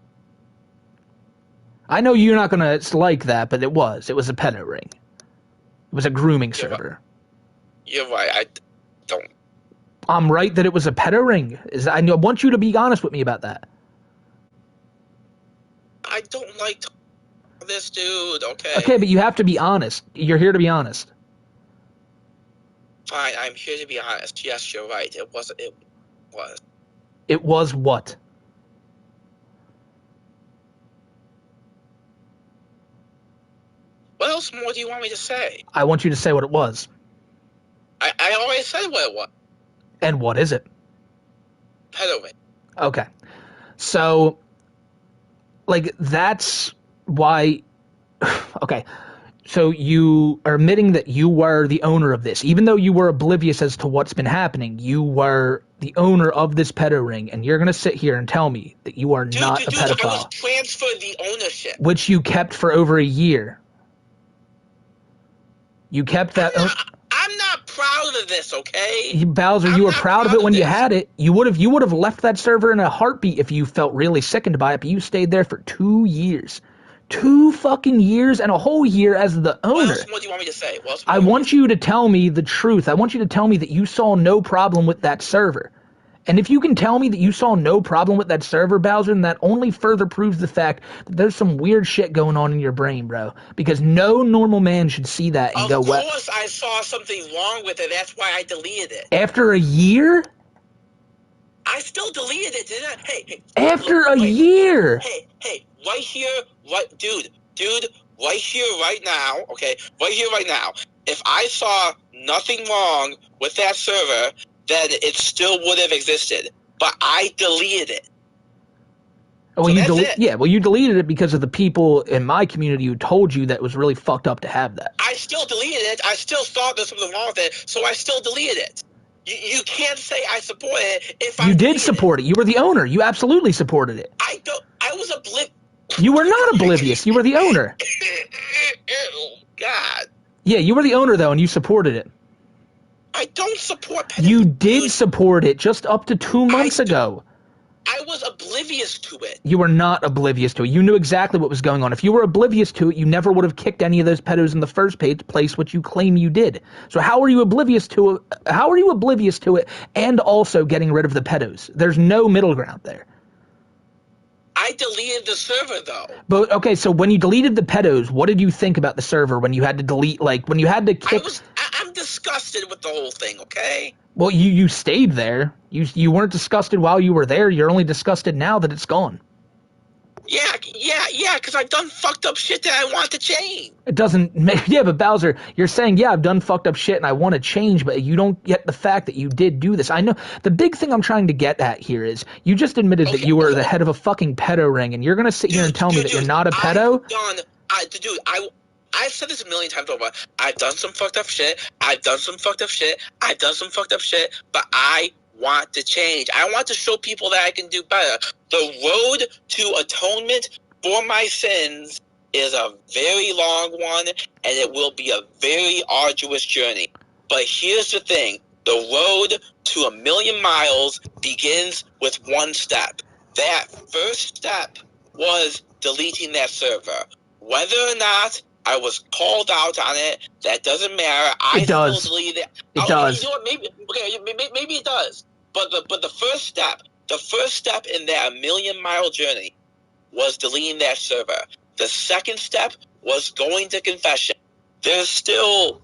[SPEAKER 7] I know you're not gonna like that, but it was. It was a pedo ring. It was a grooming server.
[SPEAKER 6] You're right. I don't.
[SPEAKER 7] I'm right that it was a pedo ring. I want you to be honest with me about that.
[SPEAKER 6] I don't like this dude, okay?
[SPEAKER 7] Okay, but you have to be honest. You're here to be honest.
[SPEAKER 6] Fine, I'm here to be honest. Yes, you're right. It was.
[SPEAKER 7] It was what?
[SPEAKER 6] What else more do you want me to say?
[SPEAKER 7] I want you to say what it was.
[SPEAKER 6] I already said what it was.
[SPEAKER 7] And what is it?
[SPEAKER 6] Pedo ring.
[SPEAKER 7] Okay. So, like, that's why... Okay. So you are admitting that you were the owner of this. Even though you were oblivious as to what's been happening, you were the owner of this pedo ring, and you're going to sit here and tell me that you are not a pedophile.
[SPEAKER 6] I was transferred the ownership.
[SPEAKER 7] Which you kept for over a year. You kept that...
[SPEAKER 6] I'm not proud of this, okay?
[SPEAKER 7] Bowser, you were proud of it when you had it. You would have left that server in a heartbeat if you felt really sickened by it, but you stayed there for 2 years. 2 fucking years and a whole year as the owner.
[SPEAKER 6] What else more do you want me to say?
[SPEAKER 7] I want you to tell me the truth. I want you to tell me that you saw no problem with that server. And if you can tell me that you saw no problem with that server, Bowser, then that only further proves the fact that there's some weird shit going on in your brain, bro. Because no normal man should see that and go, "Well,
[SPEAKER 6] of course I saw something wrong with it. That's why I deleted it."
[SPEAKER 7] After a year?
[SPEAKER 6] I still deleted it, didn't I? Hey.
[SPEAKER 7] After a year?
[SPEAKER 6] Hey, right here, dude, right here, right now, okay? Right here, right now. If I saw nothing wrong with that server, then it still would have existed. But I deleted it.
[SPEAKER 7] Well, you deleted it because of the people in my community who told you that it was really fucked up to have that.
[SPEAKER 6] I still deleted it. I still thought there was something wrong with it, so I still deleted it. You can't say I support it if
[SPEAKER 7] you did support it. You were the owner. You absolutely supported it.
[SPEAKER 6] I was oblivious.
[SPEAKER 7] You were not oblivious. You were the owner.
[SPEAKER 6] Oh, God.
[SPEAKER 7] Yeah, you were the owner, though, and you supported it.
[SPEAKER 6] I don't support pedophilia.
[SPEAKER 7] You did support it just up to 2 months ago.
[SPEAKER 6] I was oblivious to it.
[SPEAKER 7] You were not oblivious to it. You knew exactly what was going on. If you were oblivious to it, you never would have kicked any of those pedos in the first place, which you claim you did. So how are you oblivious to it? How are you oblivious to it and also getting rid of the pedos? There's no middle ground there.
[SPEAKER 6] I deleted the server, though.
[SPEAKER 7] But, okay, so when you deleted the pedos, what did you think about the server when you had to delete, like, when you had to kick...
[SPEAKER 6] I'm disgusted with the whole thing, okay?
[SPEAKER 7] Well, you stayed there. You weren't disgusted while you were there. You're only disgusted now that it's gone.
[SPEAKER 6] Yeah, because I've done fucked up shit that I want to change.
[SPEAKER 7] It doesn't make... Yeah, but Bowser, you're saying, yeah, I've done fucked up shit and I want to change, but you don't get the fact that you did do this. I know... The big thing I'm trying to get at here is, you just admitted that you were the head of a fucking pedo ring, and you're going to sit here and tell me that you're not a pedo?
[SPEAKER 6] I've said this a million times over. I've done some fucked up shit. But I want to change. I want to show people that I can do better. The road to atonement for my sins is a very long one, and it will be a very arduous journey. But here's the thing. The road to 1,000,000 miles begins with one step. That first step was deleting that server. Whether or not I was called out on it, that doesn't matter.
[SPEAKER 7] It does.
[SPEAKER 6] Still deleted it.
[SPEAKER 7] It does.
[SPEAKER 6] You know what? Maybe it does. But the first step in that 1,000,000-mile journey was deleting that server. The second step was going to confession. There's still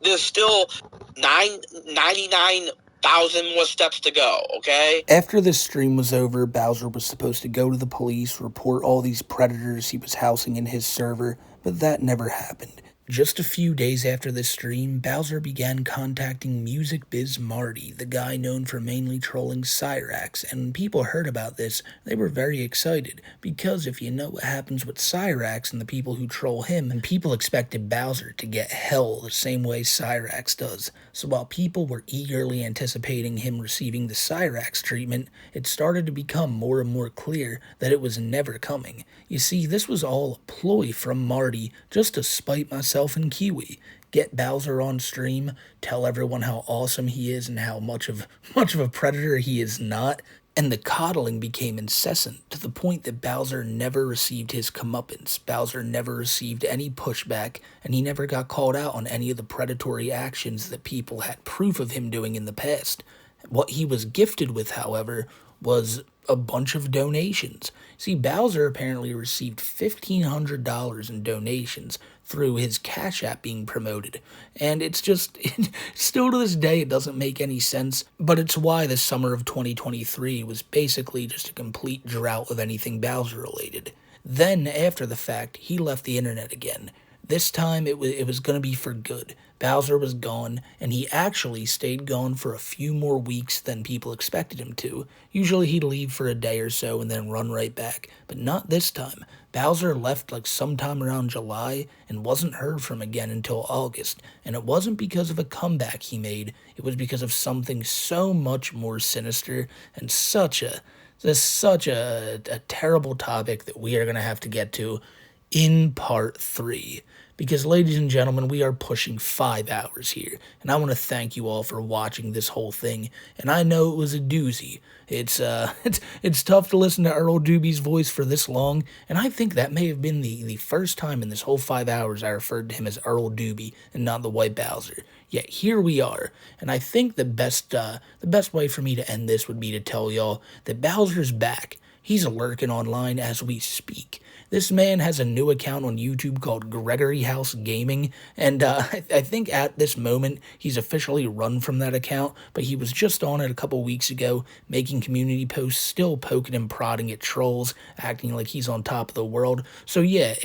[SPEAKER 6] 99,000 more steps to go, okay?
[SPEAKER 7] After this stream was over, Bowser was supposed to go to the police, report all these predators he was housing in his server, but that never happened. Just a few days after this stream, Bowser began contacting Music Biz Marty, the guy known for mainly trolling Cyrax, and when people heard about this, they were very excited, because if you know what happens with Cyrax and the people who troll him, and people expected Bowser to get hell the same way Cyrax does. So while people were eagerly anticipating him receiving the Cyrax treatment, it started to become more and more clear that it was never coming. You see, this was all a ploy from Marty just to spite myself and Kiwi. Get Bowser on stream, tell everyone how awesome he is and how much of a predator he is not, and the coddling became incessant to the point that Bowser never received his comeuppance. Bowser never received any pushback, and he never got called out on any of the predatory actions that people had proof of him doing in the past. What he was gifted with, however, was a bunch of donations. See, Bowser apparently received $1,500 in donations through his Cash App being promoted, and it's just, still to this day, it doesn't make any sense, but it's why the summer of 2023 was basically just a complete drought of anything Bowser related. Then, after the fact, he left the internet again. This time, it was going to be for good. Bowser was gone, and he actually stayed gone for a few more weeks than people expected him to. Usually he'd leave for a day or so and then run right back, but not this time. Bowser left like sometime around July and wasn't heard from again until August, and it wasn't because of a comeback he made, it was because of something so much more sinister and such a terrible topic that we are going to have to get to in part 3. Because, ladies and gentlemen, we are pushing 5 hours here, and I want to thank you all for watching this whole thing, and I know it was a doozy. It's tough to listen to Earl Doobie's voice for this long, and I think that may have been the first time in this whole 5 hours I referred to him as Earl Doobie and not TheWhiteBowser. Yet here we are, and I think the best way for me to end this would be to tell y'all that Bowser's back. He's lurking online as we speak. This man has a new account on YouTube called Gregory House Gaming, and I think at this moment he's officially run from that account, but he was just on it a couple weeks ago, making community posts, still poking and prodding at trolls, acting like he's on top of the world. So yeah,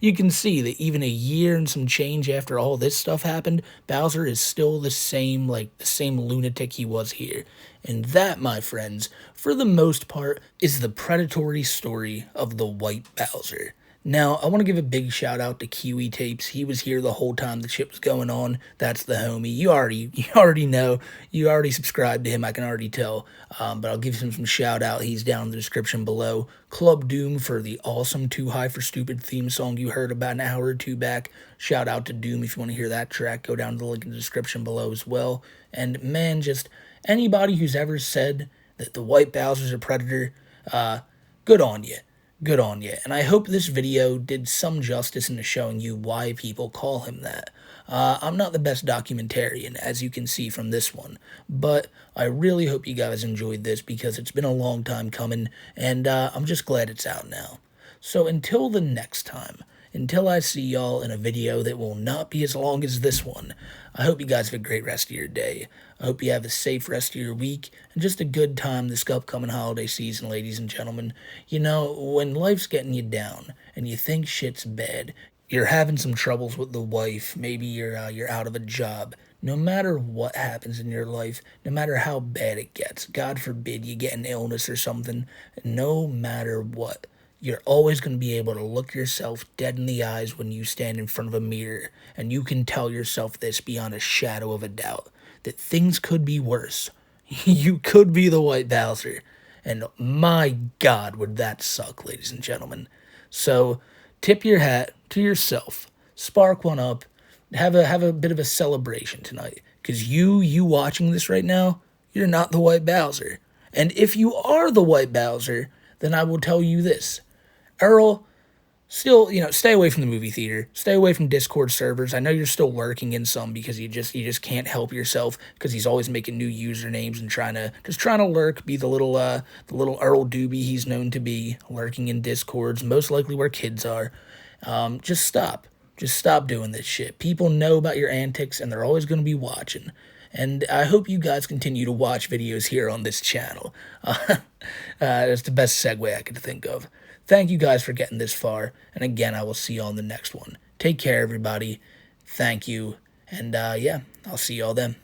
[SPEAKER 7] you can see that even a year and some change after all this stuff happened, Bowser is still the same lunatic he was here. And that, my friends, for the most part, is the predatory story of TheWhiteBowser. Now, I want to give a big shout out to Kiwi Tapes. He was here the whole time the shit was going on. That's the homie. You already know. You already subscribed to him, I can already tell. But I'll give him some shout out. He's down in the description below. Club Doom for the awesome Too High for Stupid theme song you heard about an hour or two back. Shout out to Doom if you want to hear that track. Go down to the link in the description below as well. And man, just anybody who's ever said that the TheWhiteBowser's a predator, good on you. Good on you. And I hope this video did some justice into showing you why people call him that. I'm not the best documentarian, as you can see from this one, but I really hope you guys enjoyed this because it's been a long time coming, and I'm just glad it's out now. So until the next time, until I see y'all in a video that will not be as long as this one, I hope you guys have a great rest of your day. I hope you have a safe rest of your week and just a good time this upcoming holiday season, ladies and gentlemen. You know, when life's getting you down and you think shit's bad, you're having some troubles with the wife, maybe you're out of a job. No matter what happens in your life, no matter how bad it gets, God forbid you get an illness or something, no matter what, you're always going to be able to look yourself dead in the eyes when you stand in front of a mirror, and you can tell yourself this beyond a shadow of a doubt, that things could be worse. You could be the TheWhiteBowser, and my God, would that suck, ladies and gentlemen. So, tip your hat to yourself, spark one up, have a bit of a celebration tonight, because you watching this right now, you're not the TheWhiteBowser. And if you are the TheWhiteBowser, then I will tell you this. Earl, still, stay away from the movie theater. Stay away from Discord servers. I know you're still lurking in some because you just can't help yourself because he's always making new usernames and trying to lurk, be the little Earl Doobie he's known to be, lurking in Discords, most likely where kids are. Just stop. Just stop doing this shit. People know about your antics and they're always going to be watching. And I hope you guys continue to watch videos here on this channel. That's the best segue I could think of. Thank you guys for getting this far, and again, I will see you on the next one. Take care, everybody. Thank you, and yeah, I'll see y'all then.